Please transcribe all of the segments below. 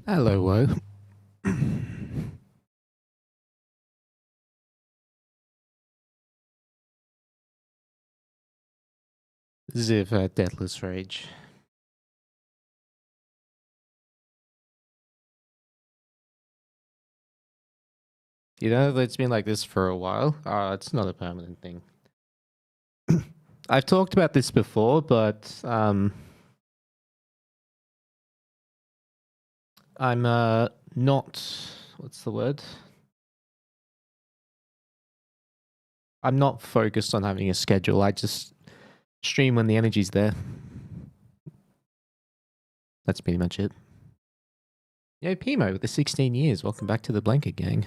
Hello, Woe. Ziv Deathless Rage. You know, it's been like this for a while. It's not a permanent thing. I've talked about this before, but I'm not. What's the word? I'm not focused on having a schedule. I just stream when the energy's there. That's pretty much it. Yo, Pimo with the 16 years. Welcome back to the Blanket Gang.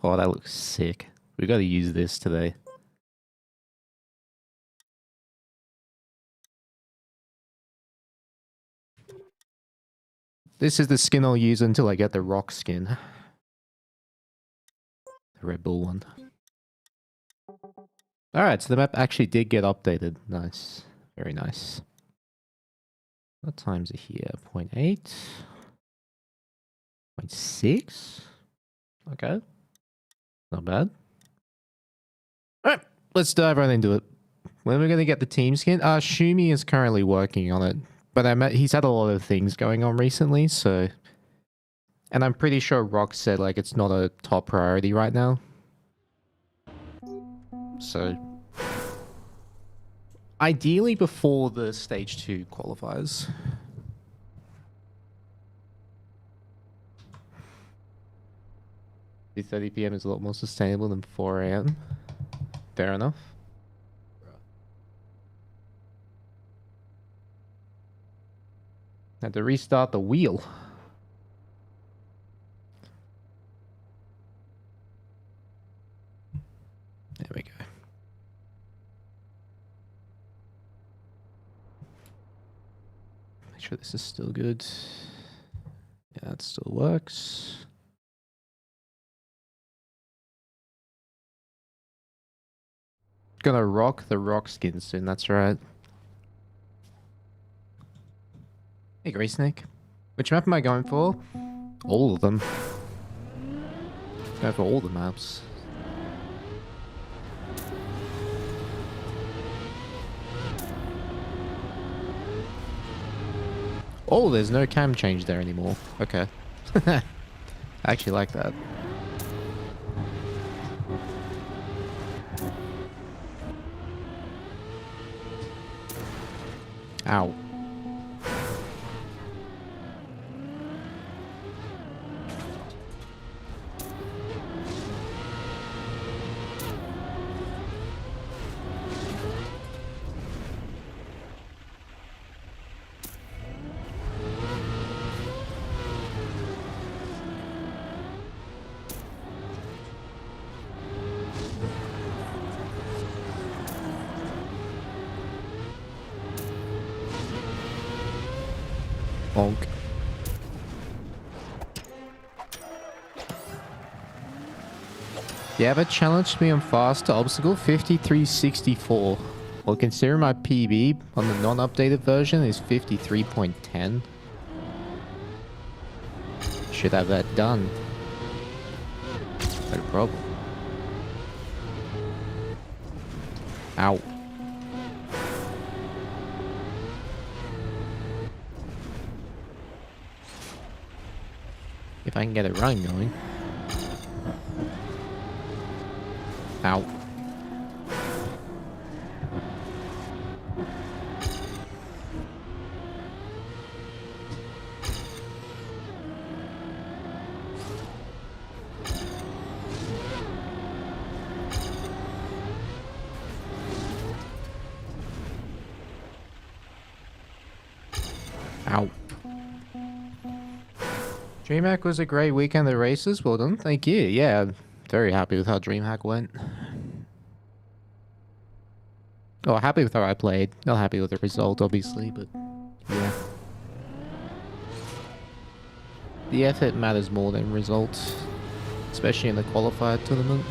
Oh, that looks sick. We got to use this today. This is the skin I'll use until I get the rock skin. The Red Bull one. Alright, so the map actually did get updated. Nice. Very nice. What times are here? 0.8? 0.6? Okay. Not bad. Alright, let's dive right into it. When are we going to get the team skin? Shumi is currently working on it. But he's had a lot of things going on recently, so... And I'm pretty sure Rock said, like, it's not a top priority right now. So... Ideally before the Stage 2 qualifiers. 3:30 PM is a lot more sustainable than 4 AM. Fair enough. Had to restart the wheel. There we go. Make sure this is still good. Yeah, it still works. Gonna rock the rock skin soon, that's right. Hey, Grey Snake. Which map am I going for? All of them. Go for all the maps. Oh, there's no cam change there anymore. Okay. I actually like that. Ow. Bonk. You ever challenged me on faster obstacle? 5364. Well, considering my PB on the non-updated version is 53.10. Should have that done. No problem. Ow. If I can get a run going. Ow. Ow. DreamHack was a great weekend of races. Well done. Thank you. Yeah, I'm very happy with how DreamHack went. Oh, happy with how I played. Not happy with the result, obviously, but yeah. The effort matters more than results, especially in the qualifier tournament.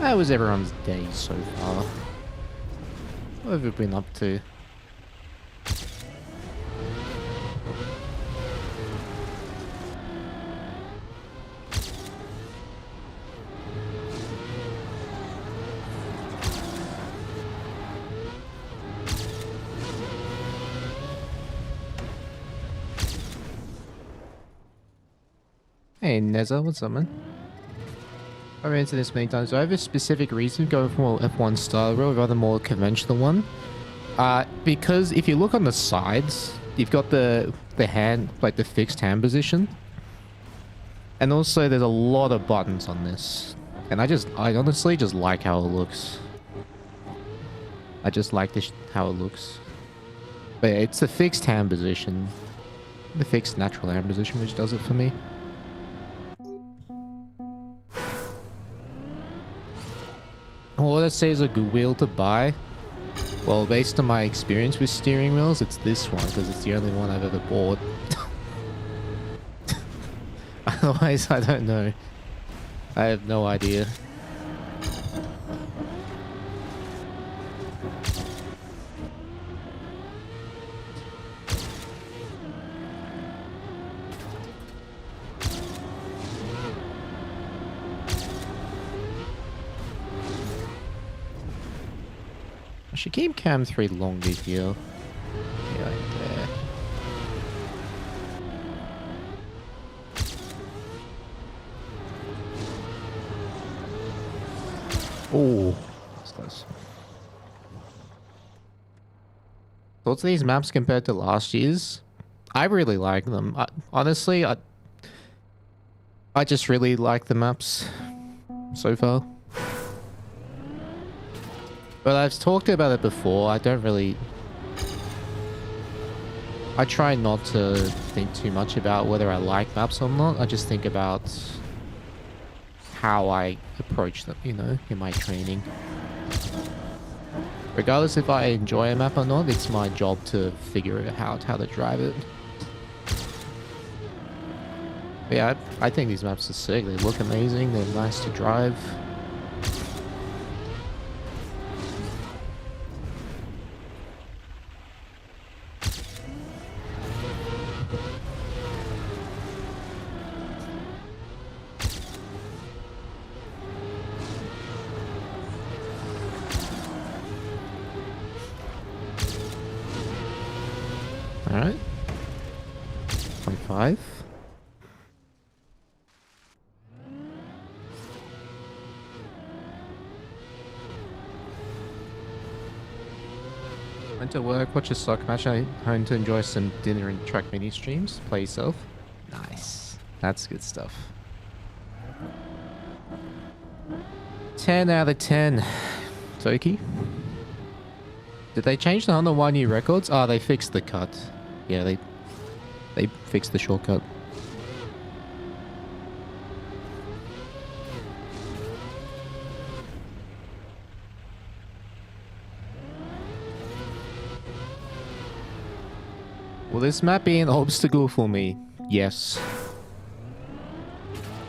How was everyone's day so far? What have you been up to? Hey Neza, what's up, man? I've answered this many times. Do I have a specific reason going for F1 style rule rather more conventional one? Because if you look on the sides, you've got the hand, like the fixed hand position. And also there's a lot of buttons on this. And I honestly just like how it looks. I just like this, how it looks. But yeah, it's the fixed hand position. The fixed natural hand position which does it for me. What I'd say is a good wheel to buy. Well, based on my experience with steering wheels, it's this one because it's the only one I've ever bought. Otherwise, I don't know. I have no idea. I should keep cam 3 longer here. Yeah, like there. Oh, that's close. Thoughts of these maps compared to last year's? I really like them. Honestly, I just really like the maps so far. But I've talked about it before. I try not to think too much about whether I like maps or not. I just think about how I approach them, you know, in my training. Regardless if I enjoy a map or not, it's my job to figure out how to drive it. But yeah, I think these maps are sick. They look amazing. They're nice to drive. Alright. 25. Went to work, watch a soccer match, home to enjoy some dinner and trackmania streams. Play yourself. Nice. That's good stuff. 10 out of 10. Toki. Did they change the 101 new records? Oh, they fixed the cut. Yeah, they fixed the shortcut. Will this map be an obstacle for me? Yes.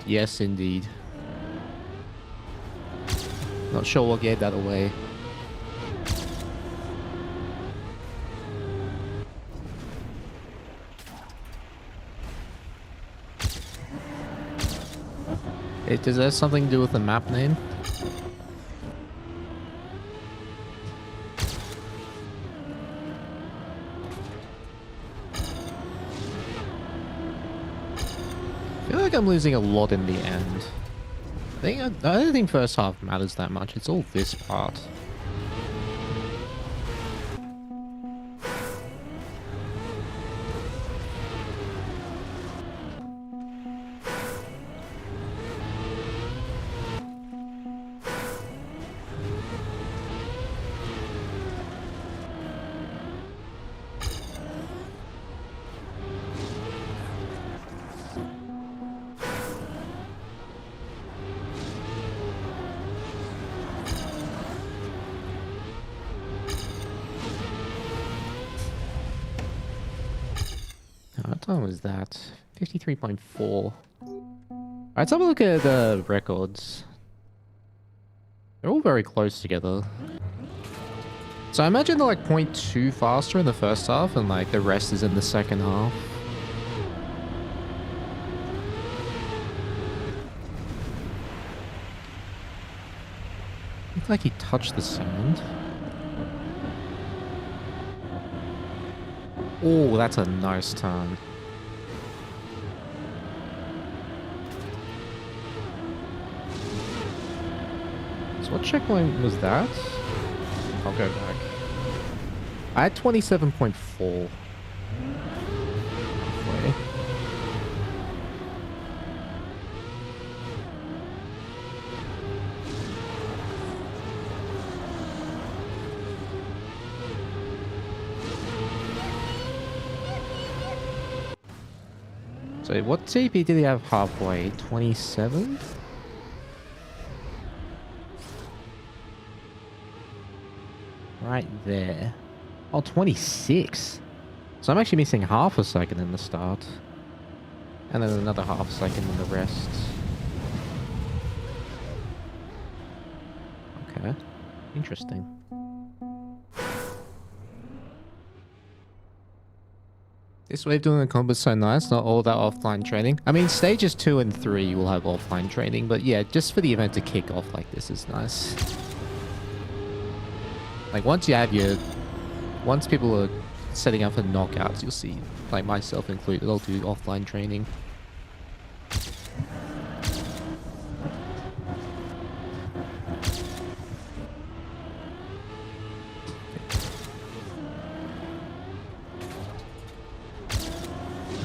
Yes, indeed. Not sure what gave that away. Does that have something to do with the map name? I feel like I'm losing a lot in the end. I don't think first half matters that much. It's all this part. What time was that? 53.4. Alright, let's have a look at the records. They're all very close together. So I imagine they're like 0.2 faster in the first half and like the rest is in the second half. Looks like he touched the sand. Oh, that's a nice turn. So what checkpoint was that? I'll go back. I had 27.4. Halfway. So what TP did he have halfway? 27? Right there. Oh, 26. So I'm actually missing half a second in the start. And then another half a second in the rest. Okay. Interesting. This way of doing the combo's so nice, not all that offline training. I mean, stages 2 and 3 will have offline training, but yeah, just for the event to kick off like this is nice. Like, once you have your... Once people are setting up for knockouts, you'll see, like myself included, I'll do offline training.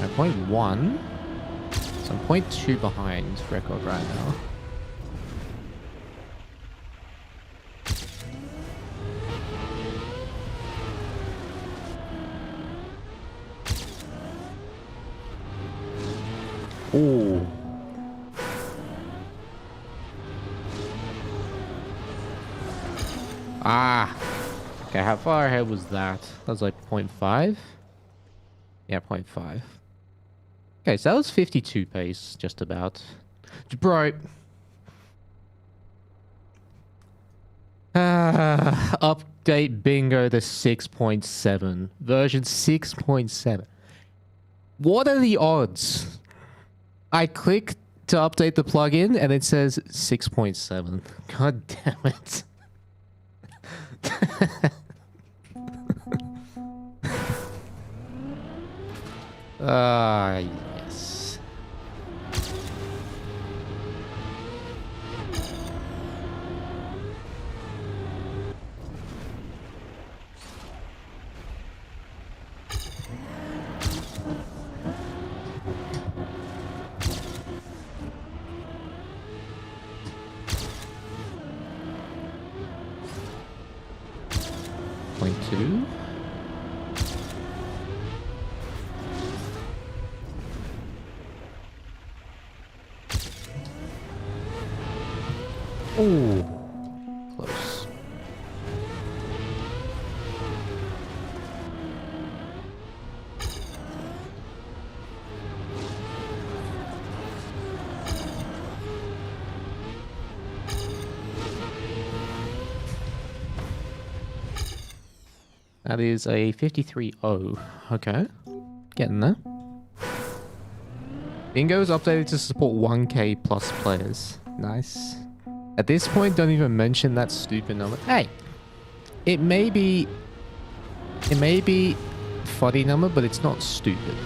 At 0.1, so I'm 0.2 behind record right now. Ooh. Ah. Okay, how far ahead was that? That was like 0.5? Yeah, 0.5. Okay, so that was 52 pace, just about. Bro. Update bingo to 6.7. Version 6.7. What are the odds? I click to update the plugin and it says 6.7. God damn it. Yes. Point 2. Ooh, close. That is a 53.0. Okay, getting there. Bingo is updated to support 1K plus players. Nice. At this point, don't even mention that stupid number. Hey, it may be funny number, but it's not stupid.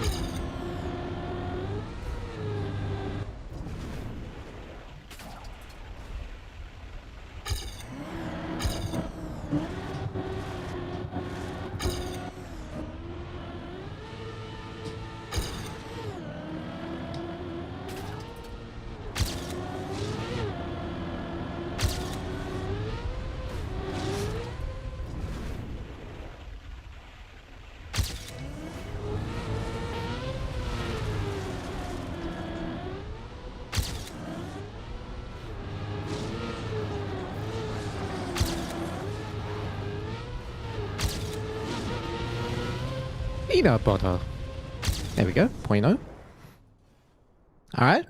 Peanut butter. There we go. 0.0. Alright.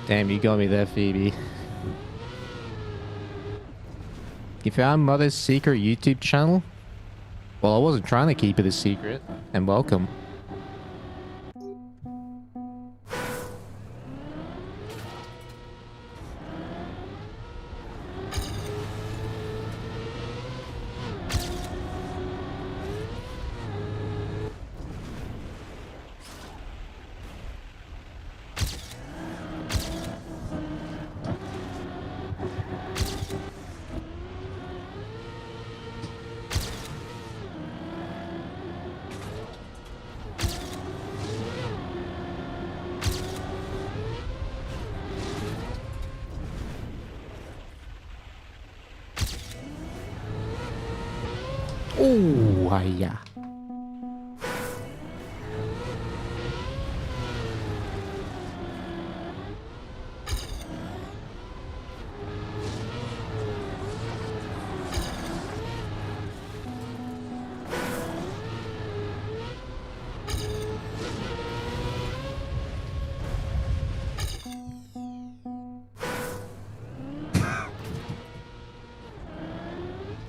Damn, you got me there, Phoebe. You found Mudda's secret YouTube channel? Well, I wasn't trying to keep it a secret. And welcome. Oh, yeah.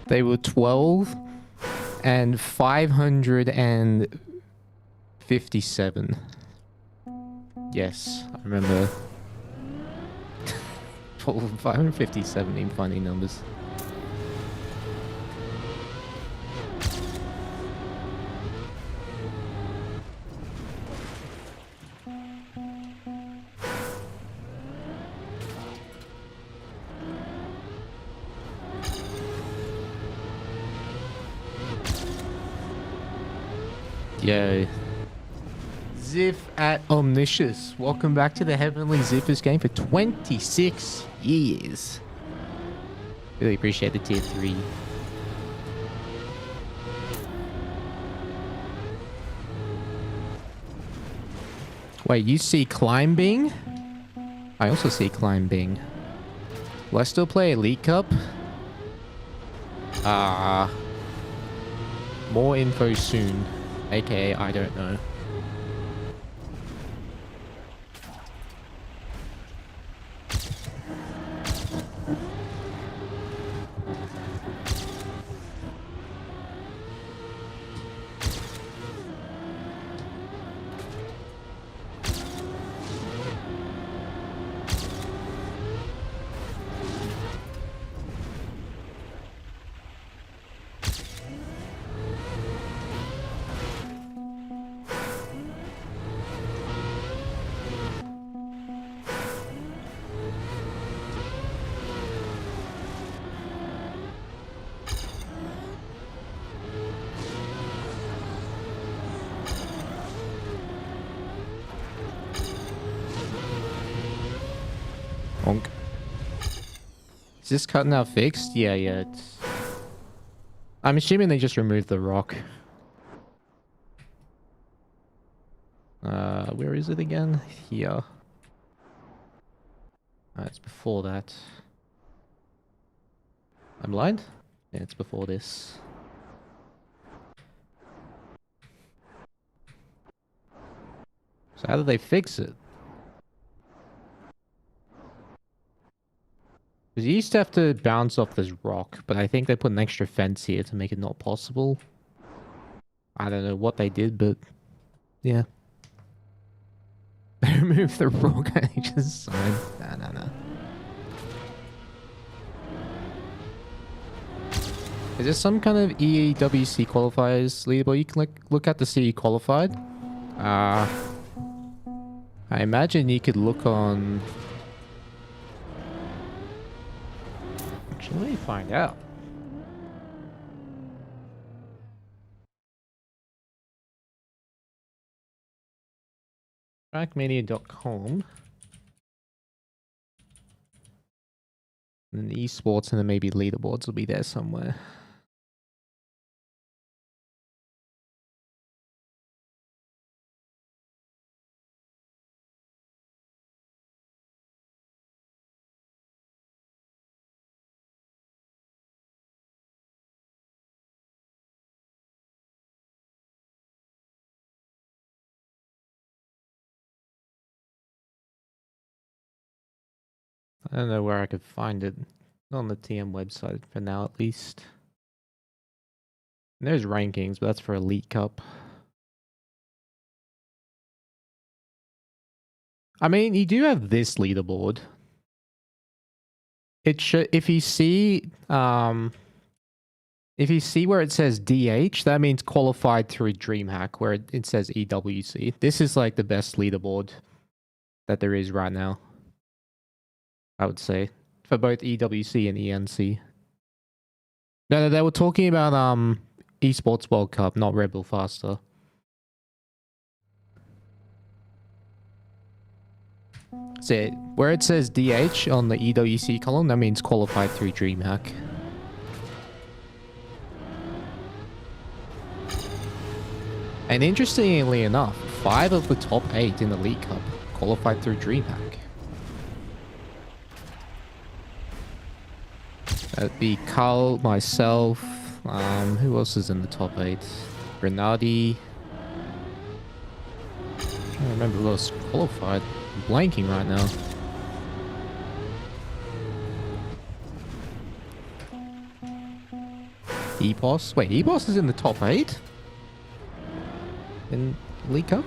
They were 12 and 557. Yes, I remember. 557 in funny numbers. Yo. Ziff at Omniscious. Welcome back to the Heavenly Zippers game for 26 years. Really appreciate the tier 3. Wait, you see climbing? I also see climbing. Will I still play Elite Cup? More info soon. AKA, I don't know. Bonk. Is this cut now fixed? Yeah, it's... I'm assuming they just removed the rock. Where is it again? Here. It's before that. I'm blind? Yeah, it's before this. So how did they fix it? Because you used to have to bounce off this rock, but I think they put an extra fence here to make it not possible. I don't know what they did, but yeah. They removed the rock and they just signed. Nah. Is there some kind of EWC qualifiers leaderboard you can look at to see you qualified? I imagine you could look on... Actually, let me find out. Trackmania.com. And esports, and then maybe leaderboards will be there somewhere. I don't know where I could find it. Not on the TM website for now, at least. And there's rankings, but that's for Elite Cup. I mean, you do have this leaderboard. It should, if you see where it says DH, that means qualified through DreamHack, where it says EWC. This is like the best leaderboard that there is right now, I would say, for both EWC and ENC. No, they were talking about esports World Cup, not Redbull Faster. So where it says DH on the EWC column, that means qualified through DreamHack. And interestingly enough, 5 of the top 8 in the League Cup qualified through DreamHack. That'd be Carl, myself, who else is in the top 8? Renardi. I don't remember who else qualified. I'm blanking right now. Epos? Wait, Epos is in the top 8? In League Cup?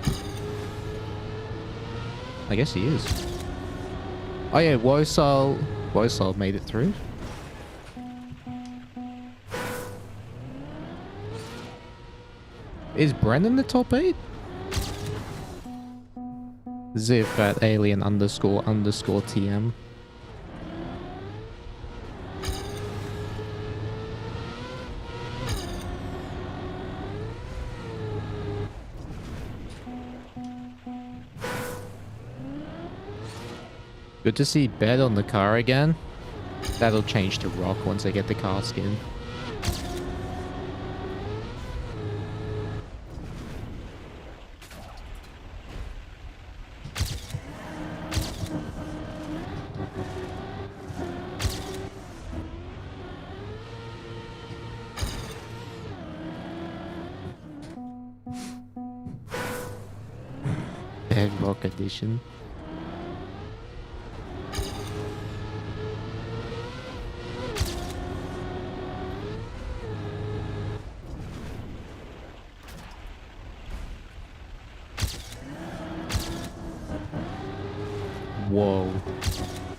I guess he is. Oh yeah, Wosal made it through. Is Brennan the top 8? Ziff at alien underscore TM. Good to see bed on the car again. That'll change to rock once I get the car skin. Bedrock edition. Whoa.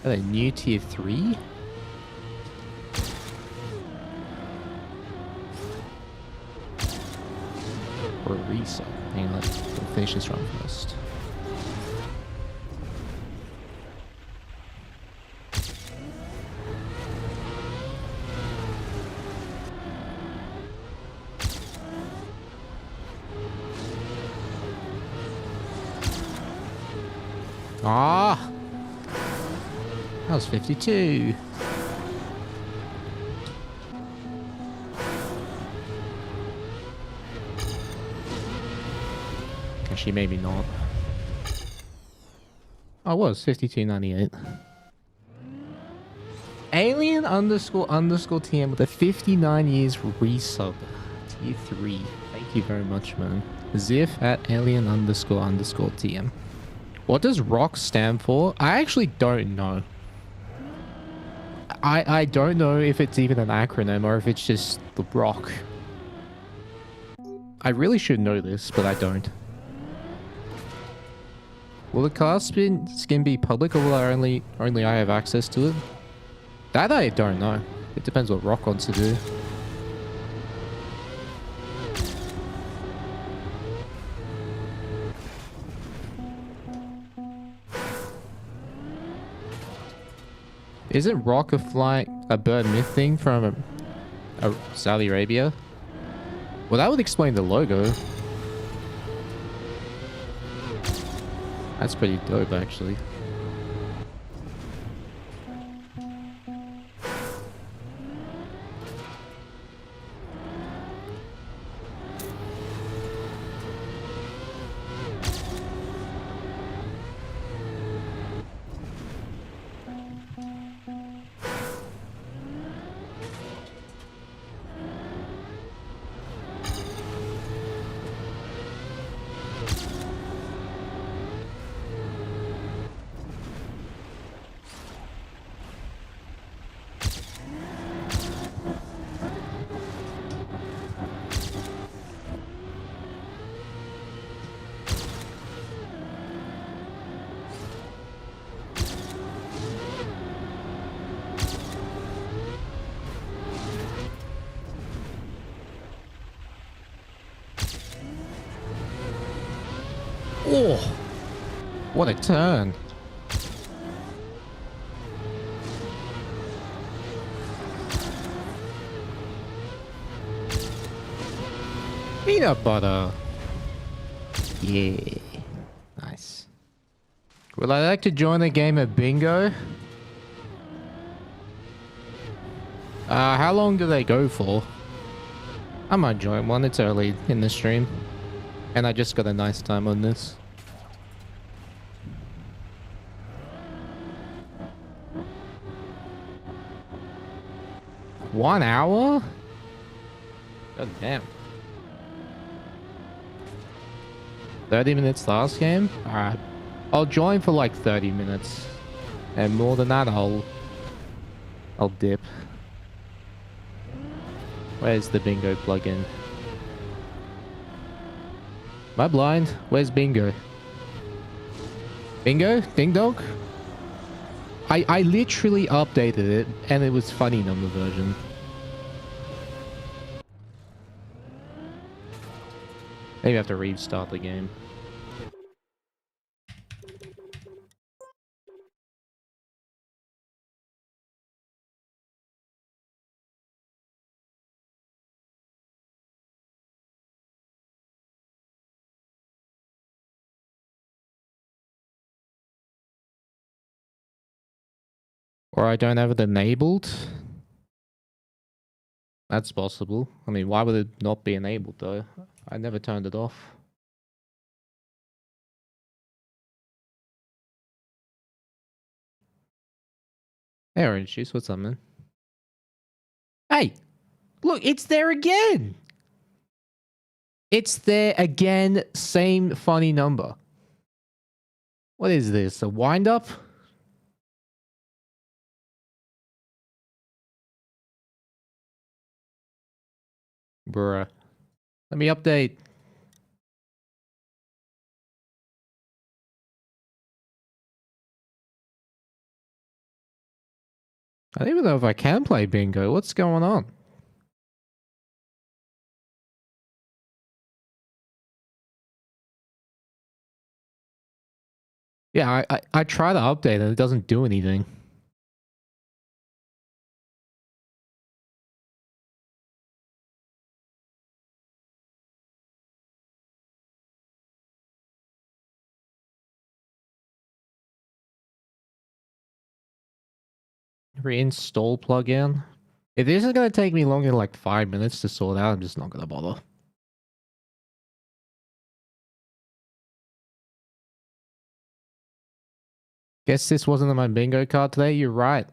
Are they new tier 3? Or a reset? Hang on, let's finish this run first. Ah! That was 52. Actually, maybe not. Oh, it was 52.98. Alien underscore TM with a 59 years resub. Tier 3. Thank you very much, man. Ziff at alien underscore TM. What does ROC stand for? I actually don't know. I don't know if it's even an acronym or if it's just the ROC. I really should know this, but I don't. Will the car skin be public, or will only I have access to it? That I don't know. It depends what ROC wants to do. Isn't ROC a bird myth thing from Saudi Arabia? Well, that would explain the logo. That's pretty dope, actually. Oh, what a turn. Peanut butter. Yeah. Nice. Would I like to join a game of bingo? How long do they go for? I might join one. It's early in the stream. And I just got a nice time on this. One hour? God damn. 30 minutes last game? Alright. I'll join for like 30 minutes. And more than that, I'll dip. Where's the bingo plugin? Am I blind? Where's bingo? Bingo? Ding dong? I literally updated it and it was funny number version. Maybe I have to restart the game. Or I don't have it enabled. That's possible. I mean, why would it not be enabled though? I never turned it off. Hey, Orange Juice, what's up, man? Hey! Look, it's there again! It's there again, same funny number. What is this, a wind-up? Bruh. Let me update. I don't even know if I can play bingo. What's going on? Yeah, I try to update and it doesn't do anything. Reinstall plugin. If this is going to take me longer than like 5 minutes to sort out, I'm just not going to bother. Guess this wasn't on my bingo card today. You're right.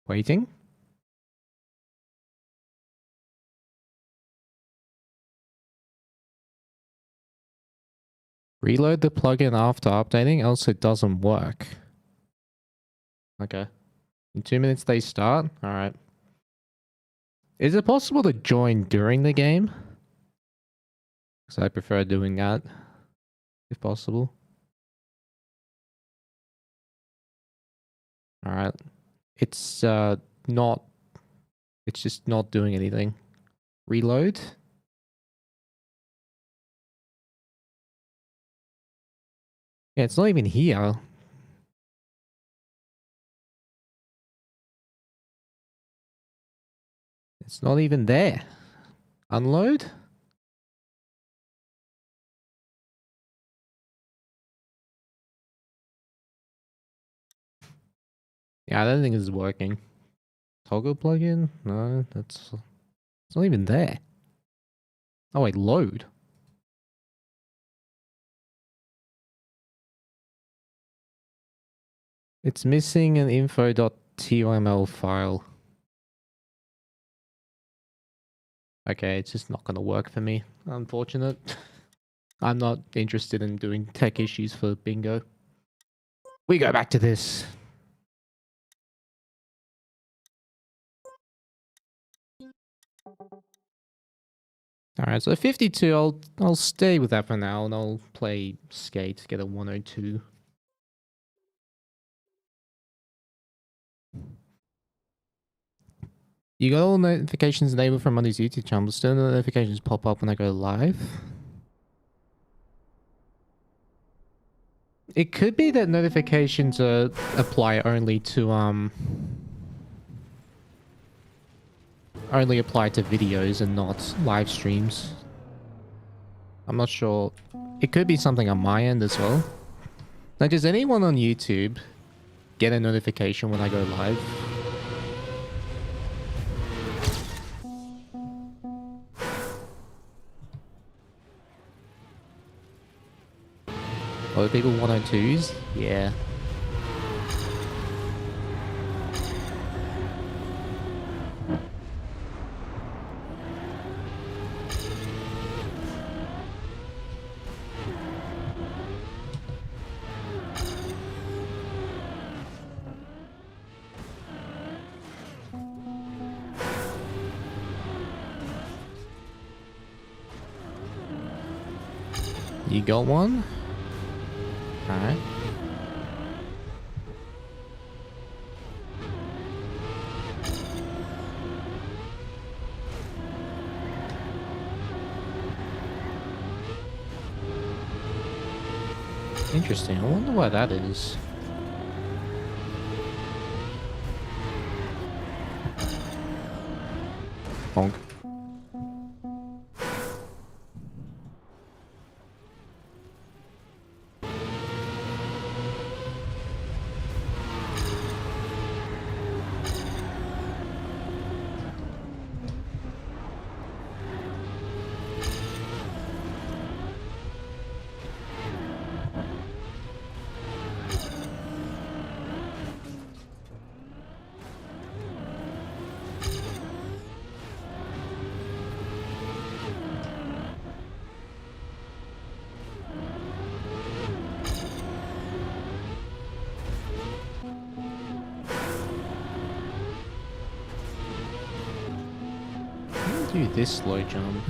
Waiting. Reload the plugin after updating, else it doesn't work. Okay. In 2 minutes they start? Alright. Is it possible to join during the game? Because I prefer doing that, if possible. Alright. It's not... It's just not doing anything. Reload? Yeah, it's not even here. It's not even there. Unload? Yeah, I don't think it's working. Toggle plugin? No, it's not even there. Oh wait, load. It's missing an info.toml file. Okay, it's just not going to work for me. Unfortunate. I'm not interested in doing tech issues for bingo. We go back to this. Alright, so 52, I'll stay with that for now, and I'll play Skate, get a 102. You got all notifications enabled from Mudda's YouTube channel. Still no notifications pop up when I go live. It could be that notifications apply only to only apply to videos and not live streams. I'm not sure. It could be something on my end as well. Now, does anyone on YouTube get a notification when I go live? Other people 102s? Yeah. You got one? Alright. Interesting. I wonder why that is. Bonk. Do this slow jump.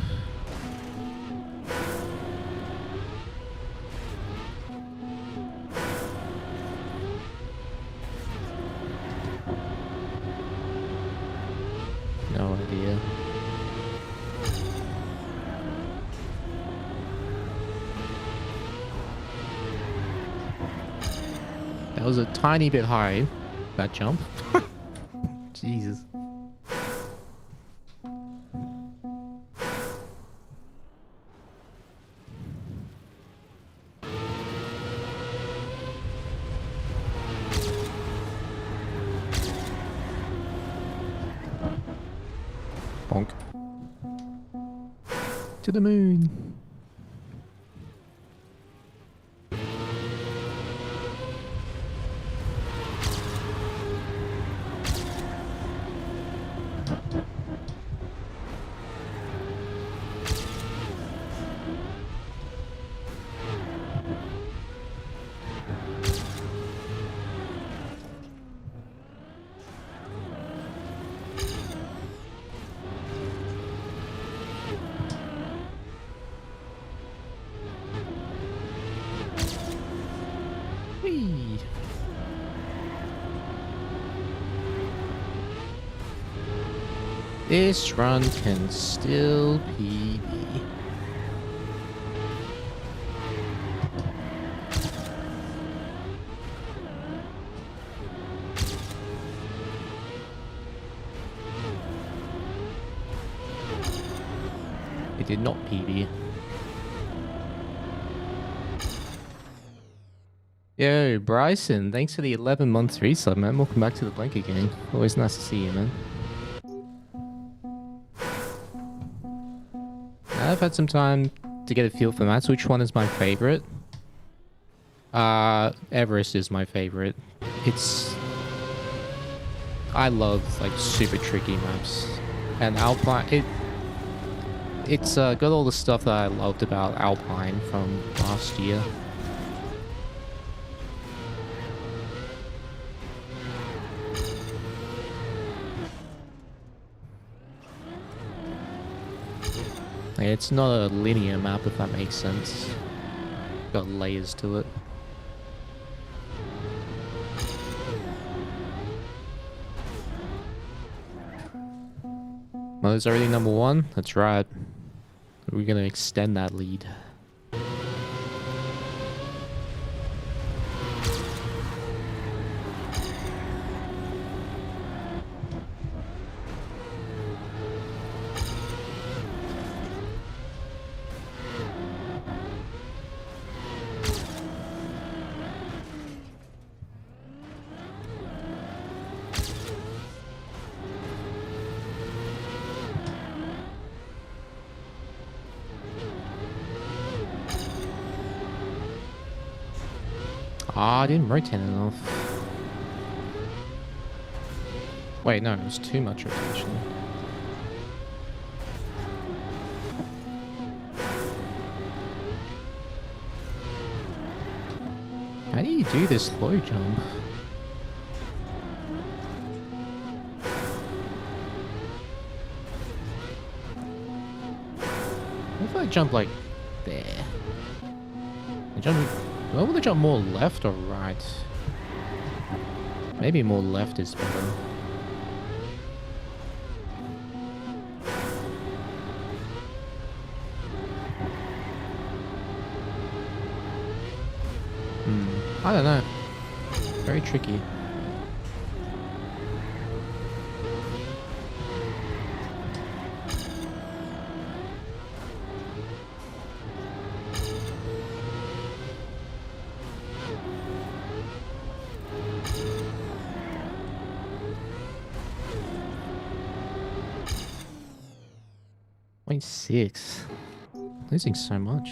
No idea. That was a tiny bit high, that jump. Jesus. Bonk. To the moon. Whee! This run can still PB. It did not PB. Yo, Bryson, thanks for the 11 months resub, man. Welcome back to the Blanket Gang. Always nice to see you, man. I've had some time to get a feel for maps. Which one is my favorite? Everest is my favorite. I love like super tricky maps, and Alpine. It's got all the stuff that I loved about Alpine from last year. It's not a linear map, if that makes sense. Got layers to it. Mudda's already number 1. That's right. We're gonna extend that lead. Ah, I didn't rotate enough. Wait, no, it was too much rotation. How do you do this low jump? What if I jump like there? Do I want to jump more left or right? Maybe more left is better. I don't know. Very tricky. Point 6. Losing so much.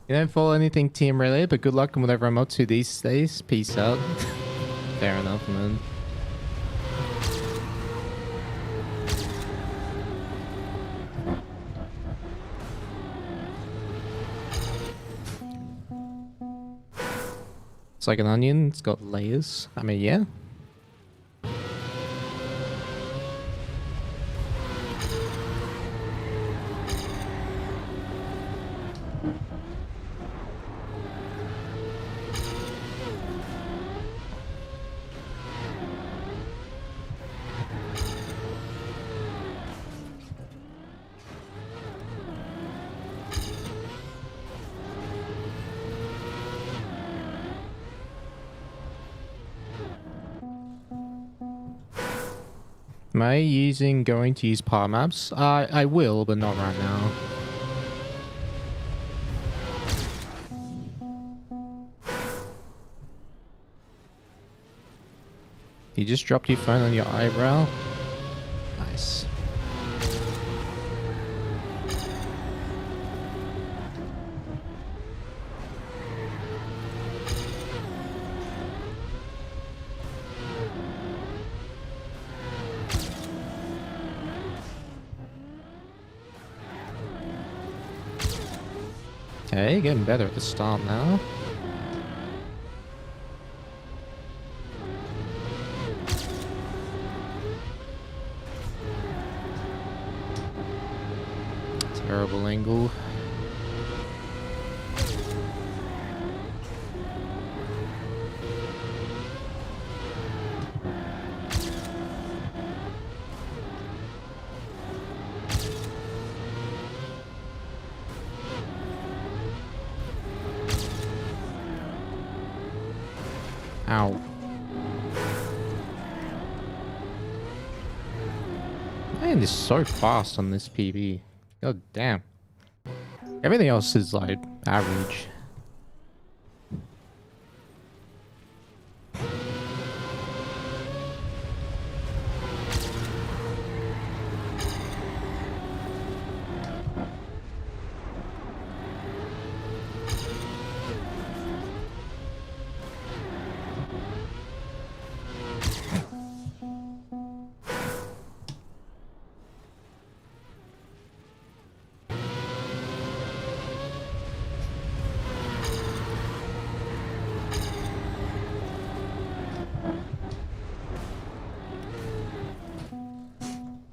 You don't follow anything team related, but good luck in whatever I'm up to these days. Peace out. Fair enough, man. It's like an onion. It's got layers. I mean, yeah. Am I going to use power maps? I will, but not right now. You just dropped your phone on your eyebrow? Nice. Okay, getting better at the start now. Terrible angle. Ow. Man, is so fast on this PB. God damn. Everything else is like average.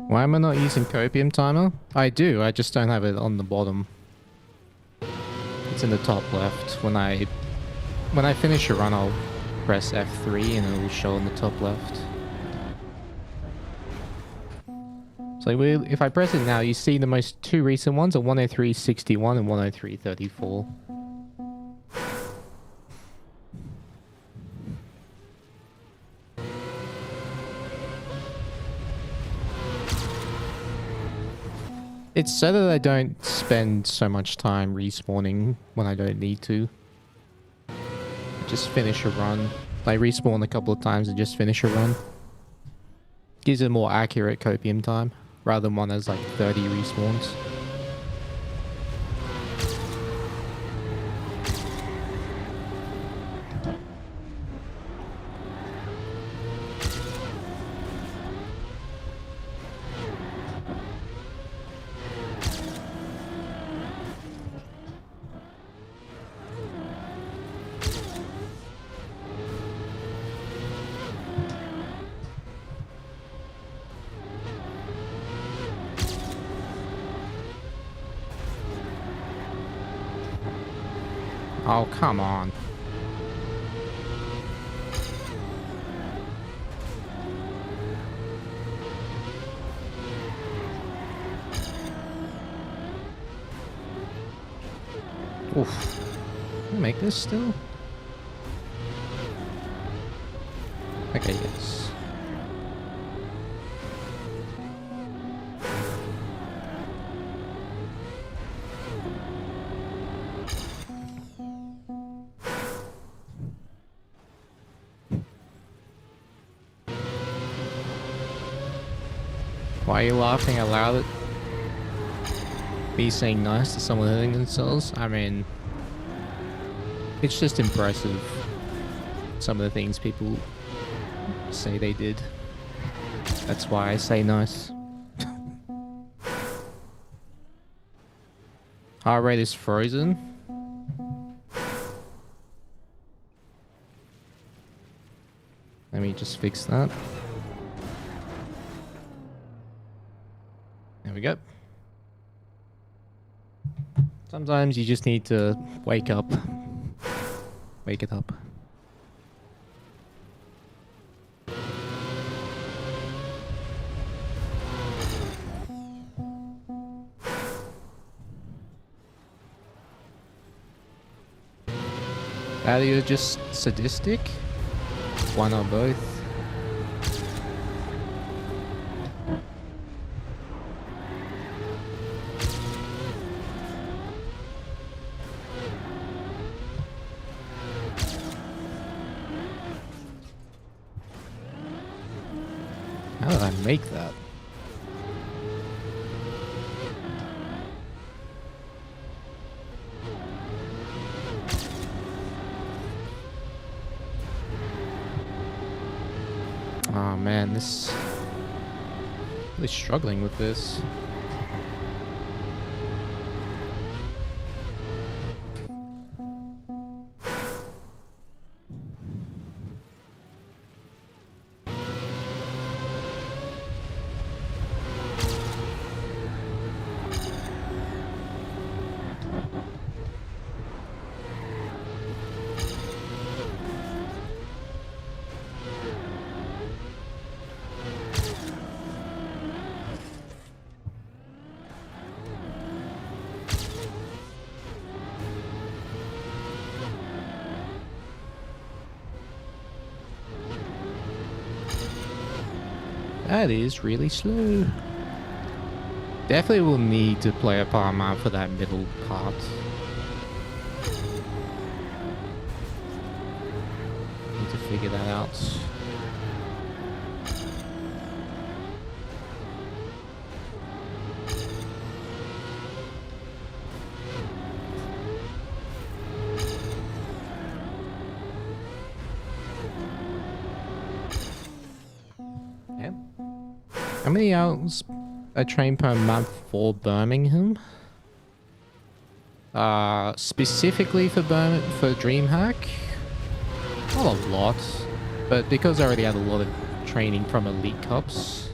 Why am I not using copium timer? I do, I just don't have it on the bottom. It's in the top left. When I finish a run, I'll press F3 and it will show in the top left. So if I press it now, you see the most two recent ones are 103.61 and 103.34. It's so that I don't spend so much time respawning when I don't need to. Just finish a run. I respawn a couple of times and just finish a run. Gives it more accurate copium time, rather than one that's like 30 respawns. Oh, come on. Oof. Can I make this still? Okay, yes. Why are you laughing aloud at me saying nice to someone hurting themselves? I mean, it's just impressive, some of the things people say they did. That's why I say nice. Heart rate is frozen. Let me just fix that. There we go. Sometimes you just need to wake up. Wake it up. Either you're just sadistic, one or both. How did I make that? Oh man, this... really struggling with this. That is really slow. Definitely will need to play a power map for that middle part. Need to figure that out. How many hours I train per month for Birmingham? Specifically for DreamHack? Not a lot, but because I already had a lot of training from Elite Cups,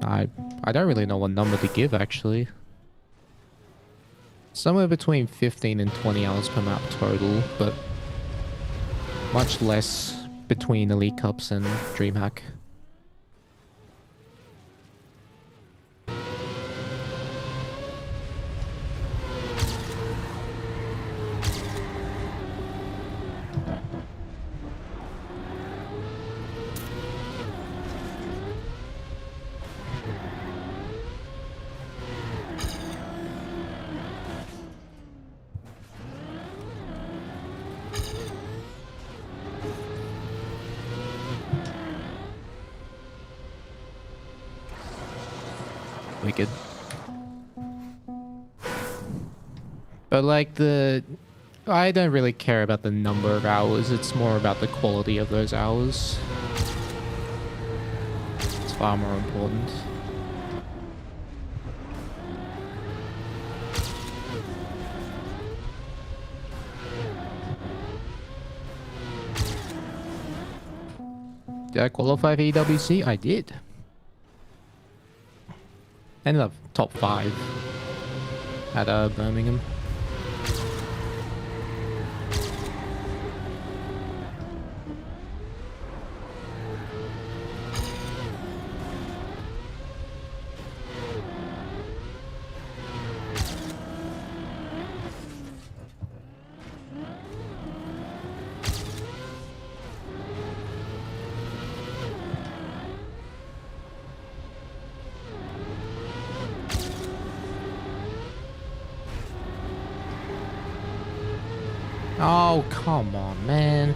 I don't really know what number to give actually. Somewhere between 15 and 20 hours per map total, but much less between Elite Cups and DreamHack. Wicked. But like I don't really care about the number of hours. It's more about the quality of those hours. It's far more important. Did I qualify for EWC? I did. Ended up top 5 at Birmingham. Oh, come on, man.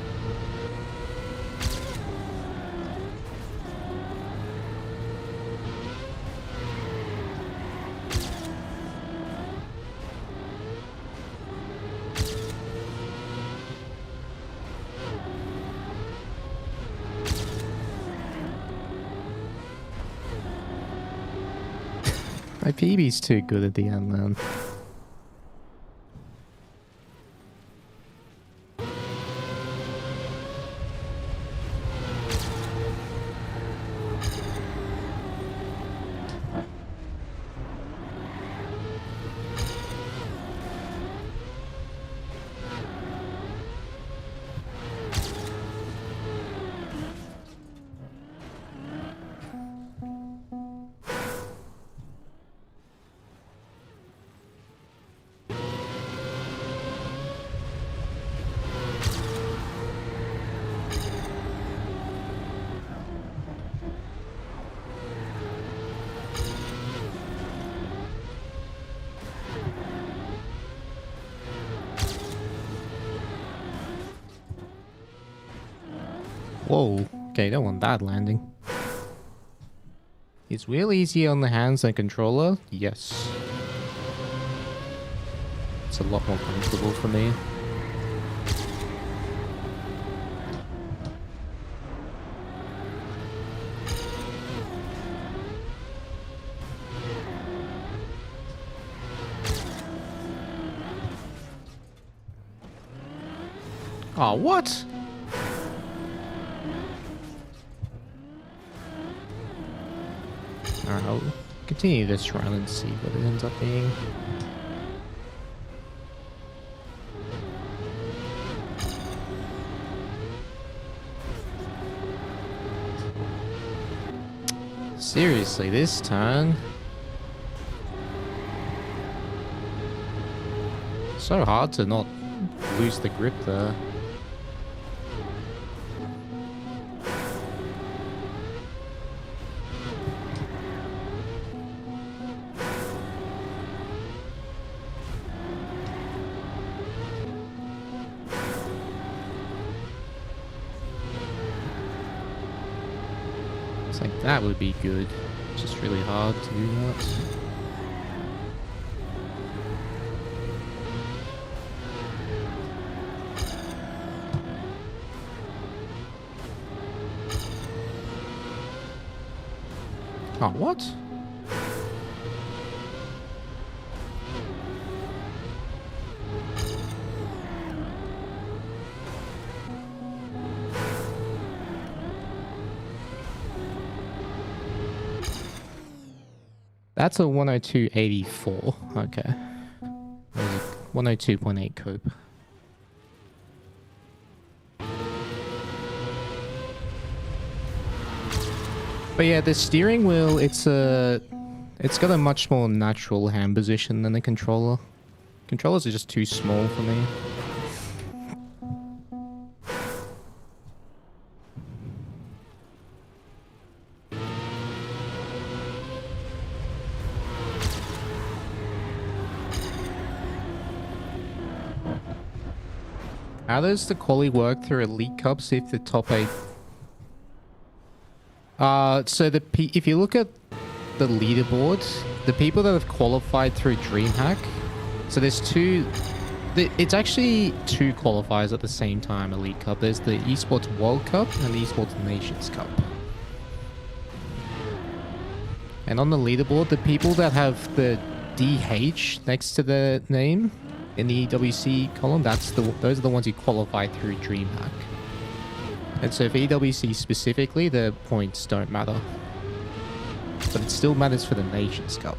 My PB's too good at the end, man. Whoa, okay, don't want that landing. It's real easy on the hands and controller, yes. It's a lot more comfortable for me. Oh, what? Alright, I'll continue this run and see what it ends up being. Seriously, this turn? So hard to not lose the grip there. It's like that would be good. It's just really hard to do that. Oh, what? That's a 102.84. Okay. That was a 102.8 cope. But yeah, the steering wheel, it's got a much more natural hand position than the controller. Controllers are just too small for me. How does the quali work through Elite Cups if the top 8... so if you look at the leaderboard, the people that have qualified through DreamHack, so there's two... It's actually two qualifiers at the same time, Elite Cup. There's the Esports World Cup and the Esports Nations Cup. And on the leaderboard, the people that have the DH next to the name in the EWC column, those are the ones who qualify through DreamHack. And so for EWC specifically, the points don't matter. But it still matters for the Nations Cup.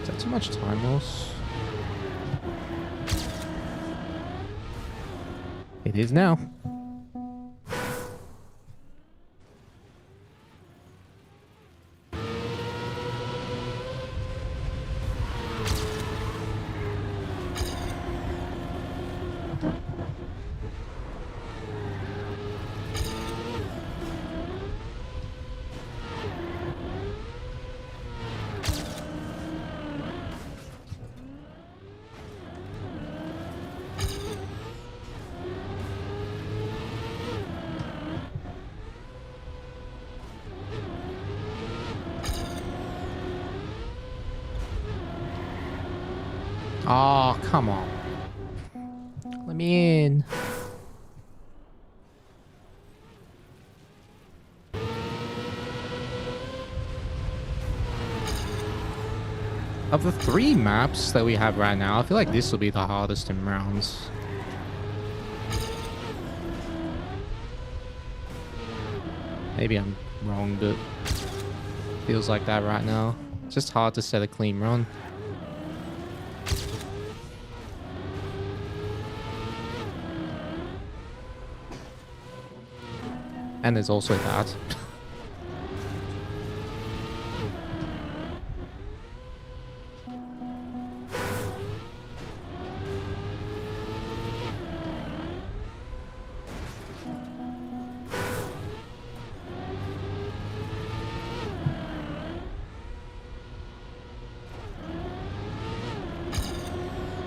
Is that too much time loss? It is now. Oh, come on. Let me in. Of the 3 maps that we have right now, I feel like this will be the hardest in rounds. Maybe I'm wrong, but feels like that right now. It's just hard to set a clean run. And there's also that.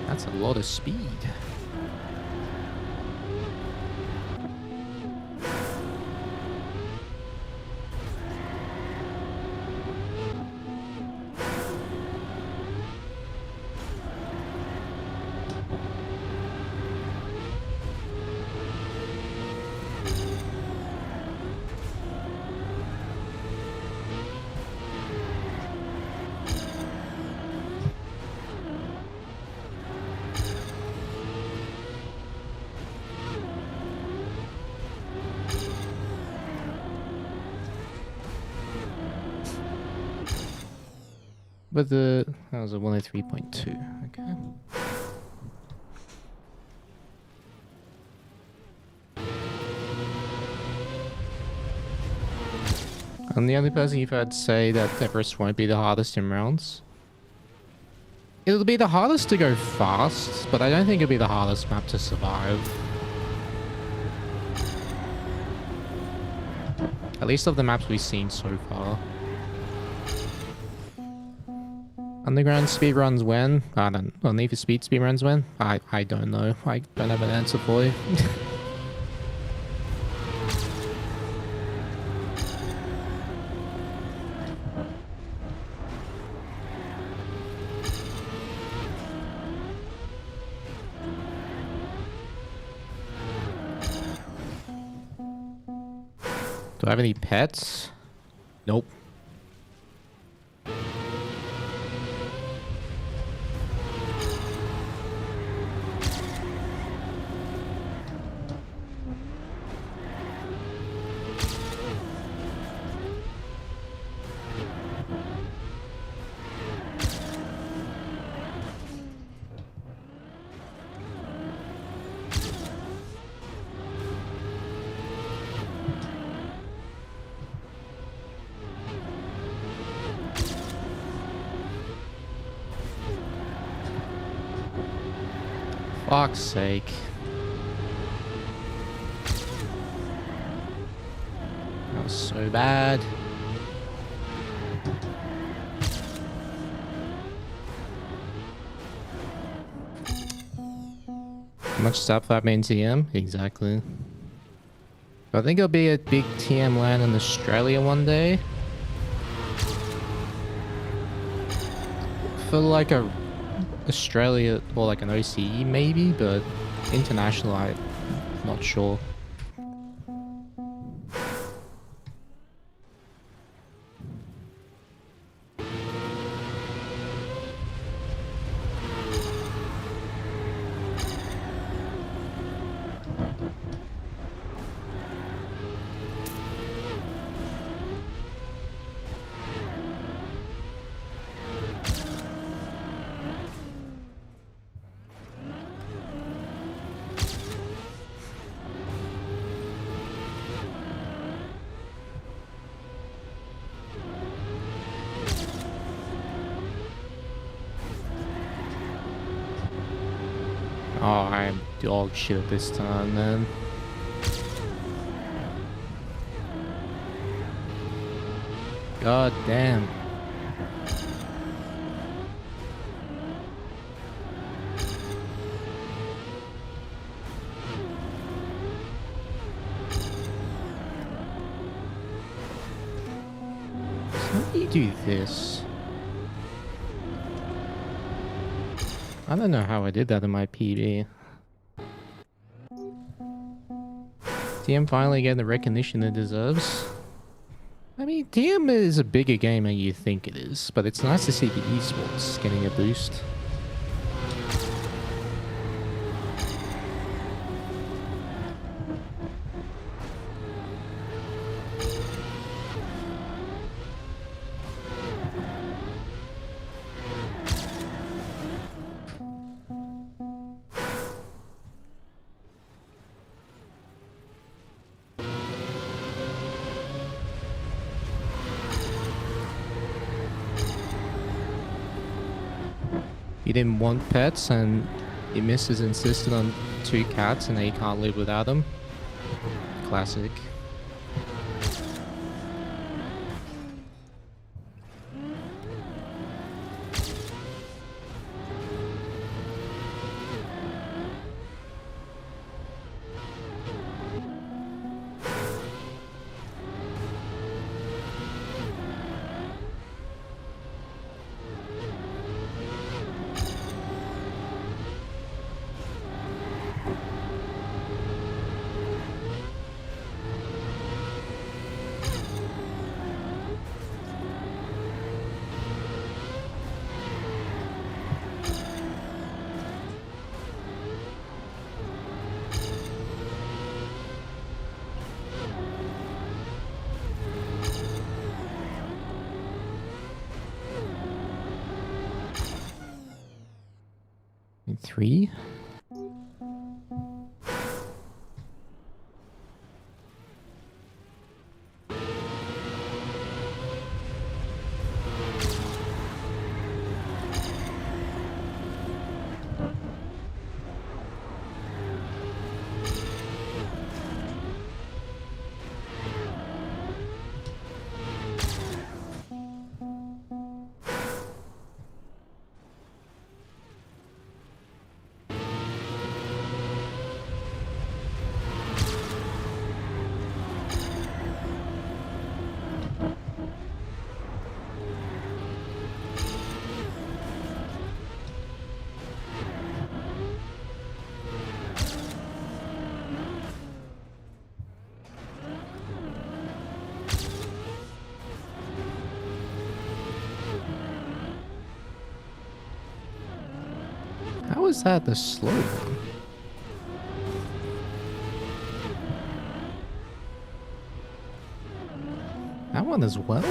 That's a lot of speed. But that was a 103.2, okay. I'm the only person you've heard say that Everest won't be the hardest in rounds. It'll be the hardest to go fast, but I don't think it'll be the hardest map to survive. At least of the maps we've seen so far. Underground speedruns when? I don't know. Need for speed speedruns when? I don't know. I don't have an answer for you. Do I have any pets? Nope. Fuck's sake. That was so bad. Much stuff that means TM? Exactly. I think it'll be a big TM LAN in Australia one day. For like a Australia or like an OCE maybe, but international I'm not sure. Oh, I'm dog shit at this time, man. God damn. How do you do this? I don't know how I did that in my PB. TM finally getting the recognition it deserves. I mean, TM is a bigger game than you think it is, but it's nice to see the esports getting a boost. He didn't want pets and your missus insisted on 2 cats and he can't live without them. Classic. Three? How is that the slow one? That one as well?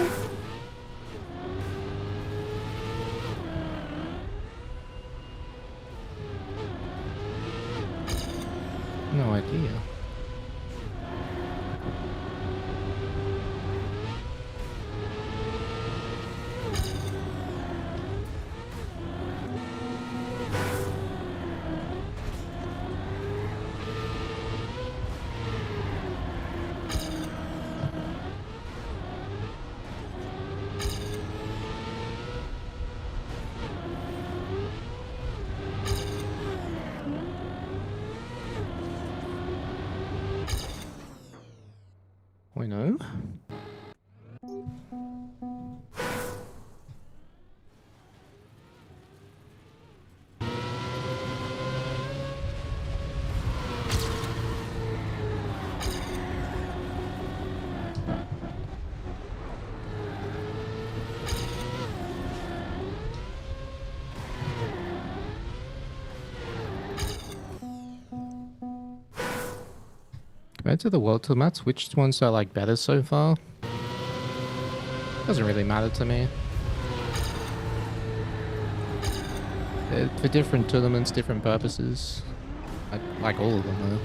No idea. Compared to the World Tour maps, which ones are like better so far? Doesn't really matter to me. They're for different tournaments, different purposes. I like all of them though.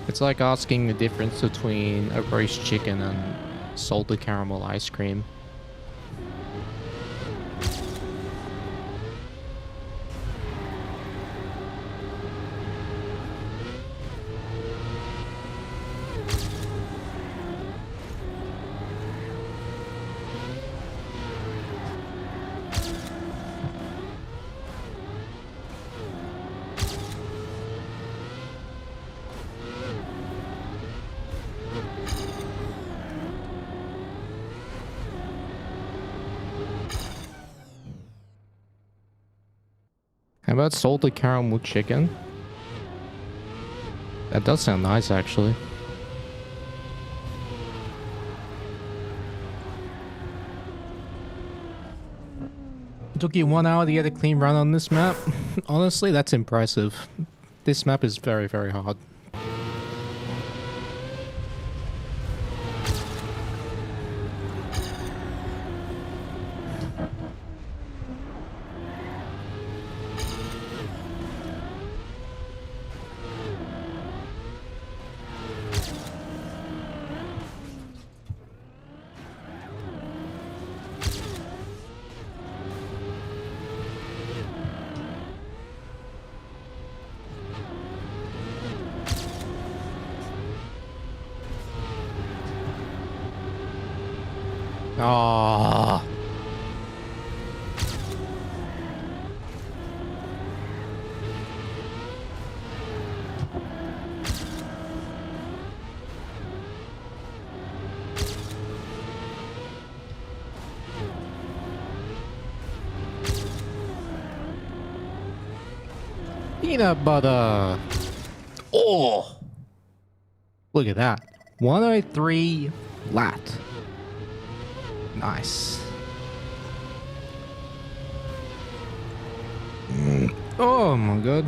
It's like asking the difference between a roast chicken and salted caramel ice cream. How about salted caramel chicken? That does sound nice, actually. It took you 1 hour to get a clean run on this map? Honestly, that's impressive. This map is very, very hard. Oh. Peanut butter. Oh. Look at that. 103 lat. Nice. Oh my god.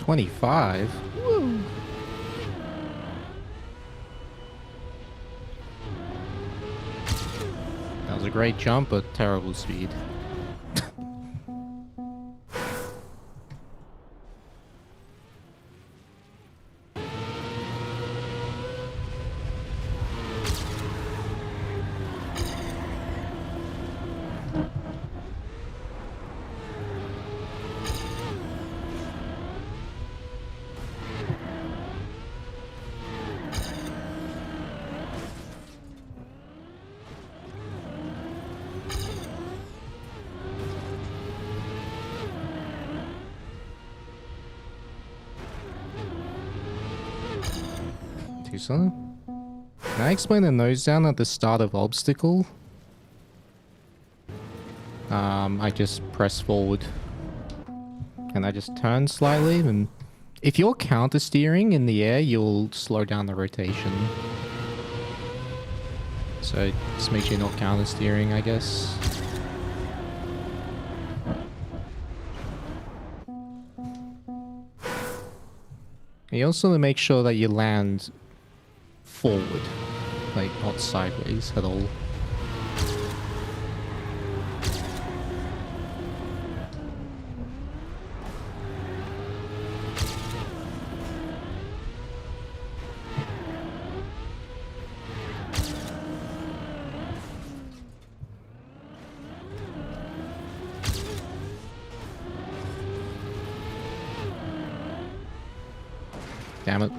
$25? Woo. That was a great jump, but terrible speed. Can I explain the nose down at the start of obstacle? I just press forward. And I just turn slightly, and if you're counter steering in the air, you'll slow down the rotation. So it just makes you not counter steering, I guess. You also make sure that you land forward. Like, not sideways at all. Damn it.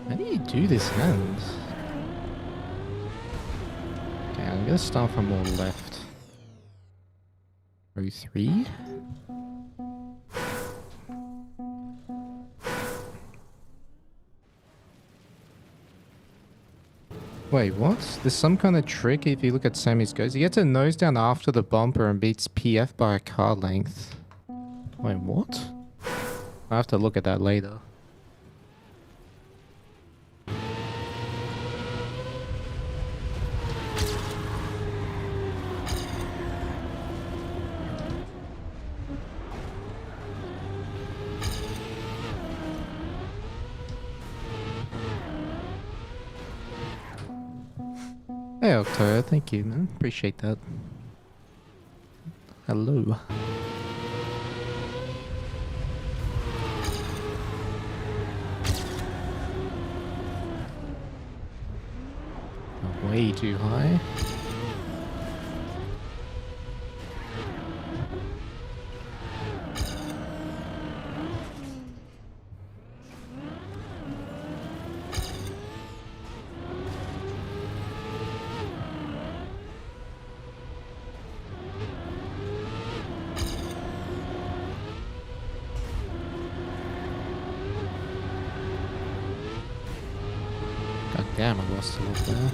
How do you do this hand? Okay, I'm gonna start from more left. Row 3. Wait, what? There's some kind of trick if you look at Sammy's goes. He gets a nose down after the bumper and beats PF by a car length. Wait, what? I have to look at that later. Hey Octo, thank you man, appreciate that. Hello. Way too high. God damn, I lost a lot there.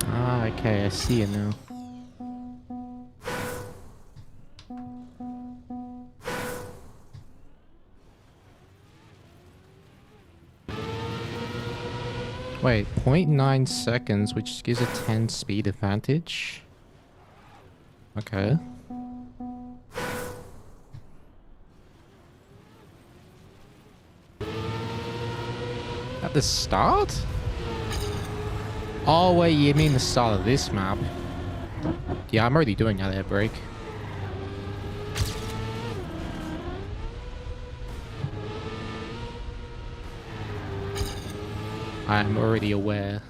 Ah, okay, I see it now. Wait, 0.9 seconds, which gives a 10 speed advantage? Okay. At the start? Oh wait, you mean the start of this map? Yeah, I'm already doing that air brake. I'm already aware.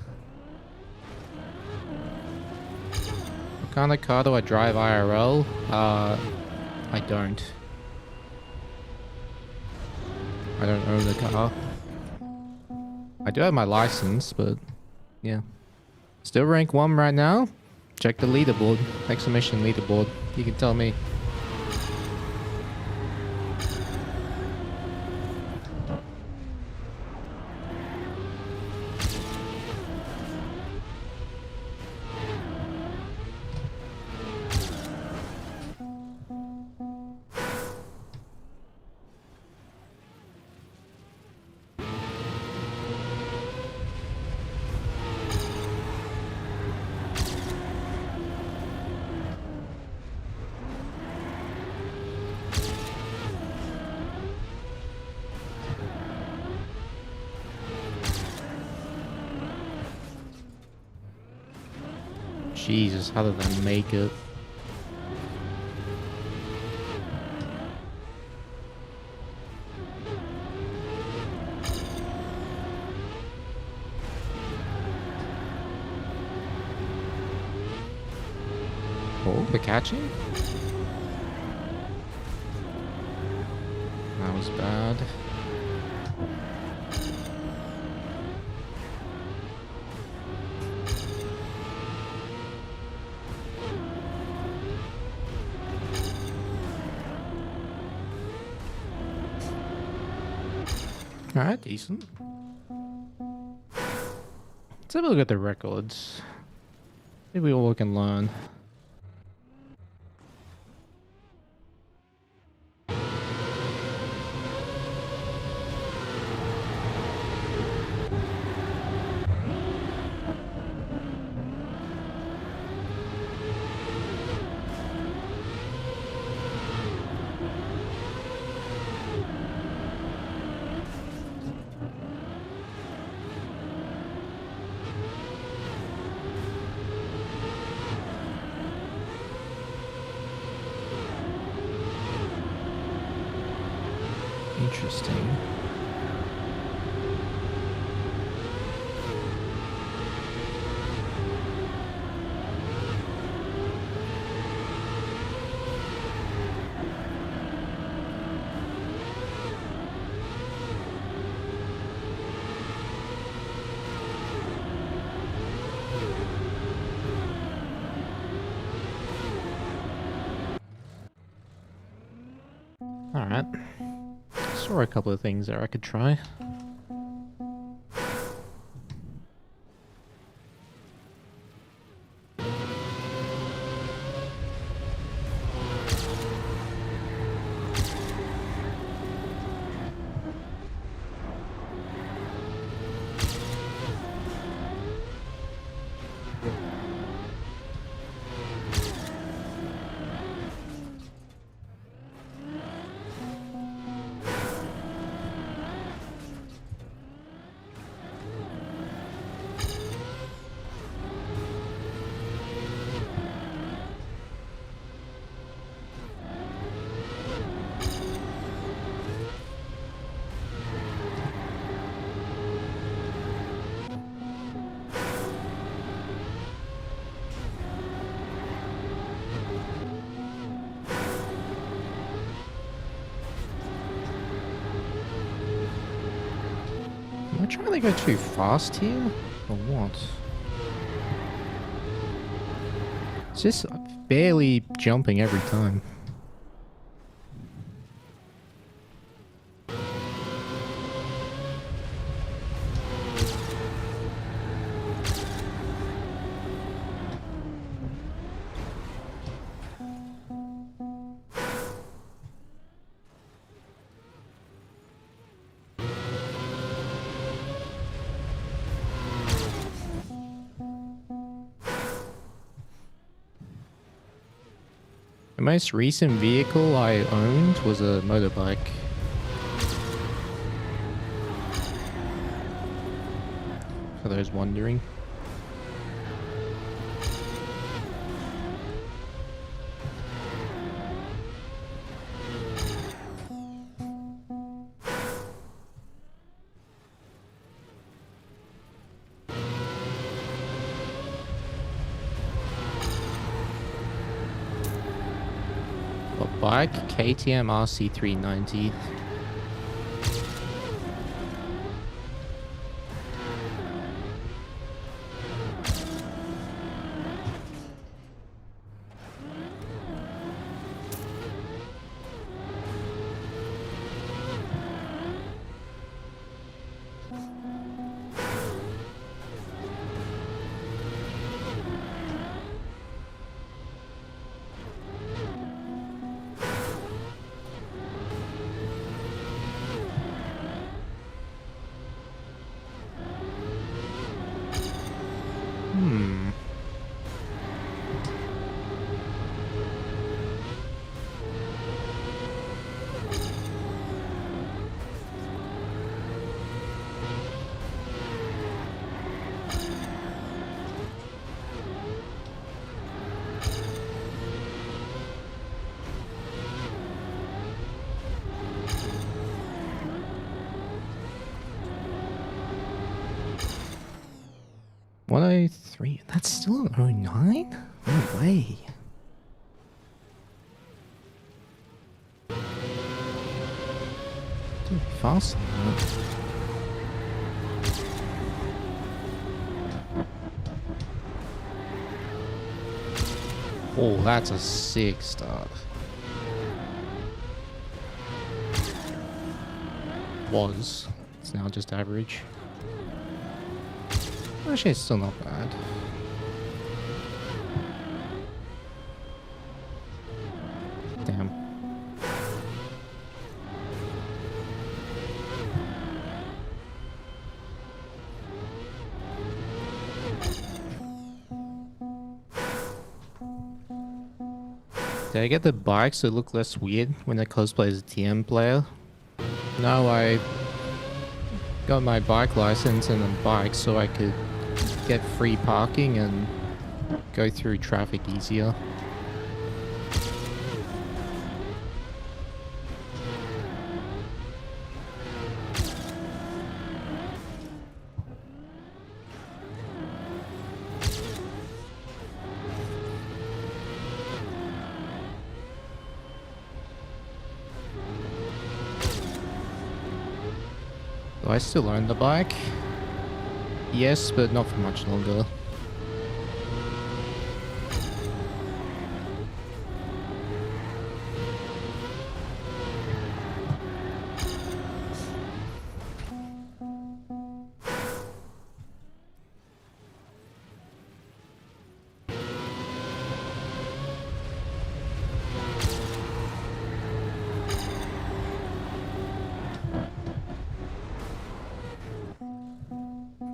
What kind of car do I drive IRL? I don't. I don't own the car. I do have my license, but yeah. Still rank 1 right now. Check the leaderboard. Exclamation leaderboard. You can tell me. Jesus, how did I make it? For catching? That was bad. Alright, decent. Let's have a look at the records. Maybe we all can learn. Interesting. All right. Saw a couple of things there I could try. Am I trying to go too fast here? Or what? It's just barely jumping every time. The most recent vehicle I owned was a motorbike. For those wondering. Bike KTM RC390. Three. That's still an 09? No way. Too fast. Oh, that's a sick start. Was. It's now just average. Actually, it's still not bad. Damn. Did I get the bikes to look less weird when I cosplay as a TM player? No, I got my bike license and a bike so I could get free parking and go through traffic easier. Do I still own the bike? Yes, but not for much longer.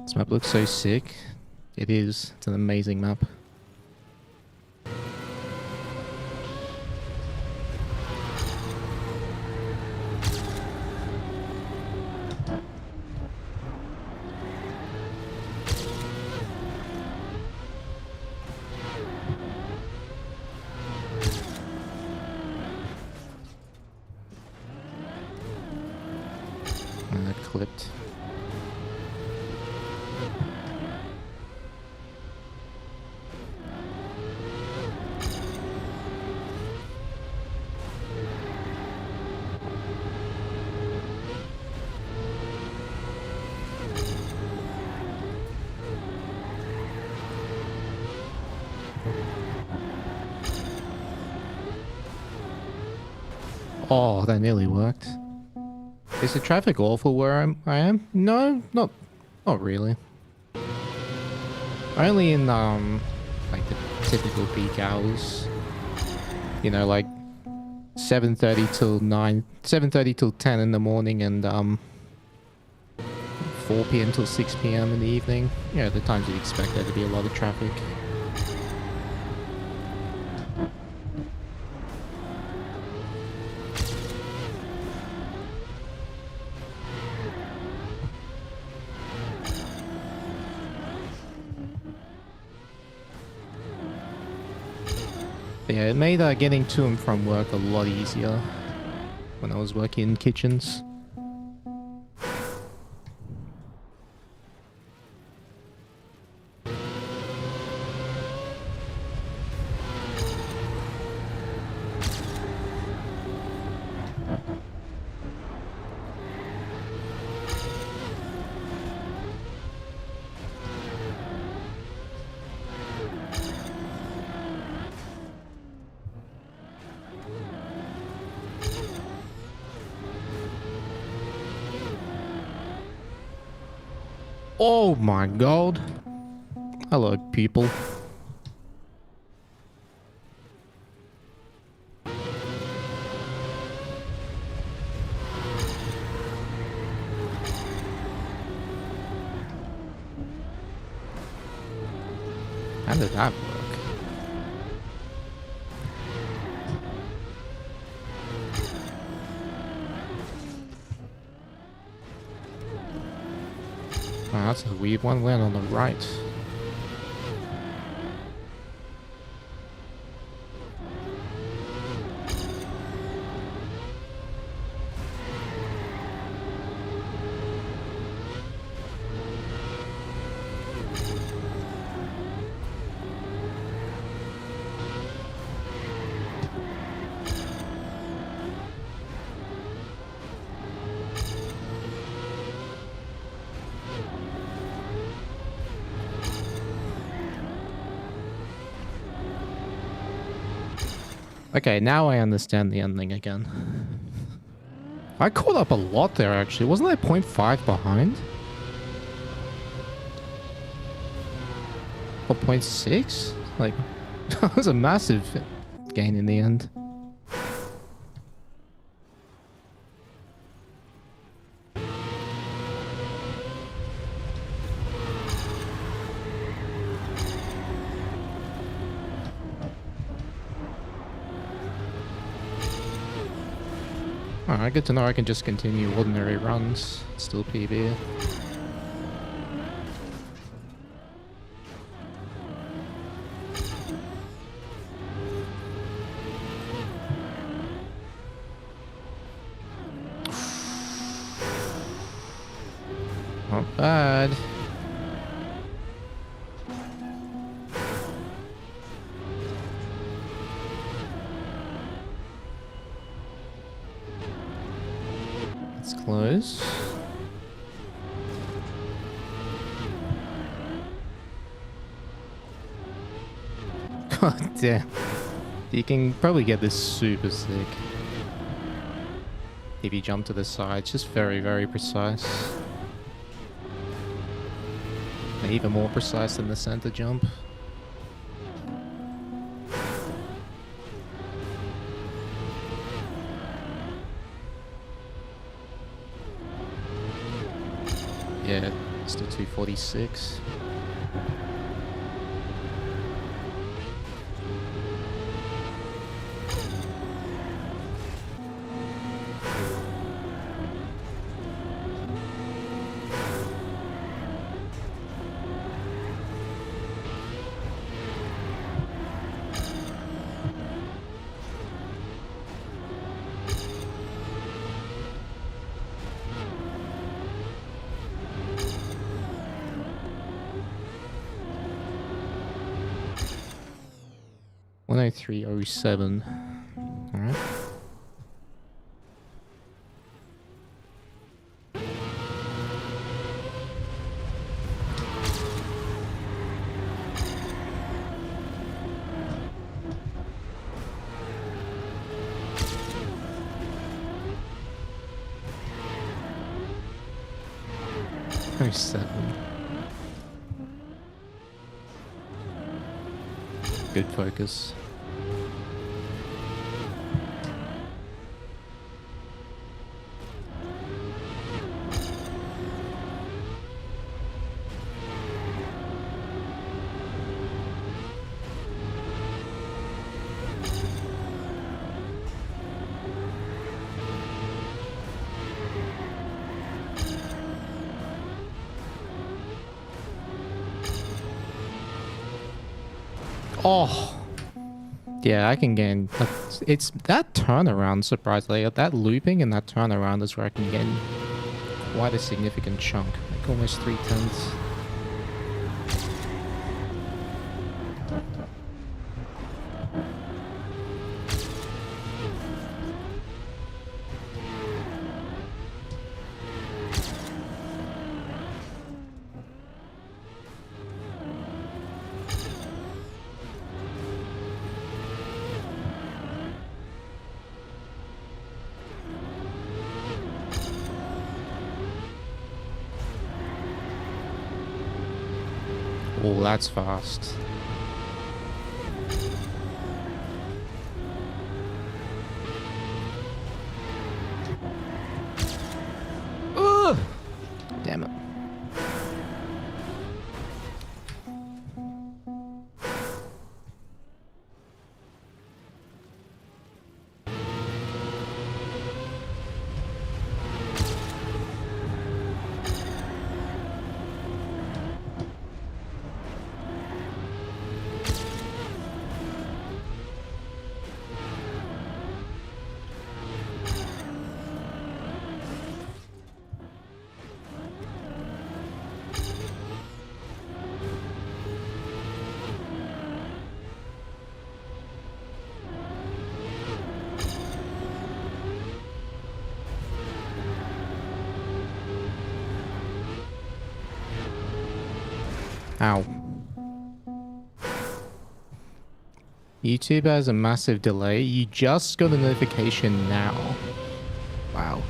This map looks so sick. It is. It's an amazing map. And that clipped. Oh, that nearly worked. Is the traffic awful where I am? No, not really. Only in like the typical peak hours. You know, like 7:30 till 9, 7:30 till 10 in the morning, and 4 p.m. till 6 p.m. in the evening. Yeah, the times you'd expect there to be a lot of traffic. Yeah, it made getting to and from work a lot easier when I was working in kitchens. Oh my god. Hello, people. How did that work? Oh, that's a weird one. Went on the right. Okay, now I understand the ending again. I caught up a lot there, actually. Wasn't I 0.5 behind? Or 0.6? Like, that was a massive gain in the end. Alright, good to know I can just continue ordinary runs. Still PB. Not bad. It's close. God damn. You can probably get this super sick. If you jump to the side, it's just very, very precise. Even more precise than the center jump. Yeah, still 246. .103.07. Alright. .07. Good focus. Oh, yeah, I can gain. It's that turnaround, surprisingly. That looping and that turnaround is where I can gain quite a significant chunk, like almost 3/10. Oh, that's fast. Ugh! Damn it. Ow. YouTube has a massive delay. You just got a notification now. Wow.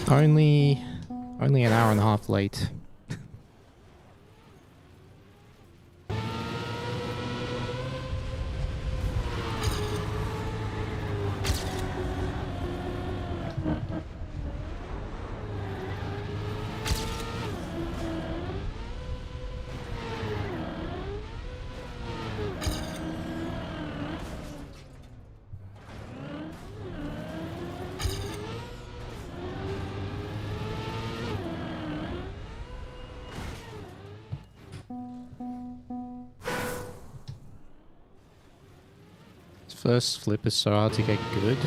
Only an hour and a half late. First flip is so hard to get good.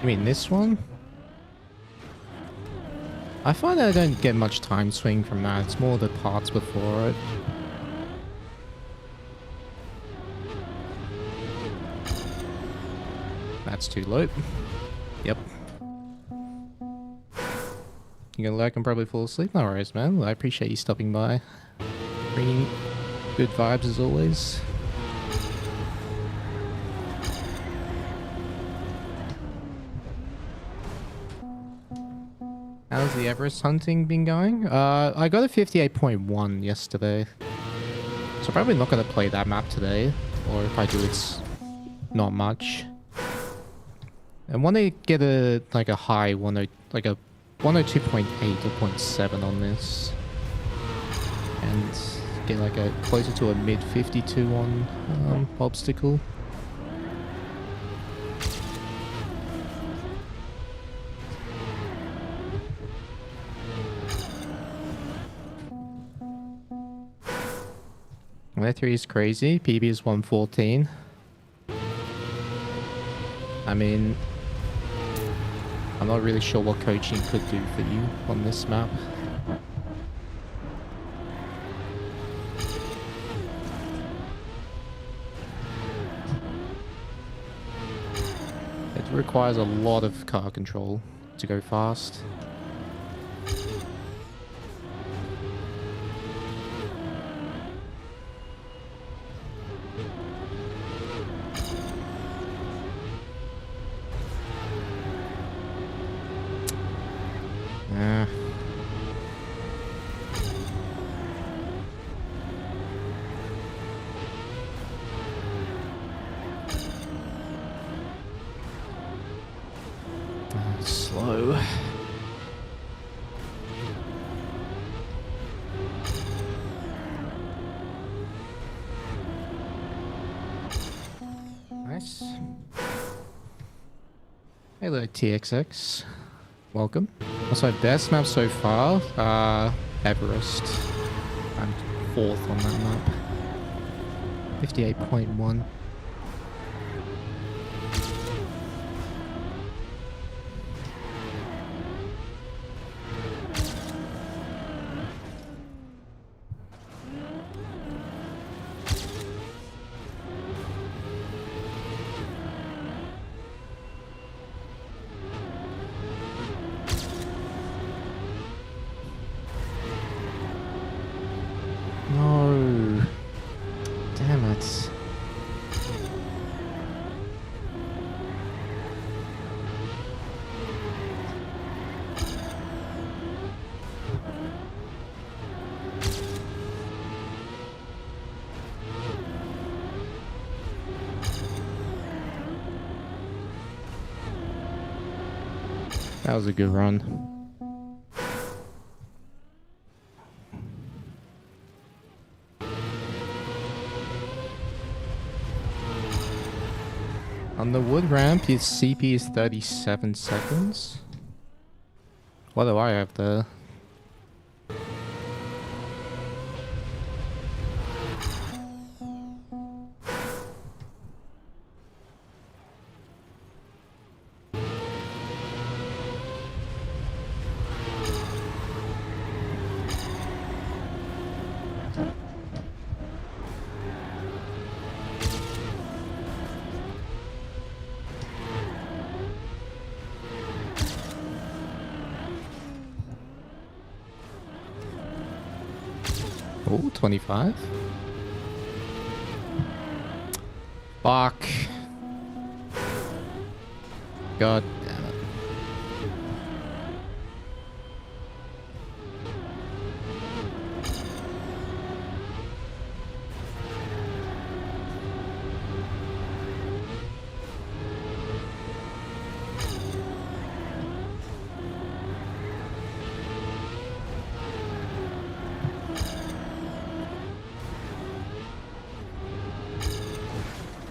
You mean this one? I find that I don't get much time swing from that. It's more the parts before it. That's too low. Yep. You're gonna like and probably fall asleep? No worries, man. I appreciate you stopping by. Bringing good vibes as always. How's the Everest hunting been going? I got a 58.1 yesterday. So probably not gonna play that map today. Or if I do, it's not much. I want to get a high 10, like a 102.8 or 0.7 on this, and get like a closer to a mid 52 on obstacle. That 3 is crazy. PB is 114. I mean, I'm not really sure what coaching could do for you on this map. It requires a lot of car control to go fast. Slow. Nice. Hello, TXX. Welcome. Also, best map so far, Everest. I'm 4th on that map. 58.1. No. Damn it. That was a good run. On the wood ramp, his CP is 37 seconds. What do I have there? Oh, 25. Fuck. God damn it.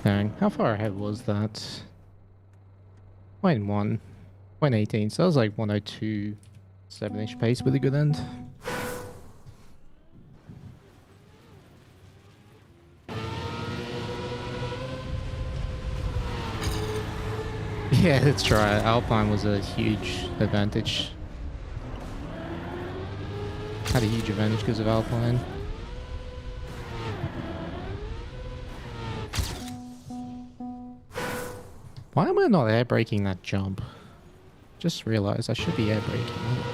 Dang, how far ahead was that? 0.1, 0.18, so that was like 102, 7-ish pace with a good end. Yeah, that's right. Alpine was a huge advantage. Had a huge advantage because of Alpine. Why am I not air braking that jump? Just realized I should be air braking it.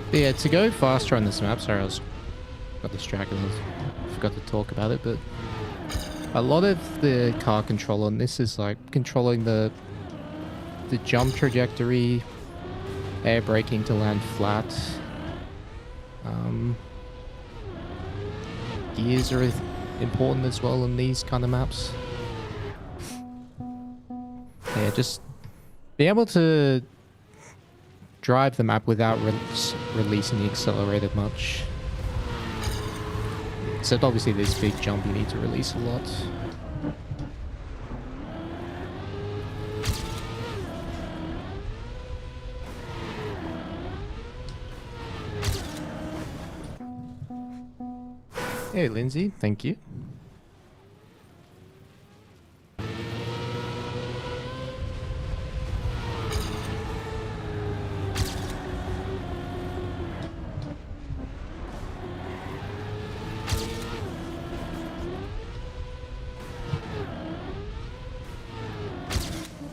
But yeah, to go faster on this map, sorry, I got distracted. I forgot to talk about it, but a lot of the car control on this is like controlling the jump trajectory, air braking to land flat. Gears are important as well in these kind of maps. Yeah, just be able to drive the map without releasing the accelerator much. Except obviously this big jump you need to release a lot. Hey Lindsay, thank you.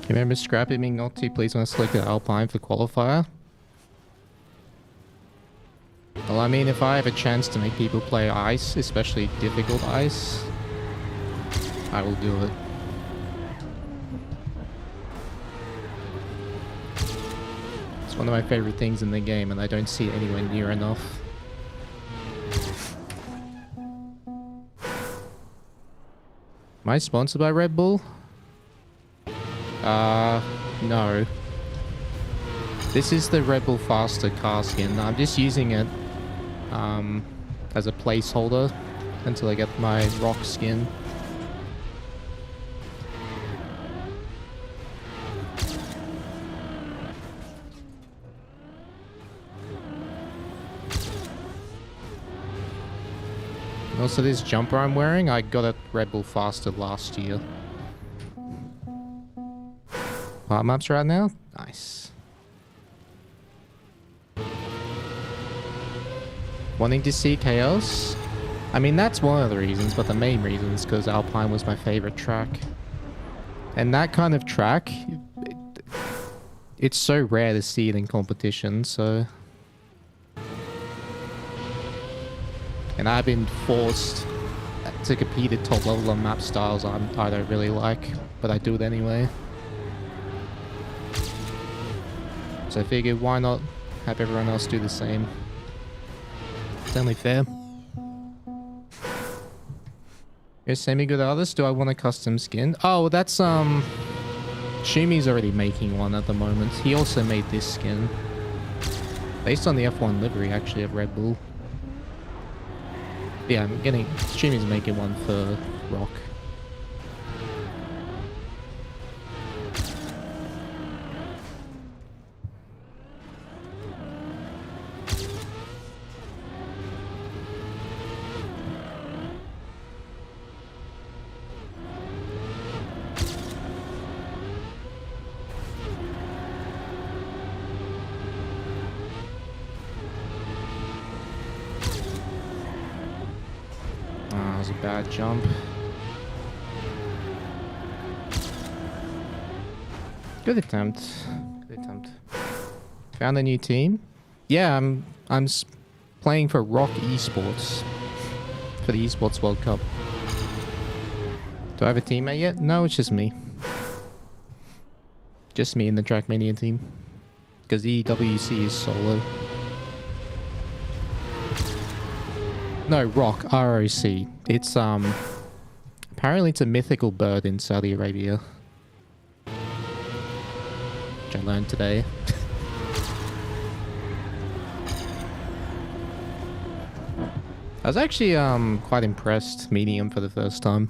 Remember scrapping me not to please when I selected Alpine for qualifier? Well, I mean, if I have a chance to make people play ice, especially difficult ice, I will do it. It's one of my favorite things in the game, and I don't see it anywhere near enough. Am I sponsored by Red Bull? No. This is the Redbull Faster car skin. I'm just using it as a placeholder until I get my rock skin. Also, this jumper I'm wearing, I got at Redbull Faster last year. Part maps right now? Nice. Wanting to see chaos? I mean, that's one of the reasons, but the main reason is because Alpine was my favorite track. And that kind of track, it's so rare to see it in competition, so... And I've been forced to compete at top level on map styles I don't really like, but I do it anyway. So I figured, why not have everyone else do the same? It's only fair. You're a semi-good artist. Do I want a custom skin? Oh, that's Shumi's already making one at the moment. He also made this skin based on the F1 livery, actually, of Red Bull. Yeah, Shumi's making one for Rock. That was a bad jump. Good attempt. Good attempt. Found a new team. Yeah, I'm playing for Rock Esports for the Esports World Cup. Do I have a teammate yet? No, it's just me. Just me and the Trackmania team. Because the EWC is solo. No, Rock, ROC. It's apparently it's a mythical bird in Saudi Arabia. Which I learned today. I was actually quite impressed meeting him for the first time.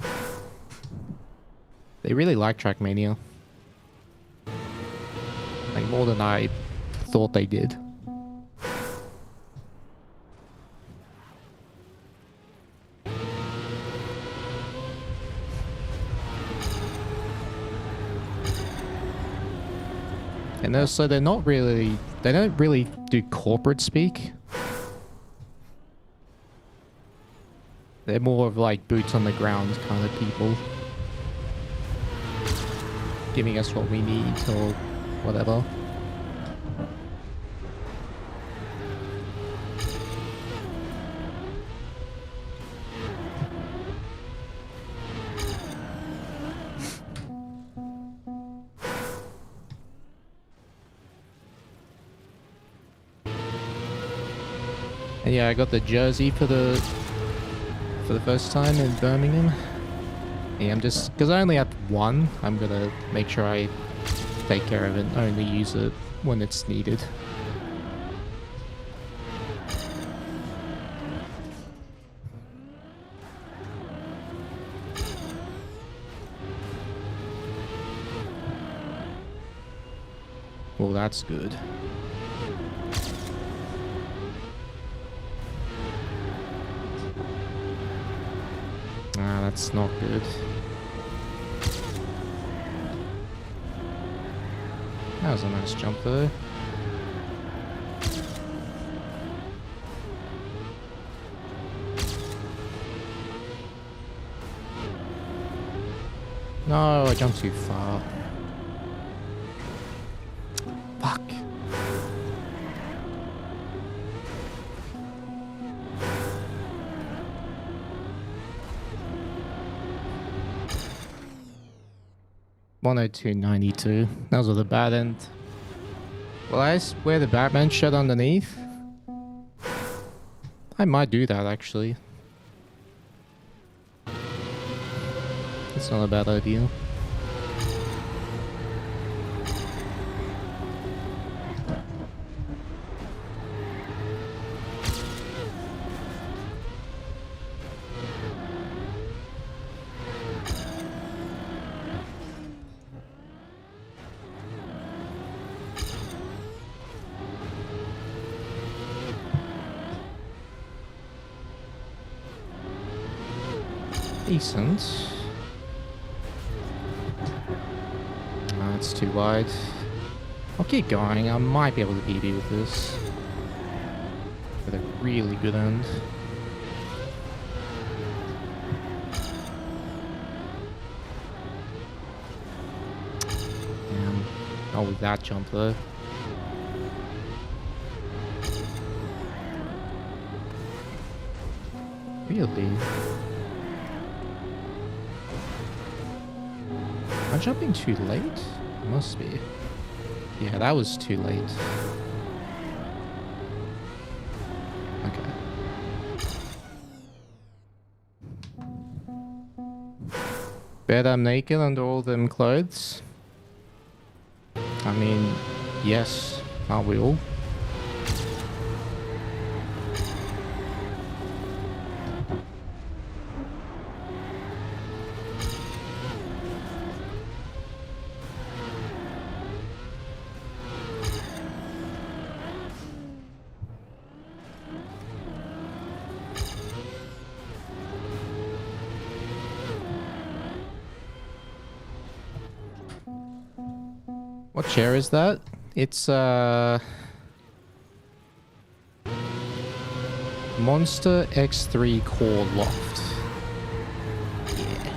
They really like Trackmania. Like more than I thought they did. And also they don't really do corporate speak. They're more of like boots on the ground kind of people. Giving us what we need or whatever. And yeah, I got the jersey for the first time in Birmingham. Yeah, I'm just, because I only have one, I'm gonna make sure I take care of it, only use it when it's needed. Well, that's good. Ah, that's not good. That was a nice jump though. No, I jumped too far. Fuck. $102.92. That was at the bad end. Will I wear the Batman shirt underneath? I might do that actually. It's not a bad idea. Decent. Oh, it's too wide. I'll keep going. I might be able to PB with this. With a really good end. Damn. Not with that jump though. Really? Am I jumping too late? Must be. Yeah, that was too late. Okay. Bet I'm naked under all them clothes? I mean, yes, aren't we all? What chair is that? It's Monster X3 Core Loft. Yeah.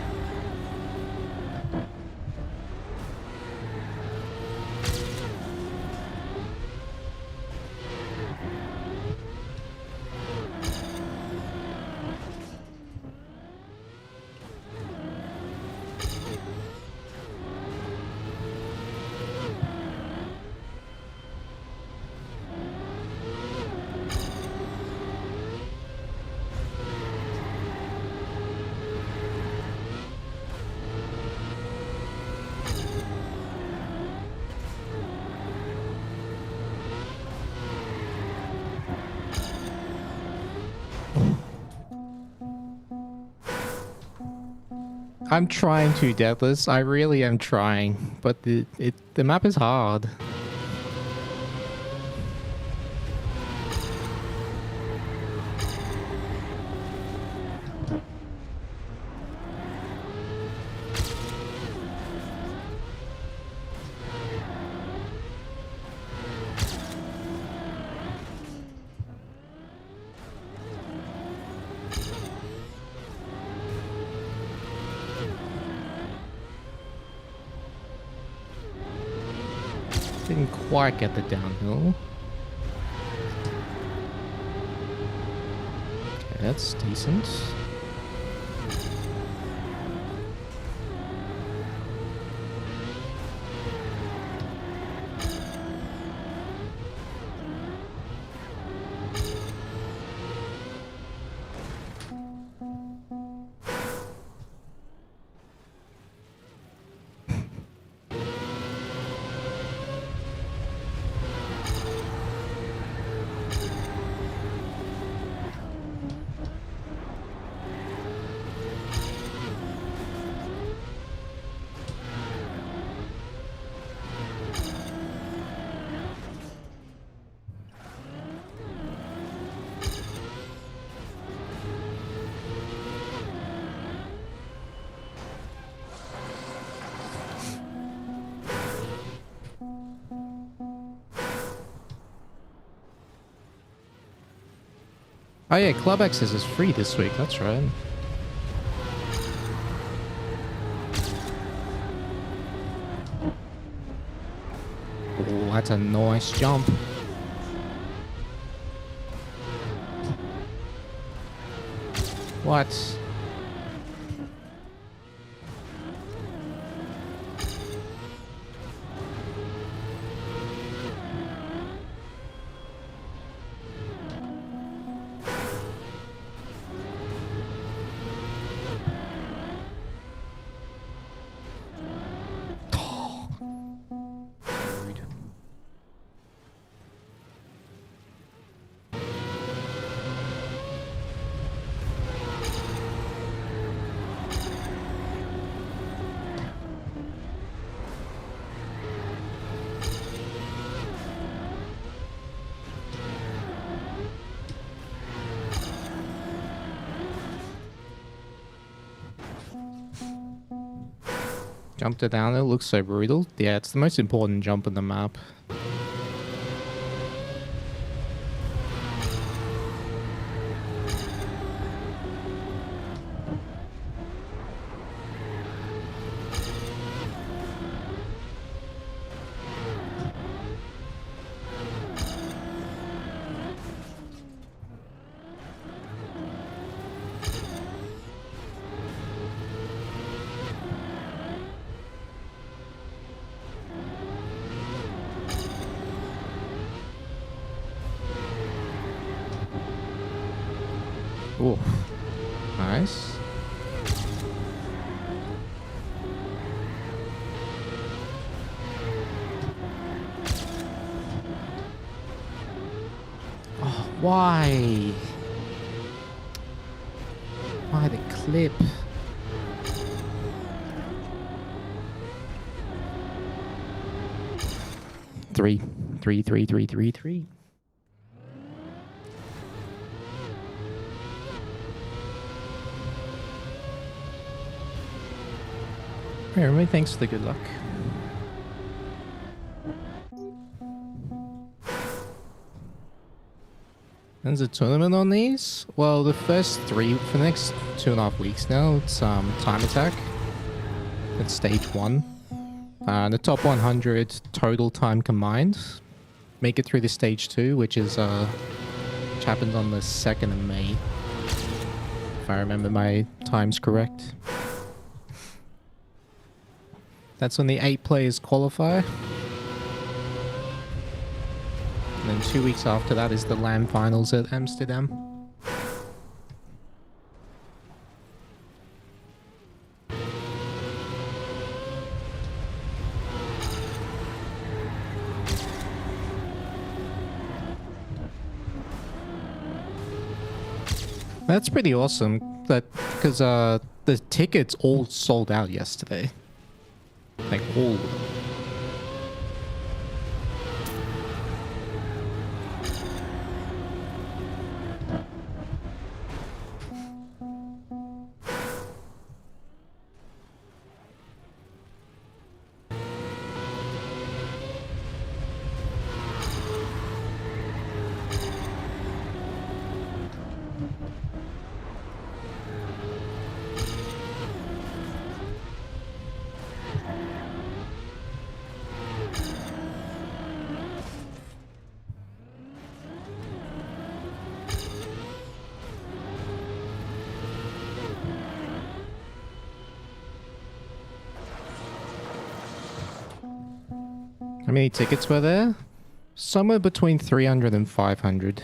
I'm trying to, Deathless. I really am trying, but the map is hard. Didn't quite get the downhill. Okay, that's decent. Oh yeah, Club Access is free this week, that's right. Oh, that's a nice jump. What? Jumped it down, it looks so brutal. Yeah, it's the most important jump in the map. Oh, nice. Oh, why? Why the clip? Three. Everybody, thanks for the good luck. There's a tournament on these? Well, the first three, for the next 2.5 weeks now, it's time attack. It's stage 1. The top 100 total time combined make it through the stage 2, which is which happens on the 2nd of May. If I remember my times correct. That's when the 8 players qualify. And then 2 weeks after that is the LAN finals at Amsterdam. That's pretty awesome. That because the tickets all sold out yesterday. Like all of them. How many tickets were there? Somewhere between 300 and 500.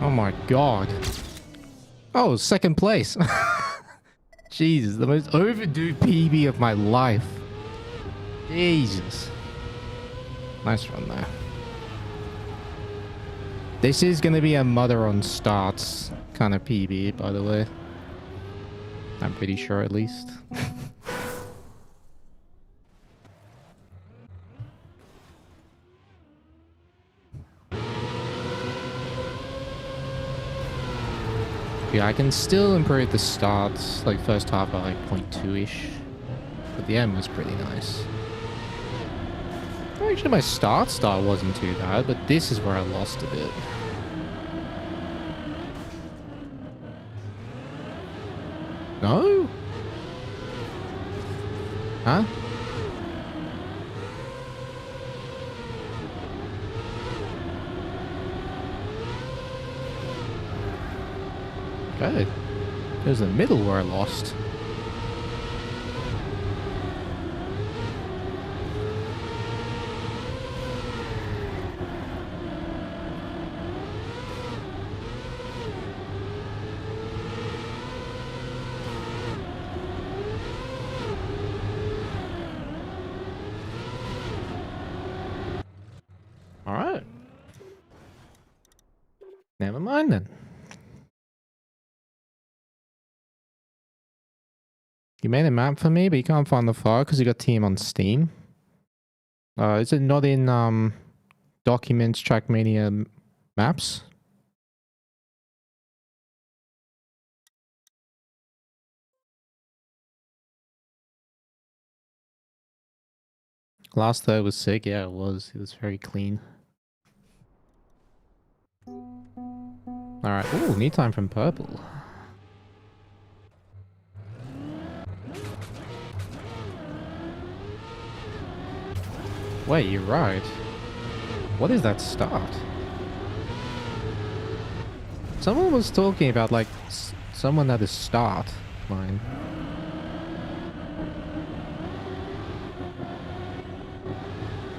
Oh my god. Oh, second place. Jesus, the most overdue PB of my life. Jesus. Nice run there. This is going to be a Mudda on starts kind of PB, by the way. I'm pretty sure at least. Yeah, I can still improve the starts, like first half by like 0.2-ish. But the end was pretty nice. Actually, my start wasn't too bad, but this is where I lost a bit. No? Huh? Okay. It was the middle where I lost. Alright. Never mind then. You made a map for me, but you can't find the file because you got team on Steam. Is it not in Documents, Trackmania maps? Last third was sick. Yeah, it was. It was very clean. Alright. Ooh, need time from purple. Wait, you're right. What is that start? Someone was talking about, like, someone at a start line.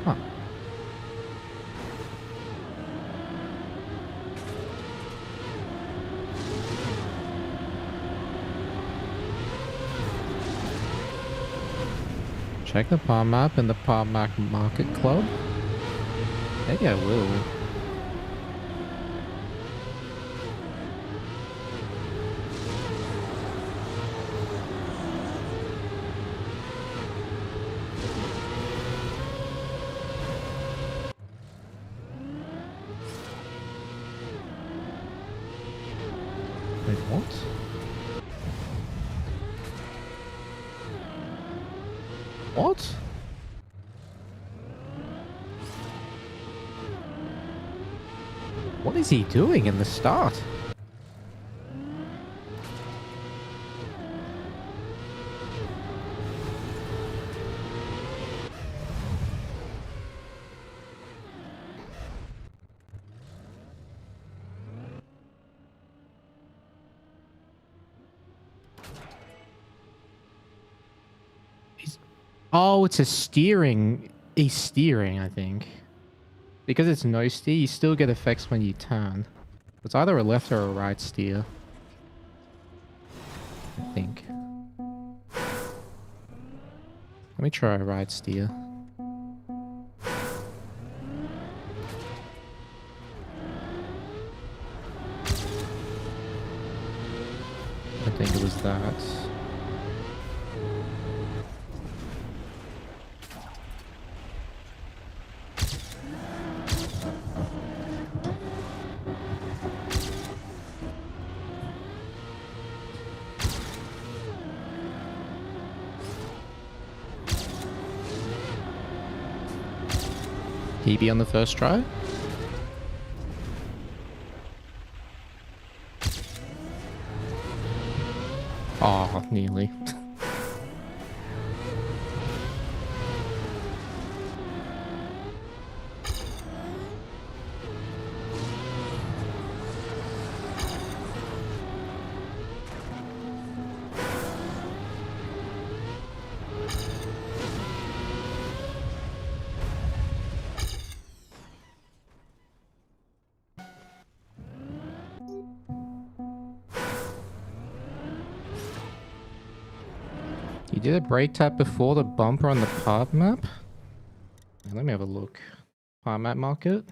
Huh. Check the palm map in the palm map market club. Maybe I will. Wait, what? What? What is he doing in the start? Oh, it's a steering. He's steering, I think. Because it's no steer, you still get effects when you turn. It's either a left or a right steer. I think. Let me try a right steer. I think it was that. PB on the first try? Oh, nearly. You did a brake tap before the bumper on the part map? Let me have a look. Part map market.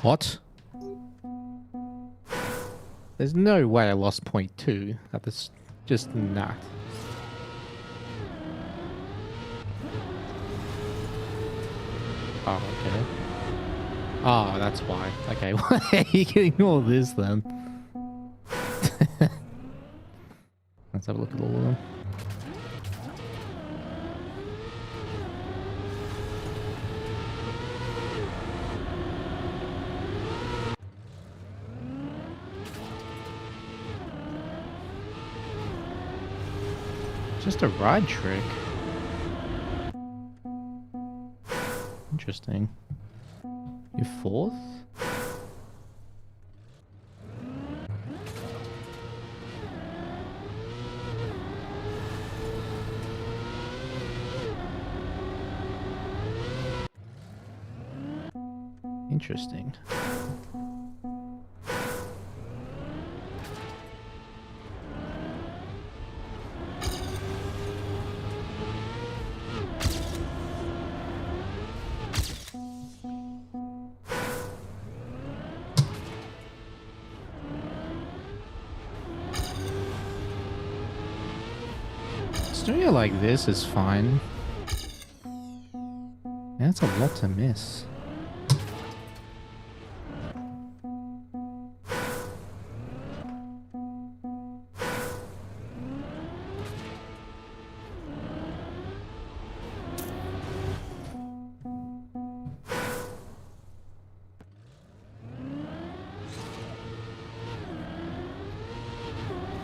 What? There's no way I lost 0.2. That was just not. Oh, okay. Oh, that's why. Okay, well, you can ignore this then. Let's have a look at all of them. Just a ride trick. Interesting. You're fourth? Interesting. Doing it like this is fine. That's a lot to miss.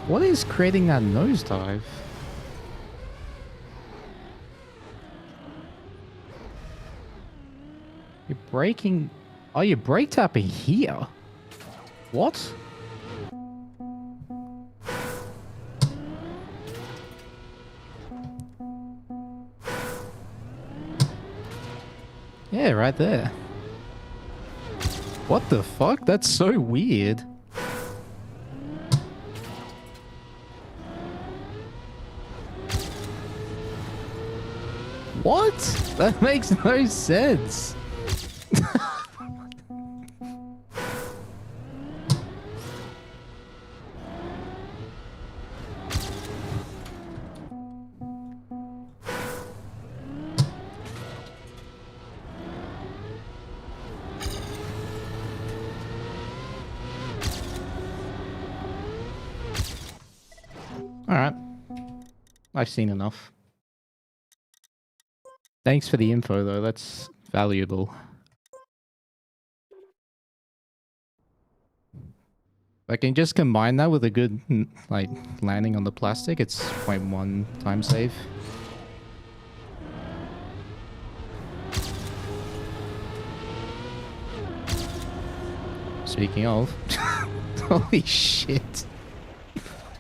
What is creating that nosedive? You're braking... Oh, you're brake tapping here? What? Yeah, right there. What the fuck? That's so weird. What? That makes no sense. Alright. I've seen enough. Thanks for the info, though. That's valuable. I can just combine that with a good, like, landing on the plastic. It's 0.1 time save. Speaking of... Holy shit.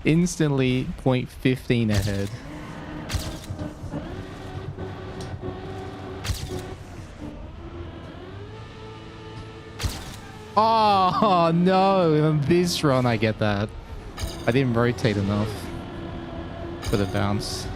Instantly 0.15 ahead. Oh no, in this run I get that. I didn't rotate enough for the bounce.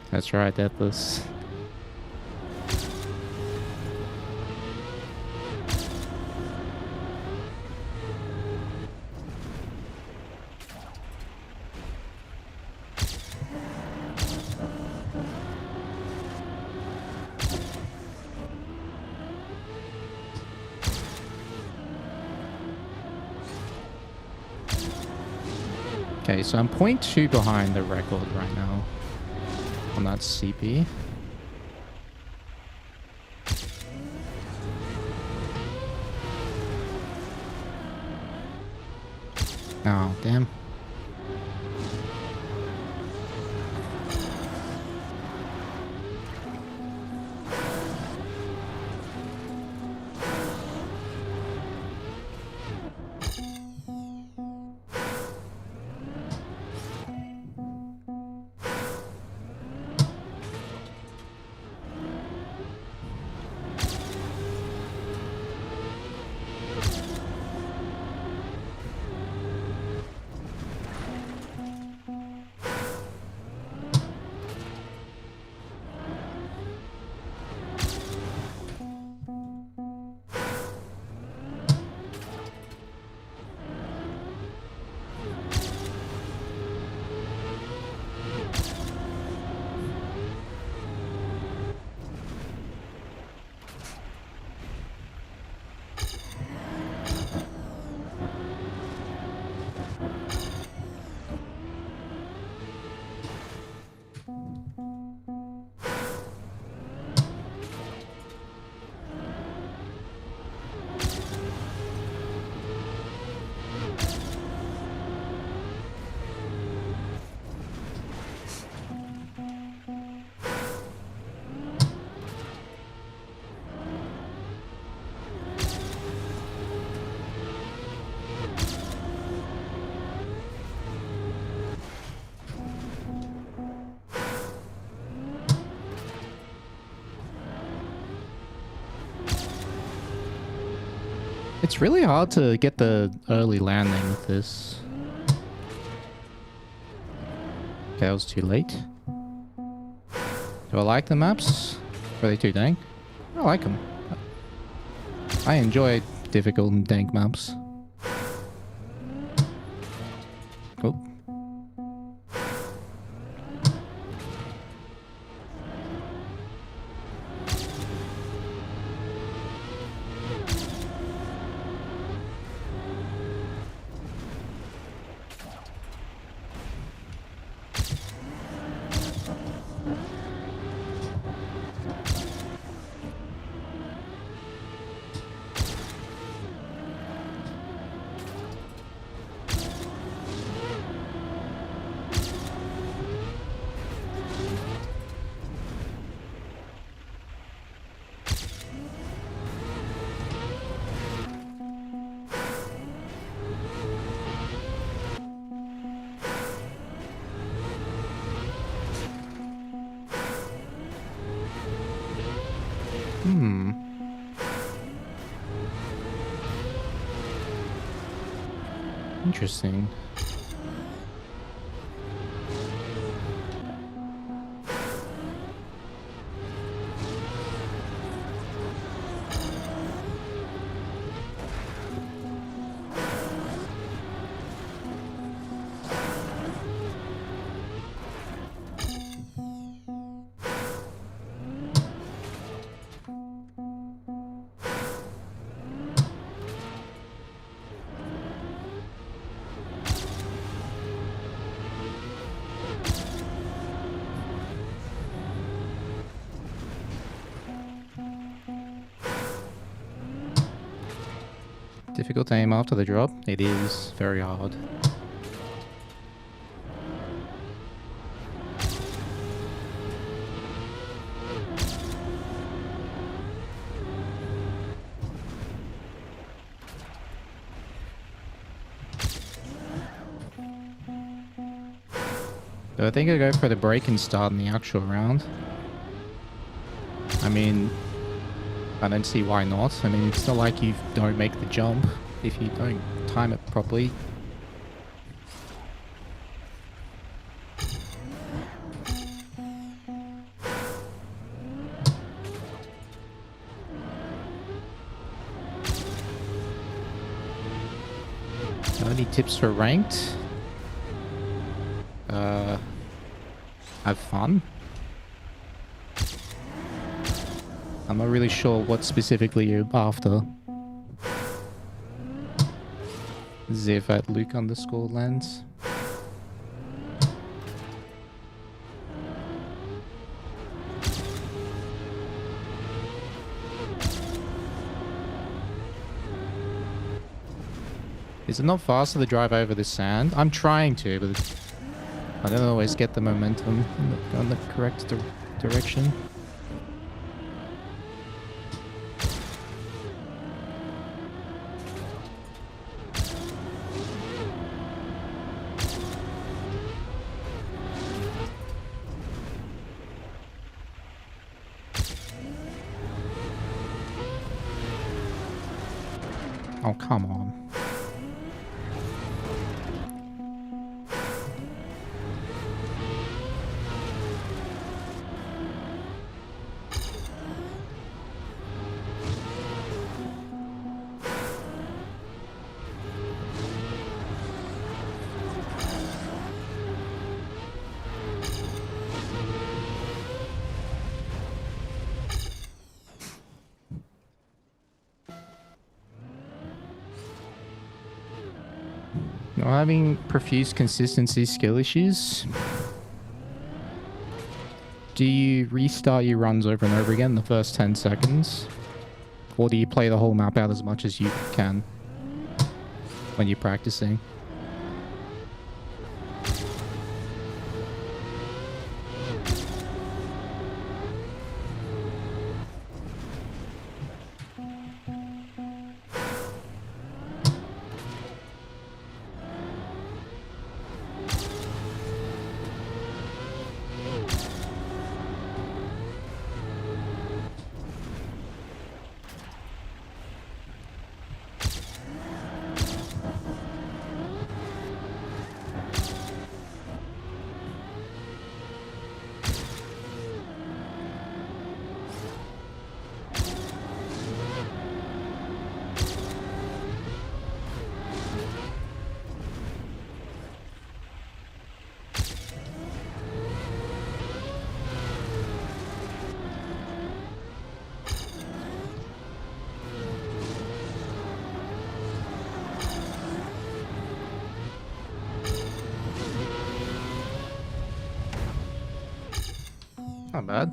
That's right, Deathless. Okay, so I'm 0.2 behind the record right now on that CP. Oh, damn. It's really hard to get the early landing with this. Okay, that was too late. Do I like the maps? Are they too dank? I like them. I enjoy difficult and dank maps. Cool. Interesting. Difficult to aim after the drop. It is very hard. So I think I go for the break and start in the actual round. I mean, I don't see why not. I mean, it's not like you don't make the jump if you don't time it properly. Any tips for ranked? Have fun. I'm not really sure what specifically you're after. Ziv at Luke_lens. Is it not faster to drive over the sand? I'm trying to, but I don't always get the momentum in the correct direction. Oh, come on. Not having profuse consistency skill issues. Do you restart your runs over and over again in the first 10 seconds? Or do you play the whole map out as much as you can when you're practicing? Not bad.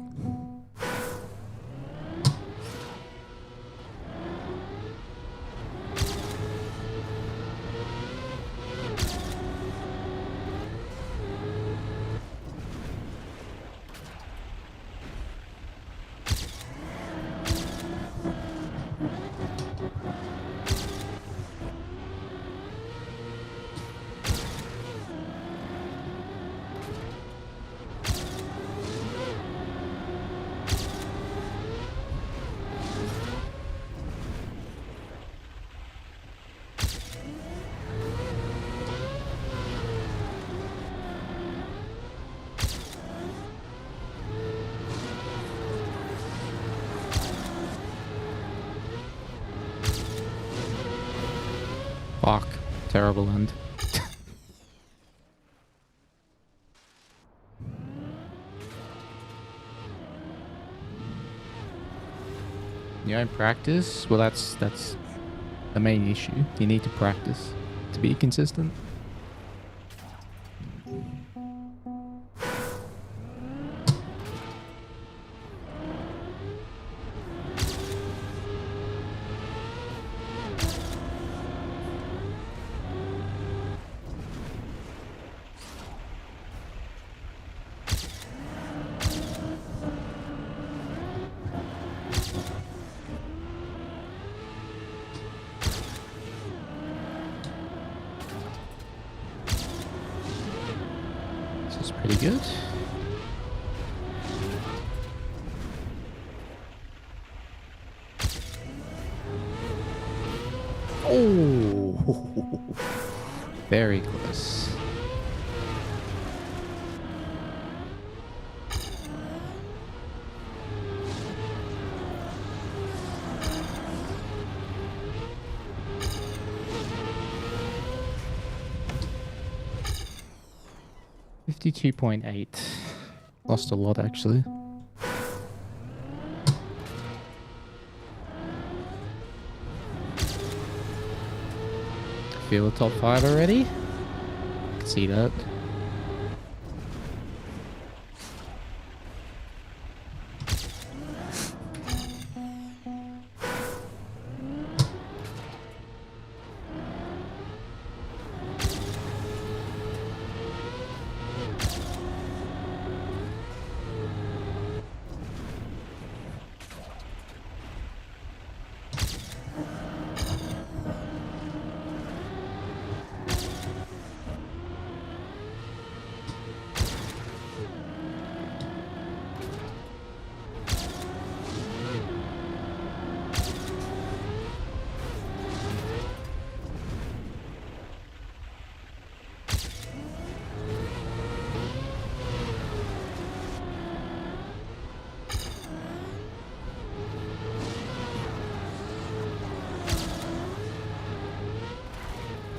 Terrible end. You don't practice? Well, that's the main issue. You need to practice to be consistent. This is pretty good. Oh, very close. $52.8. Lost a lot actually. Feel the top 5 already? I can see that.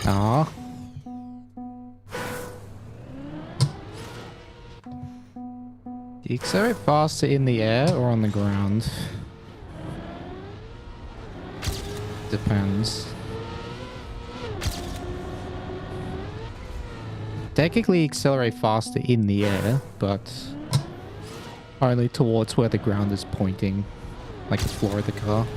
Aww. Do you accelerate faster in the air or on the ground? Depends. Technically accelerate faster in the air, but only towards where the ground is pointing, like the floor of the car.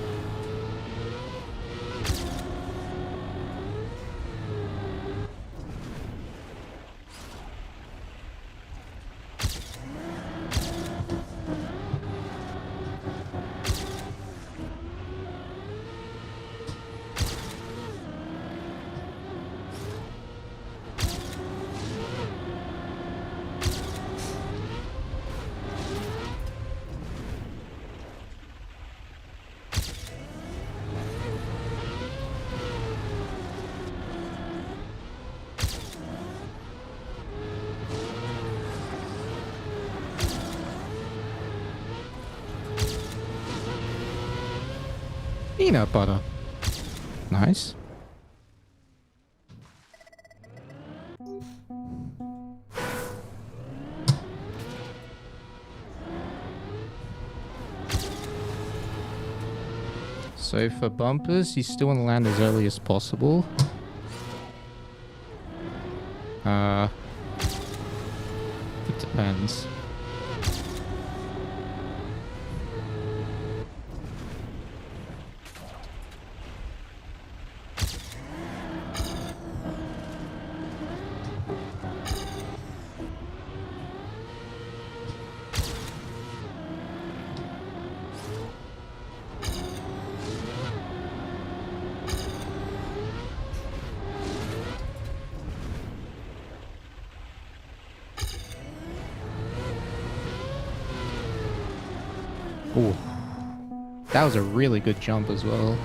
Peanut butter. Nice. So for bumpers, you still want to land as early as possible. It depends. Ooh. That was a really good jump as well.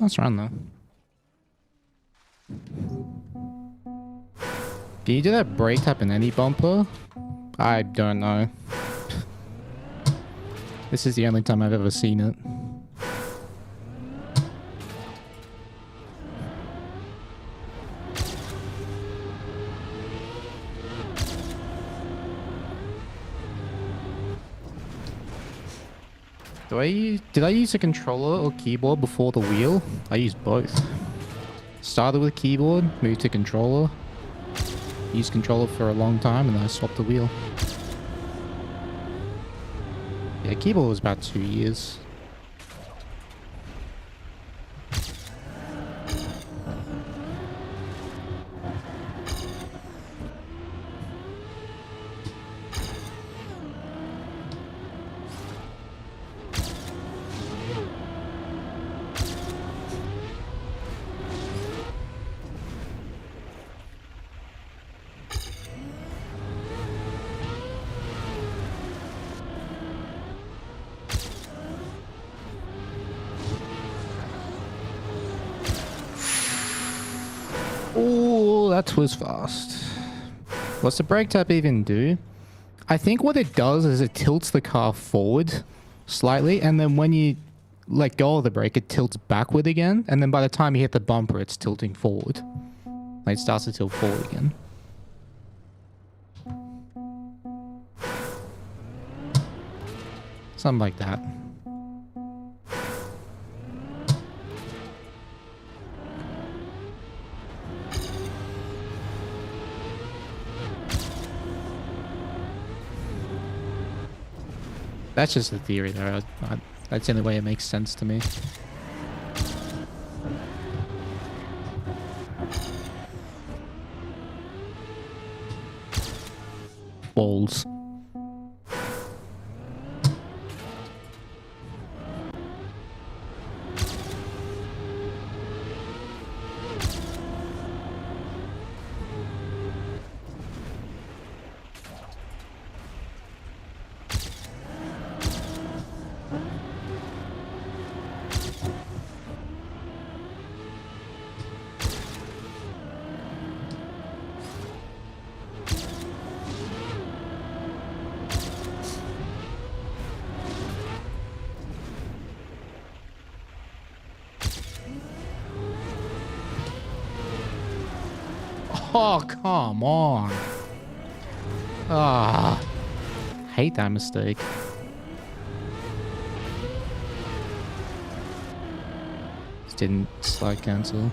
Nice run though. Can you do that brake tap in any bumper? I don't know. This is the only time I've ever seen it. Did I use a controller or keyboard before the wheel? I used both. Started with keyboard, moved to controller. Used controller for a long time and then I swapped the wheel. Yeah, keyboard was about 2 years. Oh, that was fast. What's the brake tap even do? I think what it does is it tilts the car forward slightly, and then when you let go of the brake, it tilts backward again, and then by the time you hit the bumper, it's tilting forward. Like it starts to tilt forward again. Something like that. That's just a theory though. That's the only way it makes sense to me. Balls. Oh, come on. Ah, hate that mistake. Just didn't slide cancel.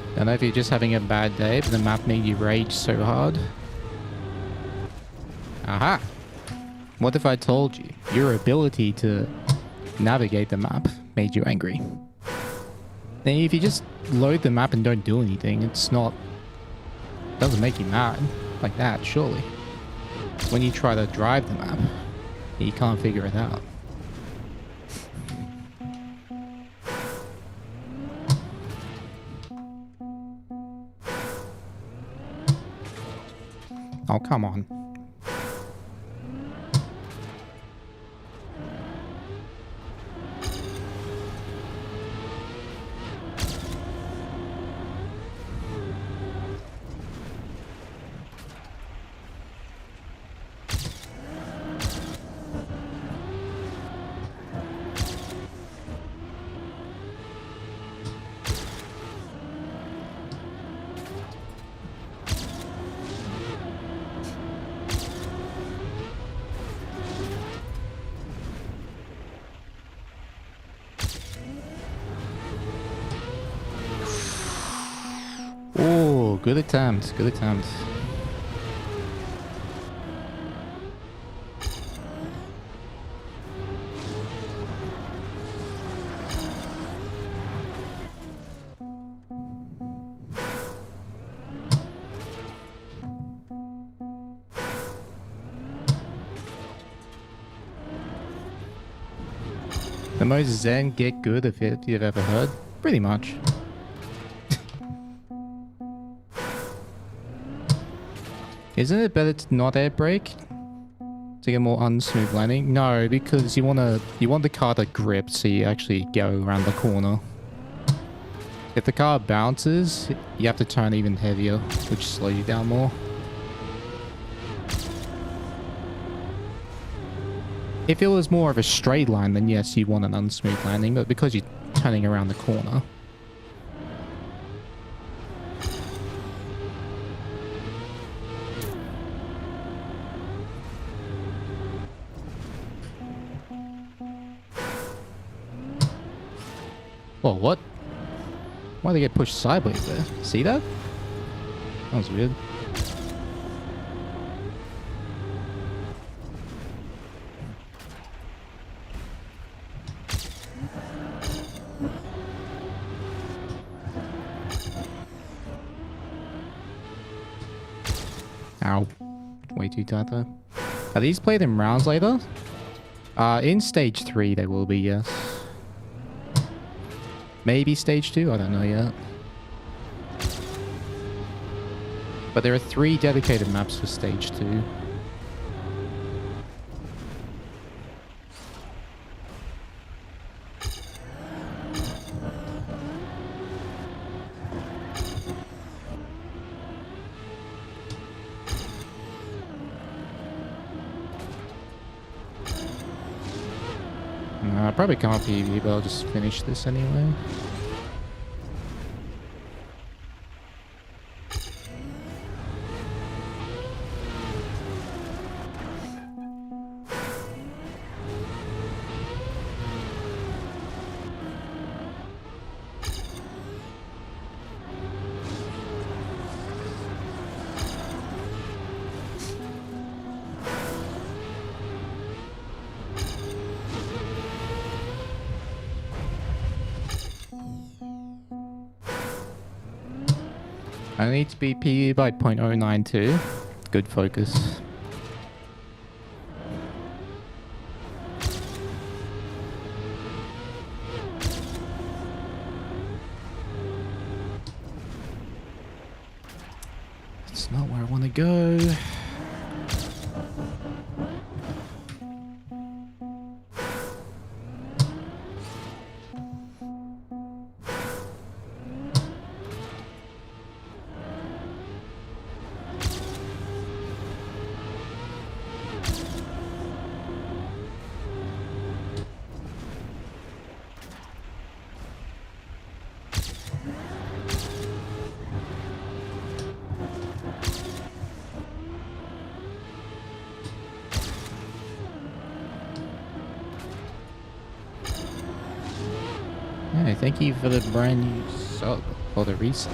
I don't know if you're just having a bad day, but the map made you rage so hard. Aha! What if I told you your ability to navigate the map made you angry? Then if you just load the map and don't do anything, it doesn't make you mad like that, surely. When you try to drive the map, you can't figure it out. Oh, come on. Oh, good attempt, good attempt. The most zen get good of it you've ever heard? Pretty much. Isn't it better to not air brake? To get more unsmooth landing? No, because you want the car to grip so you actually go around the corner. If the car bounces, you have to turn even heavier, which slows you down more. If it was more of a straight line, then yes, you want an unsmooth landing, but because you're turning around the corner. Whoa, what? Why'd they get pushed sideways there? See that? That was weird. Ow. Way too tight though. Are these played in rounds later? In stage 3 they will be, yes. Maybe stage 2, I don't know yet. But there are 3 dedicated maps for stage 2. I probably can't PvP, but I'll just finish this anyway. I need to be PE by 0.092. Good focus. It's not where I want to go. Hey, thank you for the brand new sub, or the resub.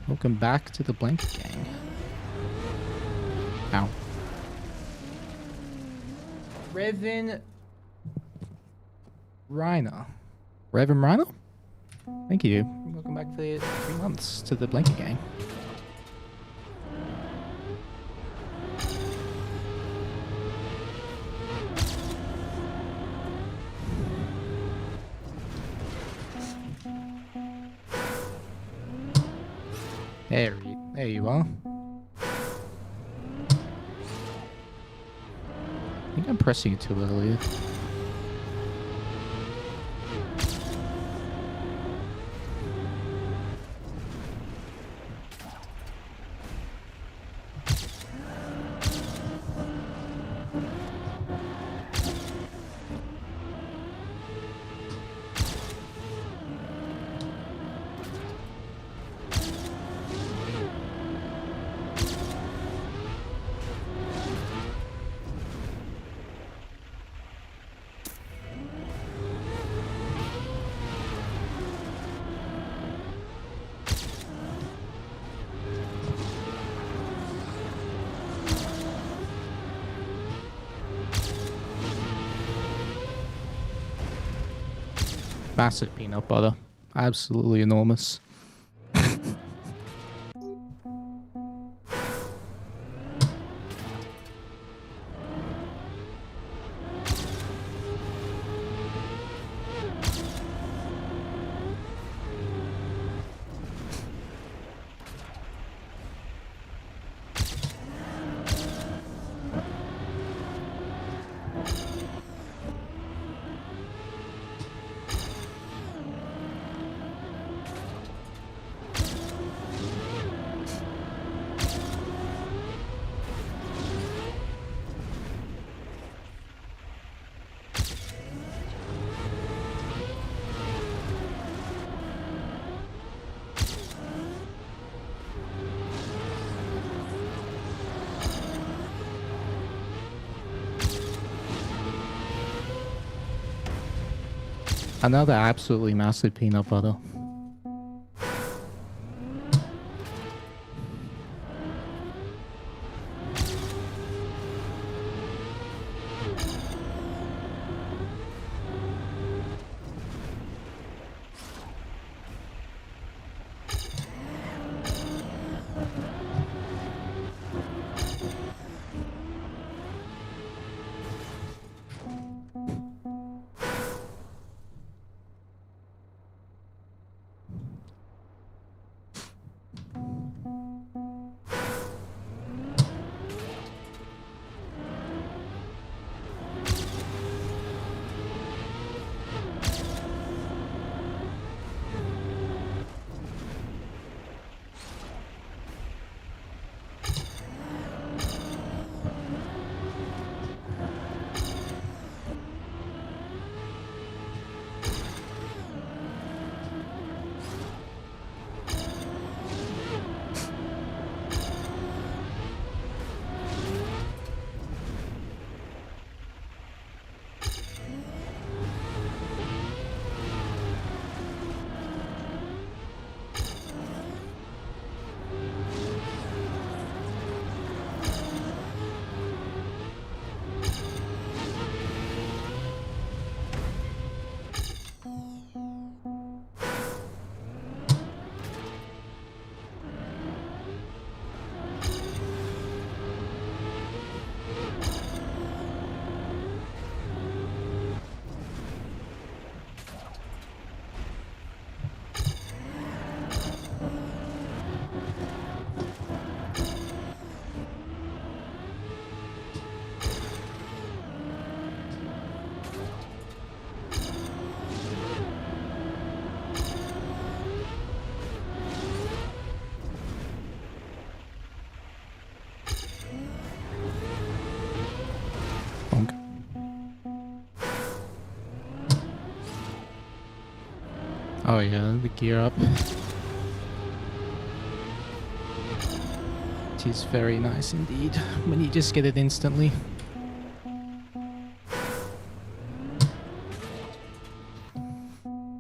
Welcome back to the Blanket Gang. Ow. Revan Reiner. Revan Reiner? Thank you. Welcome back for 3 months to the Blanket Gang. There you are. I think I'm pressing it too early. Massive peanut butter. Absolutely enormous. Another absolutely massive peanut butter. Oh yeah, the gear up. Which is very nice indeed, when you just get it instantly.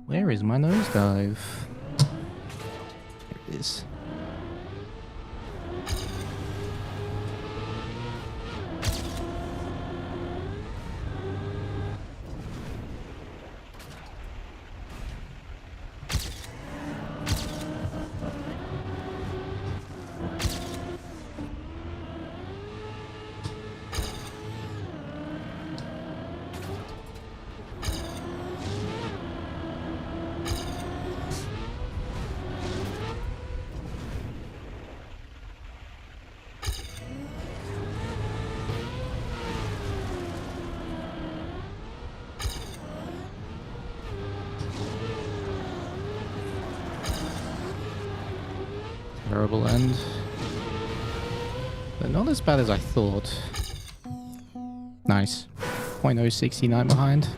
Where is my nosedive? There it is. Terrible end. But not as bad as I thought. Nice. 0.069 behind.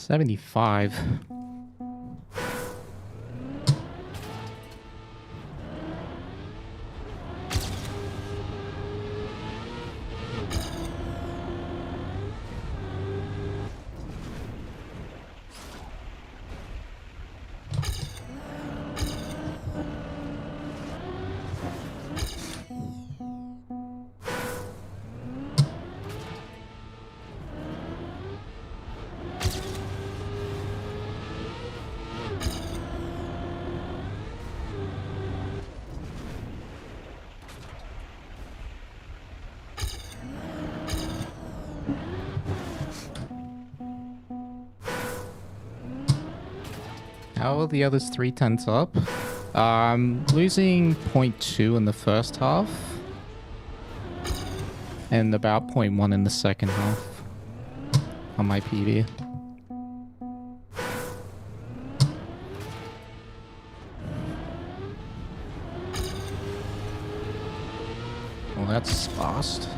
$75. How are the others 3/10 up? I'm losing 0.2 in the first half. And about 0.1 in the second half. On my PV. Well, that's fast.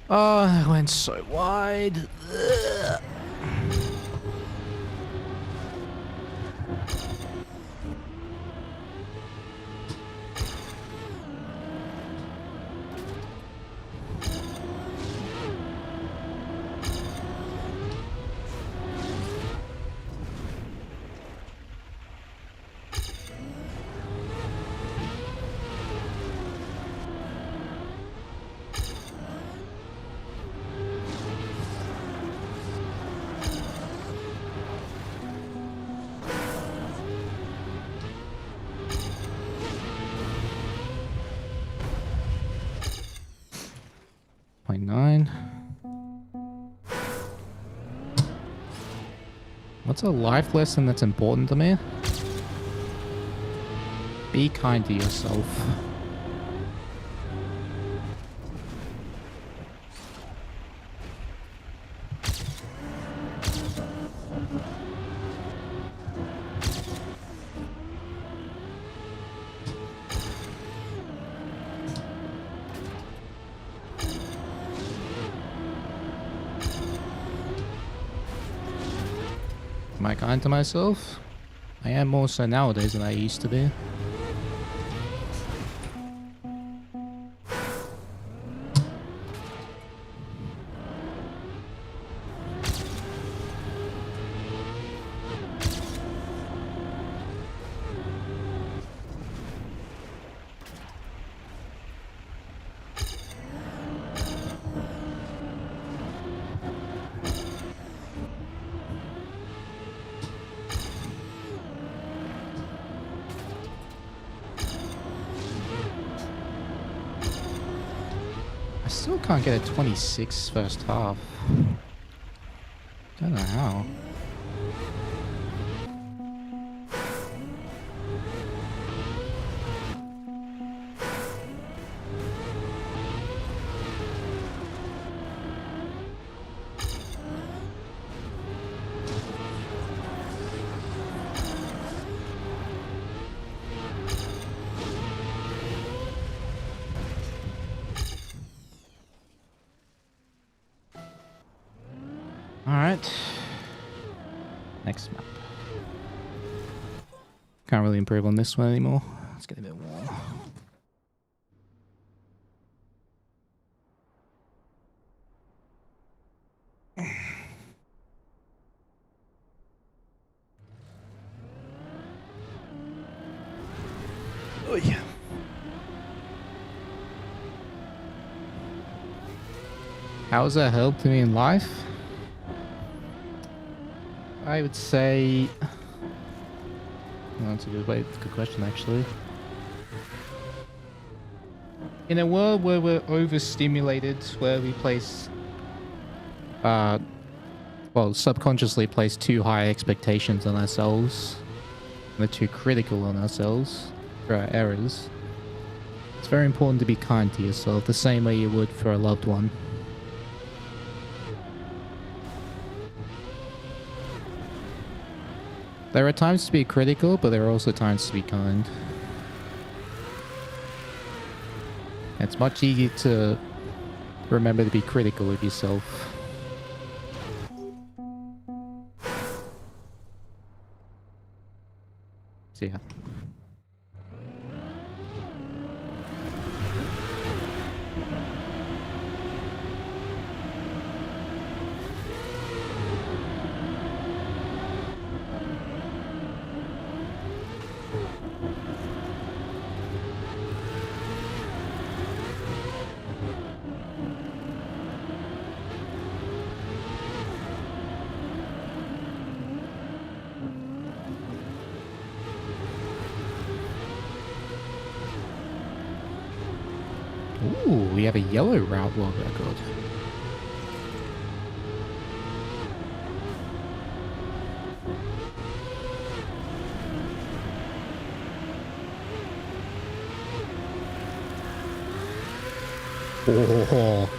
Oh, that went so wide. Ugh. Point 9. What's a life lesson that's important to me? Be kind to yourself. Am I kind to myself? I am more so nowadays than I used to be. I still can't get a 26 first half. Don't know how. Alright. Next map. Can't really improve on this one anymore. Let's get a bit warm. Oh yeah. How has that helped me in life? I would say... Well, that's a good question, actually. In a world where we're overstimulated, where we place... well, subconsciously place too high expectations on ourselves. We're too critical on ourselves for our errors. It's very important to be kind to yourself, the same way you would for a loved one. There are times to be critical, but there are also times to be kind. It's much easier to remember to be critical of yourself. So yeah. Ooh, we have a yellow route world record. Oh.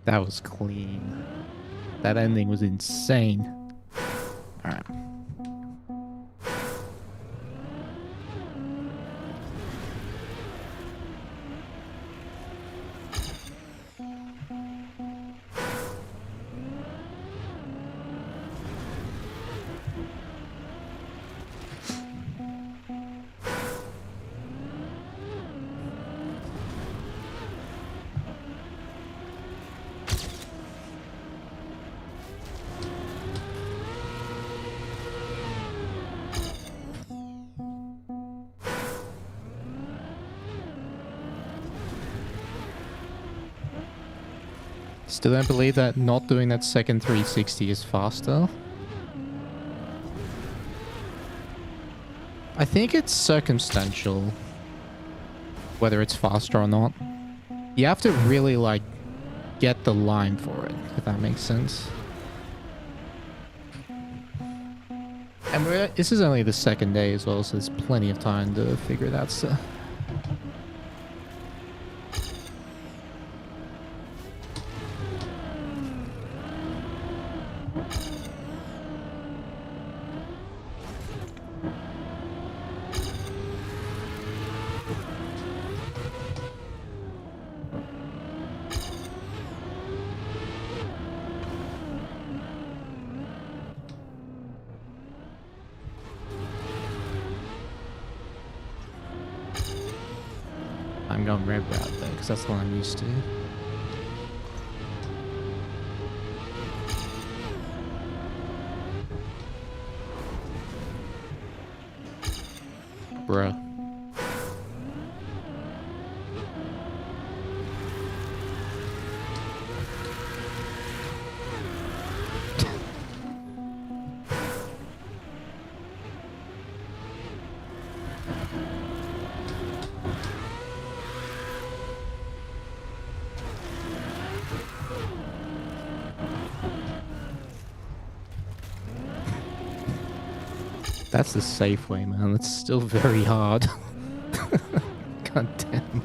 That was clean. That ending was insane. Alright. Still don't believe that not doing that second 360 is faster. I think it's circumstantial whether it's faster or not. You have to really like get the line for it, if that makes sense. And this is only the second day as well, so there's plenty of time to figure that stuff. I'm going red route though, because that's the one I'm used to. Bruh. That's the safe way, man. That's still very hard. God damn.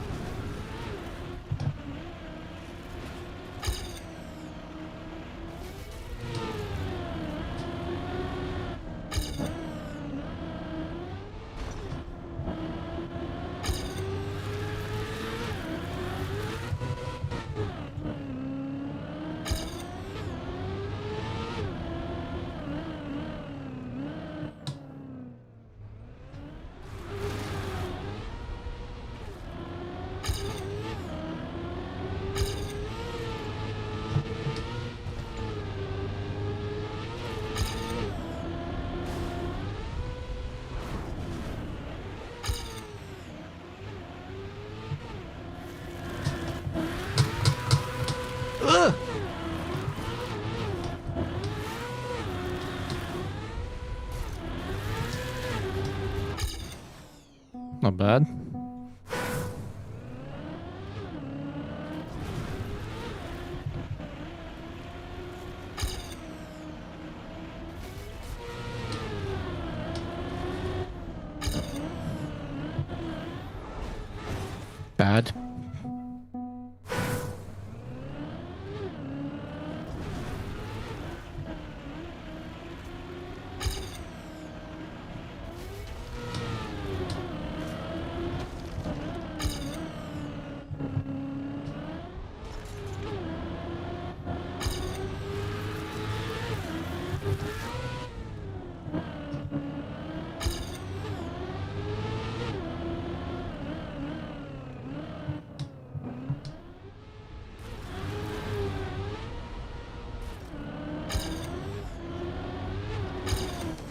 Not bad. Bad.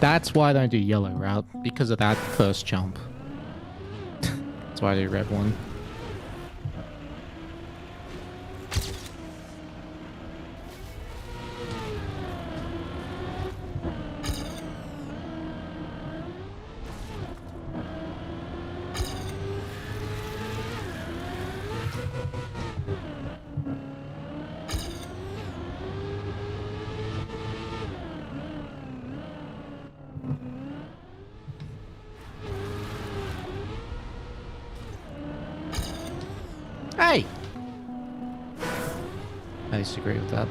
That's why I don't do yellow route, because of that first jump. That's why I do red one. Hey! I disagree with that.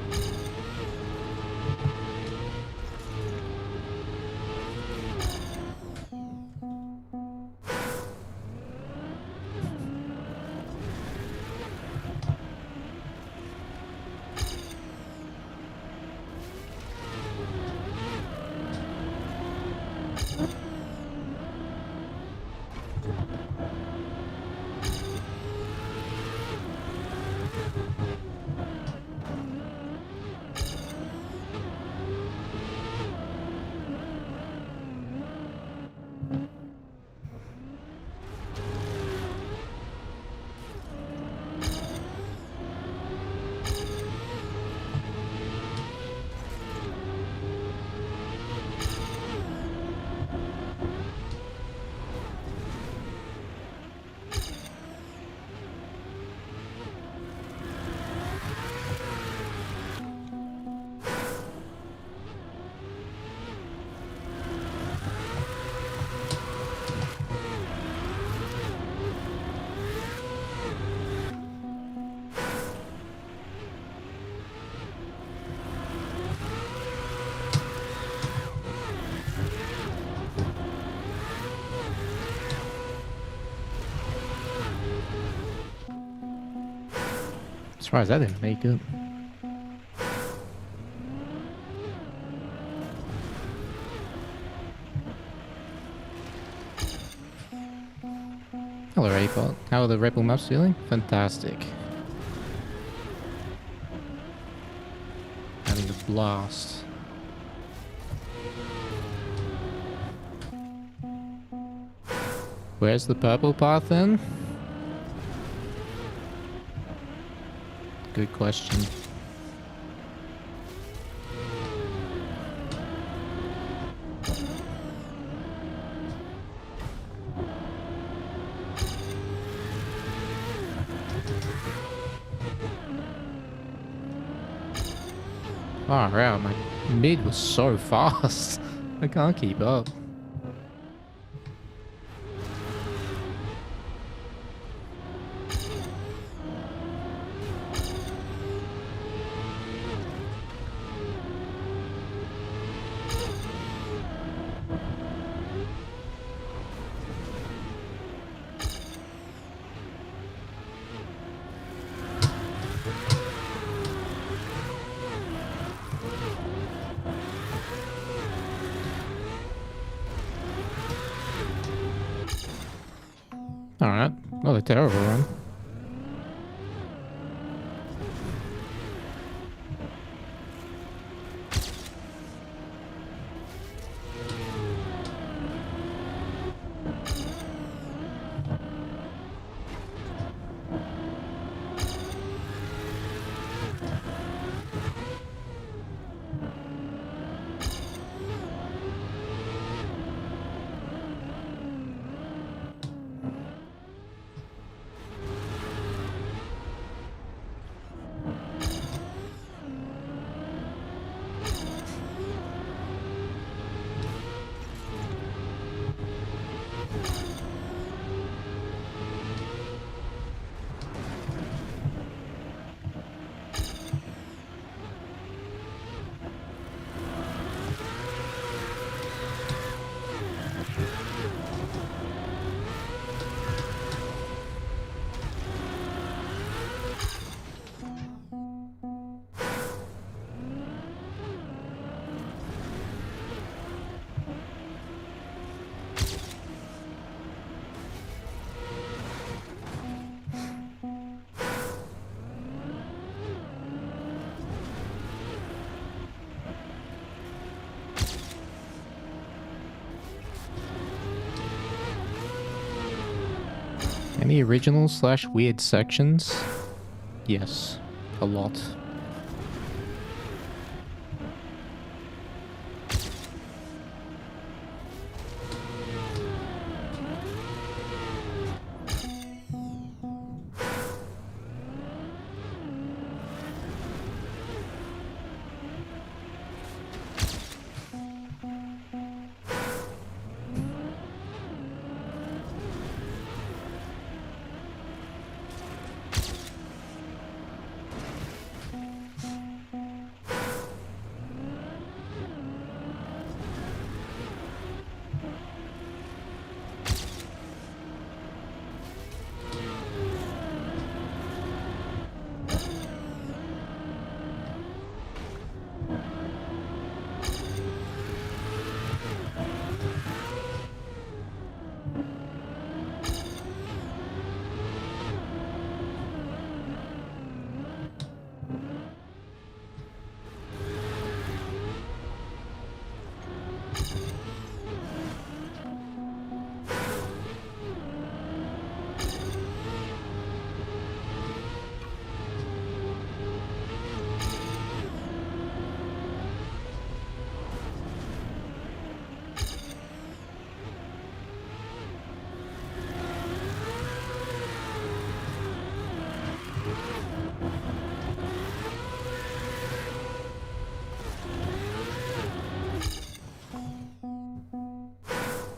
Surprised I didn't make it. Hello, Apot. How are the Redbull maps feeling? Fantastic. Having a blast. Where's the purple path then? Good question. Oh wow, my mid was so fast. I can't keep up. Alright, not a terrible run. Any original / weird sections? Yes, a lot.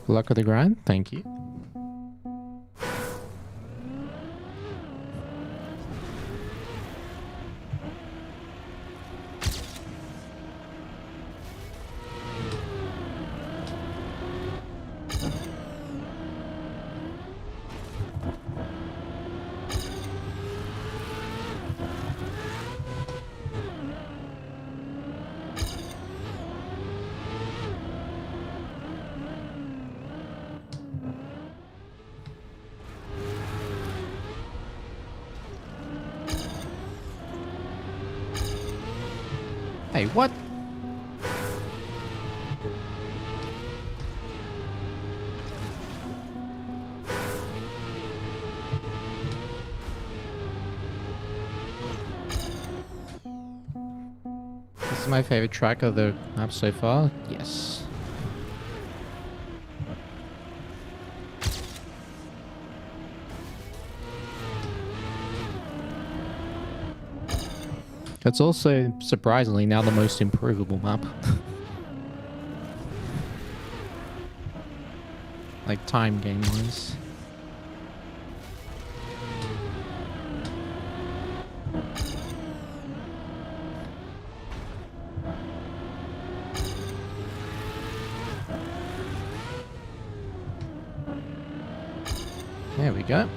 Luck of the grind. Thank you. Hey, what? This is my favorite track of the map so far. Yes. It's also, surprisingly, now the most improvable map. Like, time game-wise. There we go.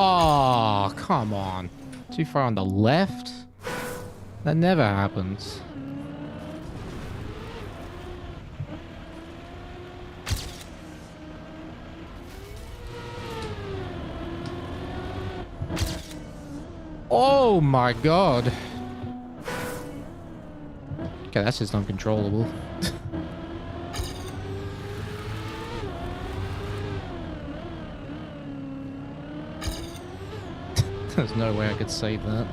Oh, come on. Too far on the left? That never happens. Oh my god. Okay, that's just uncontrollable. There's no way I could save that.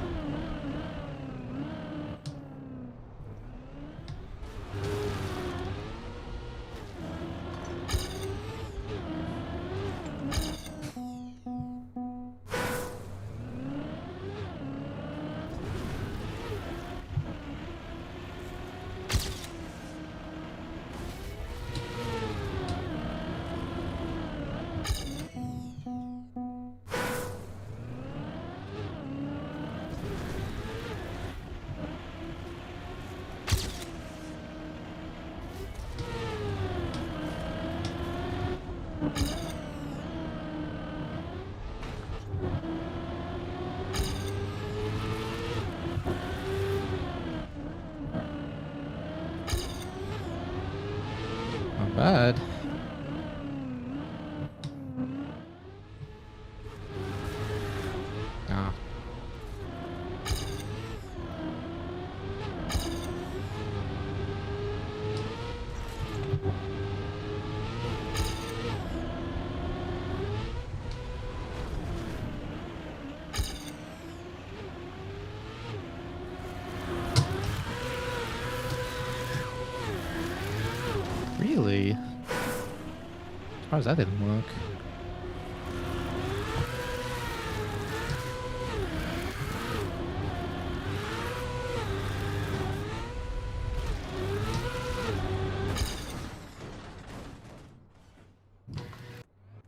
Not bad. Ah. Really? How does that didn't work?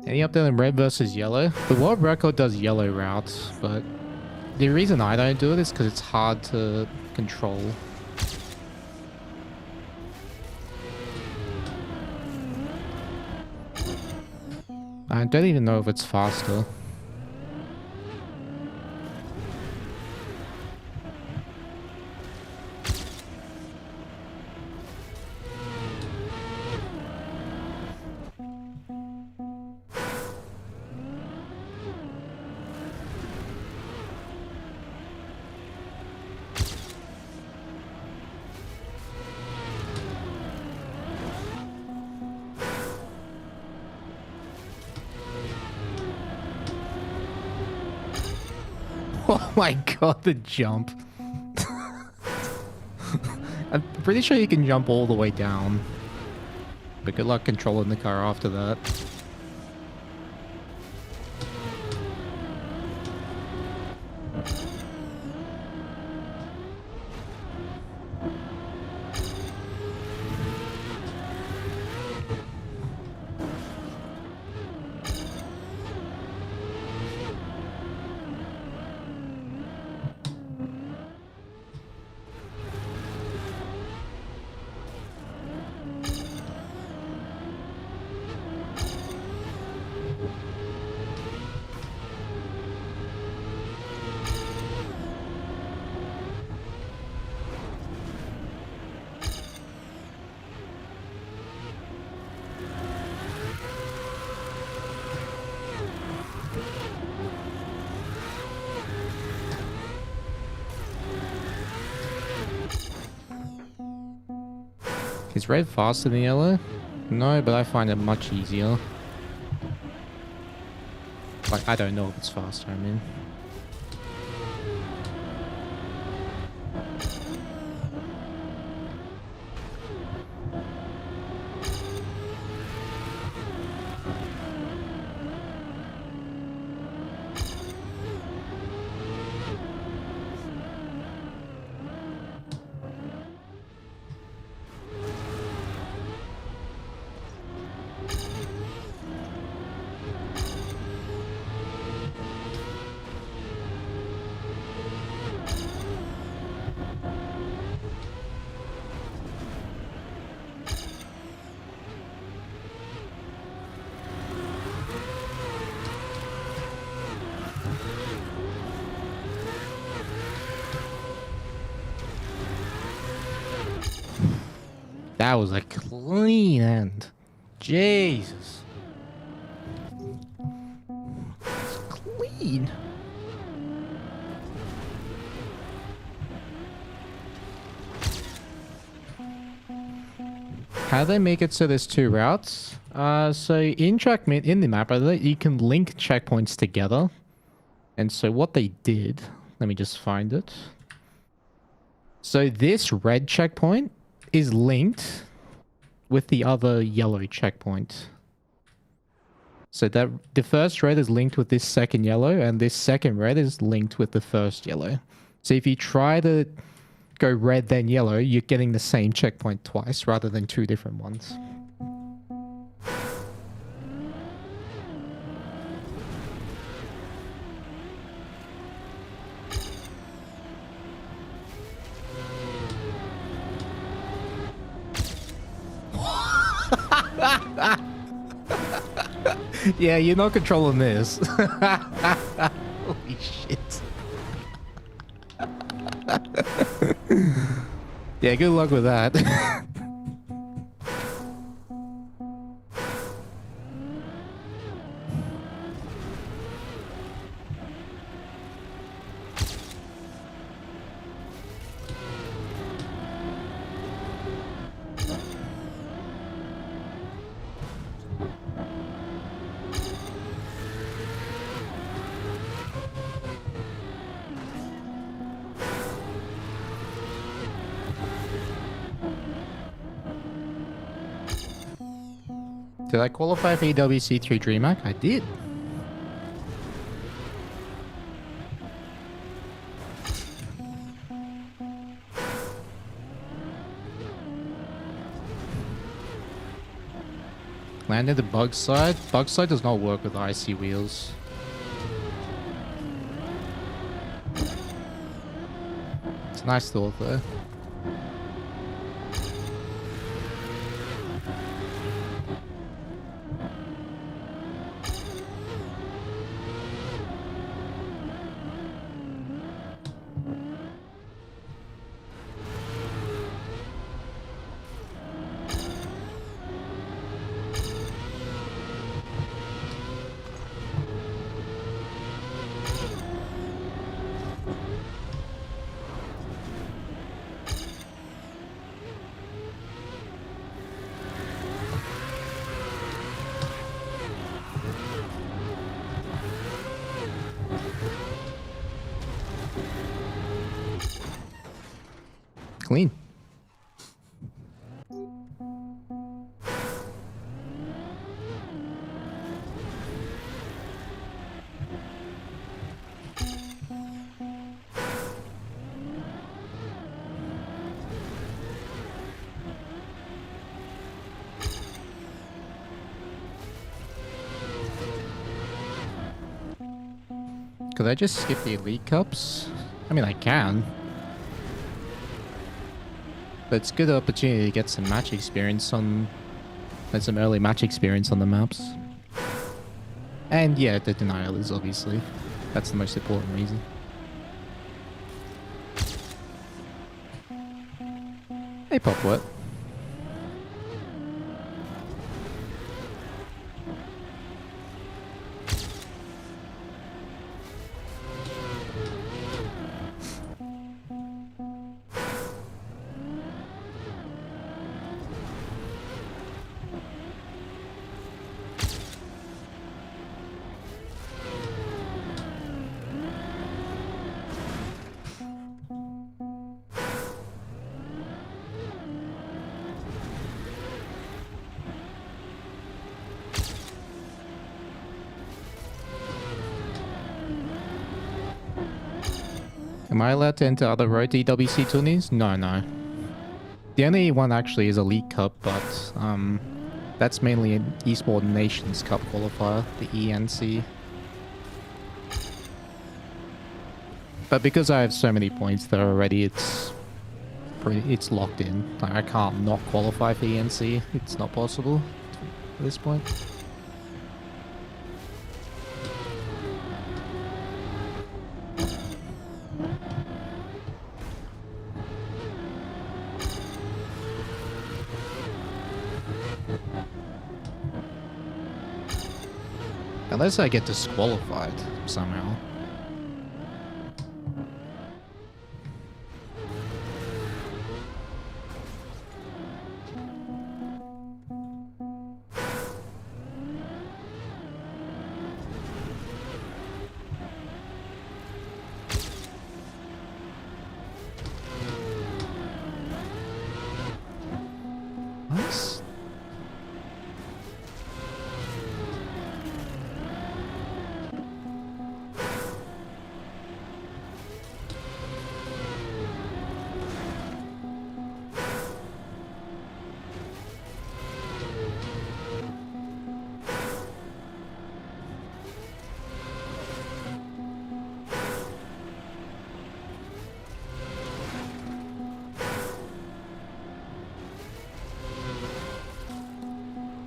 Any update on red versus yellow? The world record does yellow routes, but the reason I don't do it is because it's hard to control. I don't even know if it's faster. Oh my god, the jump. I'm pretty sure you can jump all the way down. But good luck controlling the car after that. Is red faster than yellow? No, but I find it much easier. Like, I don't know if it's faster, I mean. That was a clean end. Jesus. It's clean. How do they make it so there's two routes? So in in the map, you can link checkpoints together. And so what they did, let me just find it. So this red checkpoint is linked with the other yellow checkpoint. So that the first red is linked with this second yellow, and this second red is linked with the first yellow. So if you try to go red then yellow, you're getting the same checkpoint twice rather than two different ones. Yeah, you're not controlling this. Holy shit. Yeah, good luck with that. Did I qualify for EWC3 DreamHack? I did. Landed the bug slide. Bug slide does not work with icy wheels. It's a nice thought though. Clean. Could I just skip the Elite Cups? I mean, I can. But it's a good opportunity to get some match experience on... and some early match experience on the maps. And yeah, the denial is obviously... that's the most important reason. Hey, Popwet. Am I allowed to enter other road EWC tourneys? No, no. The only one actually is Elite Cup, but that's mainly an Esports Nations Cup qualifier, the ENC. But because I have so many points there already, it's locked in. Like, I can't not qualify for ENC. It's not possible at this point. Unless I get disqualified somehow. Nice.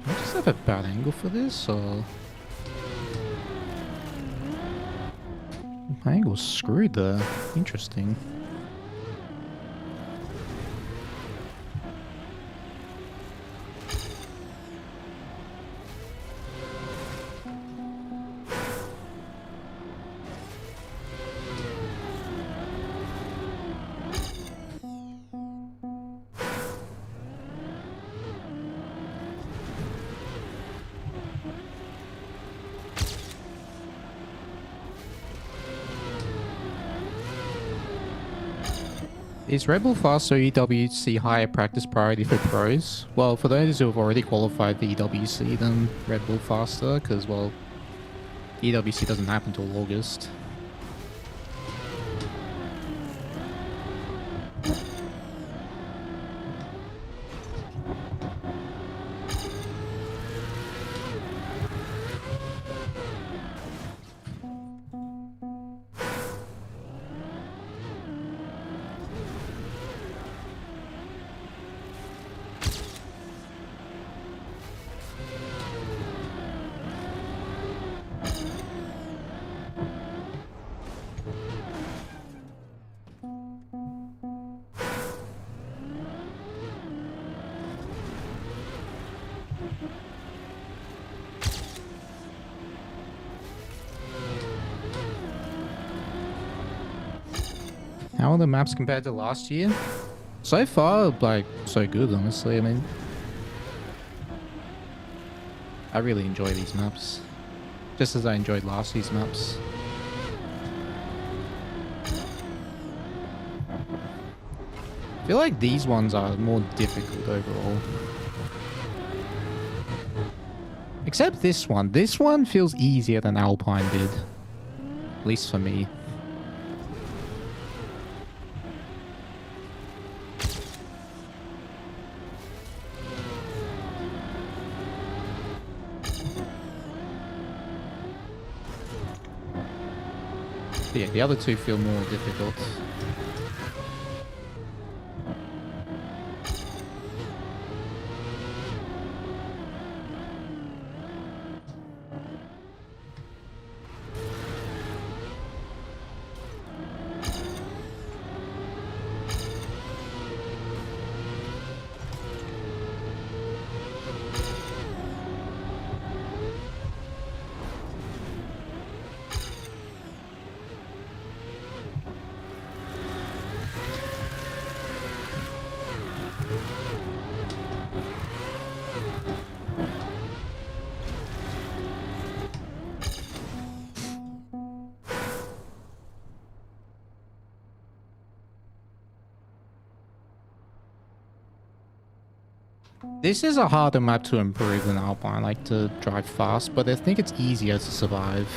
I just have a bad angle for this, or my angle's screwed there. Interesting. Is Redbull Faster EWC higher practice priority for pros? Well, for those who have already qualified for EWC, then Redbull Faster, because, well, EWC doesn't happen until August. How are the maps compared to last year? So far, like, so good, honestly. I mean, I really enjoy these maps. Just as I enjoyed last year's maps. I feel like these ones are more difficult overall. Except this one. This one feels easier than Alpine did. At least for me. Yeah, the other two feel more difficult. This is a harder map to improve than Alpine, like to drive fast, but I think it's easier to survive.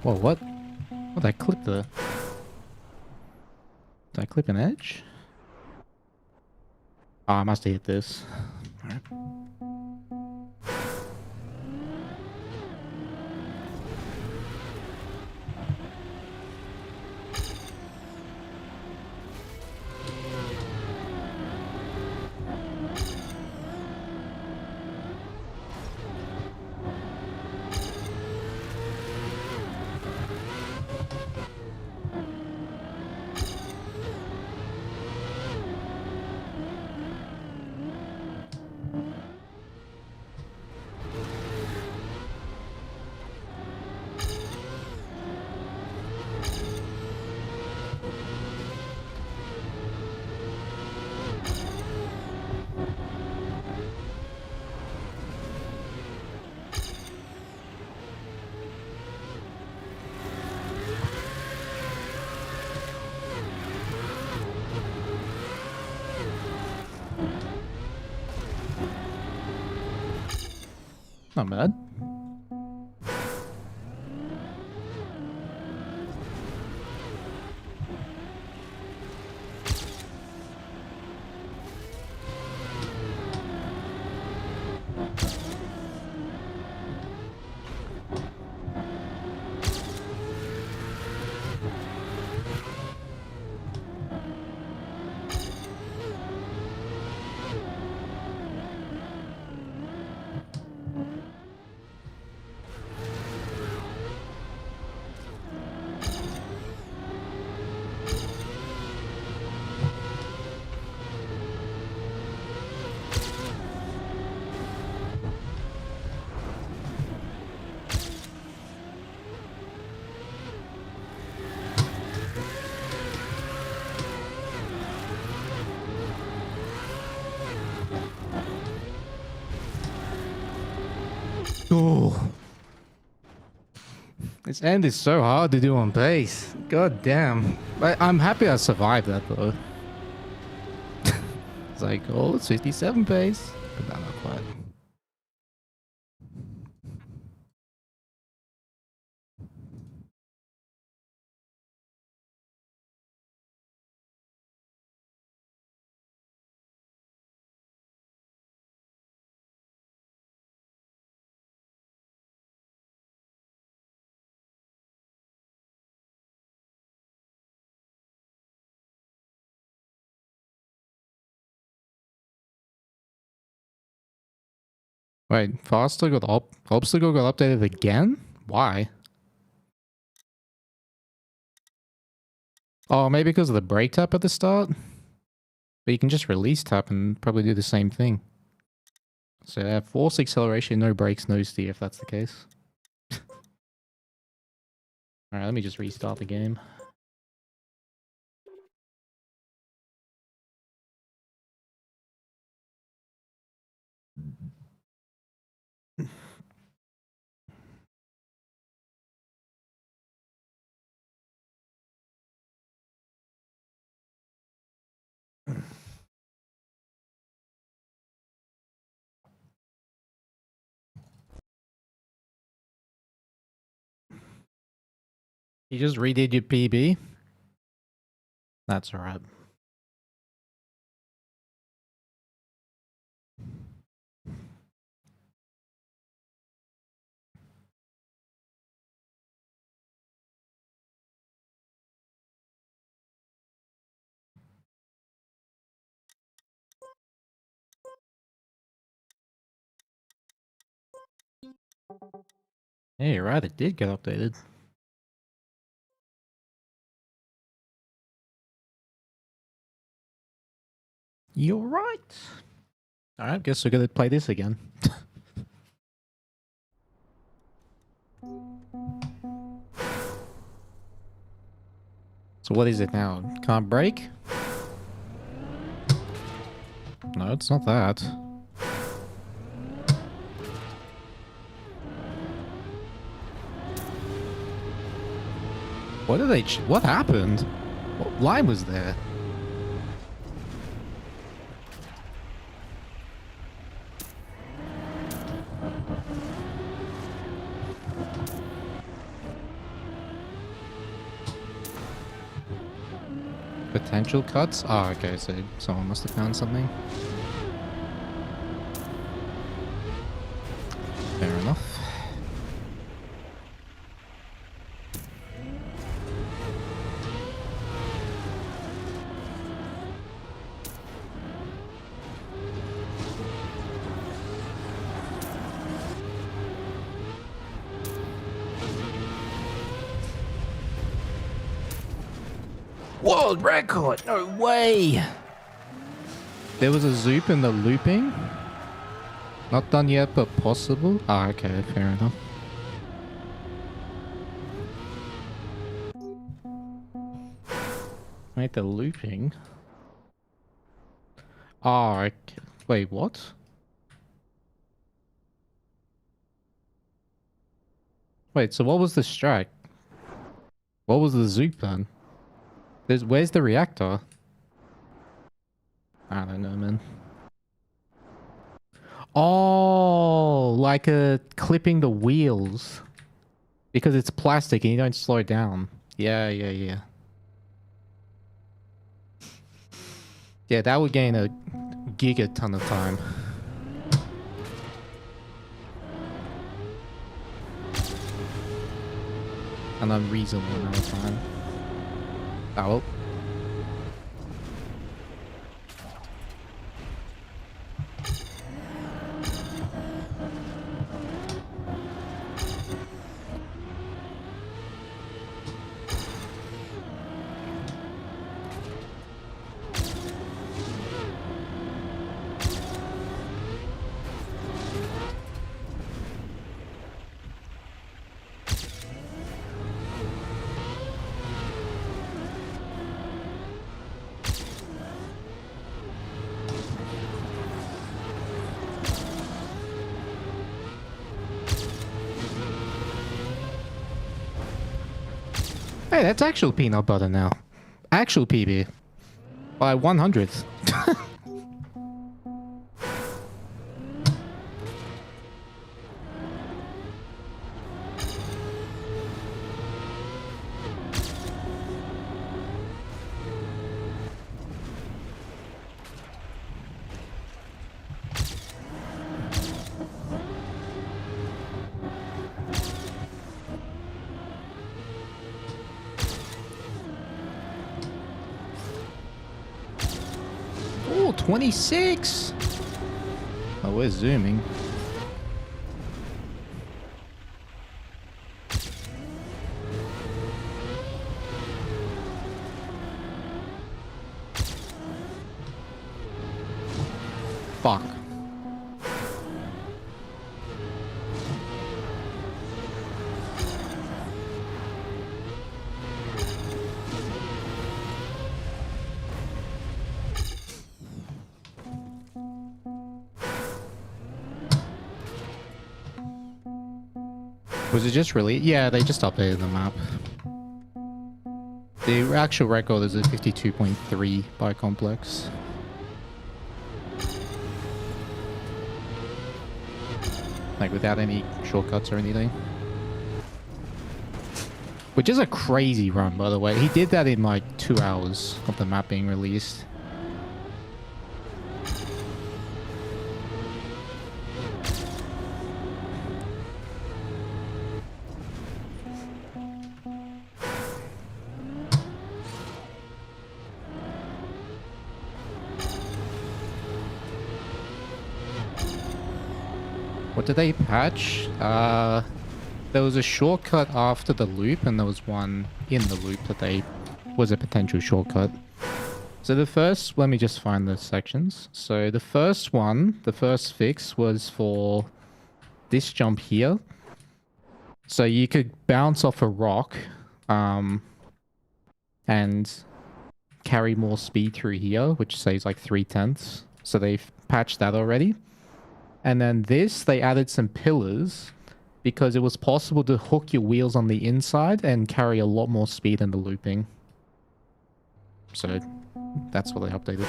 Oh, what? Oh, that clipped the... Did I clip an edge? Oh, I must have hit this. Alright. Not bad. Oh. This end is so hard to do on pace. God damn. I'm happy I survived that though. It's like, oh, it's 57 pace. But no, not quite. Wait, faster got obstacle got updated again? Why? Oh, maybe because of the brake tap at the start? But you can just release tap and probably do the same thing. So yeah, force acceleration, no brakes, no steer if that's the case. Alright, let me just restart the game. You just redid your PB? That's alright. Hey, you're right, it did get updated. You're right. Alright, guess we're gonna play this again. So what is it now? Can't brake? No, it's not that. What did they... what happened? What line was there? Potential cuts? Oh, okay, so someone must have found something. Fair enough. World record! No way! There was a zoop in the looping? Not done yet, but possible? Ah, okay, fair enough. Wait, the looping? Oh, okay. Wait, what? Wait, so what was the strike? What was the zoop then? Where's the reactor? I don't know, man. Oh, like clipping the wheels. Because it's plastic and you don't slow down. Yeah. Yeah, that would gain a giga ton of time. An unreasonable amount of time. Oh well. Hey, that's actual peanut butter now. Actual PB. By 100th. Oh, 26! Oh, we're zooming. Fuck. Was it just really? Yeah, they just updated the map. The actual record is a 52.3 by complex. Like without any shortcuts or anything. Which is a crazy run, by the way. He did that in like 2 hours of the map being released. What did they patch? There was a shortcut after the loop, and there was one in the loop that was a potential shortcut. So the first, let me just find the sections. So the first one, the first fix was for this jump here. So you could bounce off a rock, and carry more speed through here, which saves like 3/10. So they've patched that already. And then this, they added some pillars because it was possible to hook your wheels on the inside and carry a lot more speed in the looping. So that's what they updated.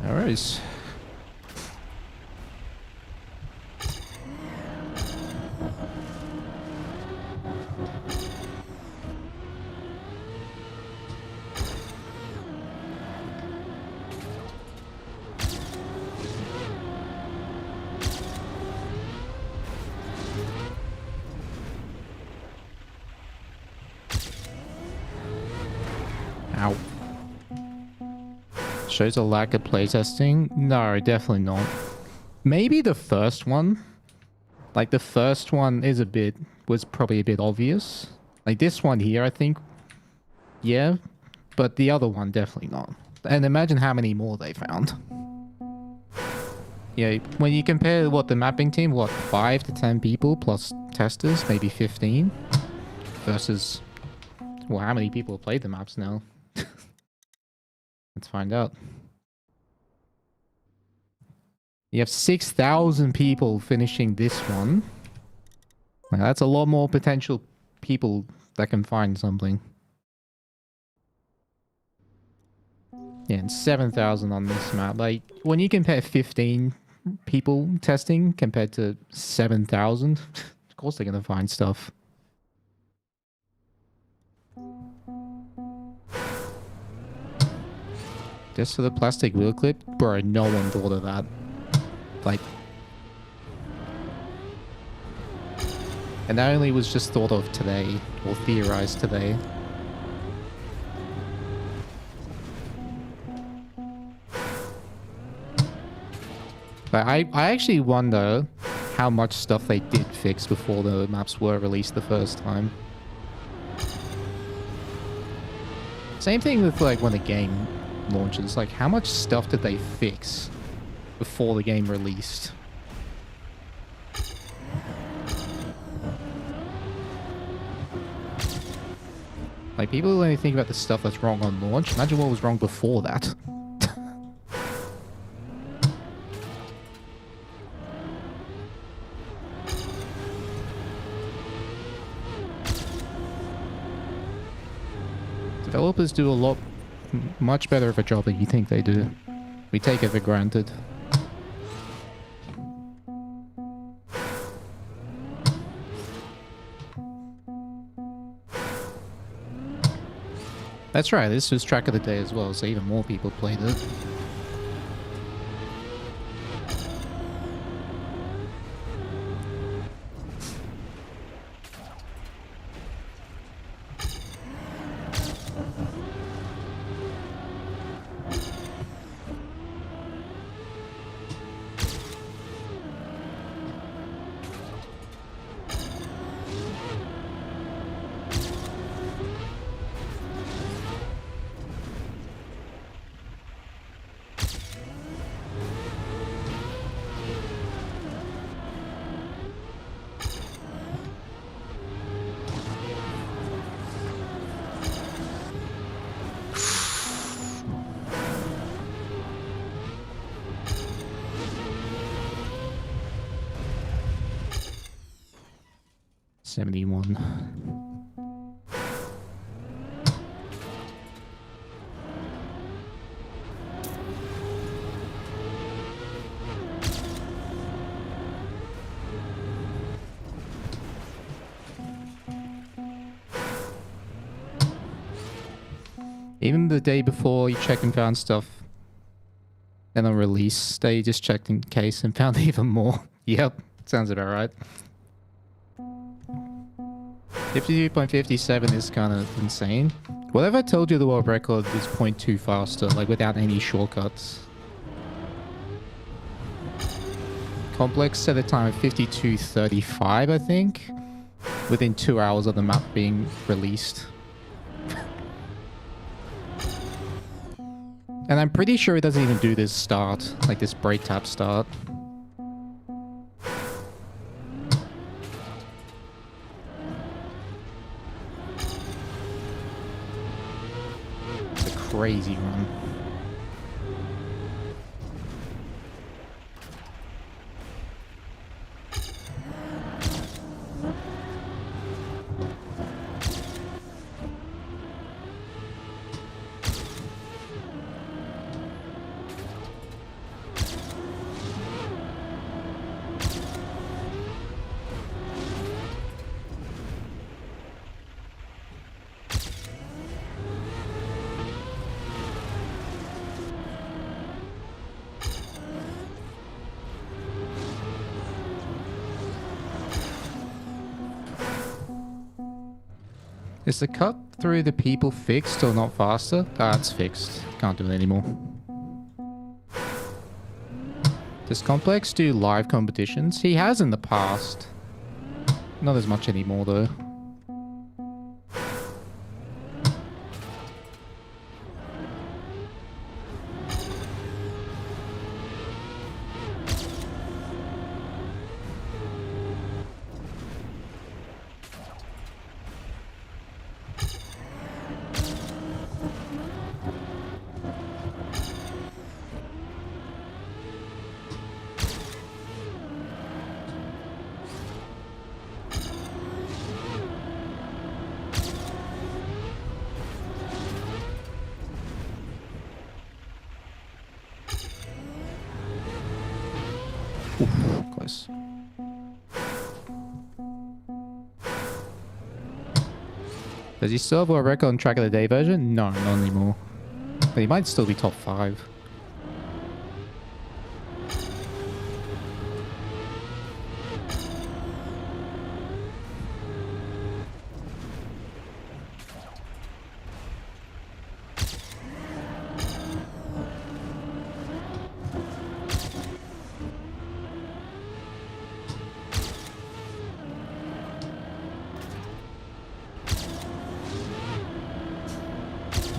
Alright. Wow. Shows a lack of playtesting? No, definitely not. Maybe the first one. Like, the first one was probably a bit obvious. Like, this one here, I think, yeah. But the other one, definitely not. And imagine how many more they found. Yeah, when you compare the mapping team, 5 to 10 people plus testers, maybe 15, versus, well, how many people played the maps now? Let's find out. You have 6,000 people finishing this one. Now, that's a lot more potential people that can find something. Yeah, and 7,000 on this map. Like, when you compare 15 people testing compared to 7,000, of course they're gonna find stuff. Just for the plastic wheel clip? Bro, no one thought of that. Like... And that only was just thought of today, or theorized today. But I actually wonder how much stuff they did fix before the maps were released the first time. Same thing with like when the game launches. Like, how much stuff did they fix before the game released? Like, people only think about the stuff that's wrong on launch. Imagine what was wrong before that. Developers do a much better of a job than you think they do. We take it for granted. That's right, this was track of the day as well, so even more people played it. Even the day before, you check and found stuff. Then on release, they just checked in case and found even more. Yep, sounds about right. 52.57 is kind of insane. What if I told you the world record is 0.2 faster, like without any shortcuts? Complex set a time of 52.35, I think, within 2 hours of the map being released. And I'm pretty sure it doesn't even do this start, like this brake tap start. It's a crazy run. Is the cut through the people fixed or not faster? That's fixed. Can't do it anymore. Does Complex do live competitions? He has in the past. Not as much anymore though. Close. Does he still have a record on track of the day version? No, not anymore. But he might still be top 5.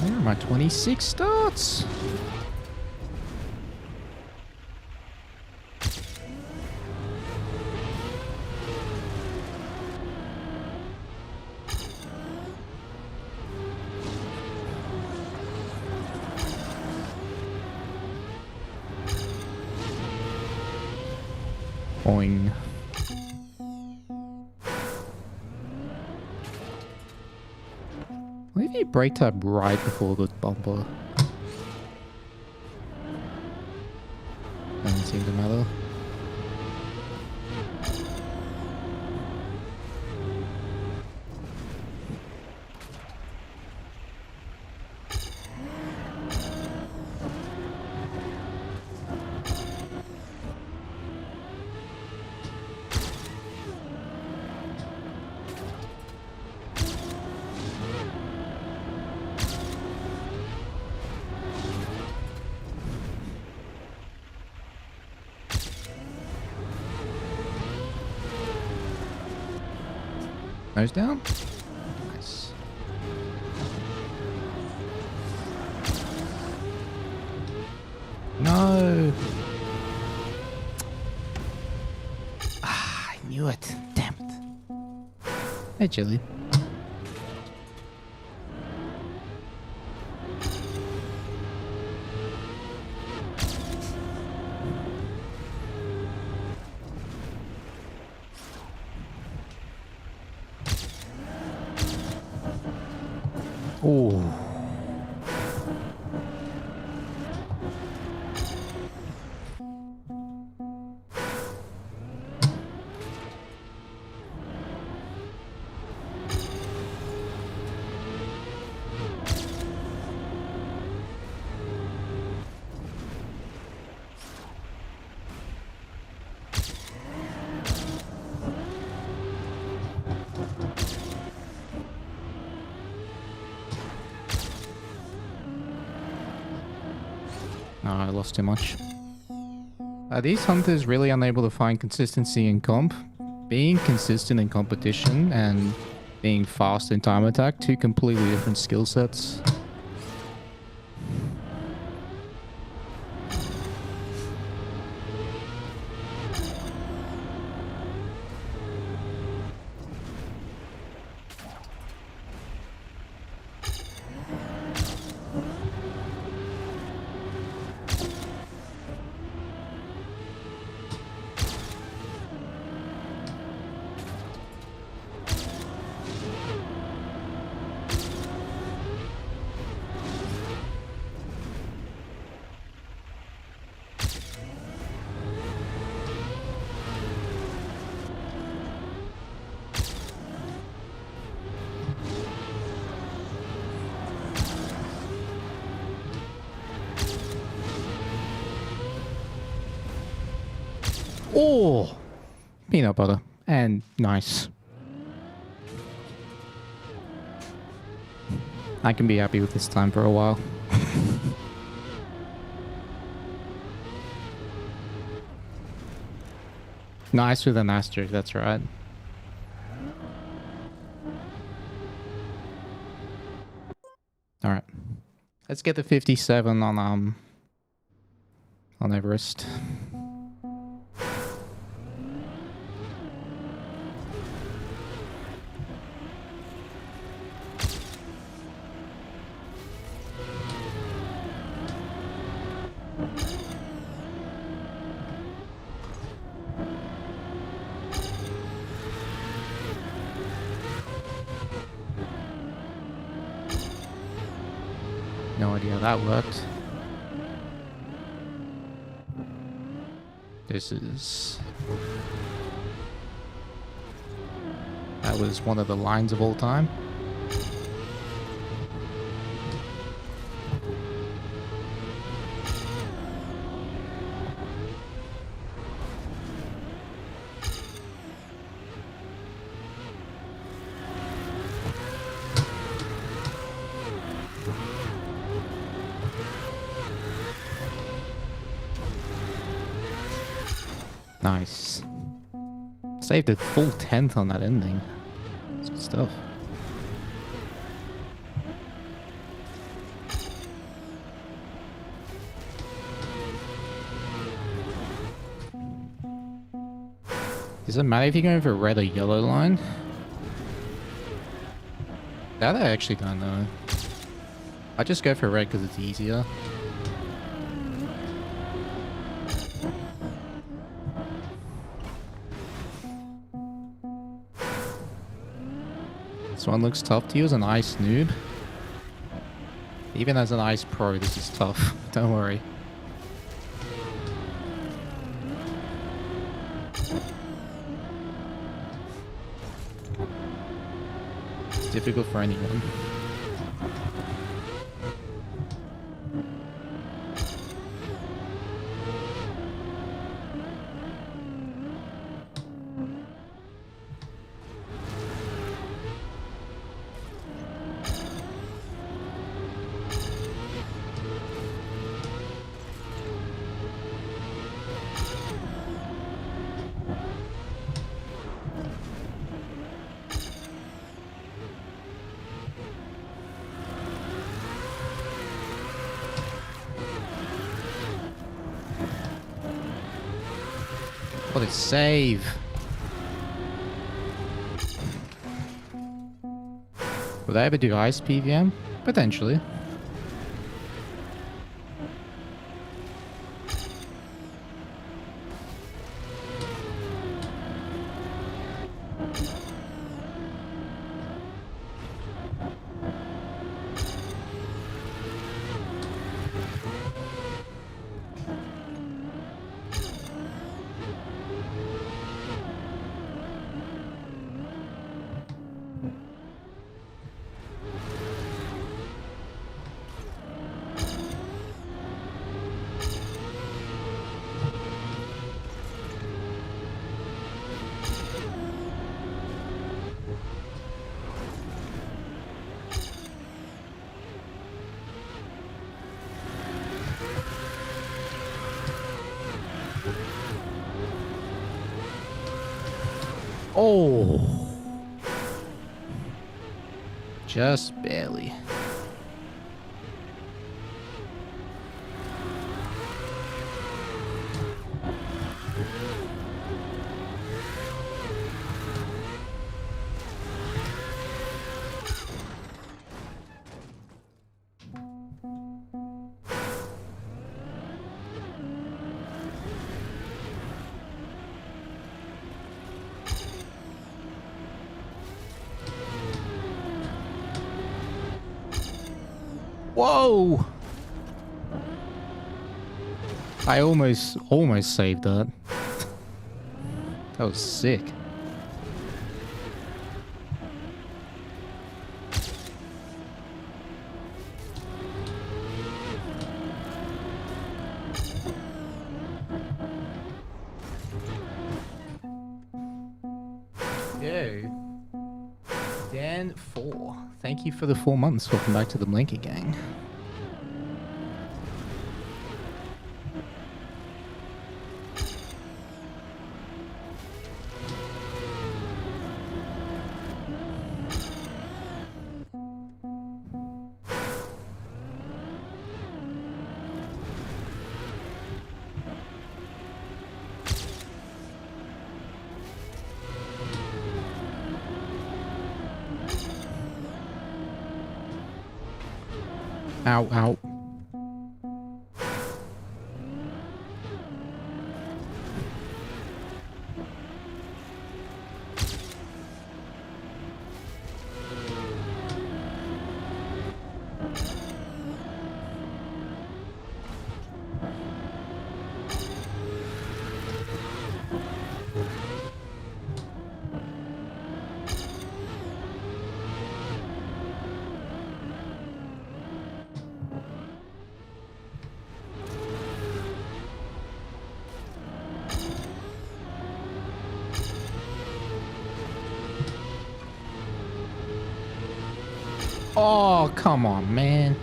Where are my 26 starts? Boing. What if you brake tab right before the bumper? Doesn't seem to matter. Nose down. Nice. No. Ah, I knew it. Damn it. Hey, Chili. Oh. No, I lost too much. Are these hunters really unable to find consistency in comp? Being consistent in competition and being fast in time attack, two completely different skill sets. Oh, peanut butter and nice. I can be happy with this time for a while. Nice with an asterisk, that's right. Alright. Let's get the 57 on Everest. No idea how that worked. That was one of the lines of all time. Nice. Saved a full 10th on that ending. That's good stuff. Does it matter if you're going for a red or yellow line? That I actually don't know. I just go for red because it's easier. This one looks tough to you as an ice noob. Even as an ice pro, this is tough. Don't worry. It's difficult for anyone. What a save. Would I ever do ice PVM? Potentially. Oh, just barely. Whoa! I almost saved that. That was sick. Yo. Dan 4 4. Thank you for the 4 months. Welcome back to the Blanket Gang. Ow, ow. Oh, come on, man.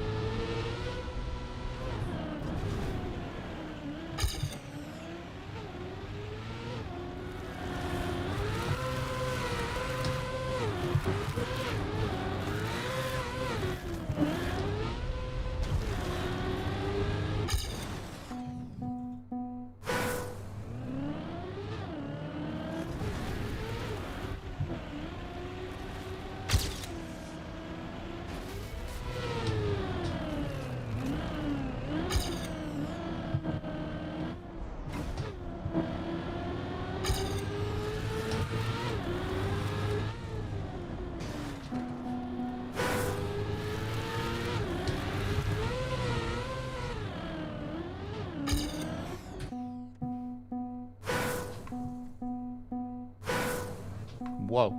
Whoa.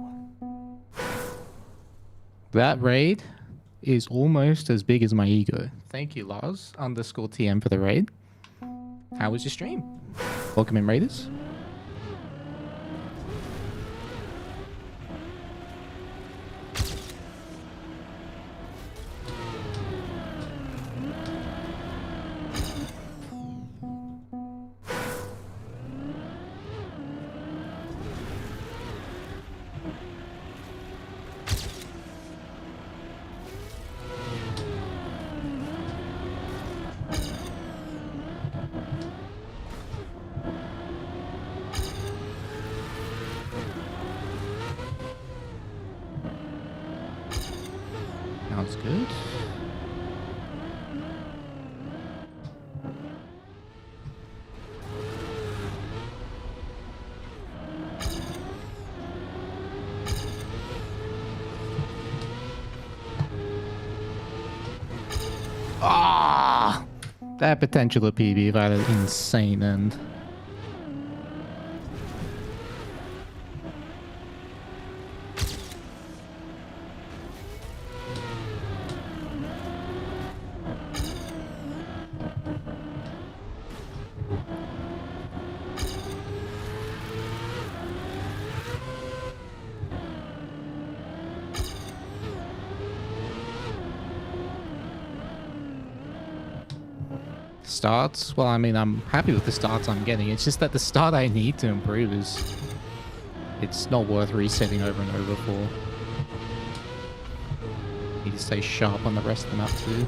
That raid is almost as big as my ego. Thank you, Lars _TM for the raid. How was your stream? Welcome in, Raiders. Sounds good. Ah, that potential of PB had an insane end. Starts? Well, I mean, I'm happy with the starts I'm getting. It's just that the start I need to improve is... it's not worth resetting over and over for. Need to stay sharp on the rest of the map too.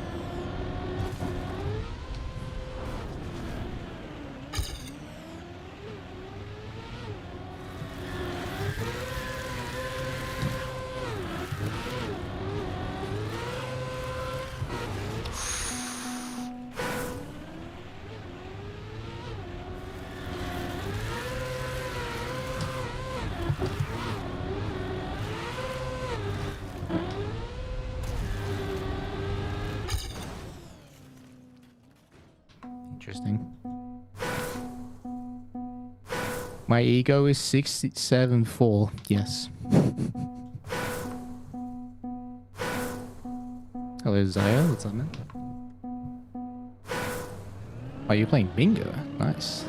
Interesting. My ego is 67.4. Yes. Hello, Zaya. What's up, man? Oh, you're playing bingo. Nice.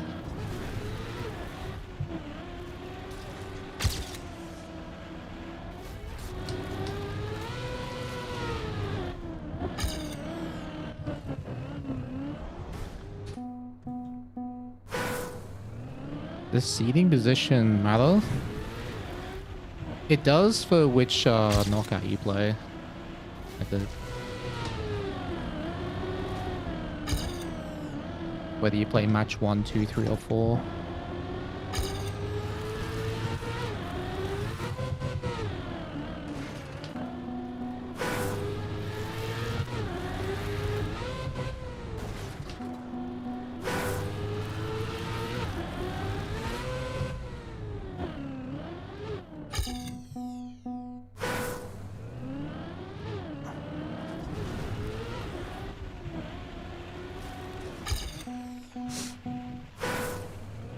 Does seating position matter? It does for which knockout you play. Like whether you play match 1, 2, 3, or 4.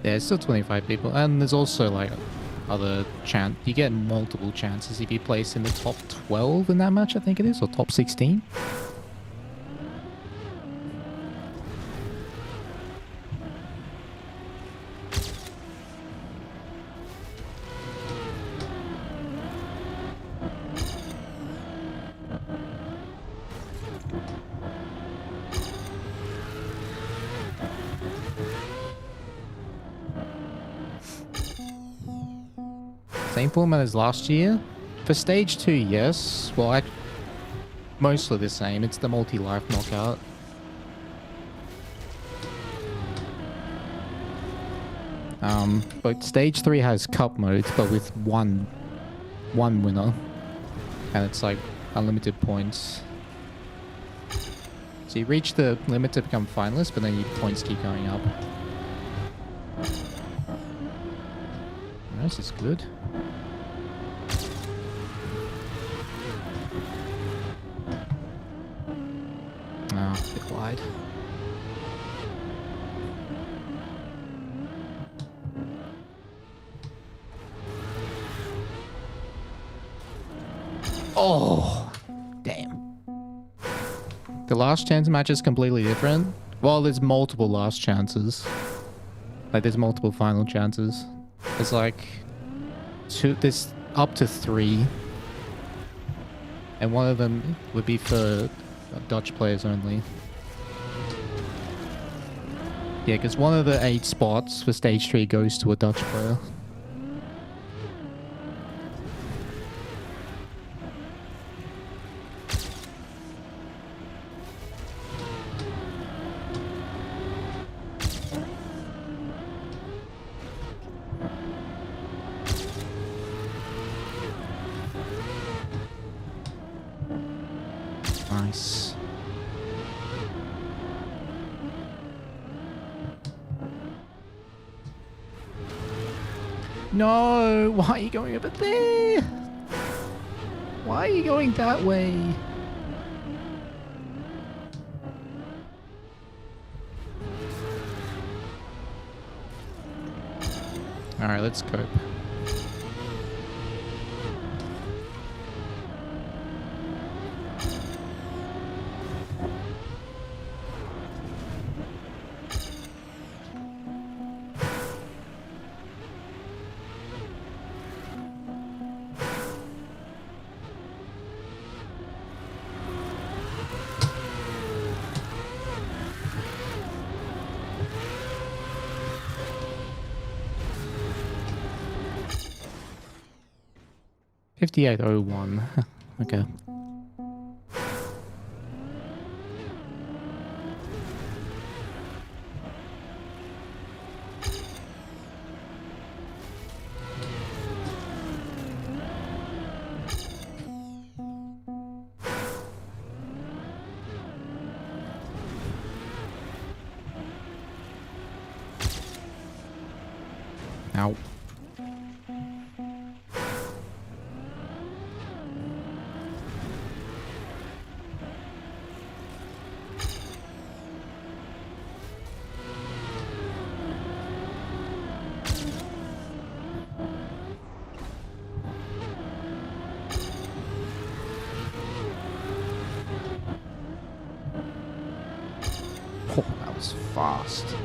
Yeah, it's still 25 people, and there's also like other chance. You get multiple chances if you place in the top 12 in that match, I think it is, or top 16. Same format as last year. For stage 2, yes. Well, mostly the same. It's the multi-life knockout. But stage 3 has cup modes, but with one winner. And it's like unlimited points. So you reach the limit to become finalist, but then your points keep going up. This is good. Oh, a bit wide. Oh, damn. The last chance match is completely different. Well, there's multiple last chances. Like, there's multiple final chances. There's like there's up to 3. And one of them would be for Dutch players only. Yeah, because one of the 8 spots for stage 3 goes to a Dutch player. Nice. No! Why are you going over there? Why are you going that way? Alright, let's cope. $58.01. Okay. Ow. Oh, that was fast.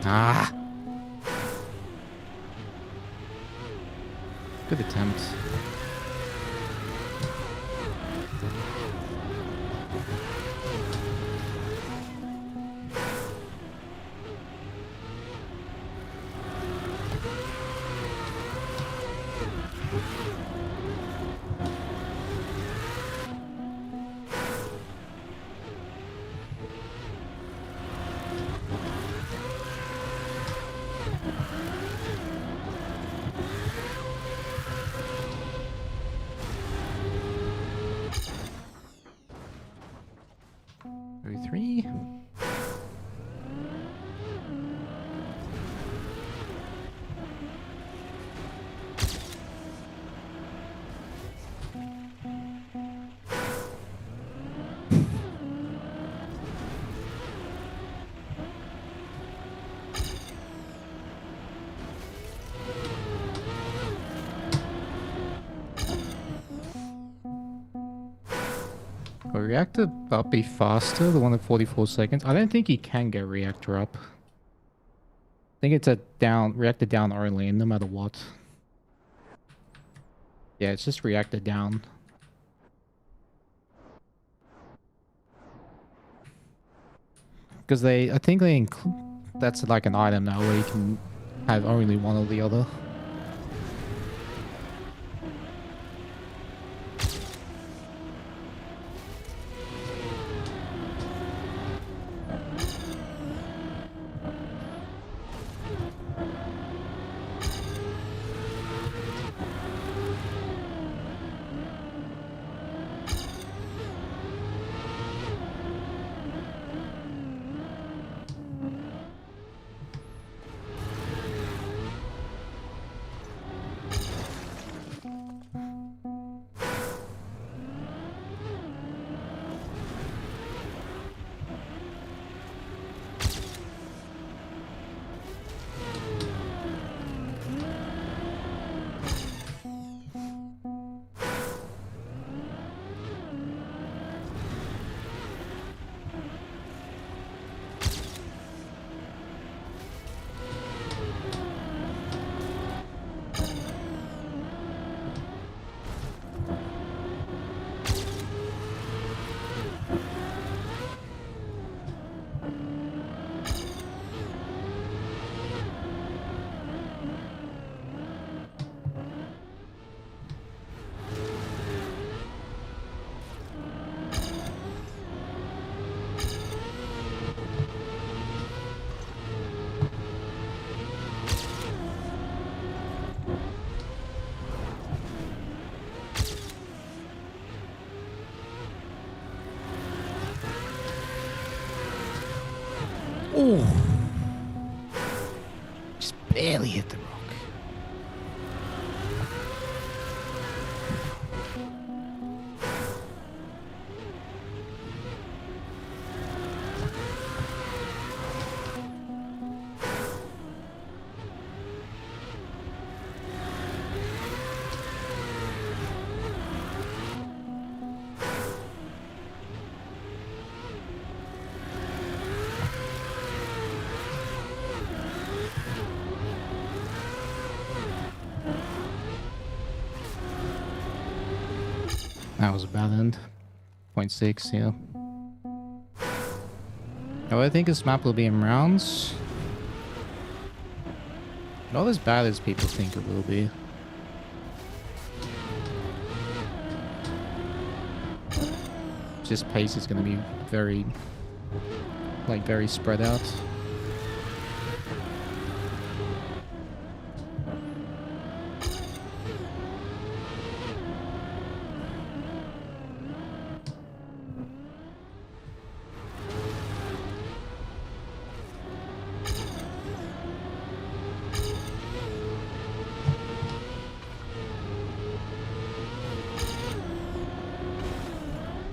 Ah! Good attempt. Three. Will reactor up be faster? The one at 44 seconds? I don't think you can get reactor up. I think it's a down, reactor down only, no matter what. Yeah, it's just reactor down. Because I think they include, that's like an item now where you can have only one or the other. Oh, just barely hit the rock. That was a bad end. 0.6, yeah. Oh, I think this map will be in rounds. Not as bad as people think it will be. Just pace is going to be very, very spread out.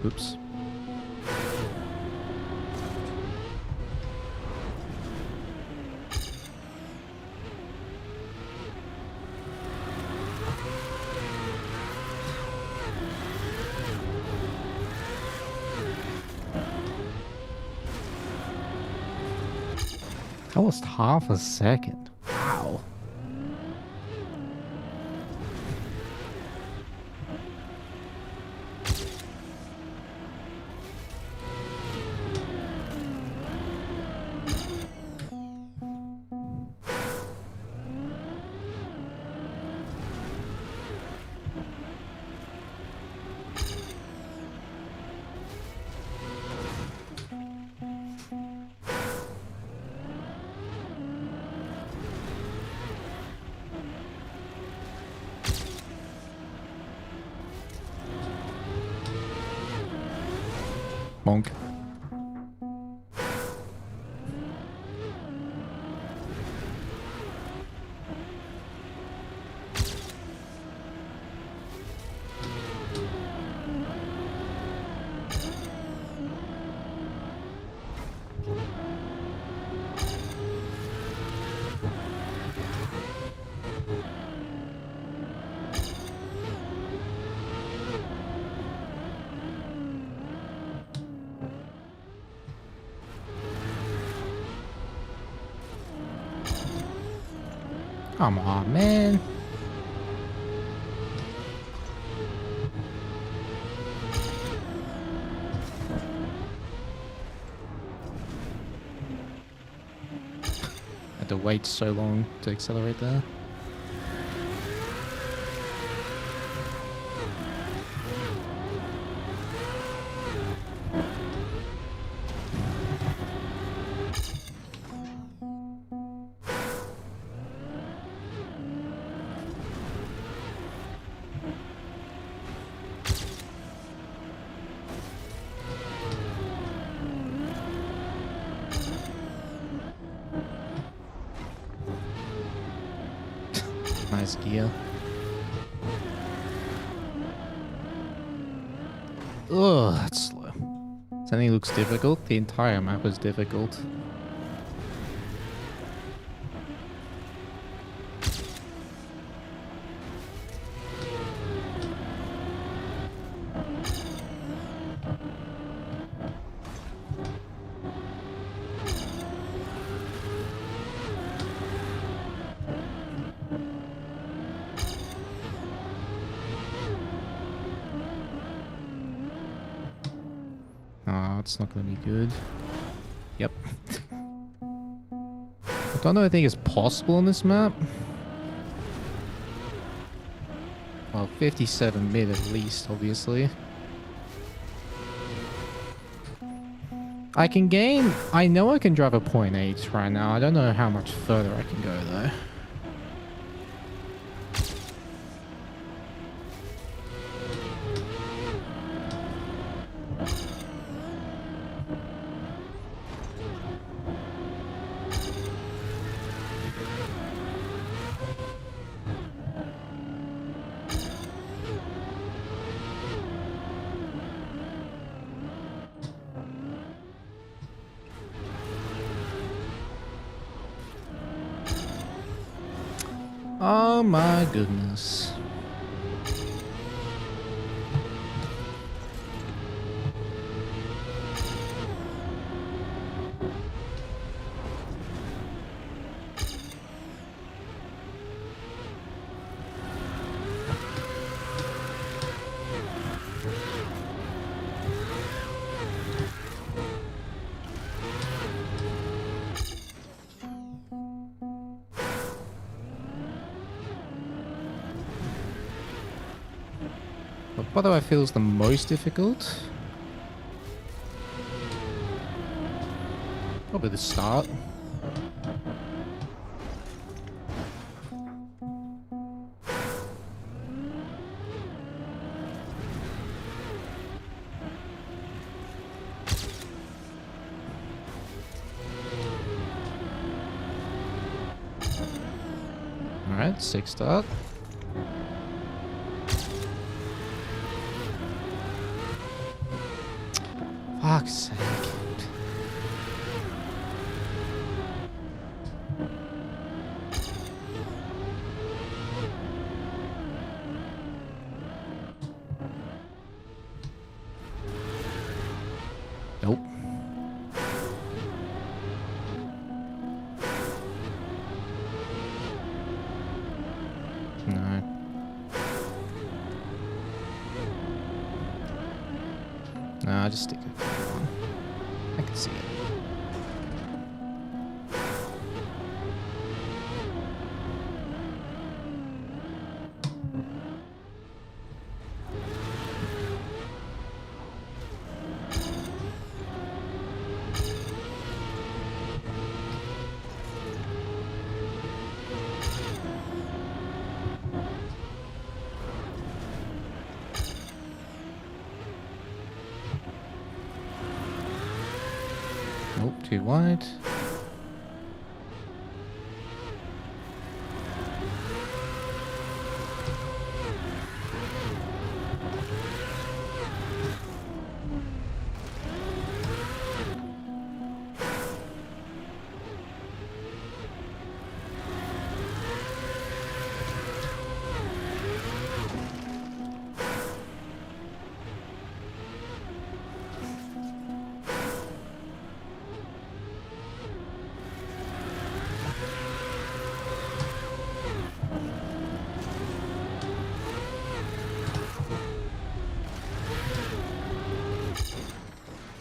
Oops. I lost half a second. Wow. Bonk. Come on, man. Had to wait so long to accelerate there. Nice gear. Ugh, that's slow. Something looks difficult. The entire map is difficult. Oh, it's not going to be good. Yep. I don't know if I think it's possible on this map. Well, 57 mid at least, obviously. I can gain... I know I can drive a 0.8 right now. I don't know how much further I can go, though. Oh my goodness. What do I feel is the most difficult? Probably the start. Alright, 6 start. Fuck's sake. Nope. just stick it. I can see it. Nope, too wide.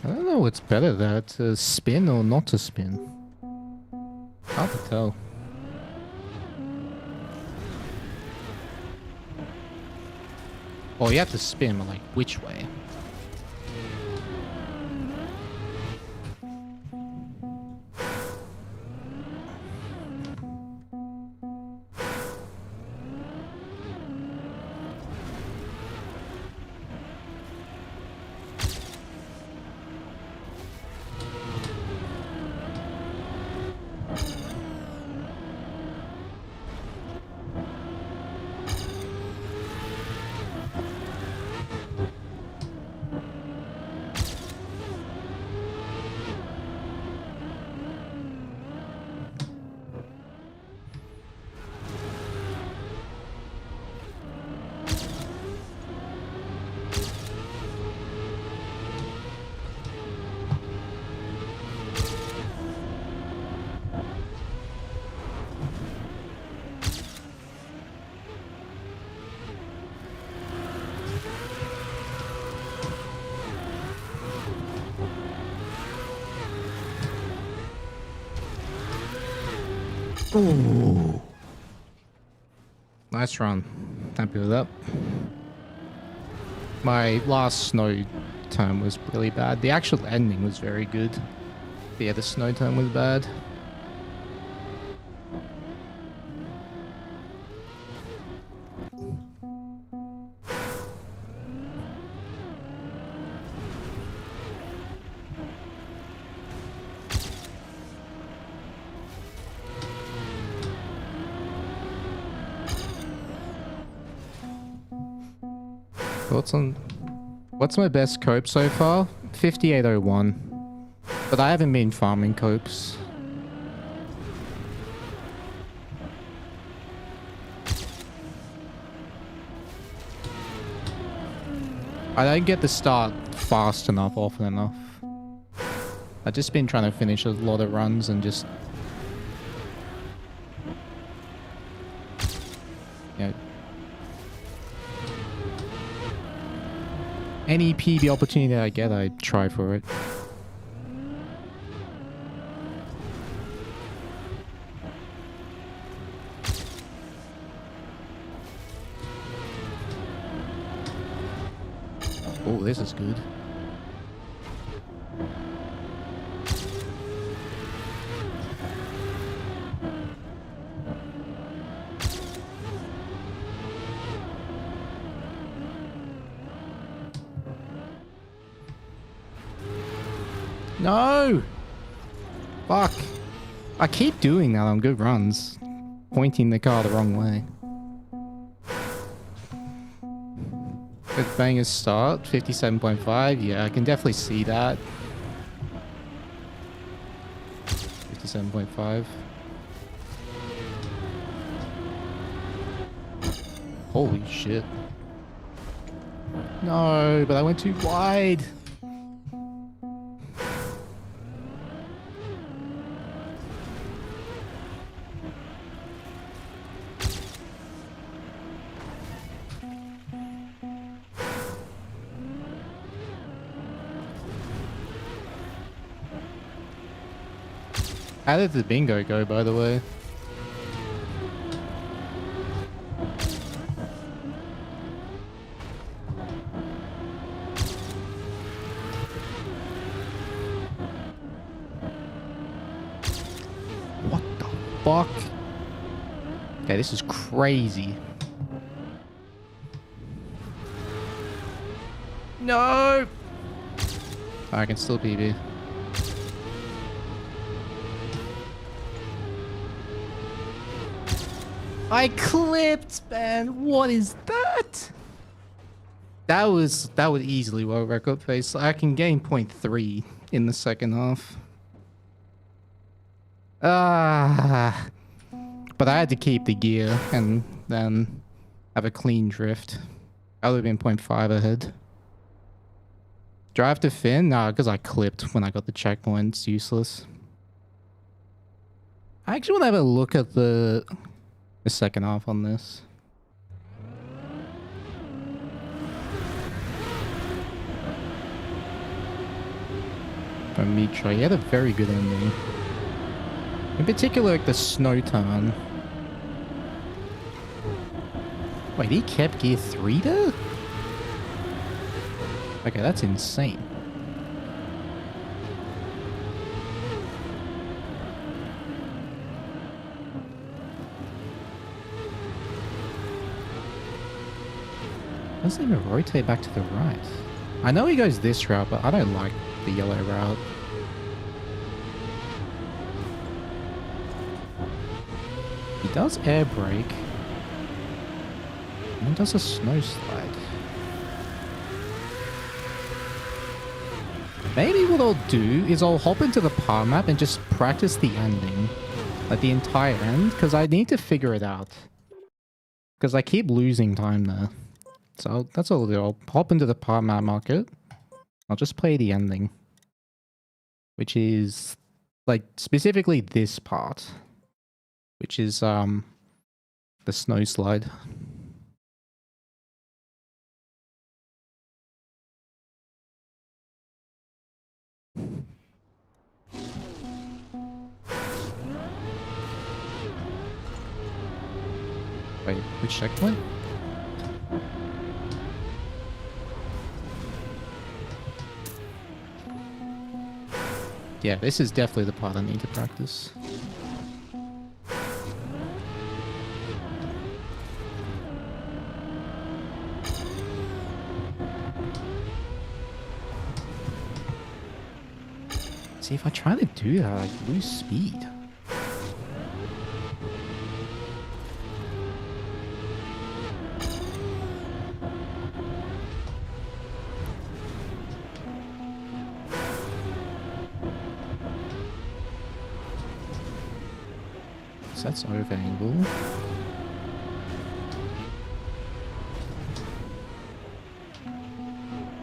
I don't know what's better, that to spin or not to spin. Hard to tell. Well, you have to spin, but like which way? Ooh. Nice run. Happy with that. My last snow turn was really bad. The actual ending was very good. But yeah, the snow turn was bad. Thoughts on what's my best cope so far? 5801. But I haven't been farming copes. I don't get the start fast enough, often enough. I've just been trying to finish a lot of runs and just, you know, any PB opportunity I get, I try for it. Oh, this is good. No! Fuck. I keep doing that on good runs. Pointing the car the wrong way. Good banger start. 57.5. Yeah, I can definitely see that. 57.5. Holy shit. No, but I went too wide. How did the bingo go, by the way? What the fuck? Okay, this is crazy. No! I can still PB. I clipped, man. What is that? That would easily world record face. I can gain 0.3 in the second half. Ah. But I had to keep the gear and then have a clean drift. I would have been 0.5 ahead. Drive to Finn? Nah, because I clipped when I got the checkpoint. It's useless. I actually want to have a look at the second half on this. From Mitra, he had a very good ending. In particular, like the snow turn. Wait, he kept gear 3 there? Okay, that's insane. Doesn't even rotate back to the right. I know he goes this route, but I don't like the yellow route. He does air brake. And does a snow slide. Maybe what I'll do is I'll hop into the par map and just practice the ending. Like the entire end, because I need to figure it out. Because I keep losing time there. So that's all I'll do. I'll hop into the par map market. I'll just play the ending. Which is, like, specifically this part. Which is, the snow slide. Wait, which checkpoint? Yeah, this is definitely the part I need to practice. See, if I try to do that, I lose speed. So that's over angle.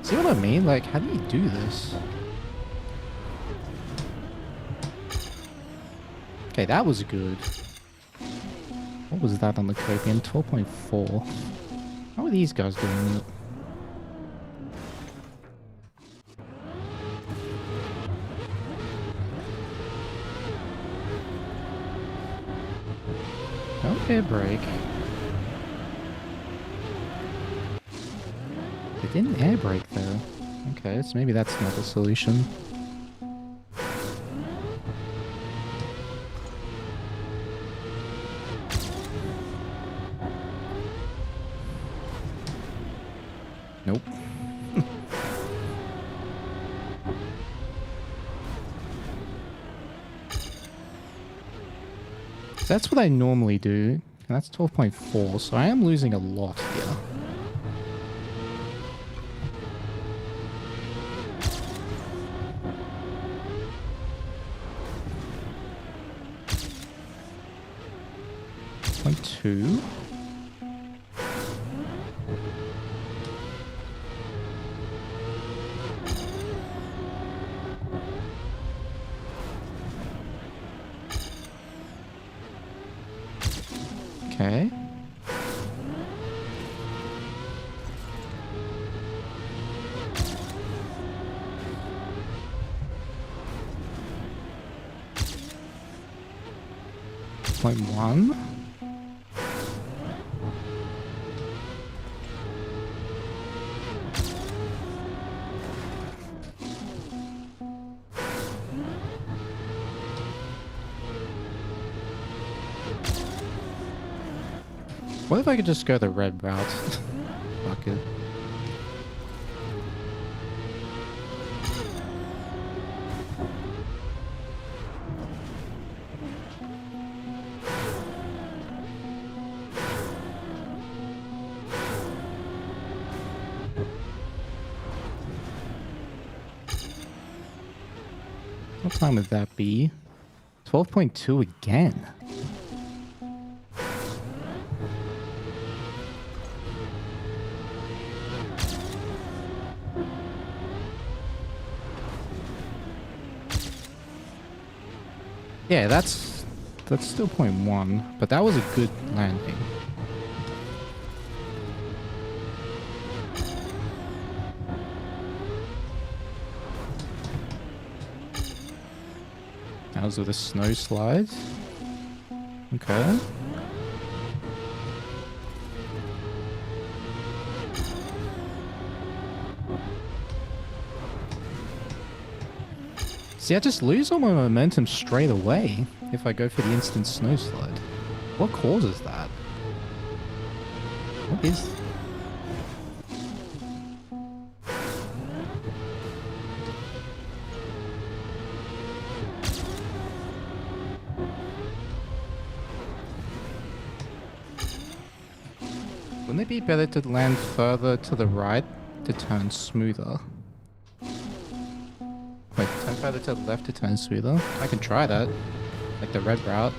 See what I mean? Like, how do you do this? Okay, that was good. What was that on the Copian? 12.4. How are these guys doing it? Don't air brake. It didn't air brake though. Okay, so maybe that's not the solution. Nope. So that's what I normally do. And that's 12.4, so I am losing a lot here. Point 2. Okay. 12.1. What if I could just go the red route? Fuck it. What time would that be? 12.2 again. Yeah, that's still 0.1, but that was a good landing. That was with a snow slide. Okay. See, I just lose all my momentum straight away if I go for the instant snow slide. What causes that? What is... Wouldn't it be better to land further to the right to turn smoother? Wait, turn further to the left to turn smoother? I can try that. Like the red route.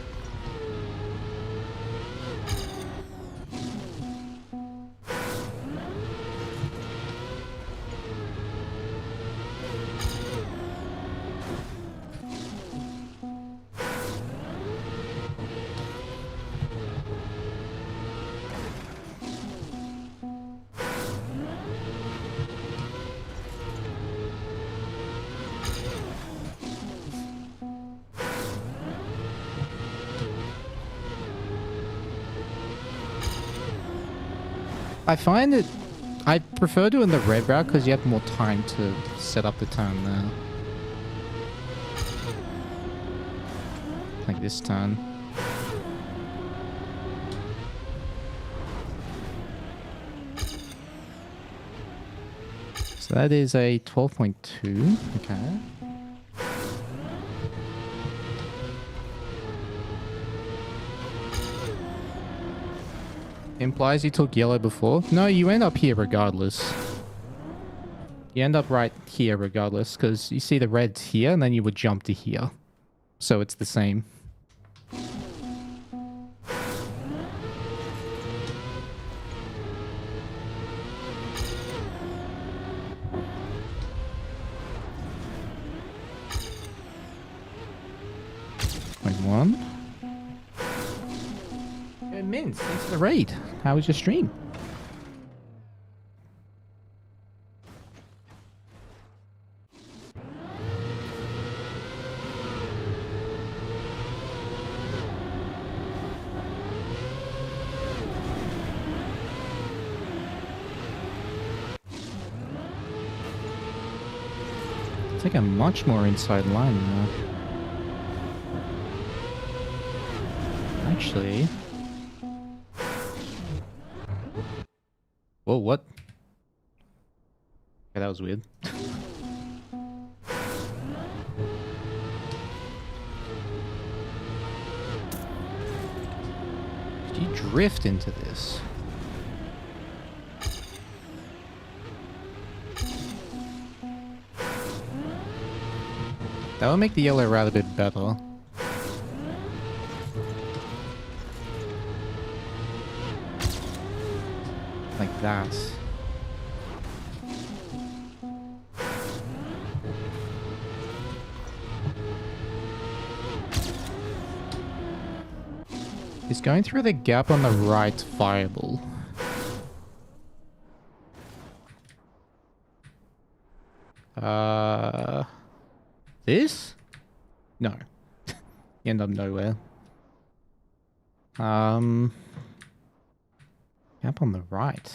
I find that I prefer doing the red route because you have more time to set up the turn there. Like this turn. So that is a 12.2. Okay. Implies you took yellow before. No, you end up here regardless. You end up right here regardless, because you see the red's here, and then you would jump to here. So it's the same. .1. Mint, thanks for the raid. How was your stream? It's like a much more inside line now. Actually... Whoa, what? Okay, that was weird. Did you drift into this? That would make the yellow route a bit better. Like that. He's going through the gap on the right viable. This? No. You end up nowhere. Gap on the right.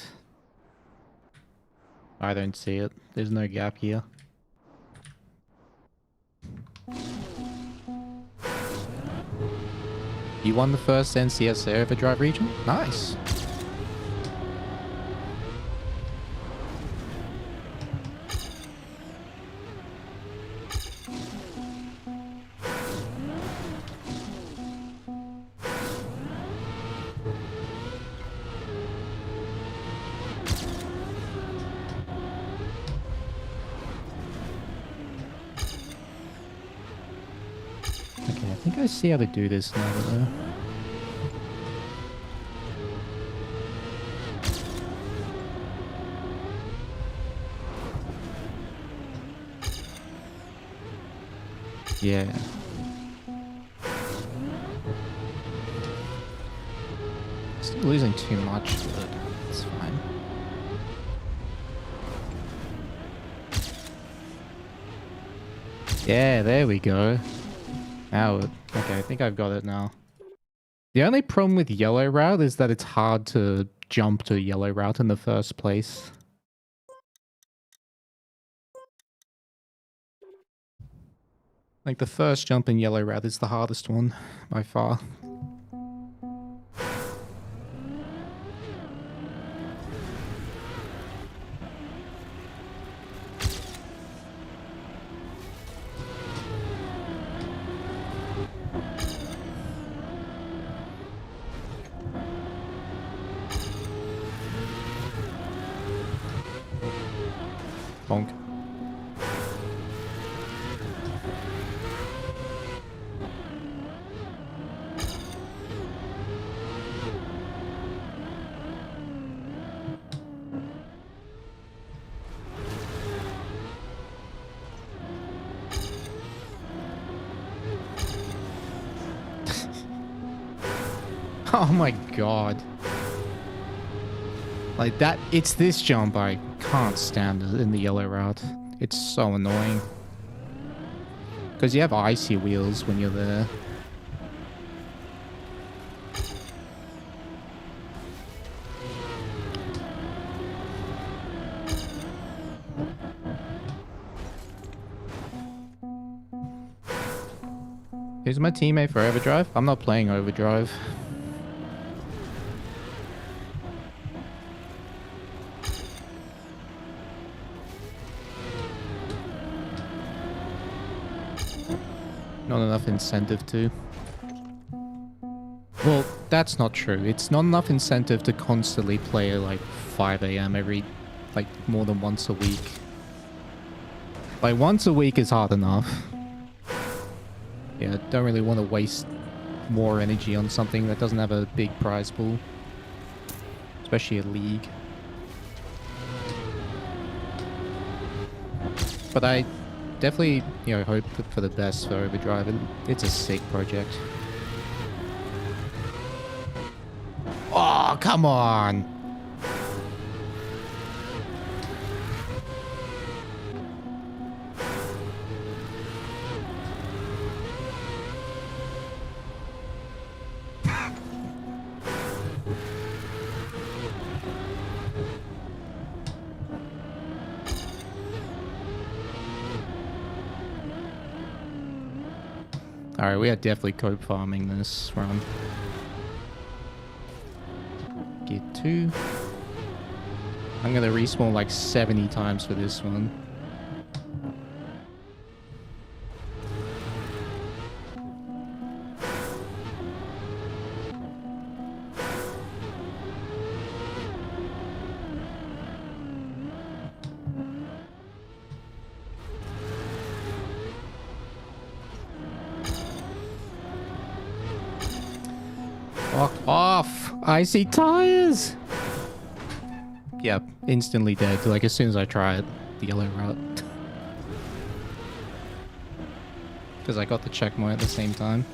I don't see it. There's no gap here. You won the first NCSA Overdrive region? Nice. Okay, I think I see how to do this now, though. Yeah. Still losing too much, but it's fine. Yeah, there we go. Now, okay, I think I've got it now. The only problem with yellow route is that it's hard to jump to yellow route in the first place. Like, the first jump in yellow route is the hardest one, by far. Bonk. Oh my god. Like that, it's this jump I can't stand in the yellow route. It's so annoying. Because you have icy wheels when you're there. Who's my teammate for Overdrive? I'm not playing Overdrive. Not enough incentive to. Well, that's not true. It's not enough incentive to constantly play at like 5 AM every, like, more than once a week. Like, once a week is hard enough. Yeah, don't really want to waste more energy on something that doesn't have a big prize pool. Especially a league. But I definitely, you know, hope for the best for Overdrive, and it's a sick project. Oh, come on! Alright, we are definitely cope farming this run. Get 2. I'm gonna respawn like 70 times for this one. Fuck off! Icy tires! Yep, instantly dead, like as soon as I try it. The yellow route. Because I got the checkpoint at the same time.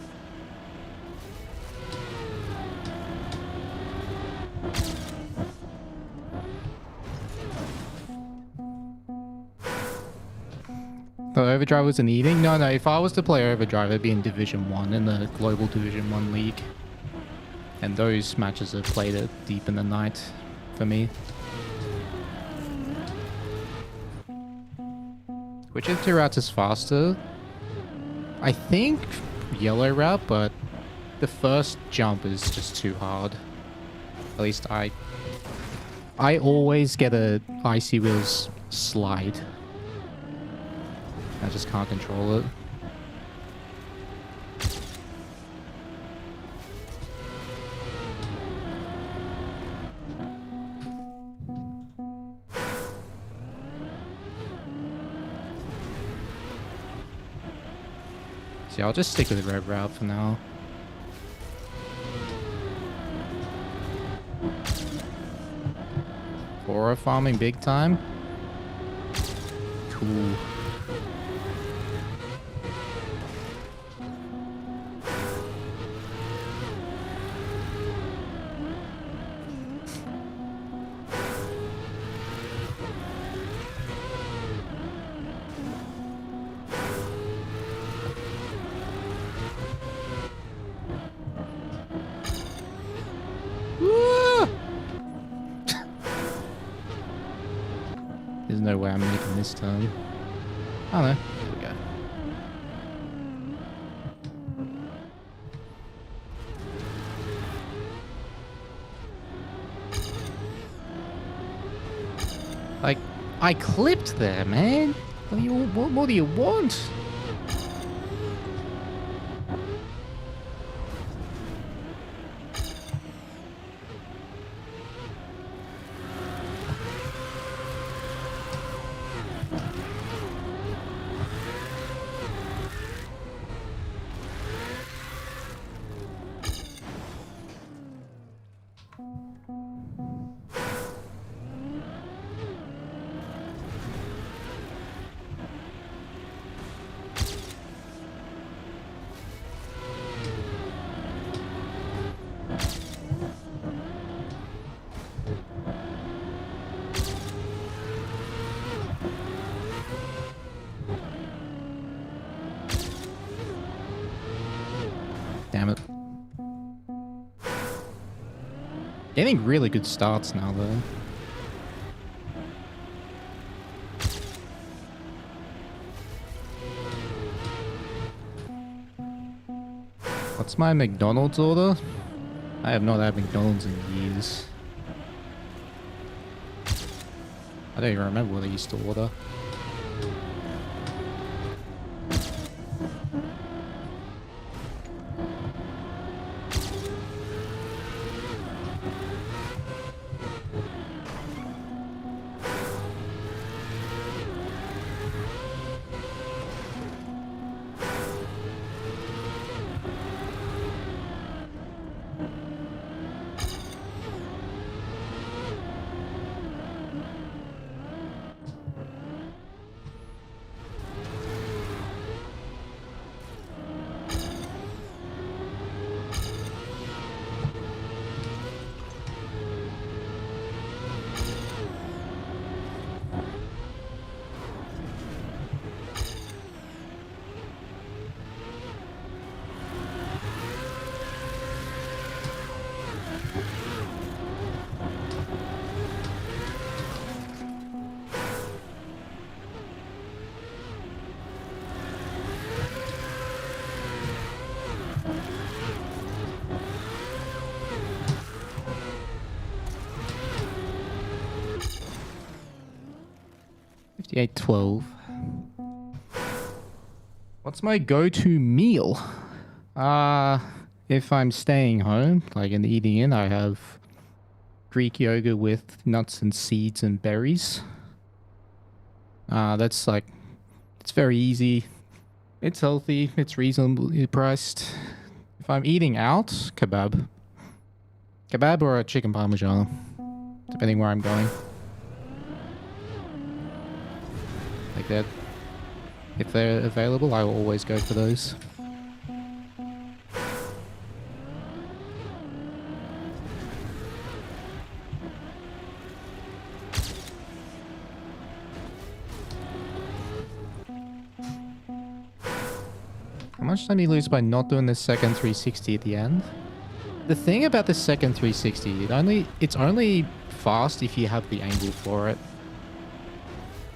Oh, Overdrive wasn't eating? No, if I was to play Overdrive, it'd be in Division 1, in the Global Division 1 League. And those matches are played at deep in the night for me. Which of the two routes is faster? I think yellow route, but the first jump is just too hard. At least I always get a Icy Wheels slide. I just can't control it. See, I'll just stick with the red route for now. Aura farming big time. Cool. There's no way I'm making this turn. Oh no, there we go. Like, I clipped there, man. What do you want? Damn it. Getting really good starts now, though. What's my McDonald's order? I have not had McDonald's in years. I don't even remember what I used to order. $58.12. What's my go-to meal? If I'm staying home, like in the eating in, I have Greek yogurt with nuts and seeds and berries. That's like, it's very easy. It's healthy. It's reasonably priced. If I'm eating out, kebab. Kebab or a chicken parmesan, depending where I'm going. Like that. If they're available, I will always go for those. How much time do you lose by not doing the second 360 at the end? The thing about the second 360, it's only fast if you have the angle for it.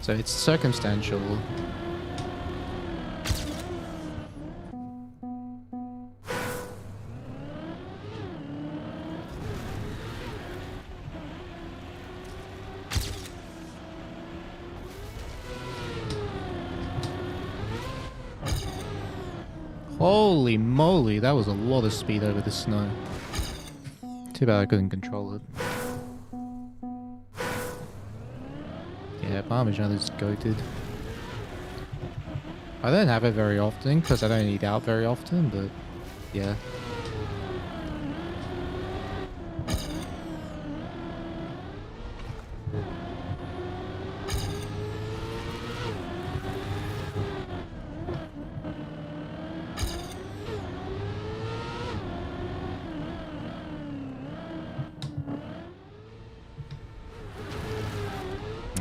So it's circumstantial. Holy moly, that was a lot of speed over the snow. Too bad I couldn't control it. Yeah, Parmesan is goated. I don't have it very often because I don't eat out very often, but yeah.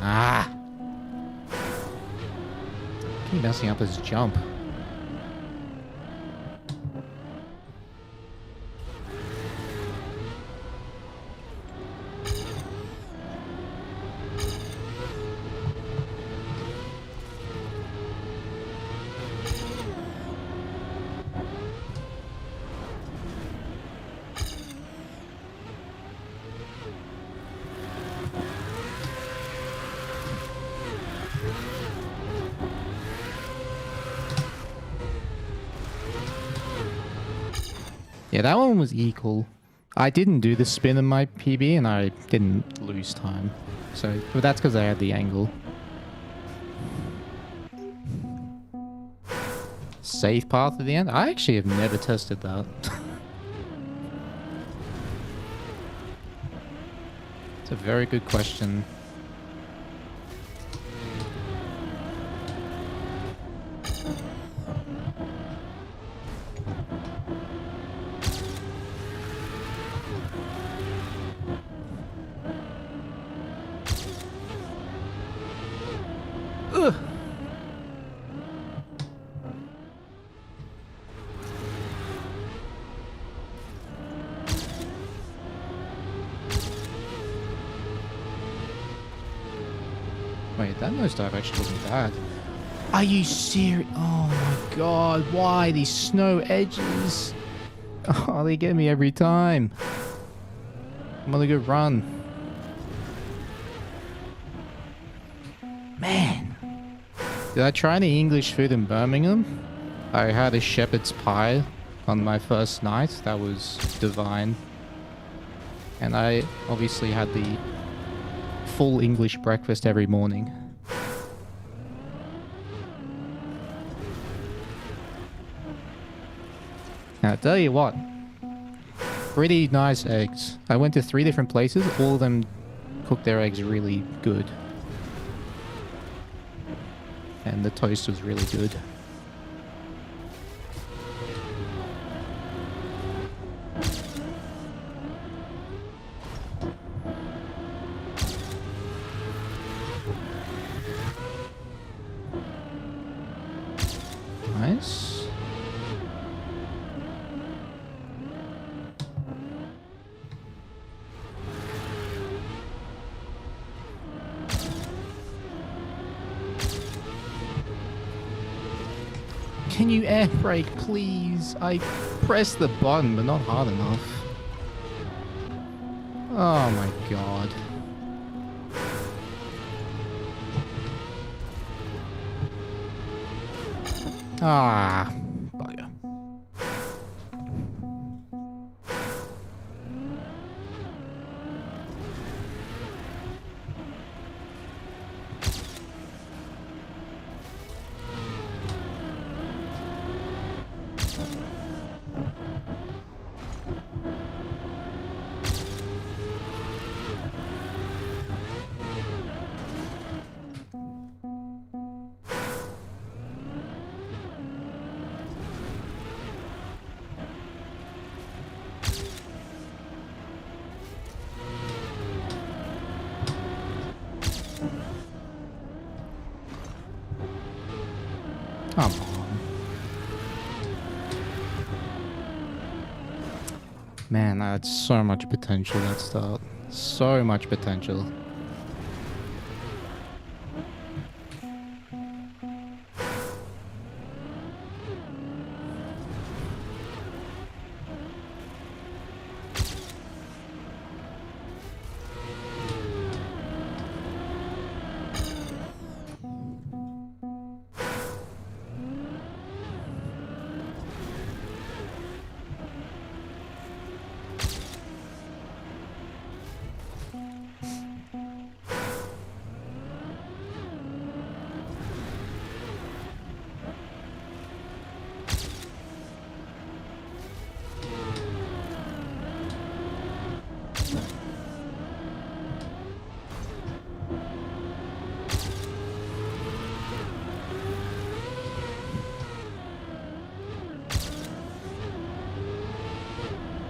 Ah! Keep messing up his jump. Yeah, that one was equal. I didn't do the spin in my PB and I didn't lose time. So, but that's because I had the angle. Safe path at the end? I actually have never tested that. It's a very good question. Ugh. Wait, that nosedive actually wasn't bad. Are you serious? Oh my god, why these snow edges? Oh, they get me every time. I'm gonna go run. Man. Did I try any English food in Birmingham? I had a shepherd's pie on my first night. That was divine. And I obviously had the full English breakfast every morning. Now, I tell you what. Pretty nice eggs. I went to 3 different places. All of them cooked their eggs really good. And the toast was really good. Nice. Can you air brake, please? I pressed the button, but not hard enough. Oh my god. Ah, bugger. Come on. Man, I had so much potential that start. So much potential.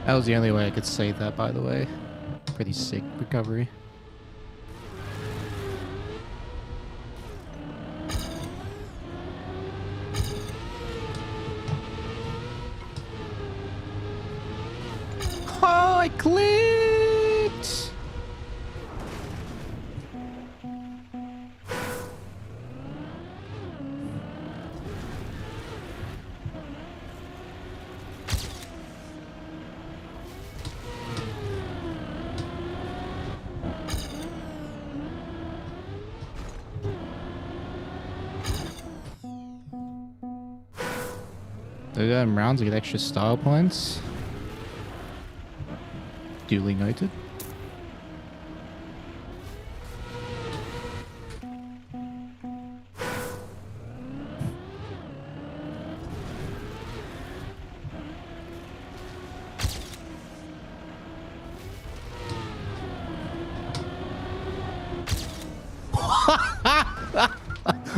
That was the only way I could save that, by the way. Pretty sick recovery. Oh, I clicked! They got rounds to get extra style points. Duly noted.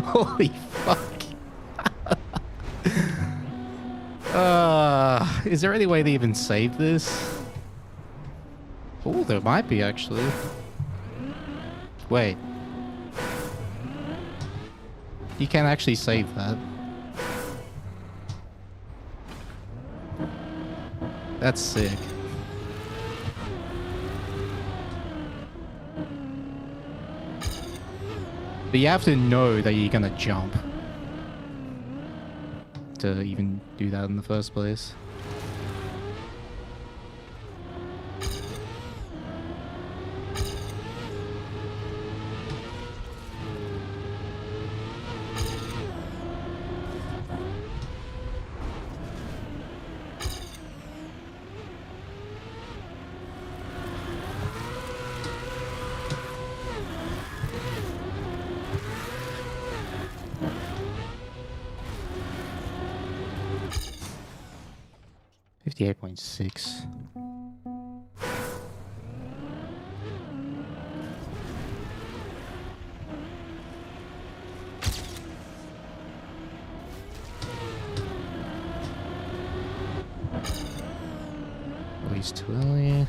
Holy fuck. Is there any way to even save this? Oh, there might be actually. Wait. You can actually save that. That's sick. But you have to know that you're gonna jump to even do that in the first place. $58.6. Release too early.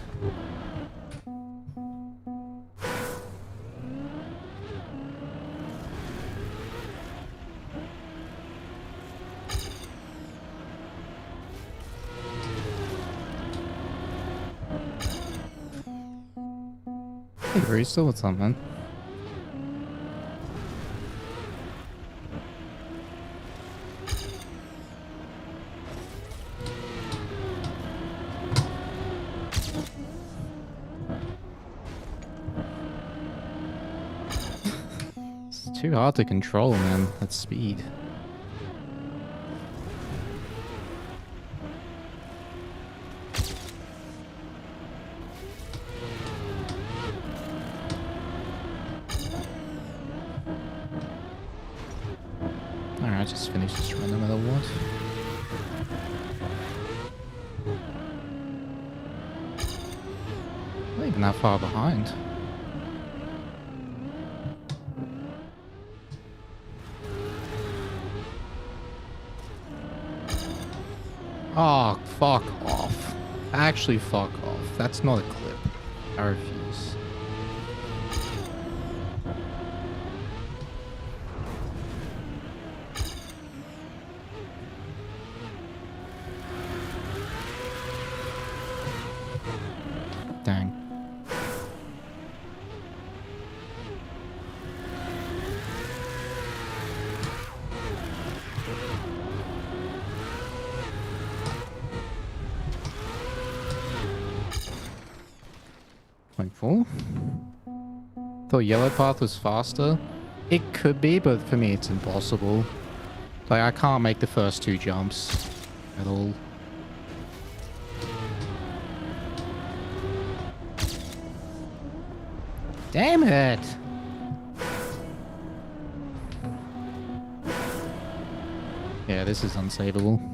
Hey, Barista, what's up, man? It's too hard to control, man, at speed. Alright, just finish this run no matter what. Not even that far behind. Oh, fuck off. Actually, fuck off. That's not a clip. I refuse. Dang. Point 4. Thought yellow path was faster. It could be, but for me it's impossible. Like, I can't make the first 2 jumps at all. Damn it! Yeah, this is unsavable.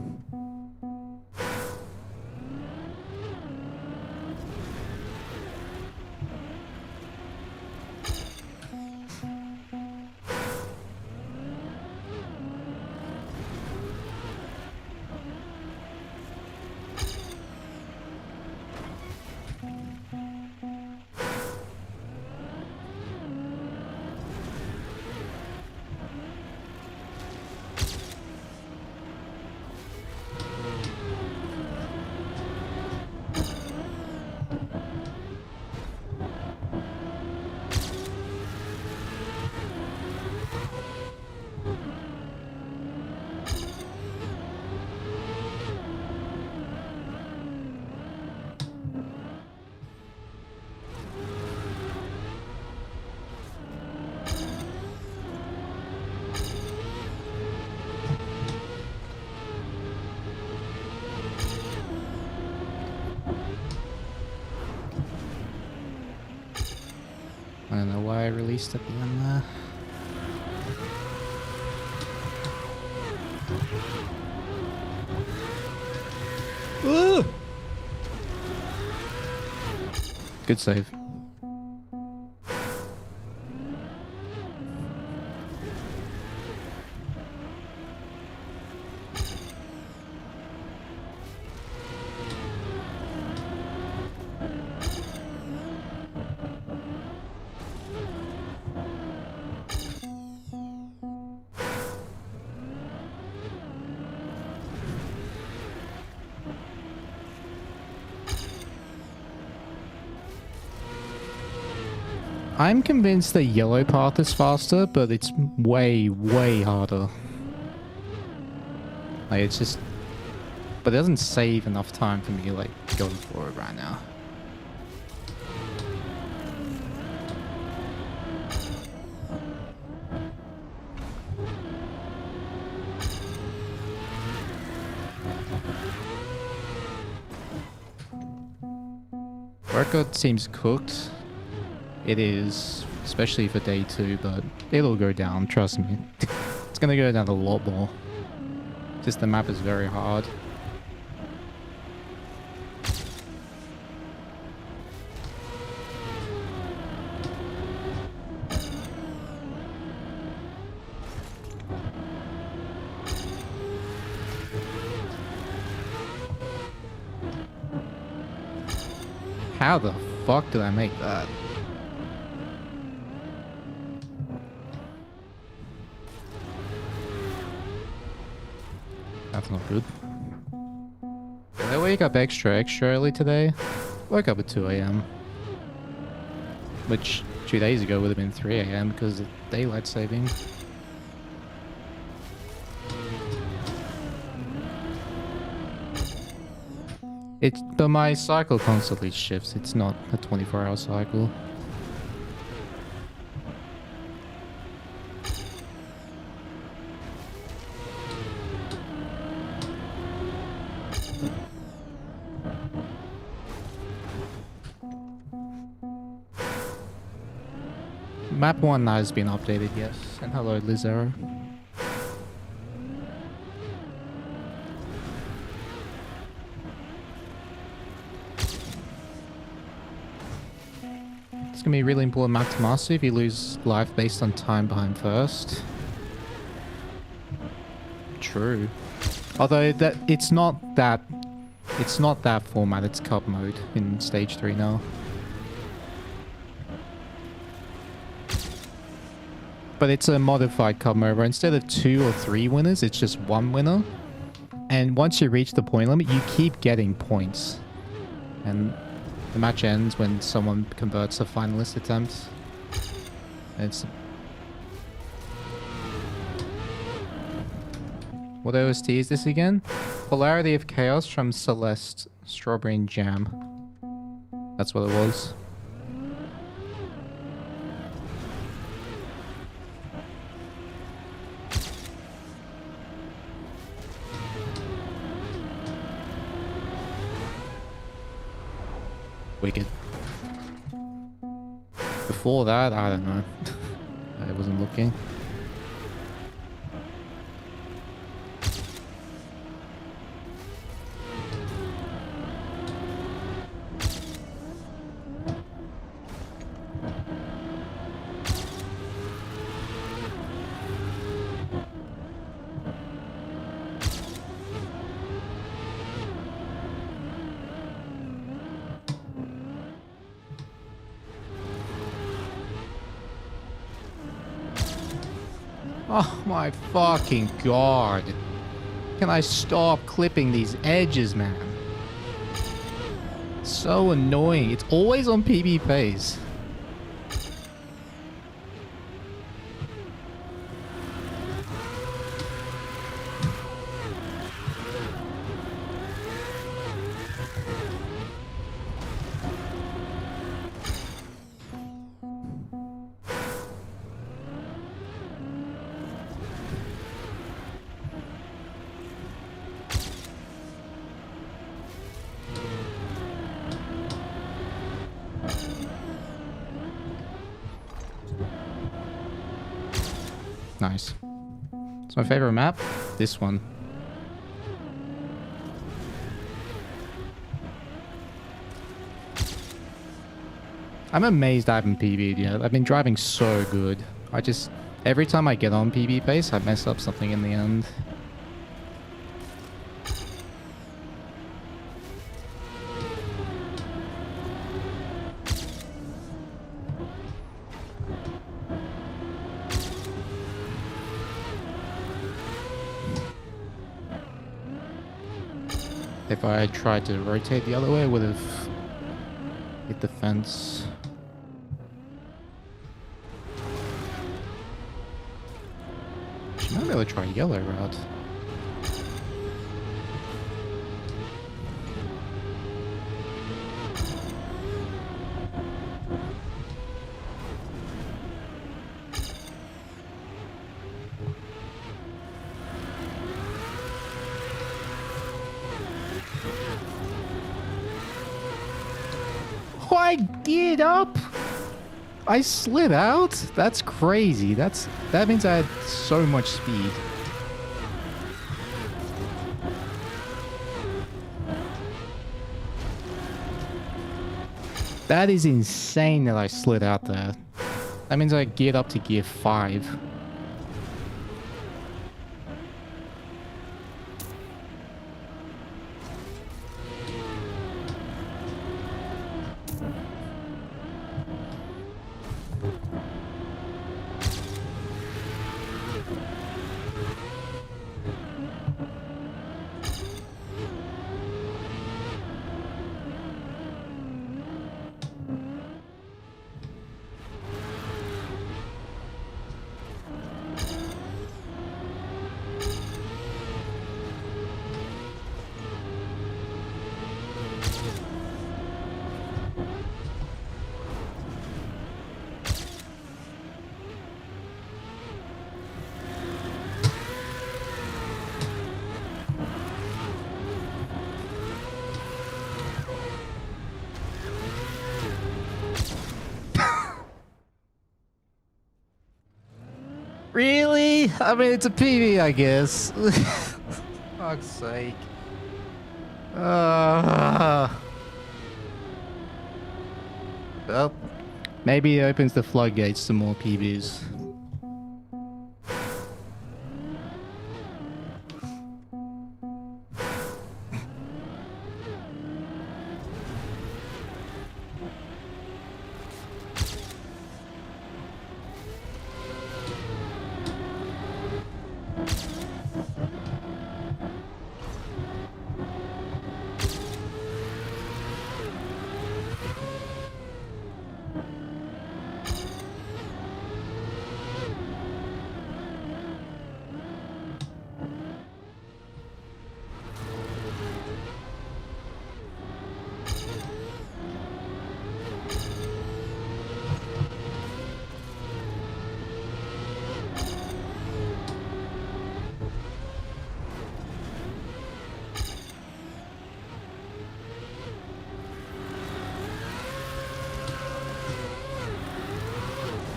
I don't know why I released at the end there. Ooh! Good save. I'm convinced the yellow path is faster, but it's way, way harder. Like, it's just... But it doesn't save enough time for me to, like, go for it right now. Record seems cooked. It is, especially for day 2, but it'll go down, trust me. It's gonna go down a lot more. Just the map is very hard. How the fuck did I make that? That's not good. Did I wake up extra early today? Woke up at 2 AM. Which 2 days ago would have been 3 AM because of daylight saving. But my cycle constantly shifts. It's not a 24-hour cycle. Map 1 has been updated, yes. And hello, Lizero. It's gonna be a really important map to master if you lose life based on time behind first. True. Although that it's not that format, it's cup mode in stage 3 now. But it's a modified cup mode where instead of 2 or 3 winners, it's just 1 winner. And once you reach the point limit, you keep getting points. And The match ends when someone converts a finalist attempt. It's... What OST is this again? Polarity of Chaos from Celeste, Strawberry and Jam. That's what it was. Wicked. Before that, I don't know. I wasn't looking. Oh my fucking god. Can I stop clipping these edges, man? So annoying. It's always on PB pace. Nice. It's my favorite map. This one. I'm amazed I haven't PB'd yet. I've been driving so good. Every time I get on PB pace, I mess up something in the end. If I had tried to rotate the other way, I would have hit the fence. I might be able to try yellow route. I geared up. I slid out. That's crazy. That means I had so much speed. That is insane that I slid out there. That means I geared up to gear 5. Really? I mean, it's a PB, I guess. Fuck's sake. Well, maybe it opens the floodgates to more PBs.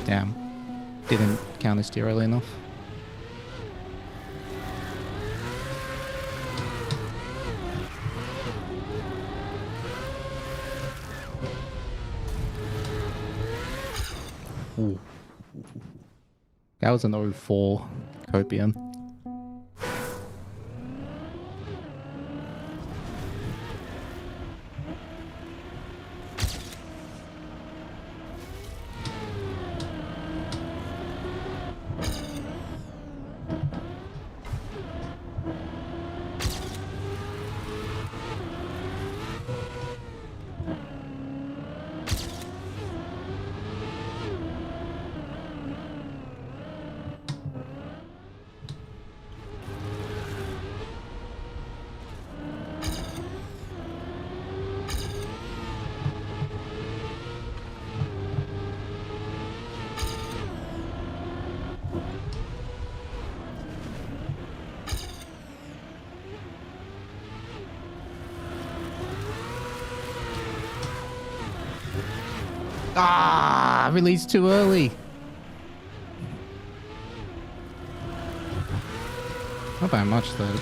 Damn. Didn't counter steer early enough. Ooh. That was an 04 Copium. Ah, released too early. Not by much though.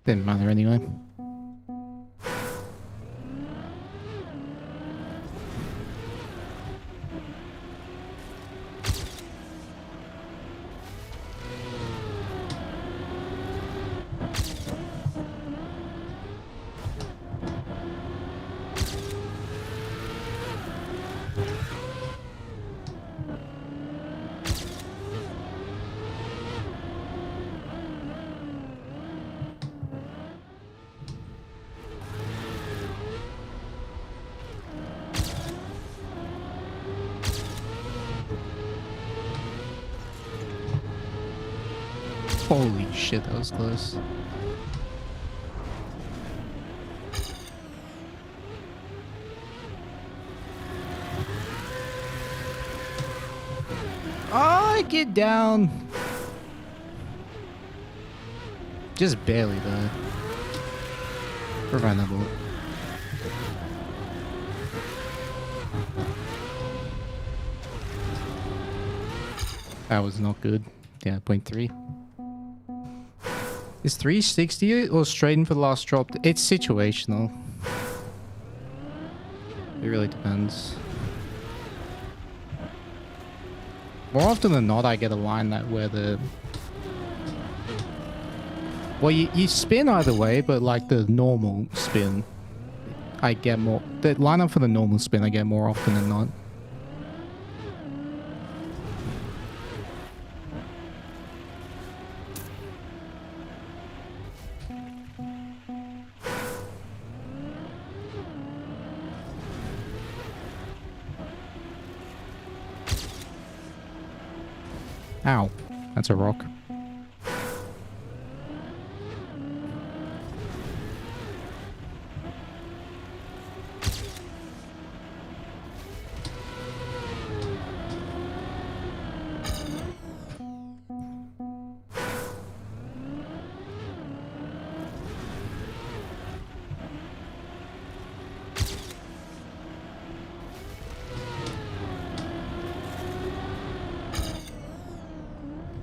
Didn't matter anyway. Holy shit, that was close. Oh, get down. Just barely though. Preventable. That was not good. Yeah, 0.3. Is 360 or straight in for the last drop? It's situational. It really depends. More often than not, I get a line that where the... Well, you spin either way, but like the normal spin, I get more... The lineup for the normal spin, I get more often than not. Ow. That's a rock.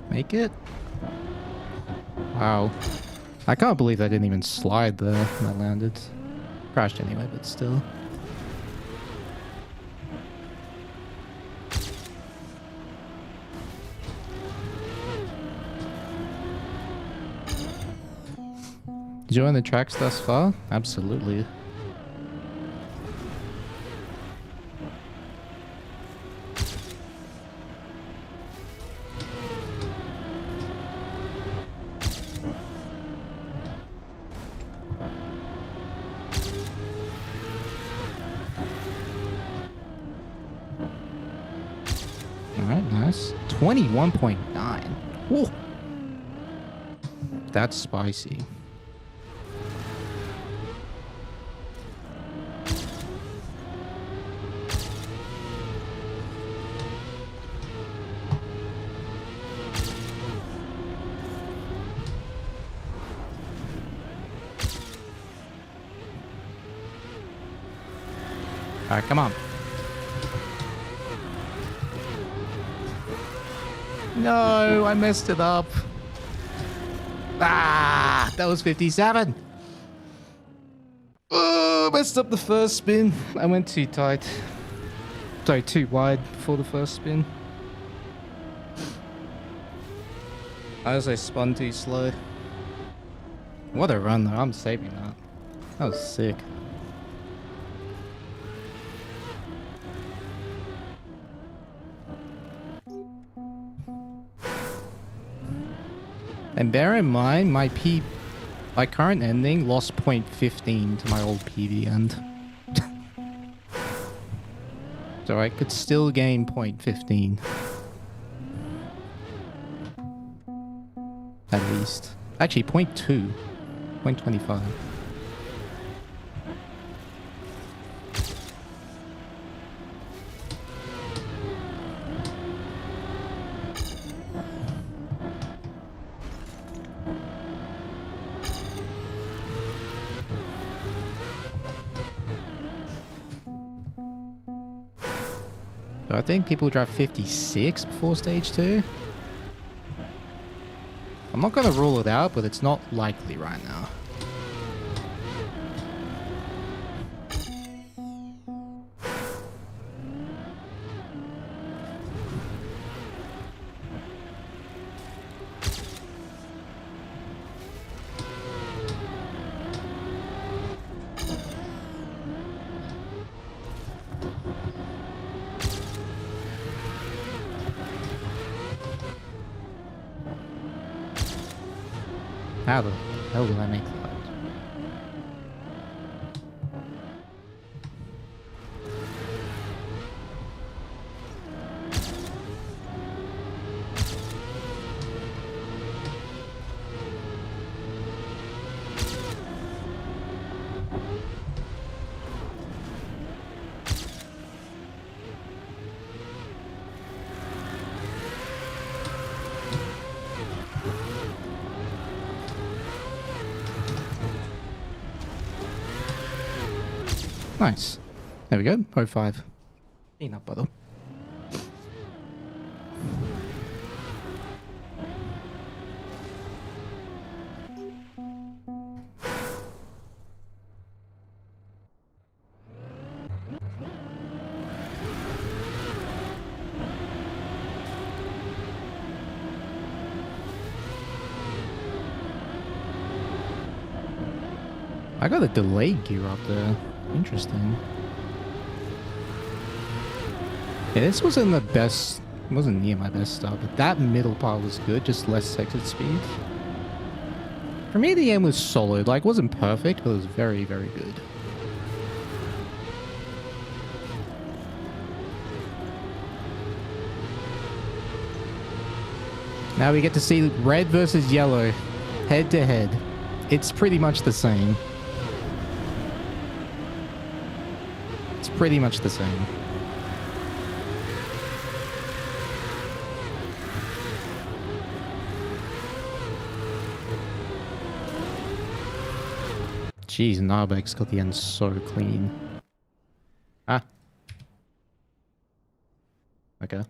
Make it? Wow. I can't believe I didn't even slide there when I landed. Crashed anyway, but still. Did you own the tracks thus far? Absolutely. Alright, nice. 21.9. Whoa. That's spicy. Alright, come on. No, I messed it up. Ah, that was 57. Oh, messed up the first spin. I went too tight. Sorry, too wide for the first spin. I also spun too slow. What a run though, I'm saving that. That was sick. And bear in mind, my current ending lost 0.15 to my old PV end. So I could still gain 0.15. At least. Actually, 0.2. 0.25. So I think people drive 56 before stage 2. I'm not going to rule it out, but it's not likely right now. How the hell did I make that? Nice. There we go. 05. Peanut butter. I got a delayed gear up there. Interesting. Yeah, this wasn't the best, wasn't near my best start, but that middle part was good, just less exit speed. For me, the end was solid. Like, wasn't perfect, but it was very, very good. Now we get to see red versus yellow, head to head. It's pretty much the same. Pretty much the same. Jeez, Narbek's got the end so clean. Ah. Okay.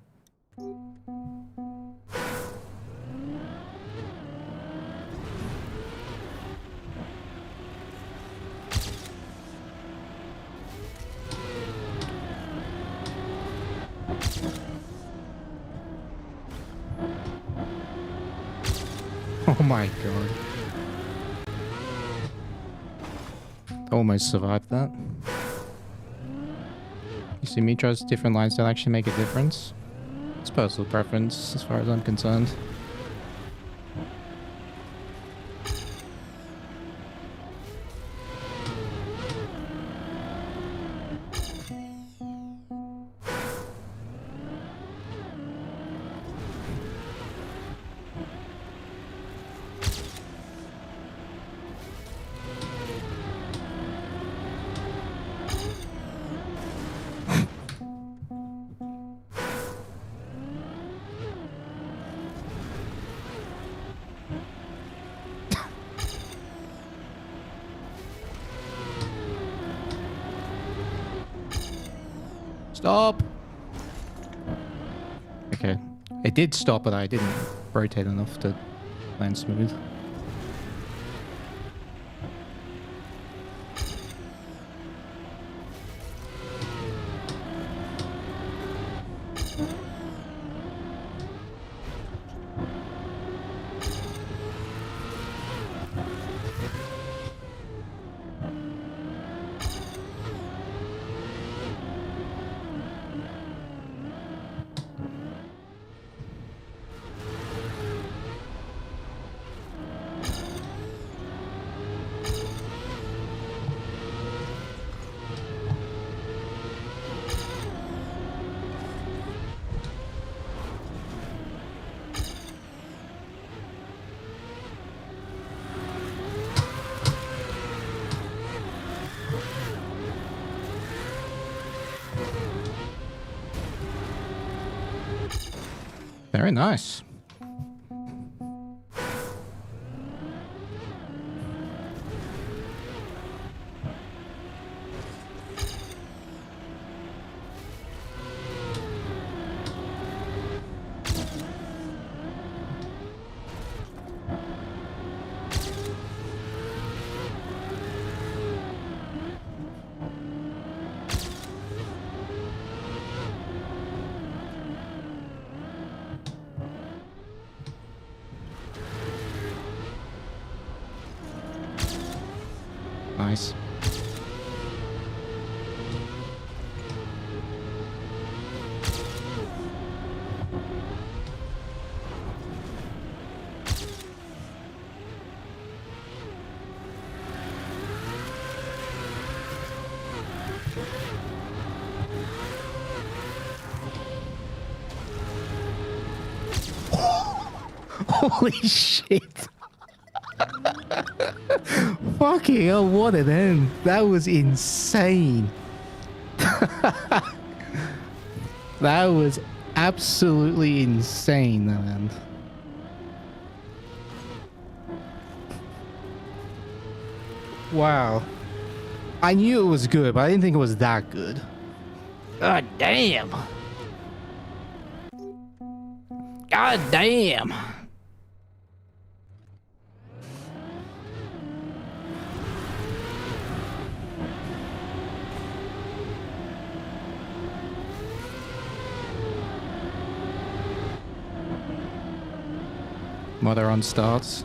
Oh my god. Almost survived that. You see, me tries different lines don't actually make a difference. It's personal preference as far as I'm concerned. Stop! Okay. It did stop, but I didn't rotate enough to land smooth. Very nice. Nice. Holy shit. Fucking hell, what an end. That was insane. That was absolutely insane, that end. Wow. I knew it was good, but I didn't think it was that good. God damn. God damn. Mudda on starts.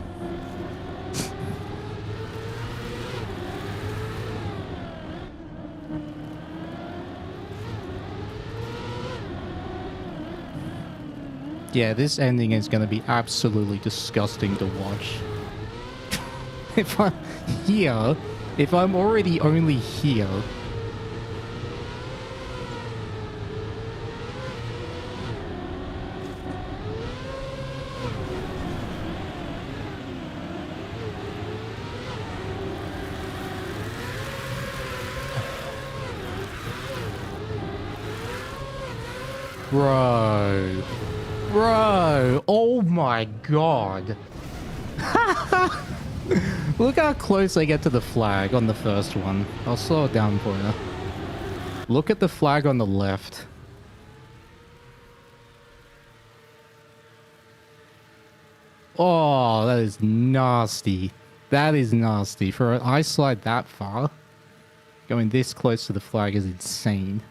Yeah, this ending is going to be absolutely disgusting to watch. If I'm here, if I'm already only here. Bro. Bro. Oh my god. Look how close I get to the flag on the first one. I'll slow it down for you. Look at the flag on the left. Oh, that is nasty. That is nasty. For an ice slide that far, going this close to the flag is insane.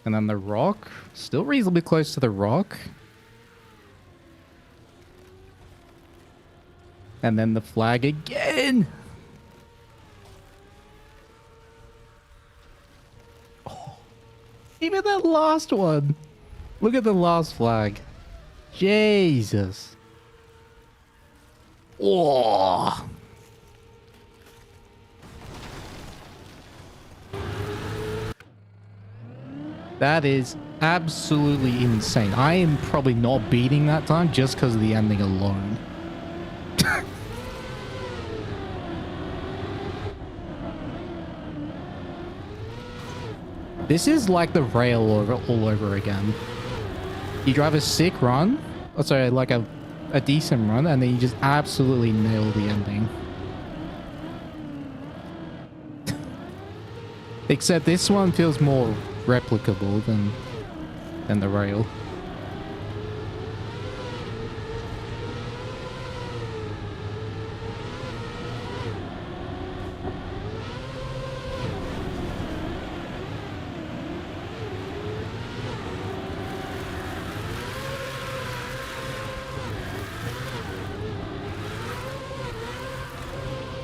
And then the rock, still reasonably close to the rock. And then the flag again. Oh, even that last one. Look at the last flag. Jesus. Oh. That is absolutely insane. I am probably not beating that time just because of the ending alone. This is like the rail all over again. You drive a sick run, oh, sorry, like a decent run, and then you just absolutely nail the ending. Except this one feels more replicable than the rail.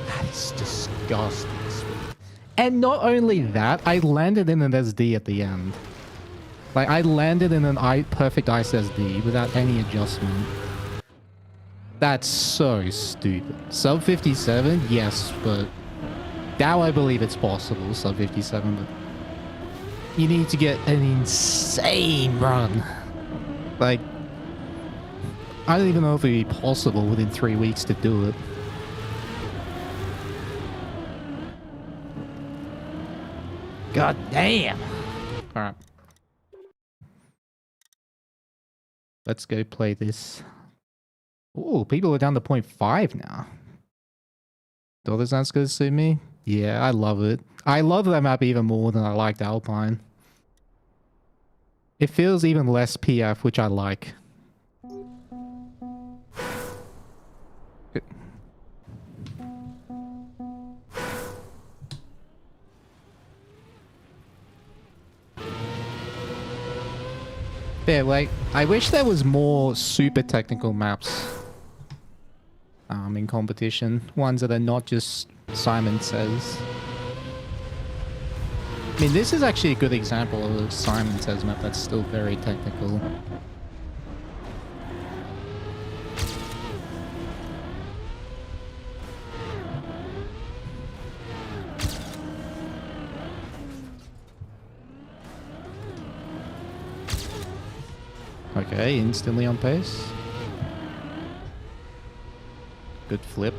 That is disgusting. And not only that, I landed in an SD at the end. Like, I landed in an perfect ice SD without any adjustment. That's so stupid. Sub 57? Yes, but now I believe it's possible, sub 57, but you need to get an insane run. Like, I don't even know if it'd be possible within 3 weeks to do it. God damn. All right. Let's go play this. Oh, people are down to 0.5 now. Does that going to suit me? Yeah, I love it. I love that map even more than I liked Alpine. It feels even less PF, which I like. Yeah, like, I wish there was more super technical maps in competition. Ones that are not just Simon Says. I mean, this is actually a good example of a Simon Says map that's still very technical. Okay, instantly on pace. Good flip.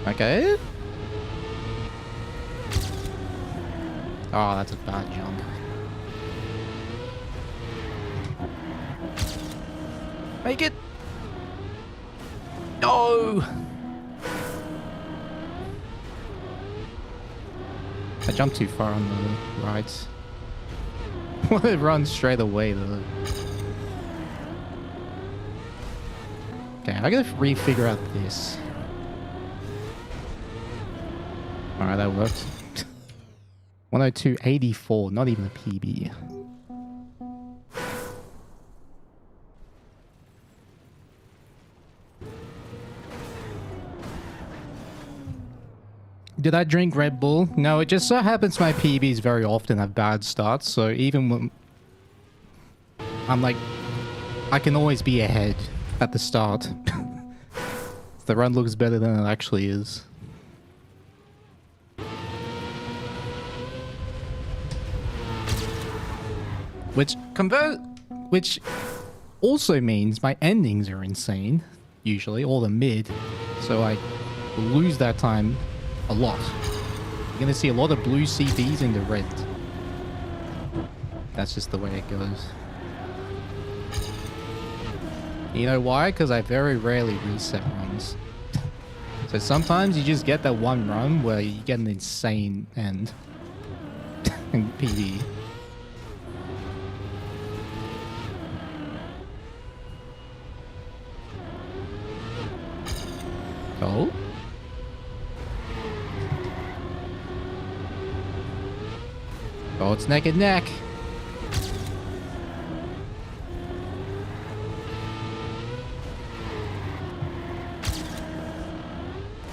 Okay. Oh, that's a bad jump. Make it! No! I jumped too far on the rides. Want to run straight away though. Okay, I gotta re-figure out this. Alright, that worked. 102.84, not even a PB. Did I drink Red Bull? No, it just so happens my PBs very often have bad starts, so even when I'm like, I can always be ahead at the start. The run looks better than it actually is. Which also means my endings are insane, usually, or the mid, so I lose that time a lot. You're gonna see a lot of blue CBs in the red. That's just the way it goes. You know why? Because I very rarely reset runs. So sometimes you just get that one run where you get an insane end in PB. Oh? Oh, it's neck and neck.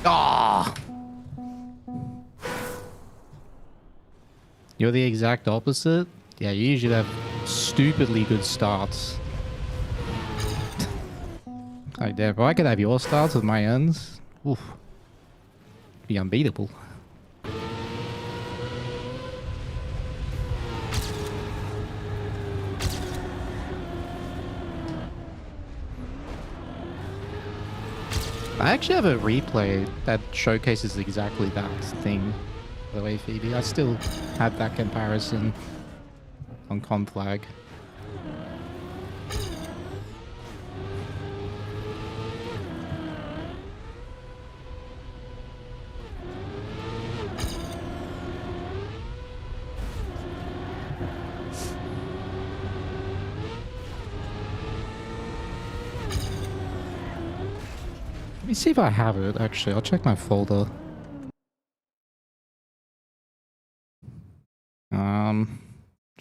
Ah! You're the exact opposite? Yeah, you usually have stupidly good starts. Oh, damn. If I could have your starts with my ends, oof. Be unbeatable. I actually have a replay that showcases exactly that thing, by the way, Phoebe. I still have that comparison on Conflag. me see if I have it, actually. I'll check my folder.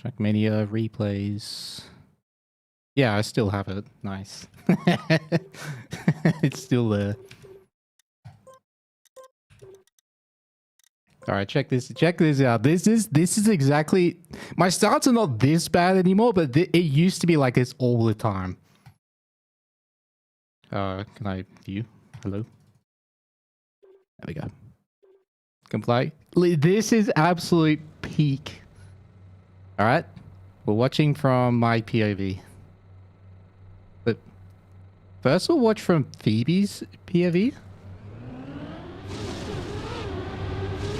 Trackmania replays. Yeah, I still have it. Nice. It's still there. All right, check this out. This is exactly, my starts are not this bad anymore, but it used to be like this all the time. Can I view? Hello? There we go. Comply. This is absolute peak. All right, we're watching from my POV. But first we'll watch from Phoebe's POV.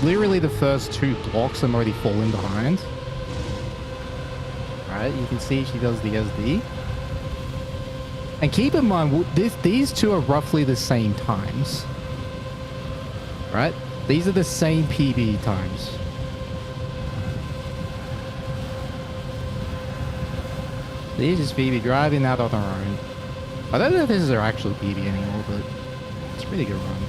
Literally the first 2 blocks I'm already falling behind. Alright, you can see she does the SD. And keep in mind, these 2 are roughly the same times. Right? These are the same PB times. This is Phoebe driving out on her own. I don't know if this is her actual PB anymore, but it's a pretty good run.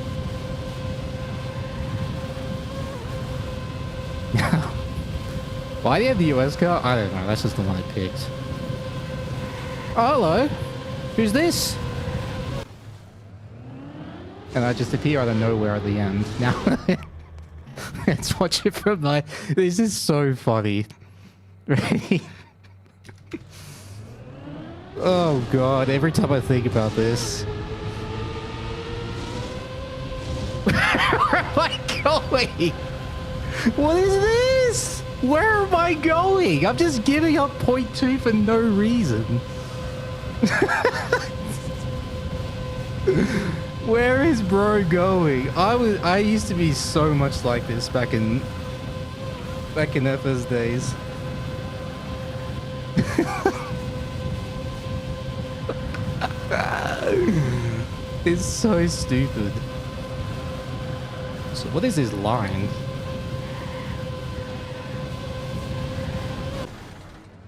Why do you have the US car? I don't know. That's just the one I picked. Oh, hello. Who's this? And I just appear out of nowhere at the end. Now, let's watch it from my... This is so funny. Ready? Oh, God. Every time I think about this. Where am I going? What is this? Where am I going? I'm just giving up 0.2 for no reason. Where is bro going? I used to be so much like this back in FS days. It's so stupid. So what is this line?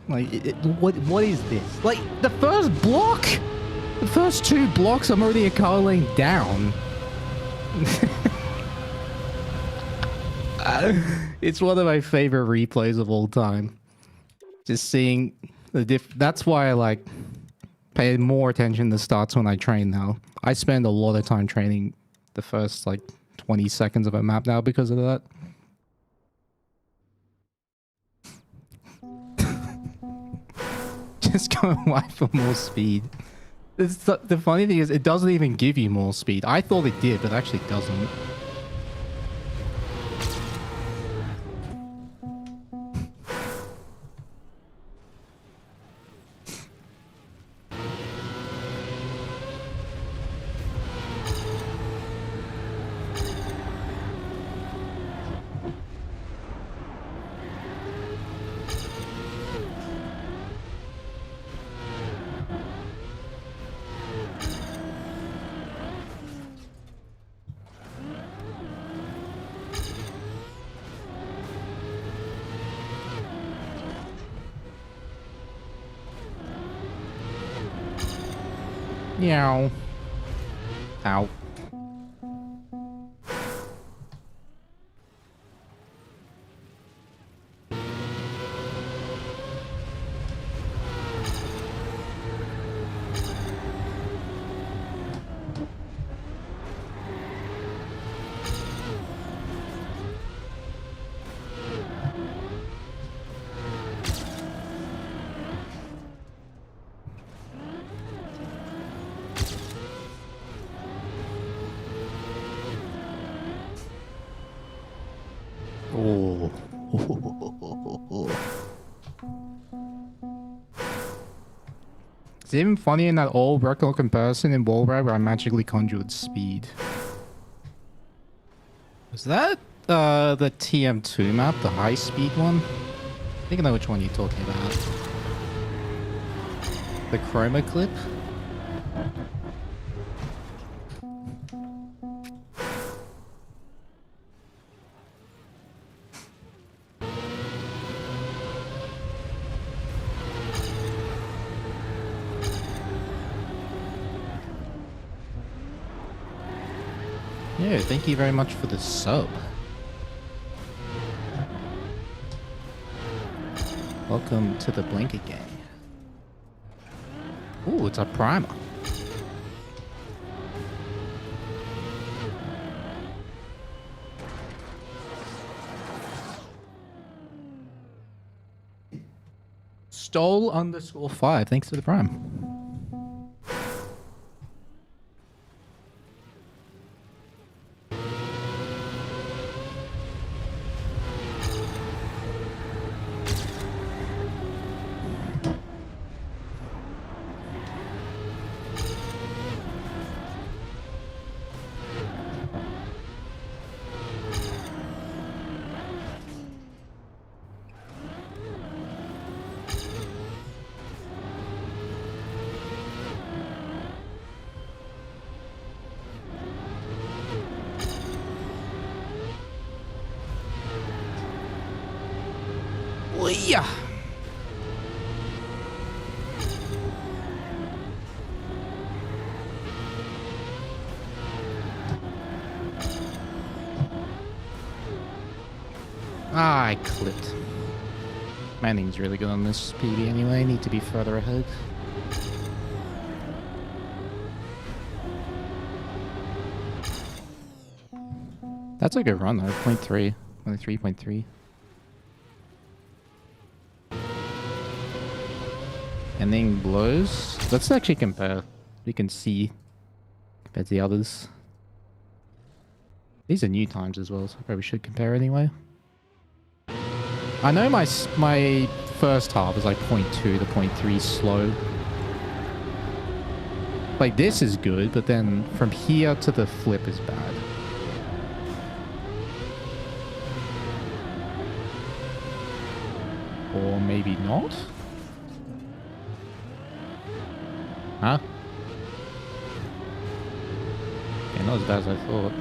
Like, what is this? Like, the first block? The first 2 blocks, I'm already a car lane down. It's one of my favorite replays of all time. Just seeing the that's why I, like, pay more attention to starts when I train now. I spend a lot of time training the first, like, 20 seconds of a map now because of that. Just going wide for more speed. The funny thing is, it doesn't even give you more speed. I thought it did, but it actually doesn't. Meow. Ow. Oh. It's even funny in that all record comparison in wall ride where I magically conjured speed. Was that the TM2 map, the high speed one? I think I know which one you're talking about. The chroma clip? Yeah, thank you very much for the sub. Welcome to the Blanket Gang. Ooh, it's a primer. Stole_5. Thanks for the prime. Yeah. I clipped. Manning's really good on this PB anyway. Need to be further ahead. That's a good run though. 0.3. Only 3.3. Ending blows. Let's actually compare. We can see compared to the others. These are new times as well, so I probably should compare anyway. I know my first half is like 0.2 to 0.3 slow. Like this is good, but then from here to the flip is bad. Or maybe not? Huh? Yeah, not as bad as I thought.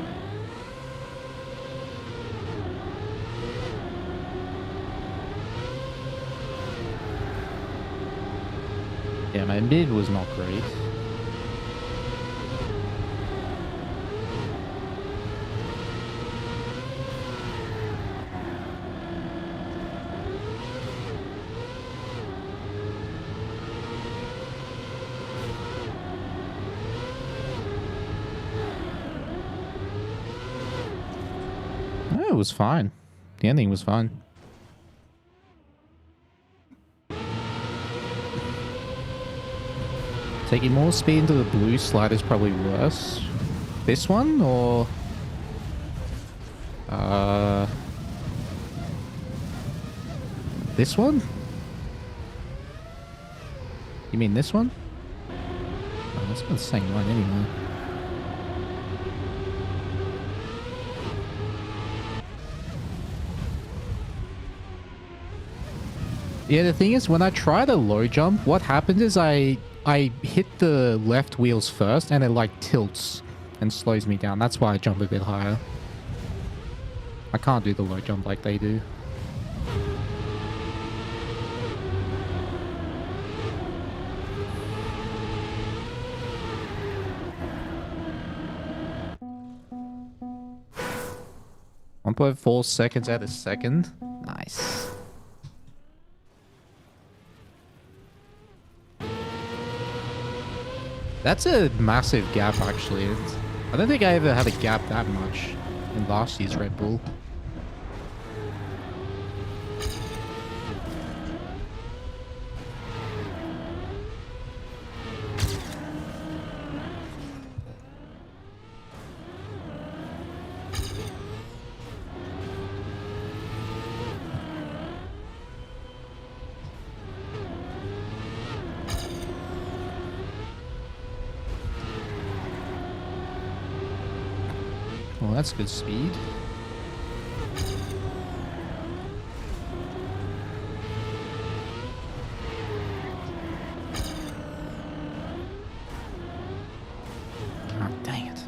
Yeah, my mid was not great. It was fine. The ending was fine. Taking more speed into the blue slide is probably worse. This one or this one? You mean this one? Oh, that's about the same line anyway. Yeah, the thing is, when I try the low jump, what happens is I hit the left wheels first, and it like tilts and slows me down. That's why I jump a bit higher. I can't do the low jump like they do. .4 seconds at a second. Nice. That's a massive gap, actually. I don't think I ever had a gap that much in last year's Red Bull. Well, that's good speed. Oh, dang it.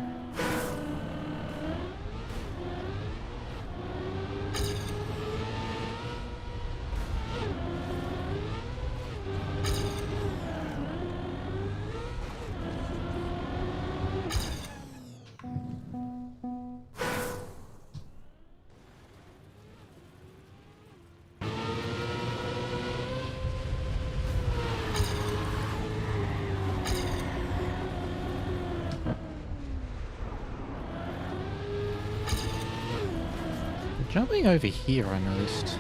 Jumping over here, I noticed.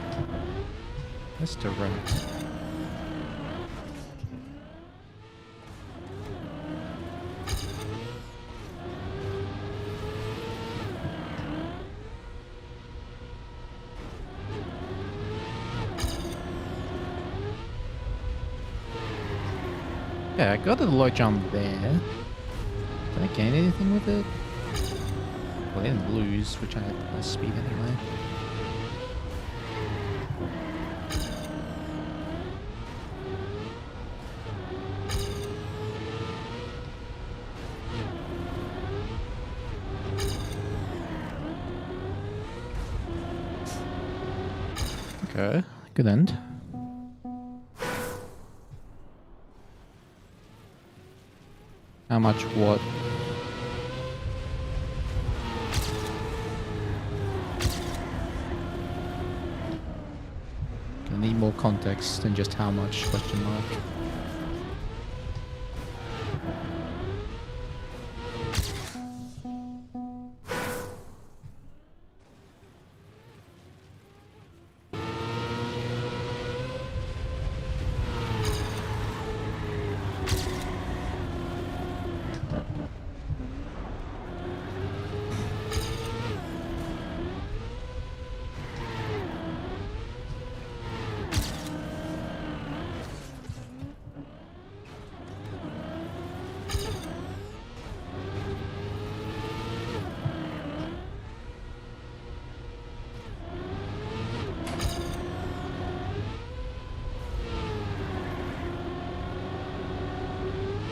That's direct. Yeah, I got a low jump there. Did I gain anything with it? Well, I didn't lose, which I had less speed anyway. Okay, good end. How much what? I need more context than just how much, question mark.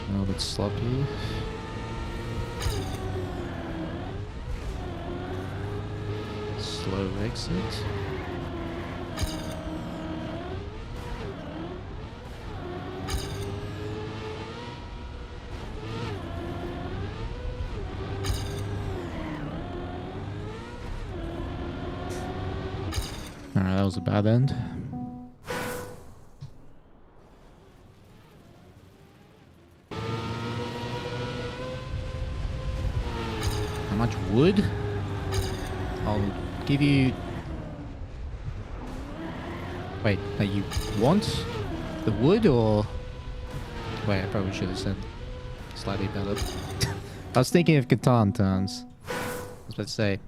A little bit sloppy. Slow exit. Alright, that was a bad end. How much wood? I'll give you... Wait, that you want the wood or... Wait, I probably should have said slightly better. I was thinking of Catan terms. I was about to say, if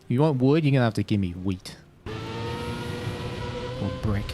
you want wood, you're gonna have to give me wheat. Or brick.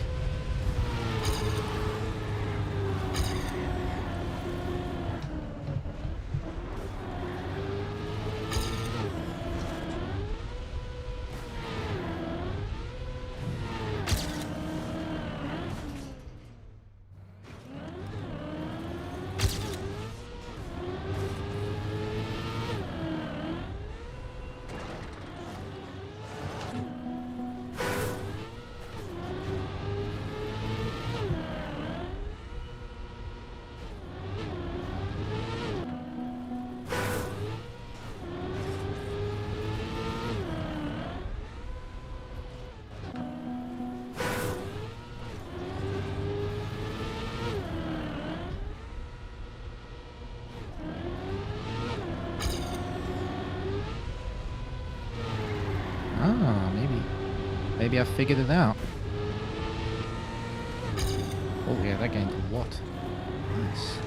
Ah, maybe I figured it out. Oh yeah, that gained a lot. Nice.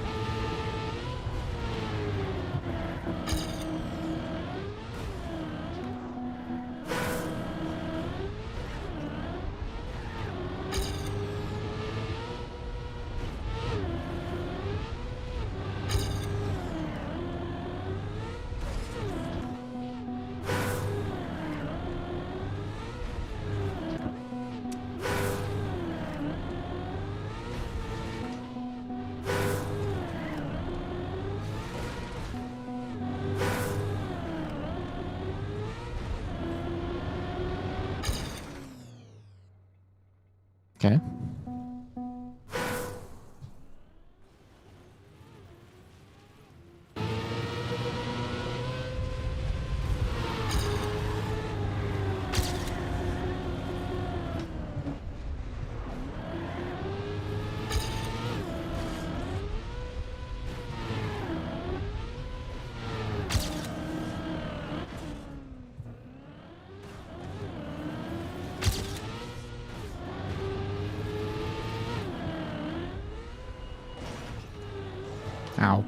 Okay. Ow.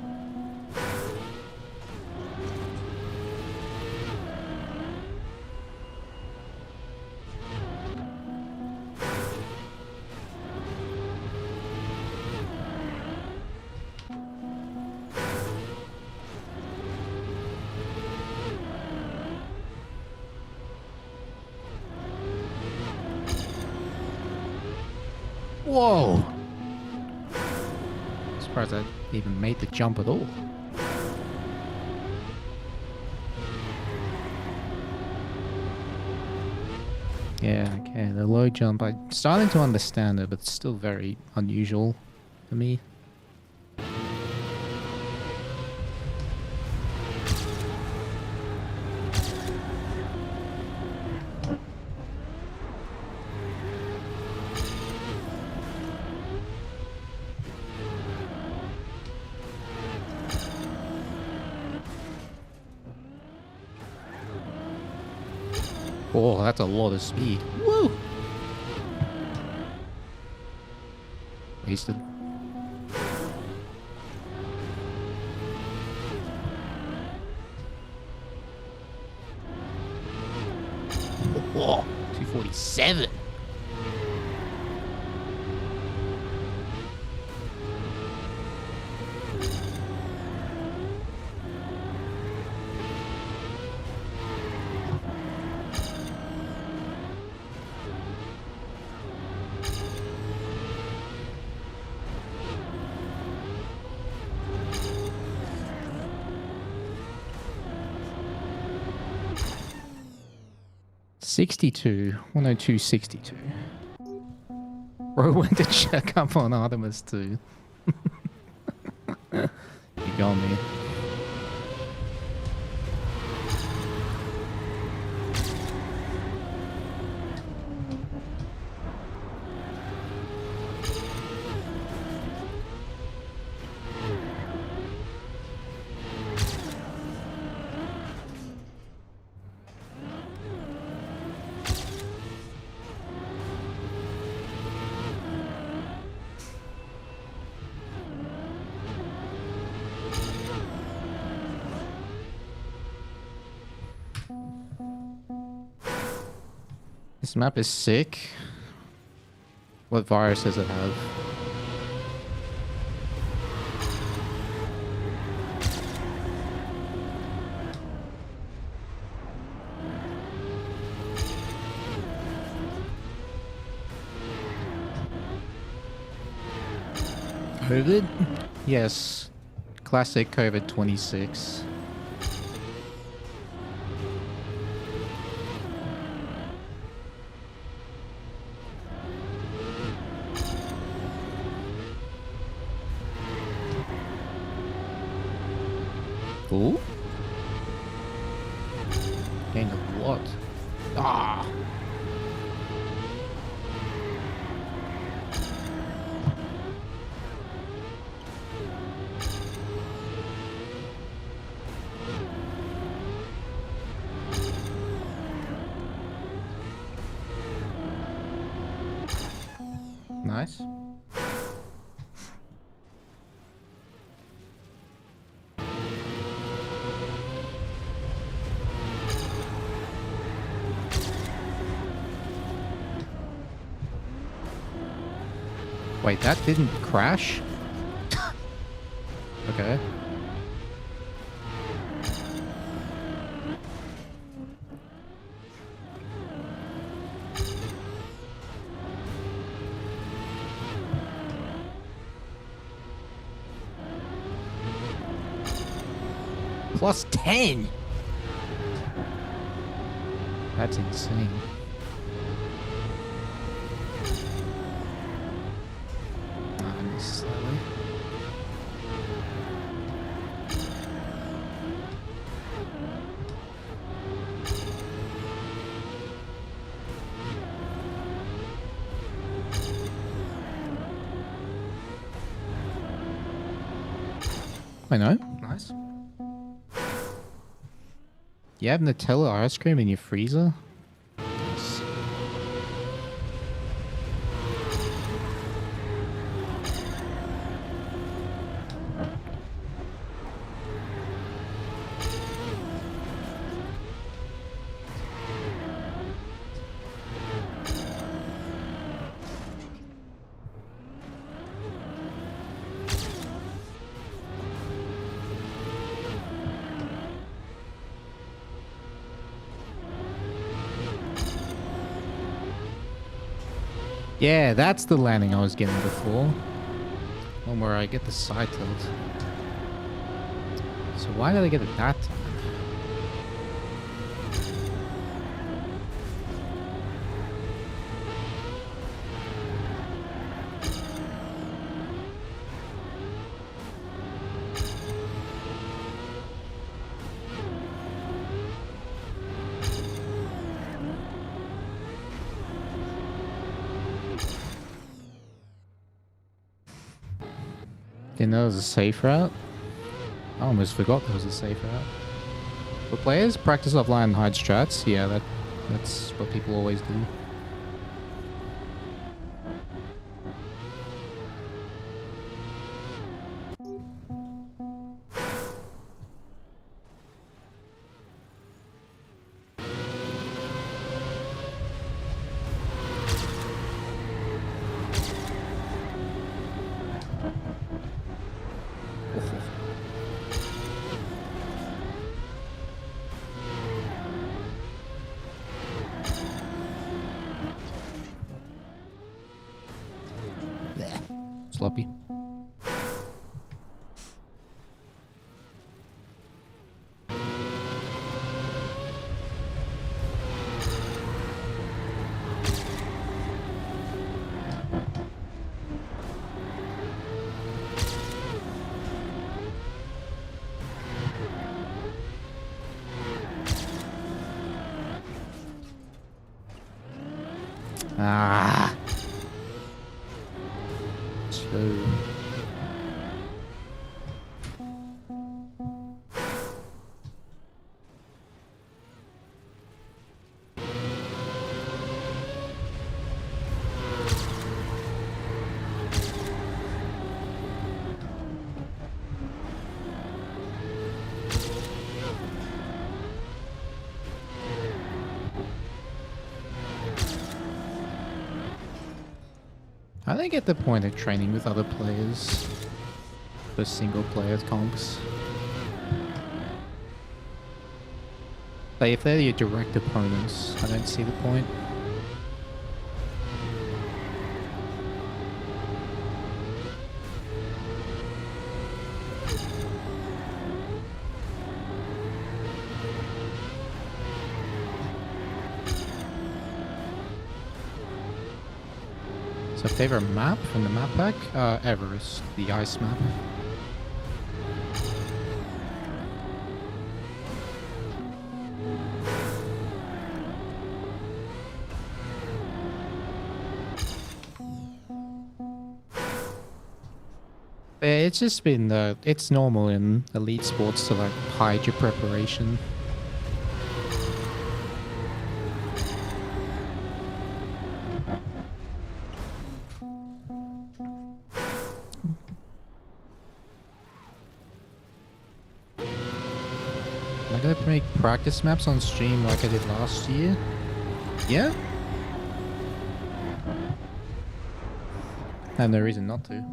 Whoa! Surprised I even made the jump at all. Yeah, okay, the low jump, I'm starting to understand it, but it's still very unusual for me. Oh, that's a lot of speed. Woo! Wasted. Whoa, 247. $62, 102.62. Bro went to check up on Artemis too. You got me. This map is sick. What virus does it have? COVID? Yes. Classic COVID 26. Ooh. Gained a lot. Ah. Nice. Wait, that didn't crash? Okay. Plus 10! That's insane. Slowly. I know. Nice. You have Nutella ice cream in your freezer? Nice. Yeah, that's the landing I was getting before. One where I get the side tilt. So why did I get it that time? Didn't know there was a safe route. I almost forgot there was a safe route. For players, practice offline and hide strats. Yeah, that's what people always do. Sloppy. Ah. So. I don't get the point of training with other players for single player comps. Like if they're your direct opponents, I don't see the point. So favorite map from the map pack? Everest, the ice map. It's just been it's normal in elite sports to like hide your preparation. Am I gonna make practice maps on stream like I did last year? Yeah? I have no reason not to.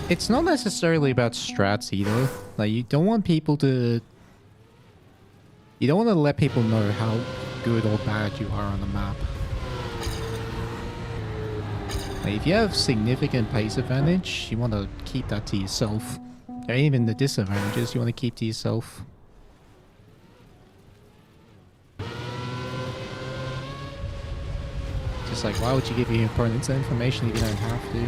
It's not necessarily about strats either. Like, you don't want people to... You don't want to let people know how good or bad you are on the map. Like, if you have significant pace advantage, you want to keep that to yourself. Or even the disadvantages, you want to keep to yourself. Just like, why would you give your opponents that information if you don't have to?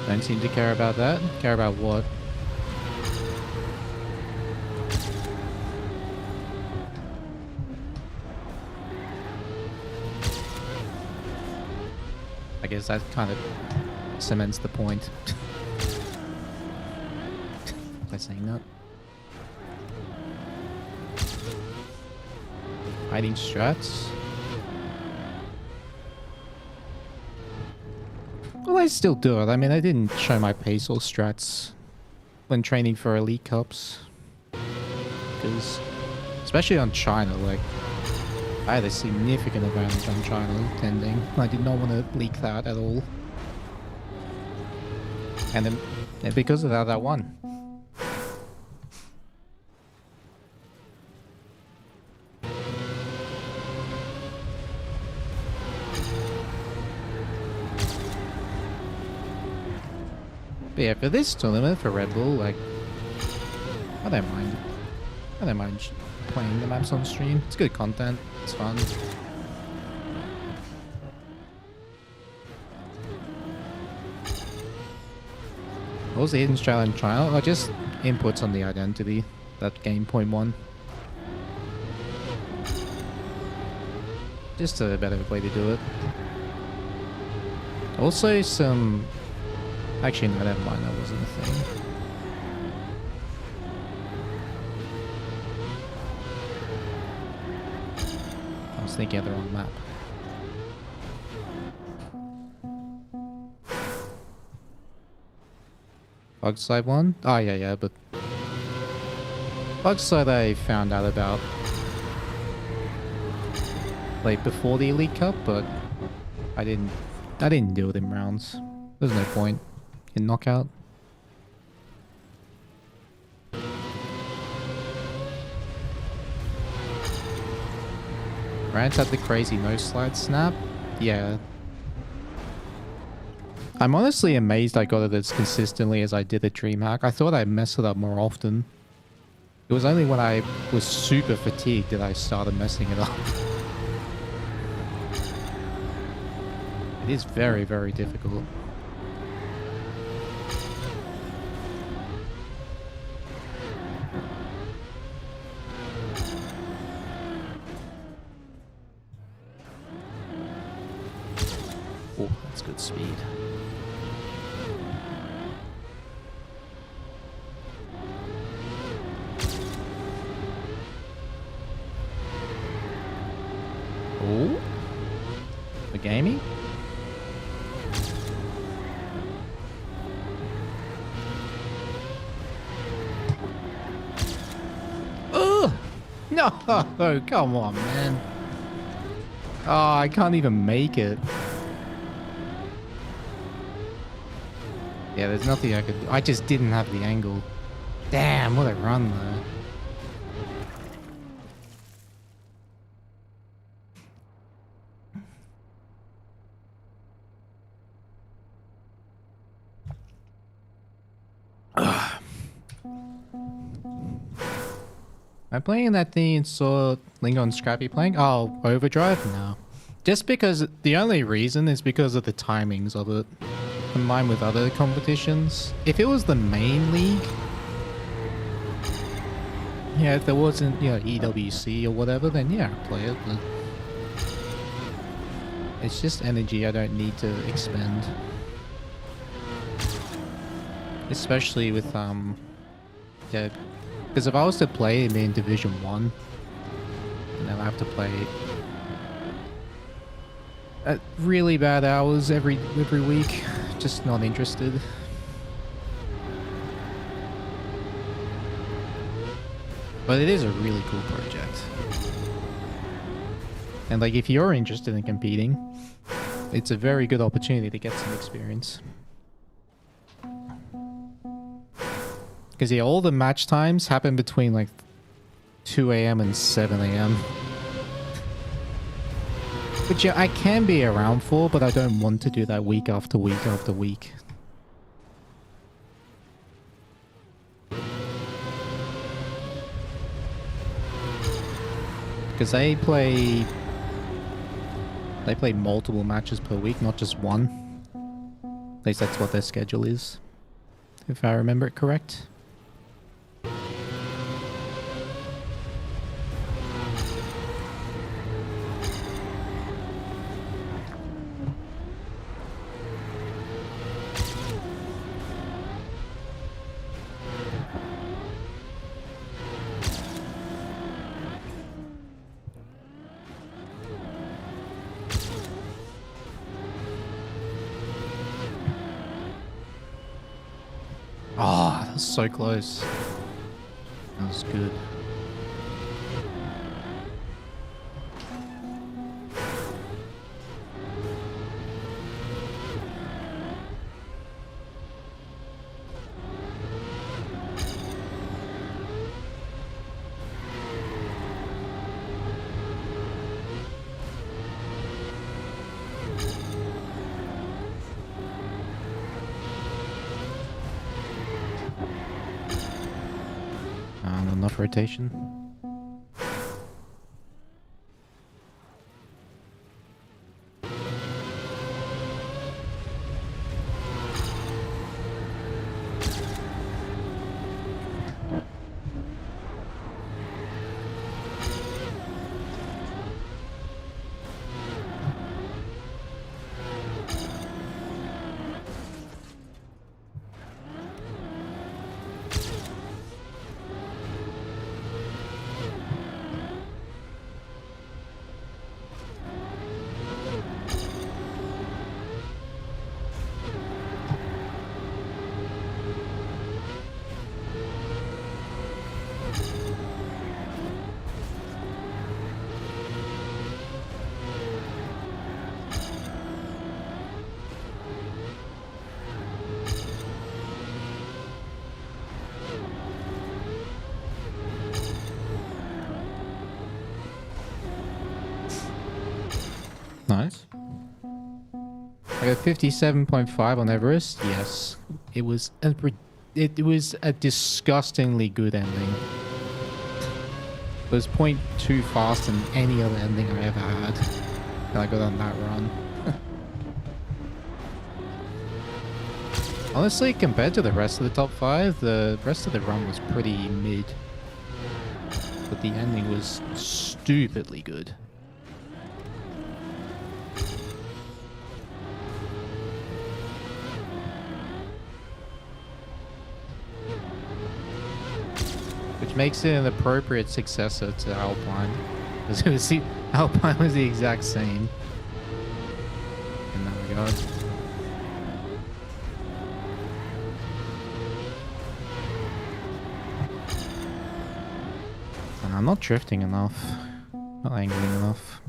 'Don't seem to care about that. Care about what? I guess that kind of cements the point. By saying that. Hiding strats. Well, I still do it. I mean, I didn't show my pace or strats when training for Elite Cups. Because, especially on China, like, I had a significant advantage on China ending. I did not want to leak that at all. And then, and because of that, I won. But yeah, for this tournament, for Red Bull, like, I don't mind. I don't mind playing the maps on stream. It's good content. It's fun. What was the hidden strat in trial? Oh, just inputs on the identity. That game point 1. Just a better way to do it. Also some... Actually, no, never mind. That wasn't a thing. I was thinking of the wrong map. Bugside one? Oh, yeah, but... Bugside I found out about... like, before the Elite Cup, but... I didn't do it in rounds. There's no point in knockout. Rant at the crazy no slide snap? Yeah. I'm honestly amazed I got it as consistently as I did at DreamHack. I thought I'd mess it up more often. It was only when I was super fatigued that I started messing it up. It is very, very difficult. Oh, that's good speed. Oh, the gaming. Oh no! Come on, man. Oh, I can't even make it. Yeah, there's nothing I could do. I just didn't have the angle. Damn, what a run though. Am I playing that thing and saw Lingo and Scrappy playing? Oh, Overdrive? No. Just because, the only reason is because of the timings of it. Combined with other competitions. If it was the main league, yeah, if there wasn't, you know, EWC or whatever, then yeah, I'd play it, but it's just energy I don't need to expend. Especially with, yeah, because if I was to play it in Division 1, then I have to play at really bad hours every week. Just not interested. But it is a really cool project. And like, if you're interested in competing, it's a very good opportunity to get some experience. Because yeah, all the match times happen between like 2 AM and 7 AM. Which yeah, I can be around for, but I don't want to do that week after week after week. Because they play multiple matches per week, not just one. At least that's what their schedule is, if I remember it correct. Oh, that was so close. That was good. Not enough rotation. Nice. I got 57.5 on Everest. Yes, it was a disgustingly good ending. It was 0.2 faster than any other ending I ever had. And I got on that run. Honestly, compared to the rest of the top 5, the rest of the run was pretty mid. But the ending was stupidly good. Which makes it an appropriate successor to Alpine. Because Alpine was the exact same in that regard. And I'm not drifting enough. Not angling enough.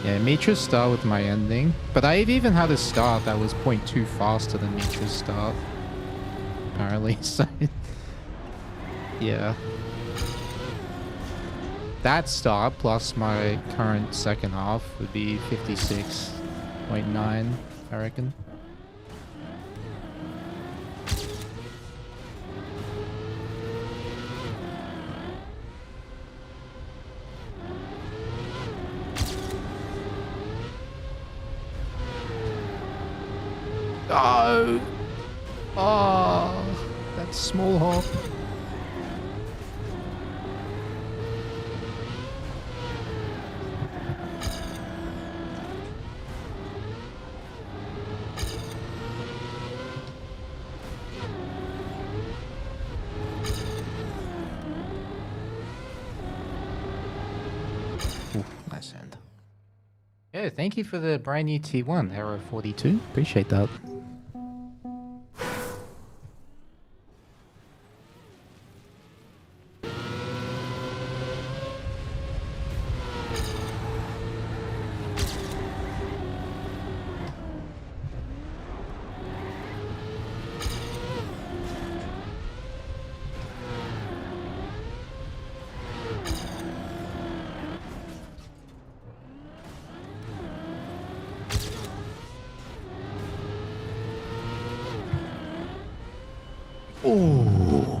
Yeah, Mitra's start with my ending. But I've even had a start that was 0.2 faster than Mitra's start. Apparently, so yeah. That start plus my current second half would be 56.9, I reckon. Oh! Oh, that small hop. Ooh, nice end. Yeah, thank you for the brand new T1, Arrow 42. Appreciate that. Oh.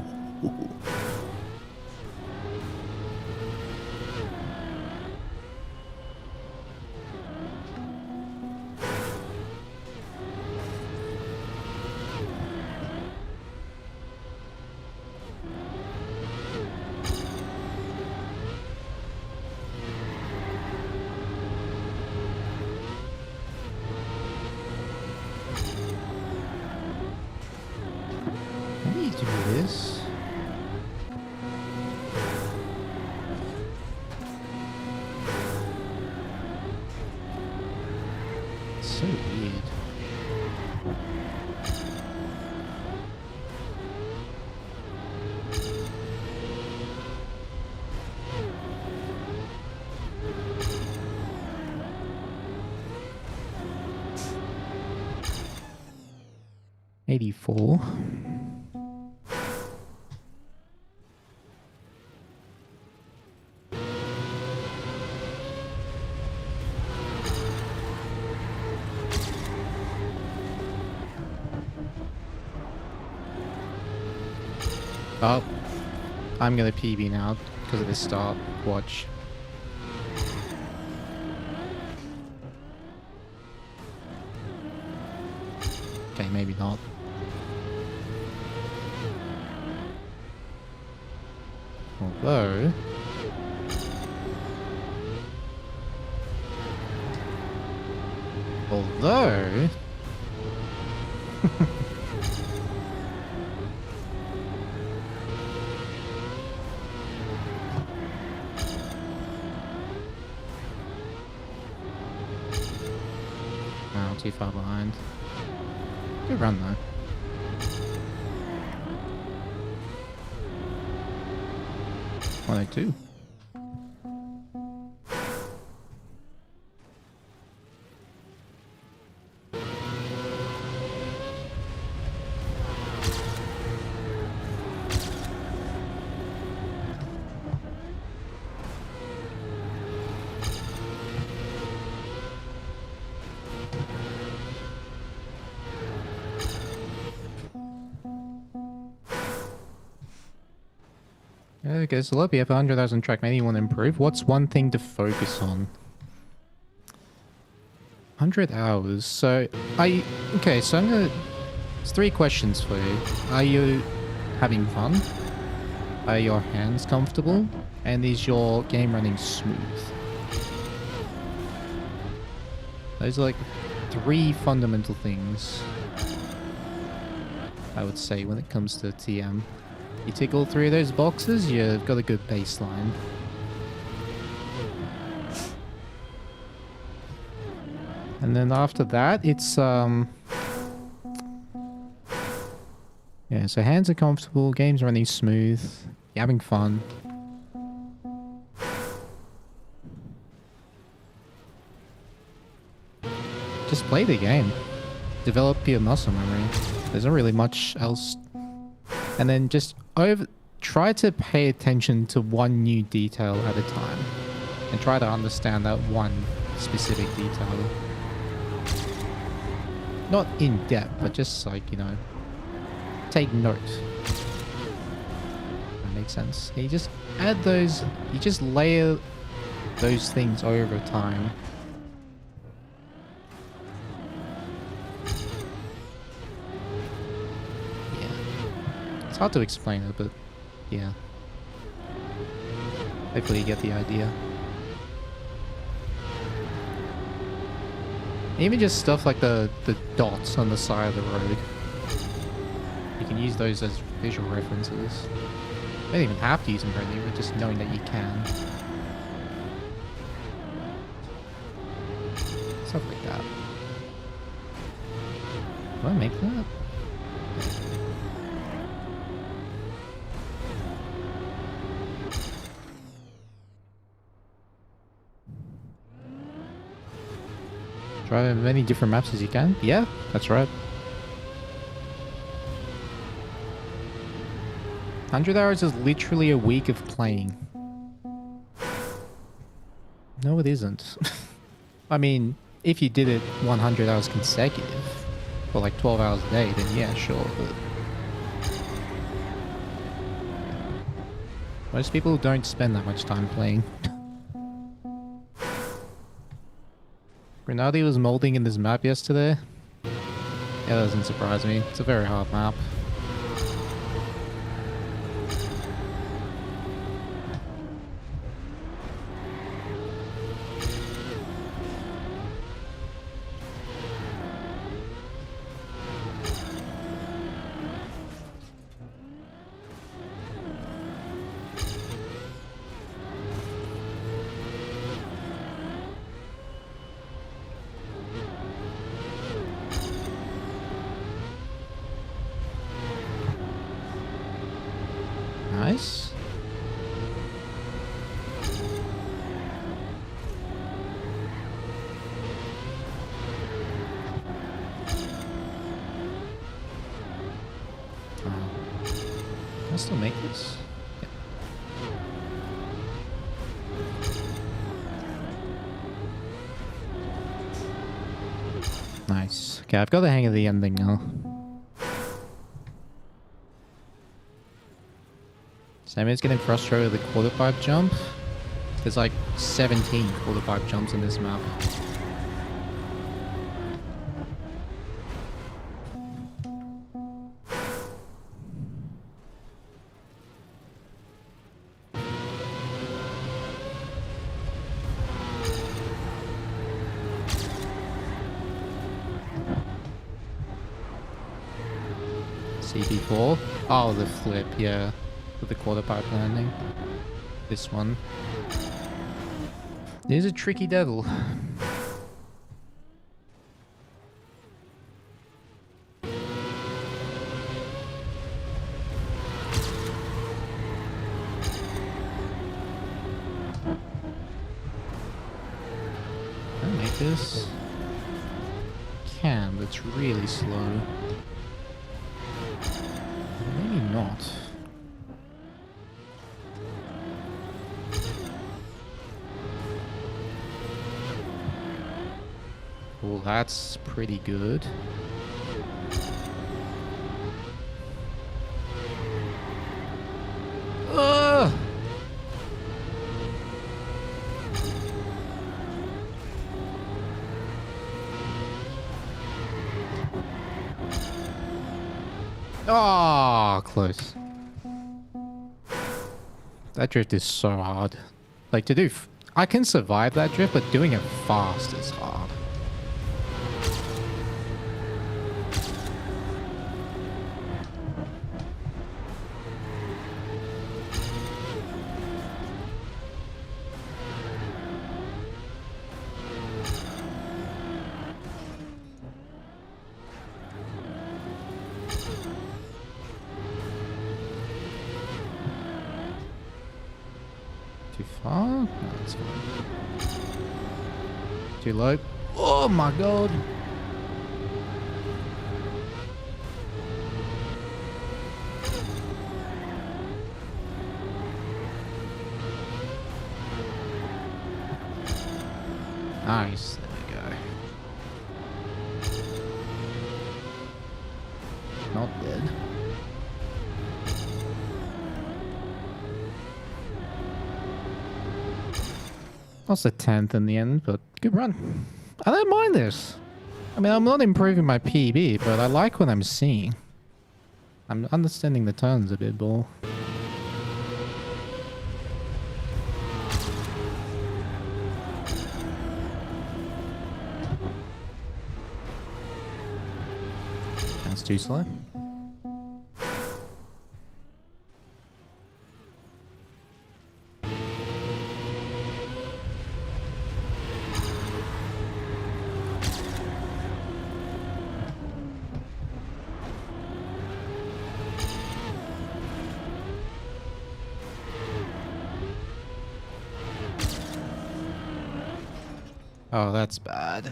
How do you do this? So weird. 84. Oh, I'm gonna PB now because of this start. Watch. Okay, maybe not. Although... Although... Wow, too far behind. Good run though. Oh, two. Okay, so let me have 100,000 trackmania you want to improve. What's one thing to focus on? 100 hours. So, okay, so I'm gonna... There's 3 questions for you. Are you having fun? Are your hands comfortable? And is your game running smooth? Those are like 3 fundamental things I would say when it comes to TM. You tick all 3 of those boxes, you've got a good baseline. And then after that, it's yeah, so hands are comfortable, game's running smooth, you're having fun. Just play the game. Develop your muscle memory. There's not really much else. And then just try to pay attention to one new detail at a time. And try to understand that one specific detail. Not in depth, but just like, you know, take note. That makes sense. You just add those, you just layer those things over time. Hard to explain it, but yeah. Hopefully you get the idea. Even just stuff like the dots on the side of the road. You can use those as visual references. You don't even have to use them really, but just knowing that you can. Stuff like that. Do I make that? Try as many different maps as you can. Yeah, that's right. 100 hours is literally a week of playing. No, it isn't. I mean, if you did it 100 hours consecutive, for like 12 hours a day, then yeah, sure, but... Most people don't spend that much time playing. Grenadi was molding in this map yesterday. Yeah, that doesn't surprise me. It's a very hard map. still make this? Yeah. Nice. Okay, I've got the hang of the ending now. Sammy's getting frustrated with the quarter pipe jump. There's like 17 quarter pipe jumps in this map. CP4. Oh, the flip, yeah. With the quarter pipe landing. This one. There's a tricky devil. Can I make this? Can, but it's really slow. Maybe not. Well, that's pretty good. Ugh! Oh, close. That drift is so hard. Like, to do... I can survive that drift, but doing it fast is hard. Too far? No, it's fine. Too low. Oh my god! Nice, there we go. Not dead. Lost a 10th in the end, but good run. I don't mind this. I mean, I'm not improving my PB, but I like what I'm seeing. I'm understanding the turns a bit more. That's too slow. Oh, that's bad.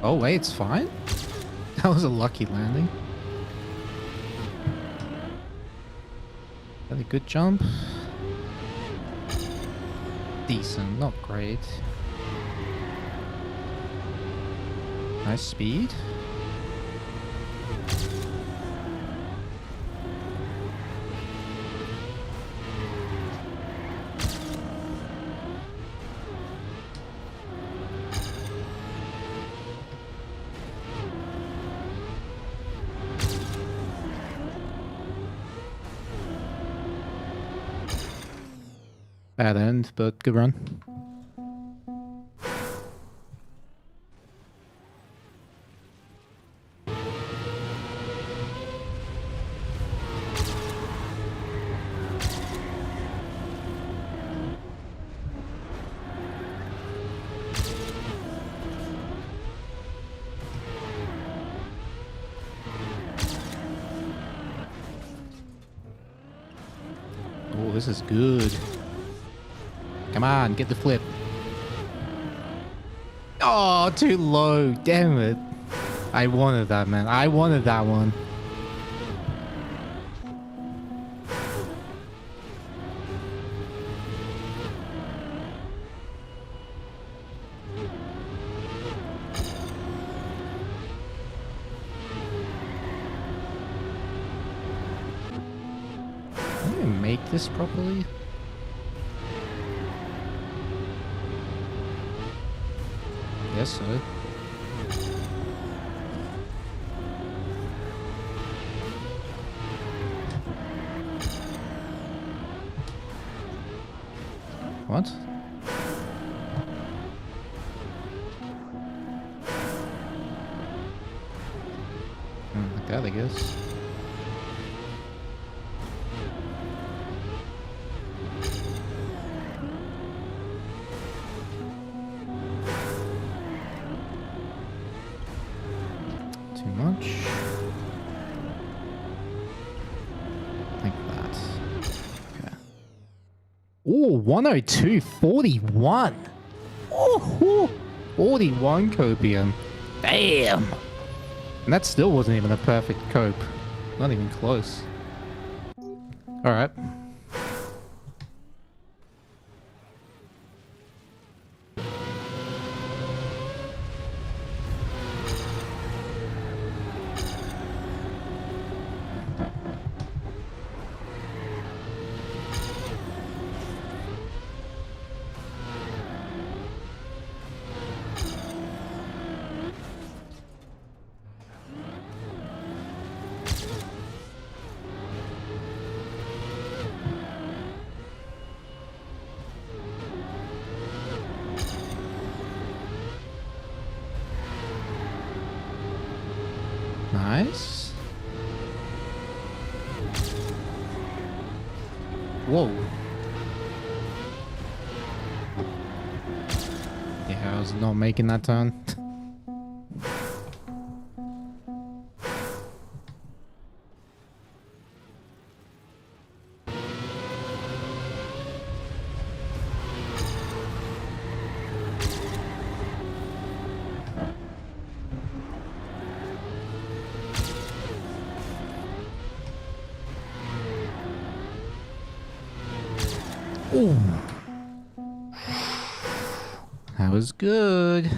Oh, wait, it's fine? That was a lucky landing. That a good jump? Decent, not great. Nice speed. Bad end, but good run. Oh, this is good. Come on, get the flip. Oh, too low. Damn it. I wanted that, man. I wanted that one. make this properly? Guess so. What? Like that, I guess. Too much. Like that. Okay. Oh, 102, 41. Oh, 41 copium. Damn. And that still wasn't even a perfect cope. Not even close. Alright. Nice. Whoa. Yeah, I was not making that turn. Ooh. That was good.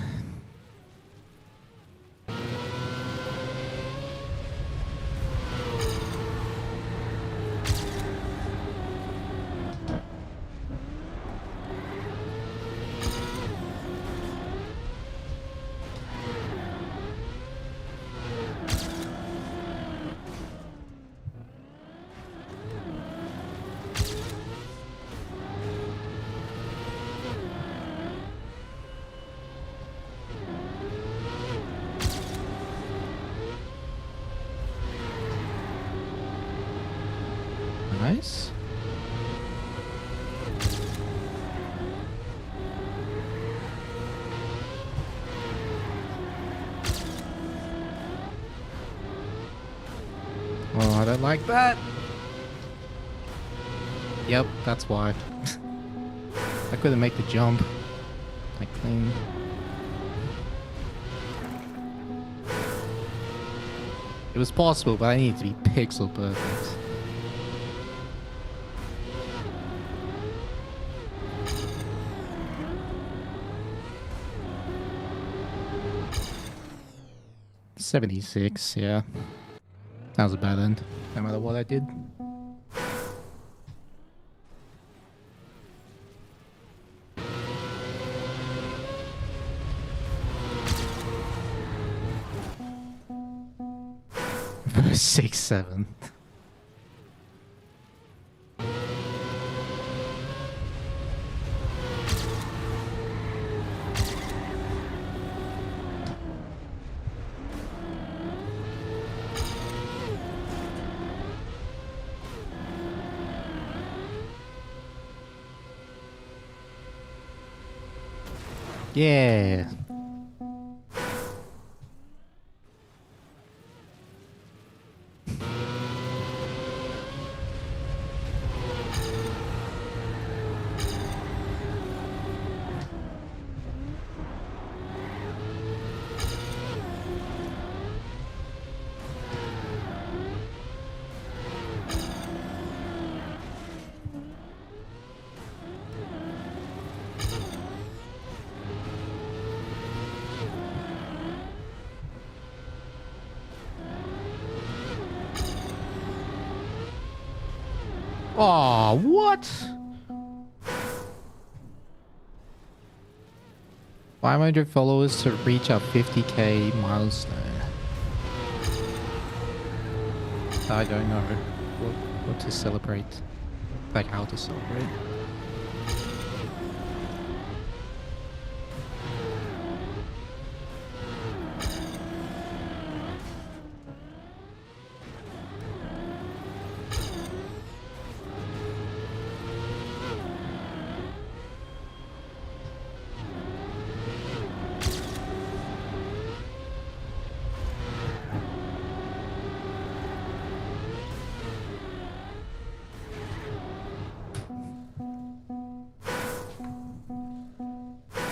Nice. Oh, I don't like that. Yep, that's why. I couldn't make the jump. Like clean. It was possible, but I needed to be pixel perfect. $76, yeah. That was a bad end, no matter what I did. Verse 6-7. Yeah. Oh, what? 500 followers to reach our 50k milestone. I don't know what to celebrate. Like how to celebrate.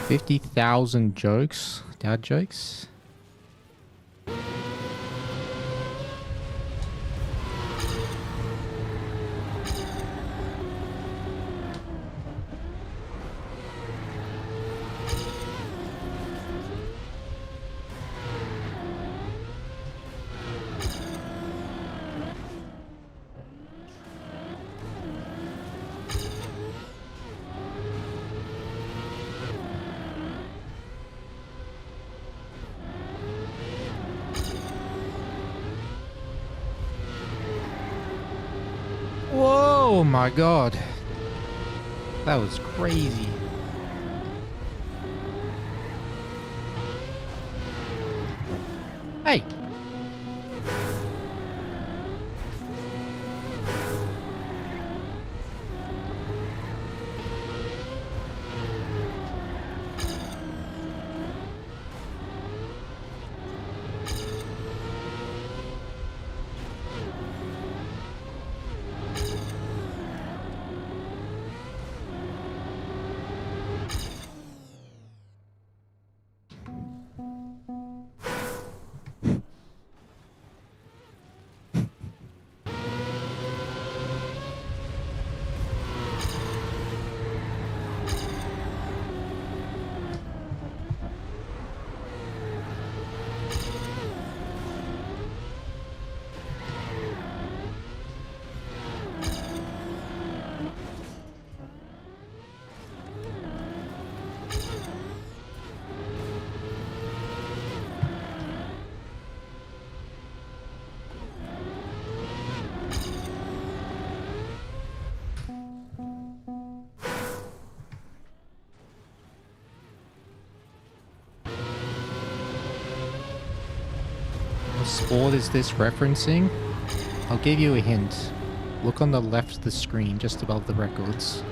$50,000 jokes, dad jokes. Whoa, my God. That was crazy. Hey. What sport is this referencing? I'll give you a hint. Look on the left of the screen, just above the records.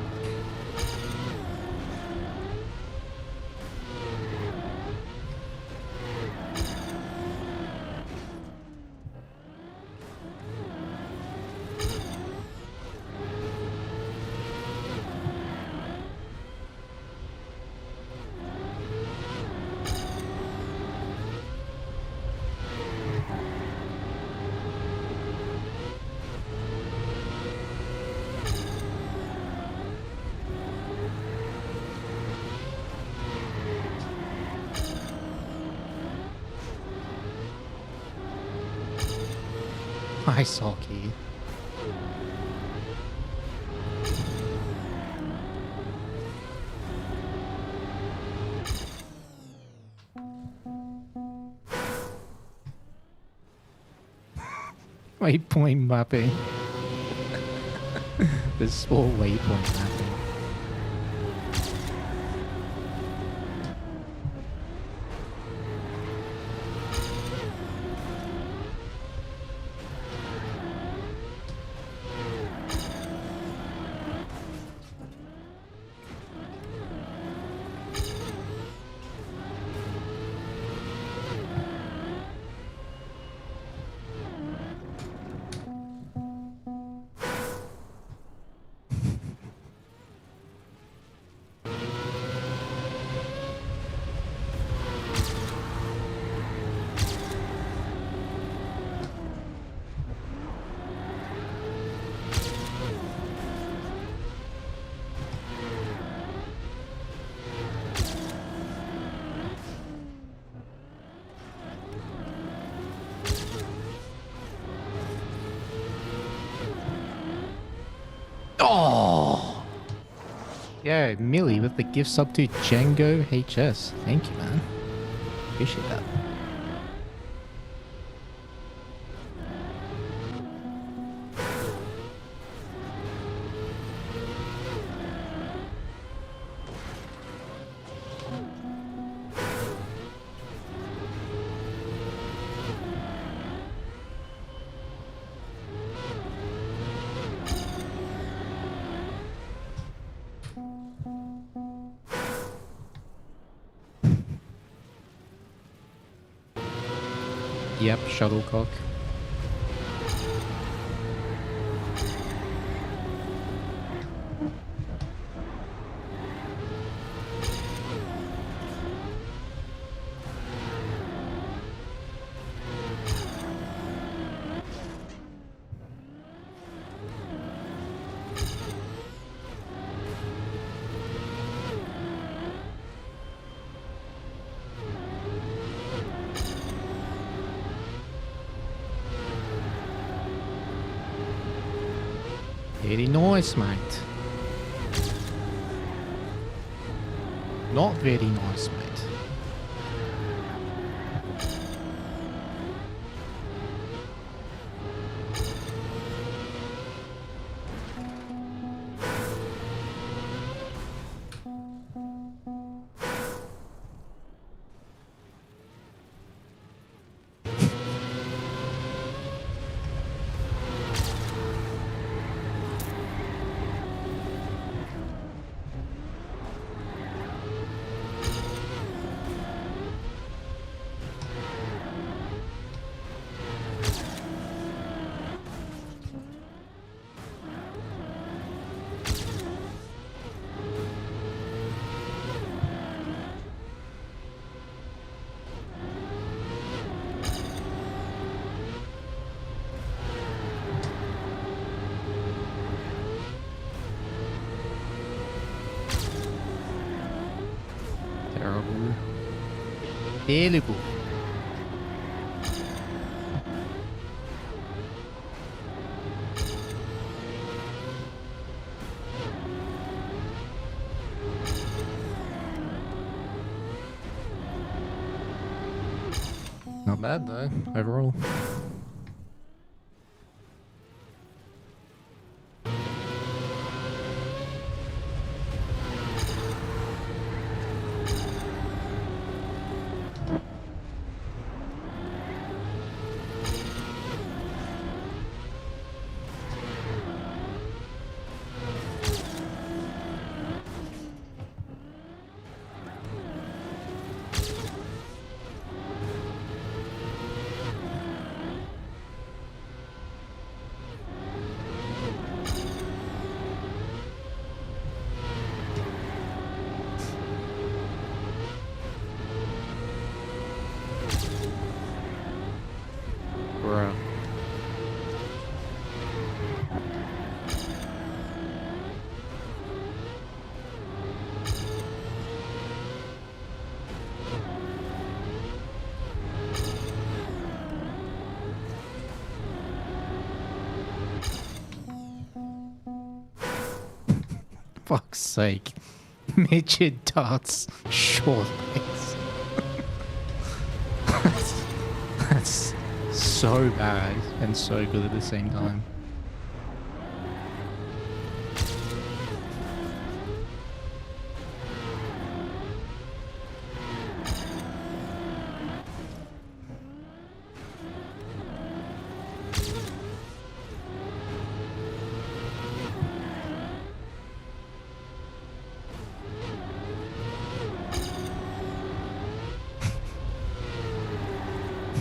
Ice hockey. Waypoint mapping. The sport waypoint mapping. Oh! Yo, Millie with the gift sub to Django HS. Thank you, man. Appreciate that. Yep, shuttlecock. Very nice, mate. Not very nice, mate. Terrible. Terrible. Not bad though, overall. Bro. Fuck's sake. Midget darts, short legs. That's so bad and so good at the same time.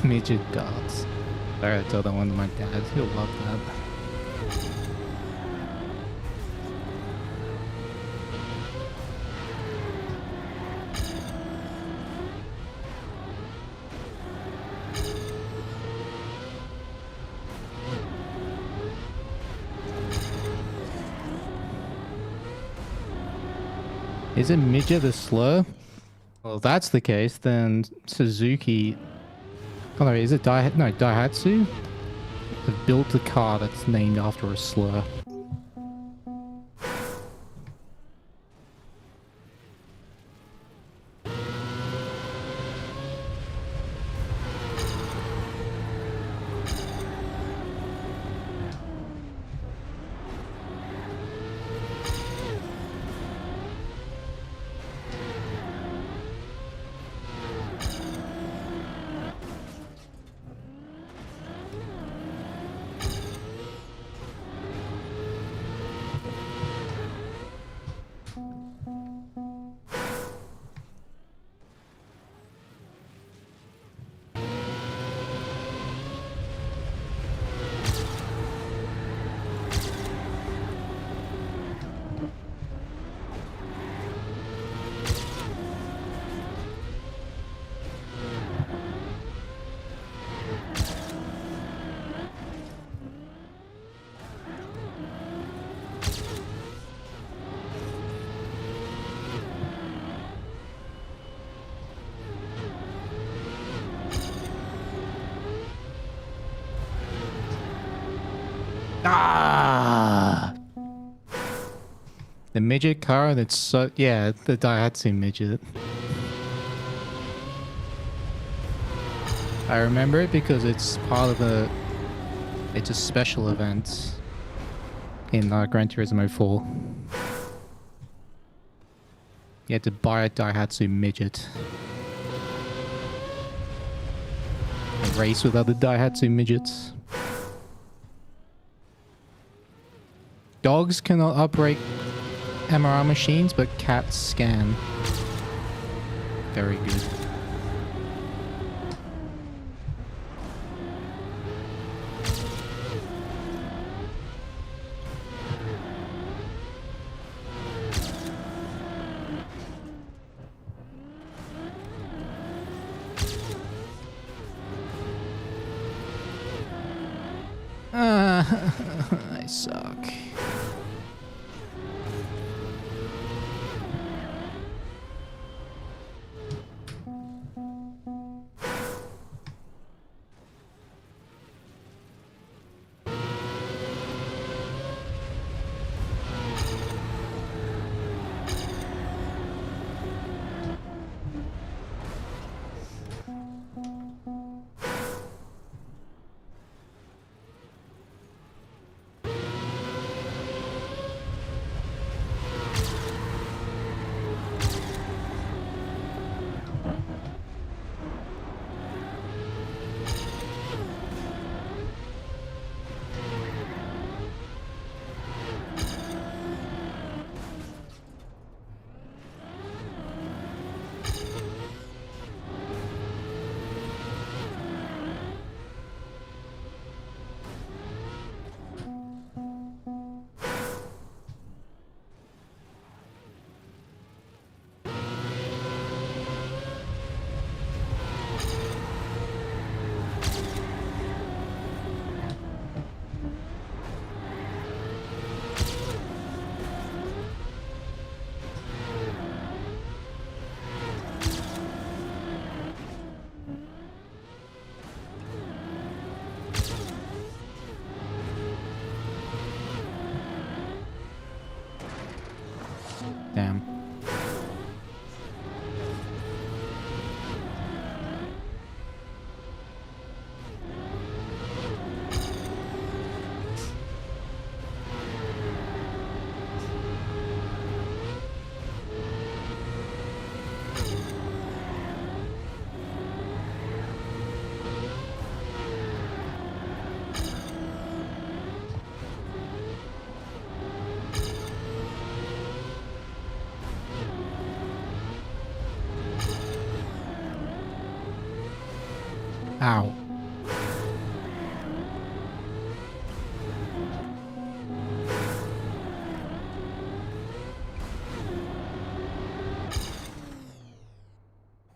Midget darts. Sorry, I told that one to my dad. He'll love that. Isn't midget a slur? Well, if that's the case, then Suzuki... Oh no, is it Daihatsu? Have built a car that's named after a slur. Ah! The midget car, and it's so... Yeah, the Daihatsu midget. I remember it because it's part of a... It's a special event in Gran Turismo 4. You had to buy a Daihatsu midget. And race with other Daihatsu midgets. Dogs cannot operate MRI machines, but cats scan. Very good. I suck. Damn. Ow.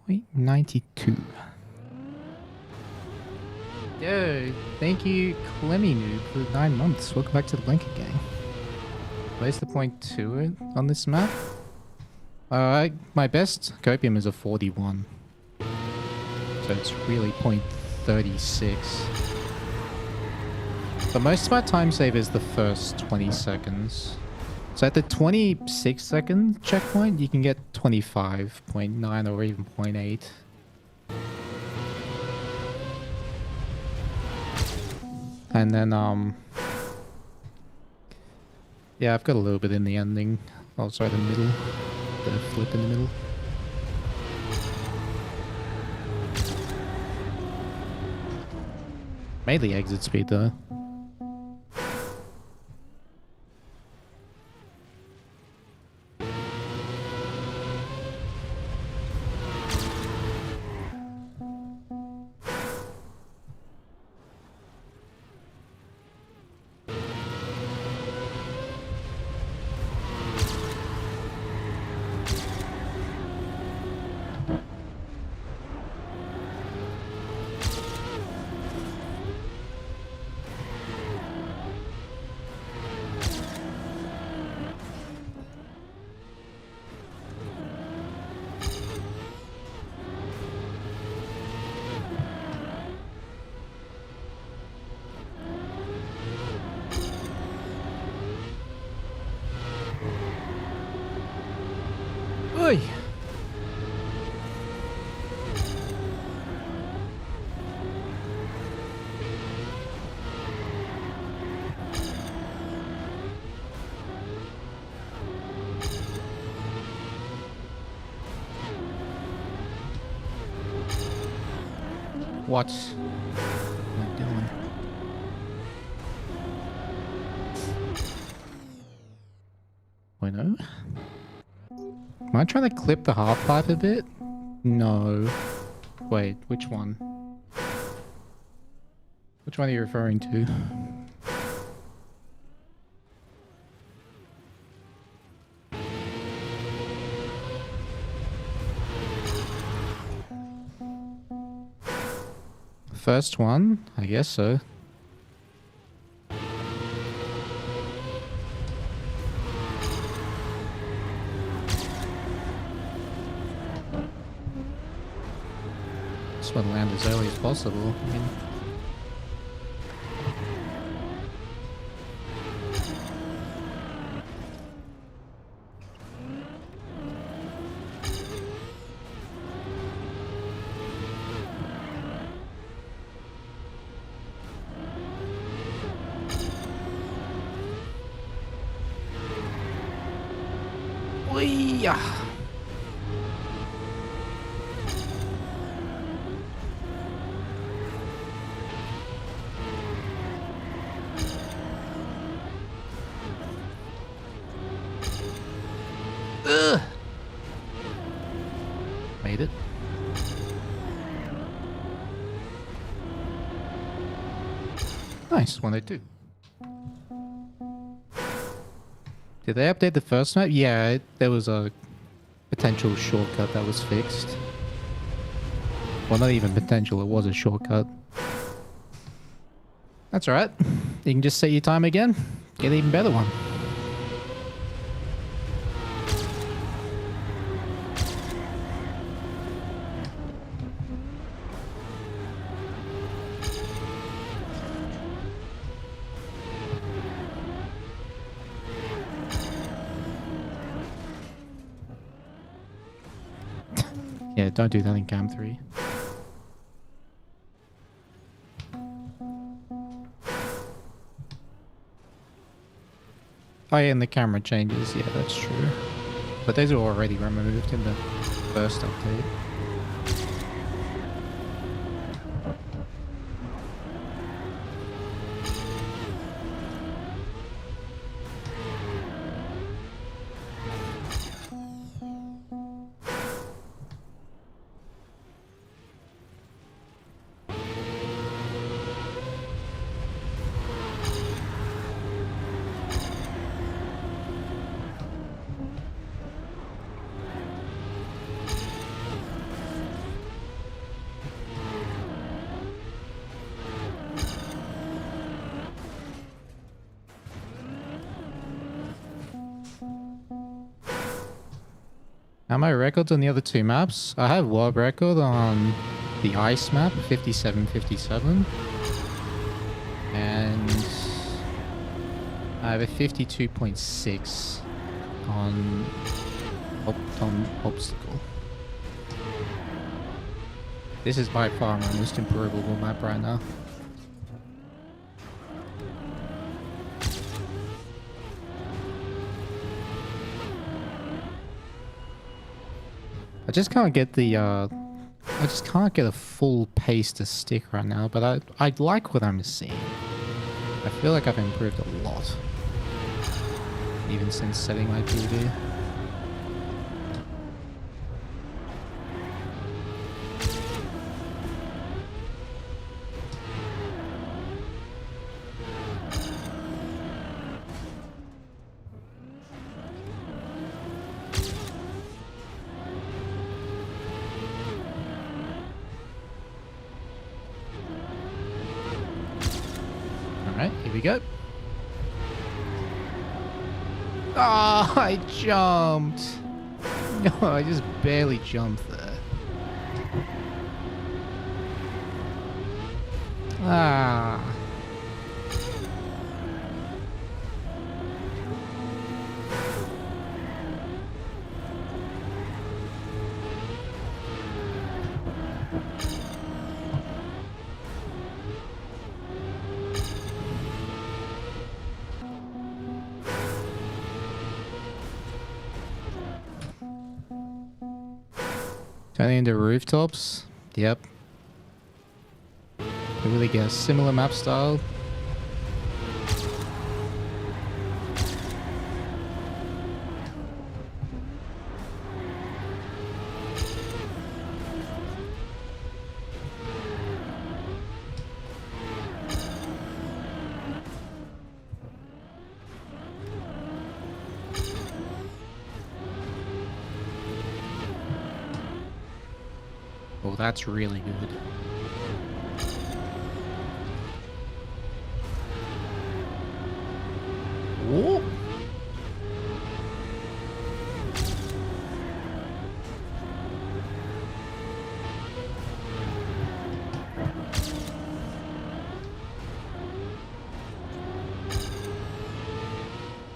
Wait, 92. Yo, thank you, Clemmy Noob, for 9 months. Welcome back to the Blanket Gang. Where's the point to it on this map? My best copium is a 41. So it's really 0.36. But most of my time save is the first 20 seconds. So at the 26 second checkpoint, you can get 25.9 or even 0.8. And then, yeah, I've got a little bit in the ending. Oh, sorry, the middle. The flip in the middle. Mainly exit speed though. What am I doing? Wait, no? Am I trying to clip the half pipe a bit? No. Wait, which one? Which one are you referring to? First one? I guess so. Just want to land as early as possible. I mean, Wee-yah. Ugh. Made it. Nice, 102. Did they update the first map? Yeah, there was a potential shortcut that was fixed. Well, not even potential, it was a shortcut. That's alright. You can just set your time again. Get an even better one. Yeah, don't do that in Cam 3. Oh yeah, and the camera changes. Yeah, that's true. But those are already removed in the first update. Now my records on the other two maps, I have world record on the ice map, 57.57. And I have a 52.6 on obstacle. This is by far my most improvable map right now. I just can't get the, I just can't get a full pace to stick right now, but I like what I'm seeing. I feel like I've improved a lot. Even since setting my PB. Alright, here we go. Oh, I jumped. No, I just barely jumped there. Ah. Turning into rooftops? Yep. can really get a similar map style. Oh, that's really good. Whoa.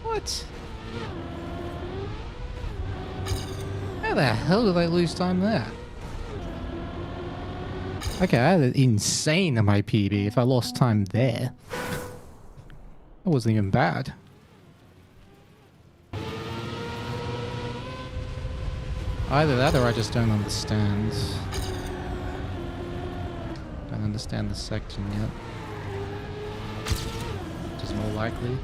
What? How the hell did I lose time there? Okay, I had an insane MIPB if I lost time there. That wasn't even bad. Either that or I just don't understand. Don't understand the section yet. Which is more likely.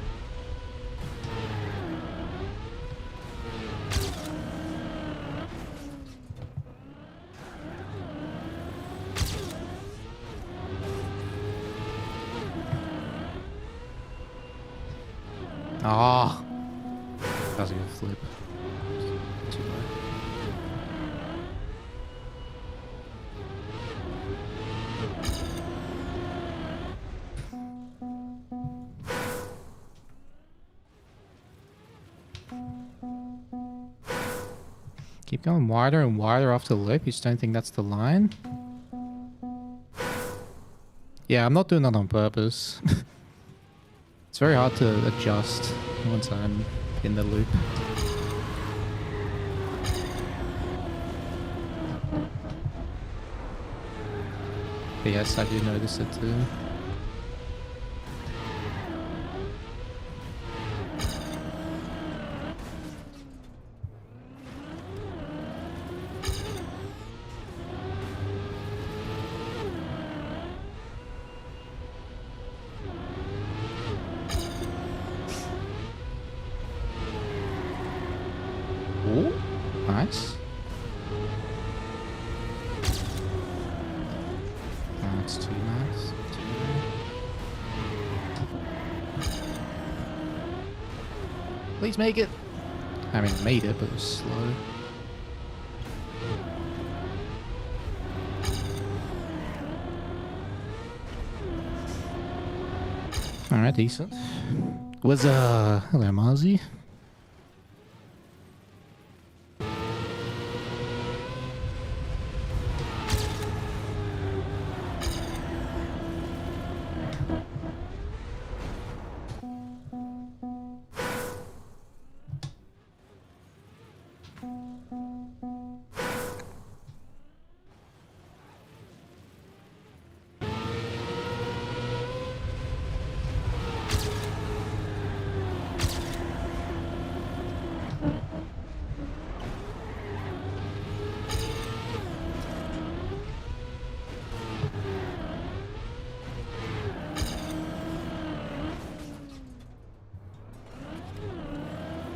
Ah, that was a good flip. Too low. Keep going wider and wider off the lip. You just don't think that's the line? Yeah, I'm not doing that on purpose. It's very hard to adjust once I'm in the loop. But yes, I do notice it too. Oh, nice. That's too nice. Please make it. I mean, made it, but it was slow. Alright, decent. Was, hello, Marzi.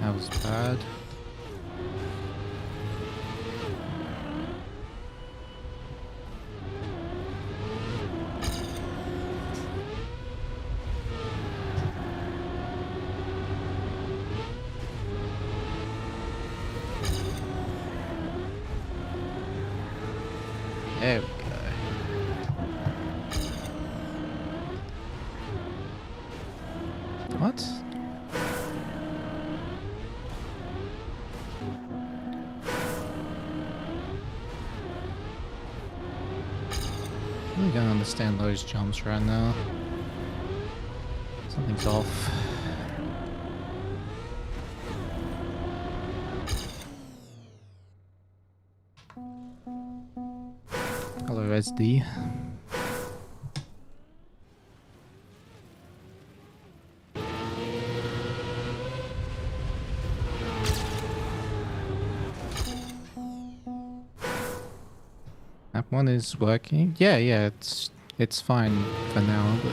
That was bad. There we go. What? I really don't understand those jumps right now. Something's off. Hello, SD. Map 1 is working. Yeah, it's it's fine for now, but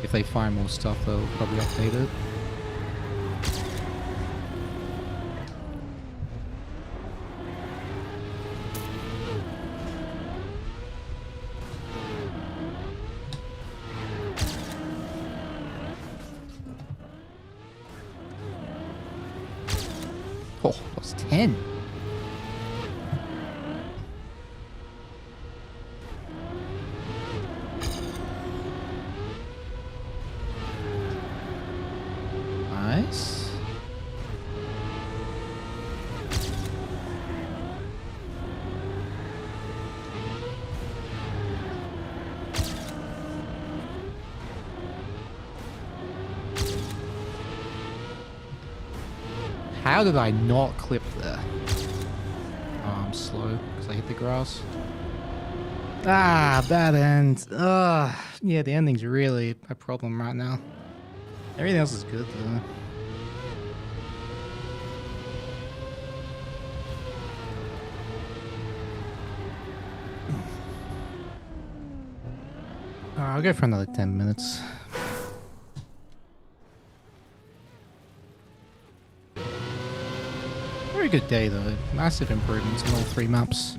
if they find more stuff, they'll probably update it. Oh, that's 10. Nice. How did I not clip there? Oh, I'm slow because I hit the grass. Ah, bad end. Yeah, the ending's really a problem right now. Everything else is good though. Alright, I'll go for another 10 minutes. Very good day though. Massive improvements on all 3 maps.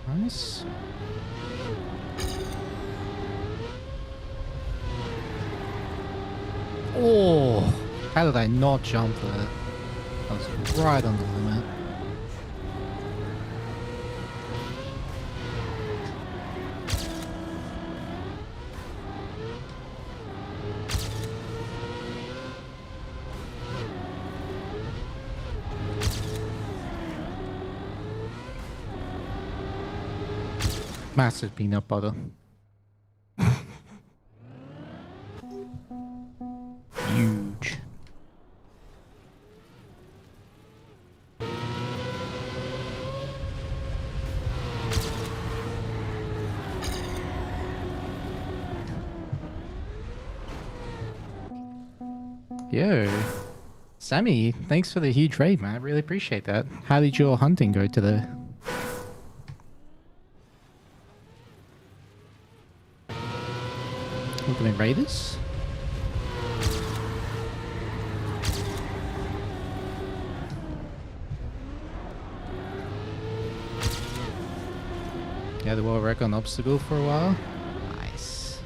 Nice. Oh, how did I not jump there? I was right on the limit. Massive peanut butter. Huge. Yo. Sammy, thanks for the huge raid, man. I really appreciate that. How did your hunting go today? Looking at raiders? Yeah, the world record on obstacle for a while. Nice.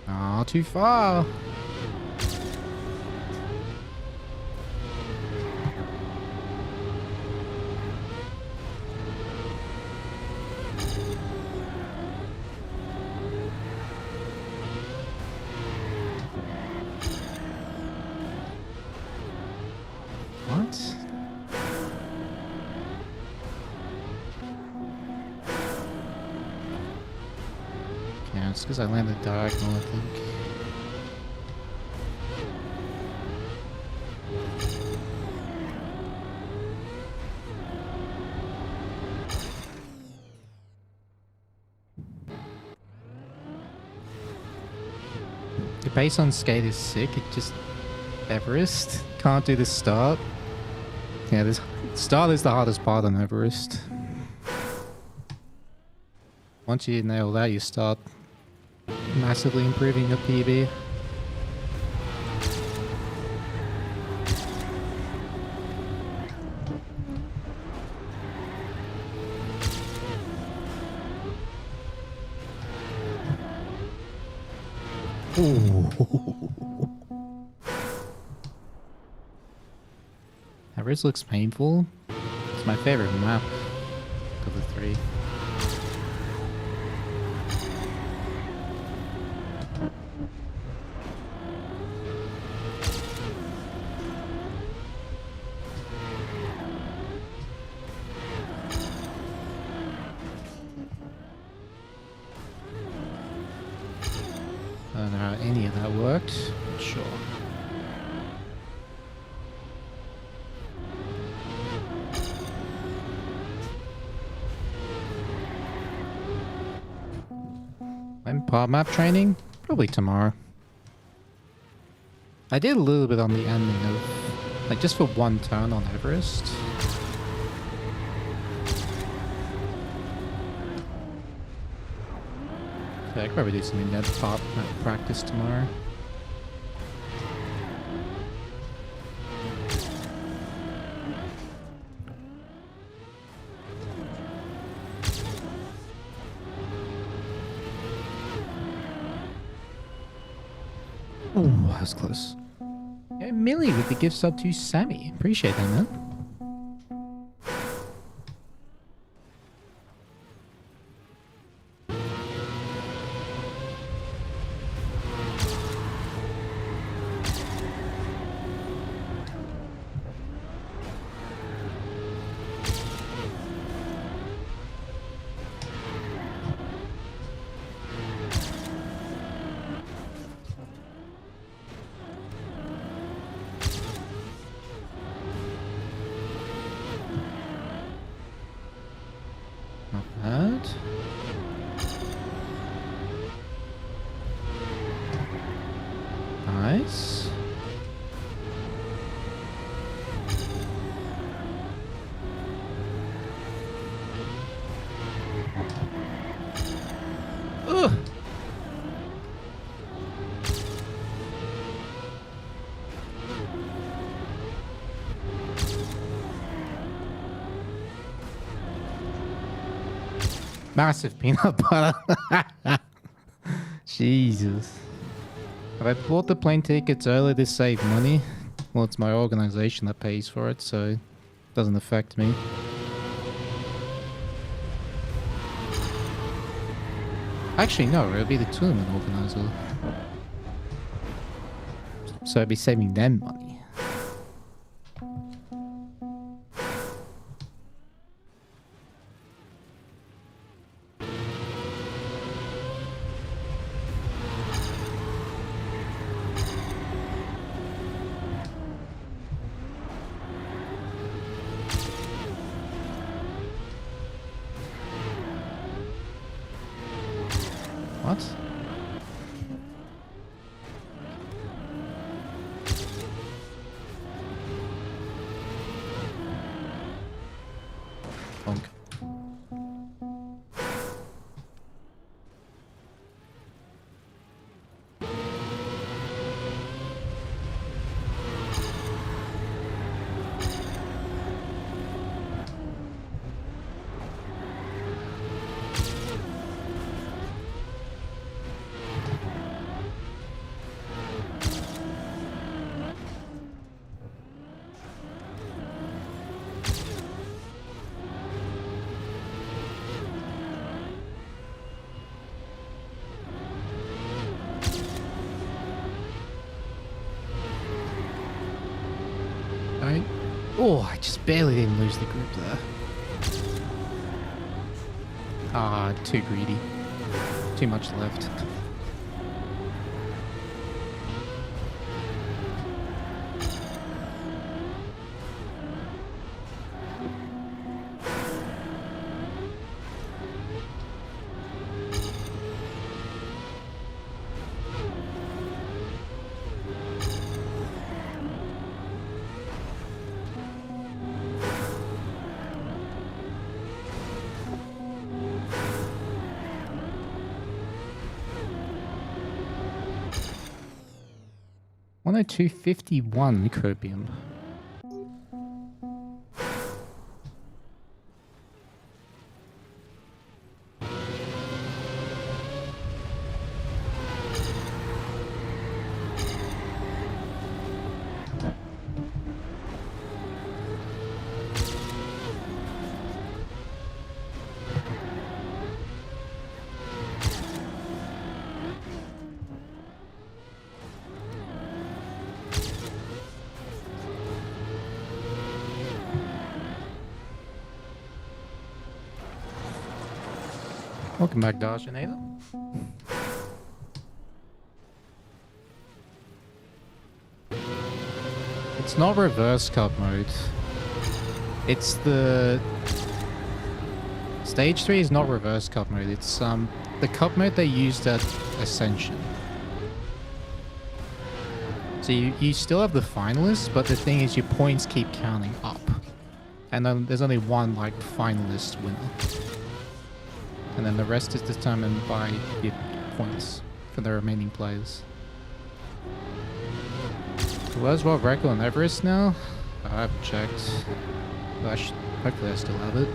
Oh, too far. What? Yeah, it's because I landed diagonal, I think. The pace on skate is sick. It just Everest can't do the start. Yeah, this start is the hardest part on Everest. Once you nail that, you start massively improving your PB. Everest looks painful. It's my favorite map of the three. I don't know how any of that worked, but sure. When part map training? Probably tomorrow. I did a little bit on the ending of, like, just for one turn on Everest. Yeah, I could probably do some in-depth part map practice tomorrow. Ooh, that was close. Yeah, Millie with the gift sub to Sammy. Appreciate that, man. Not bad. Nice. Ugh. Massive peanut butter. Jesus. Have I bought the plane tickets early to save money? Well, it's my organization that pays for it, so it doesn't affect me. Actually, no, it'll be the tournament organizer. So I'd be saving them money. Bonk. Don't. Oh, I just barely didn't lose the grip there. Ah, too greedy. Too much left. One oh two 51 copium. Welcome back, Darshanator. It's not reverse cup mode. It's the... Stage 3 is not reverse cup mode. It's the cup mode they used at Ascension. So you still have the finalists, but the thing is your points keep counting up. And then there's only one, like, finalist winner. And then the rest is determined by your points for the remaining players. Where's world record on Everest now? I haven't checked. But hopefully I still have it.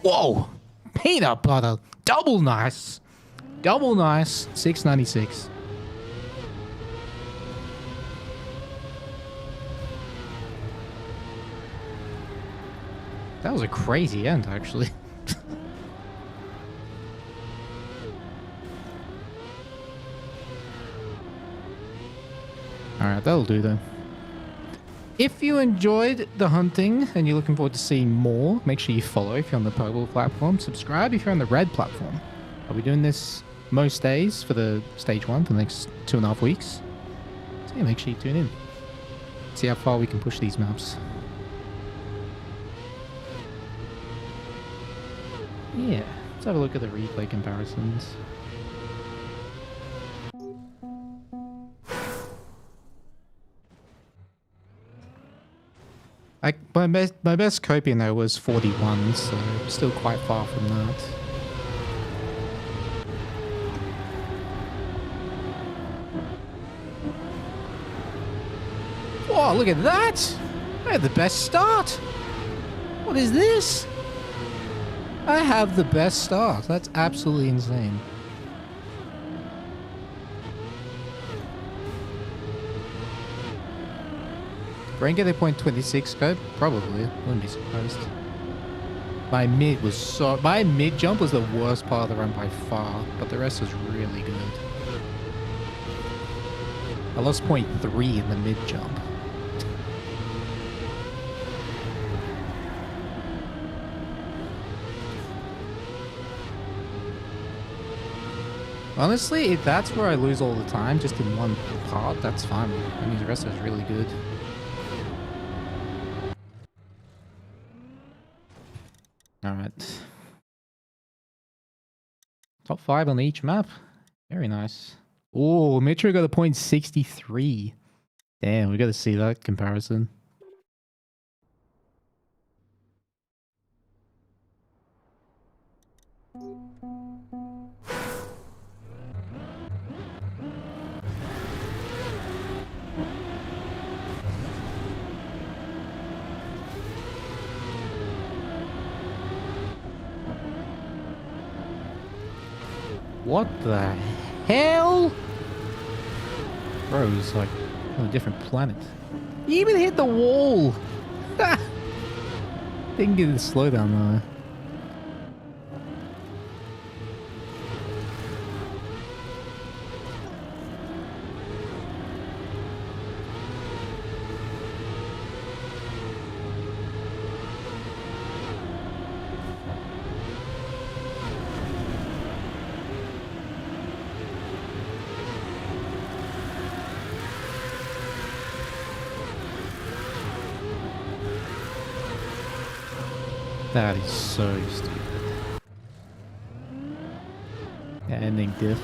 Whoa! Peanut butter! Double nice! Double nice! 696. That was a crazy end, actually. Alright, that'll do then. If you enjoyed the hunting and you're looking forward to seeing more, make sure you follow if you're on the purple platform. Subscribe if you're on the red platform. I'll be doing this most days for the stage 1 for the next 2.5 weeks. So yeah, make sure you tune in. See how far we can push these maps. Yeah, let's have a look at the replay comparisons. My best coping though was 41, so still quite far from that. Whoa, look at that! I had the best start! What is this? I have the best start. That's absolutely insane. Rank at a .26 code? Probably. Wouldn't be surprised. My mid jump was the worst part of the run by far, but the rest was really good. I lost .3 in the mid jump. Honestly, if that's where I lose all the time, just in one part, that's fine. That means the rest is really good. Alright. Top 5 on each map. Very nice. Oh, Metro got a point 63. Damn, we got to see that comparison. What the hell? Bro's like on a different planet. He even hit the wall! Didn't get a slowdown though. That is so stupid. Yeah, ending diff.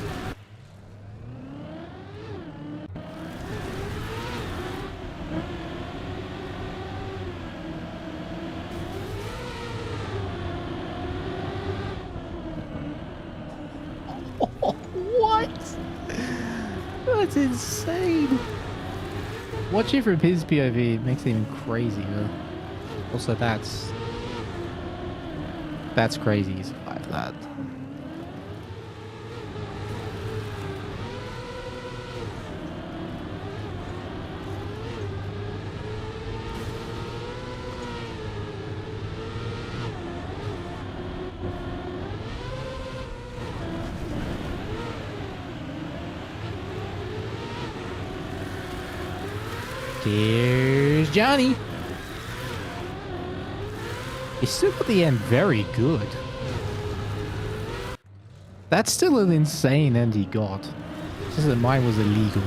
What? That's insane. Watching from his POV makes it even crazier. Also, that's crazy. He's survived that. Here's Johnny. He still got the end very good. That's still an insane end he got. Just that mine was illegal.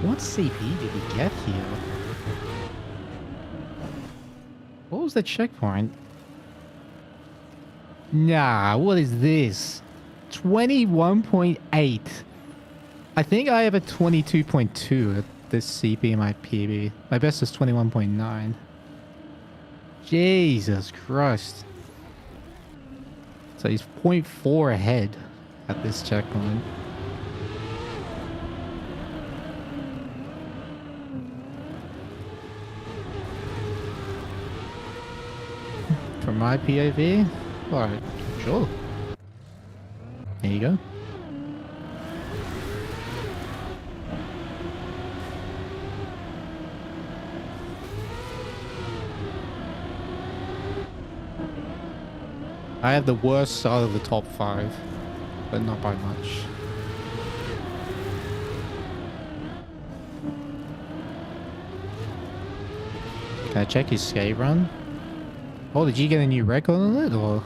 What CP did he get here? What was the checkpoint? Nah, what is this? 21.8. I think I have a 22.2 at this CP in my PB. My best is 21.9. Jesus Christ. So he's 0.4 ahead at this checkpoint. For my POV? Alright, sure. There you go. I have the worst out of the top 5, but not by much. Can I check his skate run? Oh, did you get a new record on it, or?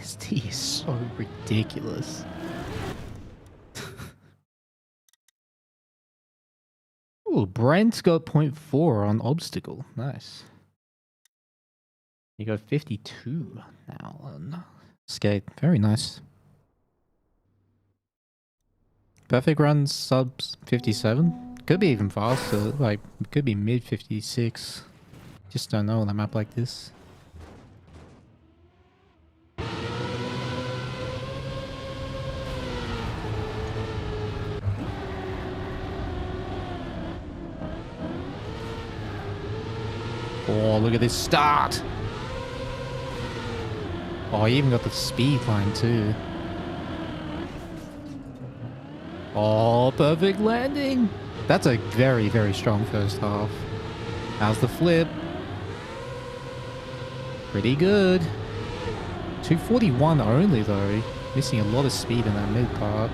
ST is so ridiculous. Ooh, Brent's got 0.4 on obstacle. Nice. You got 52 now on skate. Very nice. Perfect runs subs 57. Could be even faster. Like, could be mid 56. Just don't know on a map like this. Oh, look at this start. Oh, he even got the speed line too. Oh, perfect landing. That's a very, very strong first half. How's the flip? Pretty good. 241 only though. Missing a lot of speed in that mid part.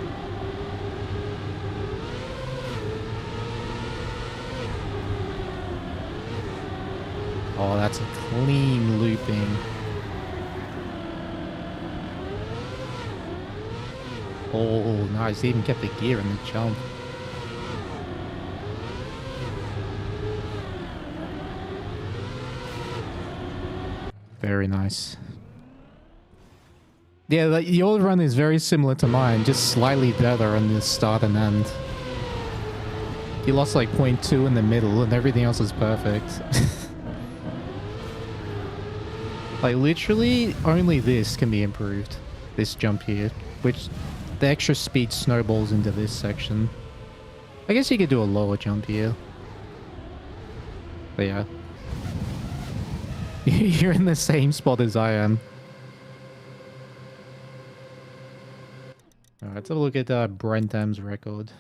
Oh, that's a clean looping. Oh, nice. He even kept the gear in the jump. Very nice. Yeah, your run is very similar to mine, just slightly better on the start and end. You lost like 0.2 in the middle and everything else is perfect. Like literally only this can be improved. This jump here, which the extra speed snowballs into this section. I guess you could do a lower jump here. But yeah. You're in the same spot as I am. Alright, let's have a look at Brent M's record.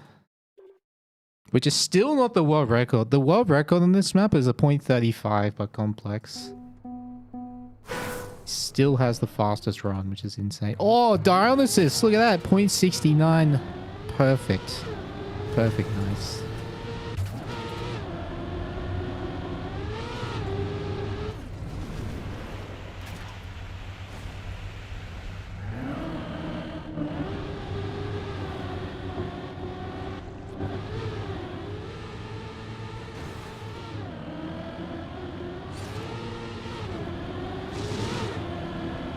Which is still not the world record. The world record on this map is a 0.35 by complex. Still has the fastest run, which is insane. Oh, dialysis! Look at that! 0.69. Perfect. Perfect, nice.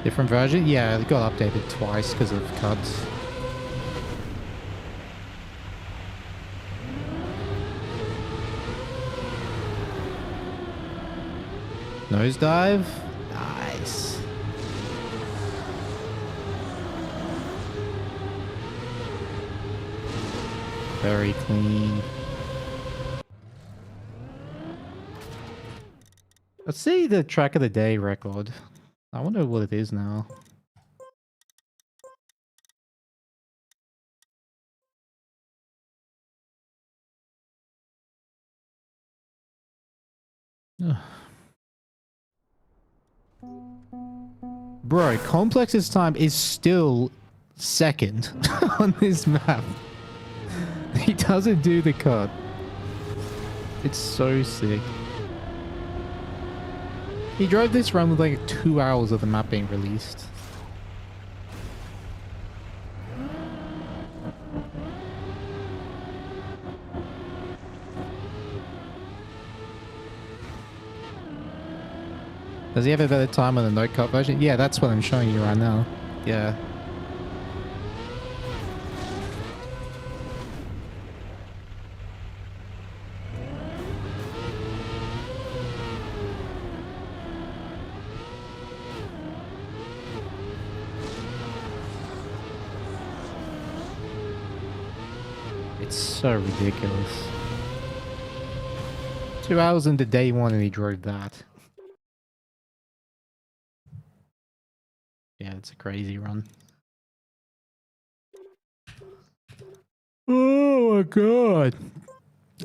Different version? Yeah, it got updated twice because of cuts. Nosedive? Nice. Very clean. Let's see the track of the day record. I wonder what it is now. Ugh. Bro, Complex's time is still second on this map. He doesn't do the cut. It's so sick. He drove this run with like 2 hours of the map being released. Does he have a better time on the no cut version? Yeah, that's what I'm showing you right now. Yeah. It's so ridiculous. 2 hours into day one and he drove that. Yeah, it's a crazy run. Oh my god.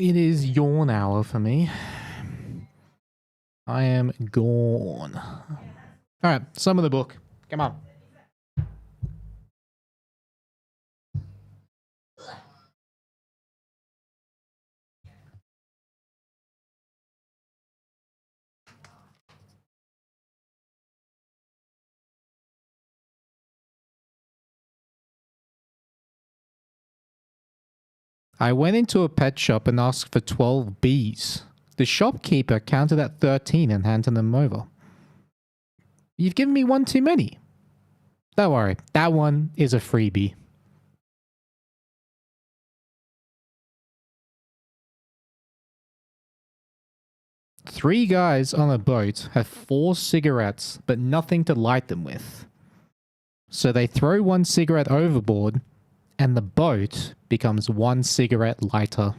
It is yawn hour for me. I am gone. Alright, some of the book. Come on. I went into a pet shop and asked for 12 bees. The shopkeeper counted at 13 and handed them over. You've given me one too many. Don't worry, that one is a freebie. Three guys on a boat have 4 cigarettes, but nothing to light them with. So they throw one cigarette overboard, and the boat becomes 1 cigarette lighter.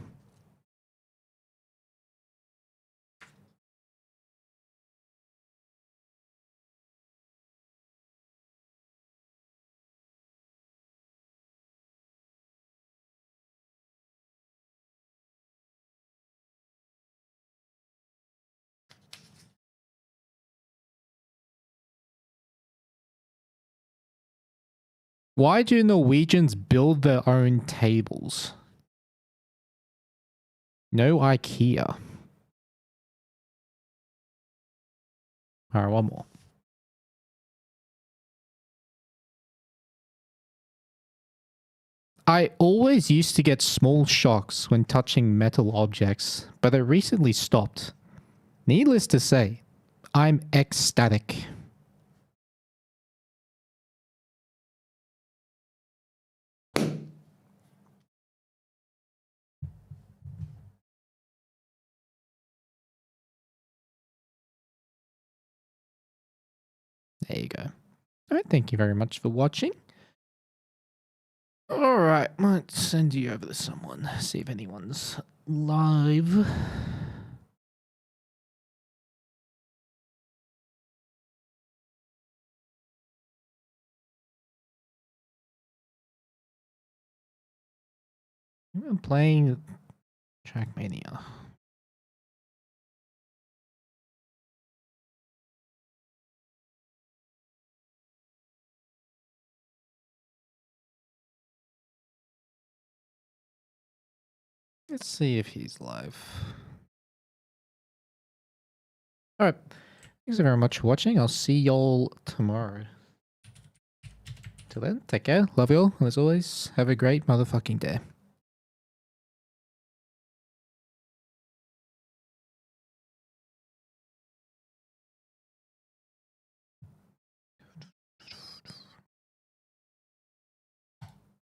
Why do Norwegians build their own tables? No IKEA. Alright, one more. I always used to get small shocks when touching metal objects, but I recently stopped. Needless to say, I'm ecstatic. There you go. All right, thank you very much for watching. All right, might send you over to someone, see if anyone's live. I'm playing Trackmania. Let's see if he's live. All right. Thanks very much for watching. I'll see y'all tomorrow. Till then, take care. Love y'all. As always, have a great motherfucking day.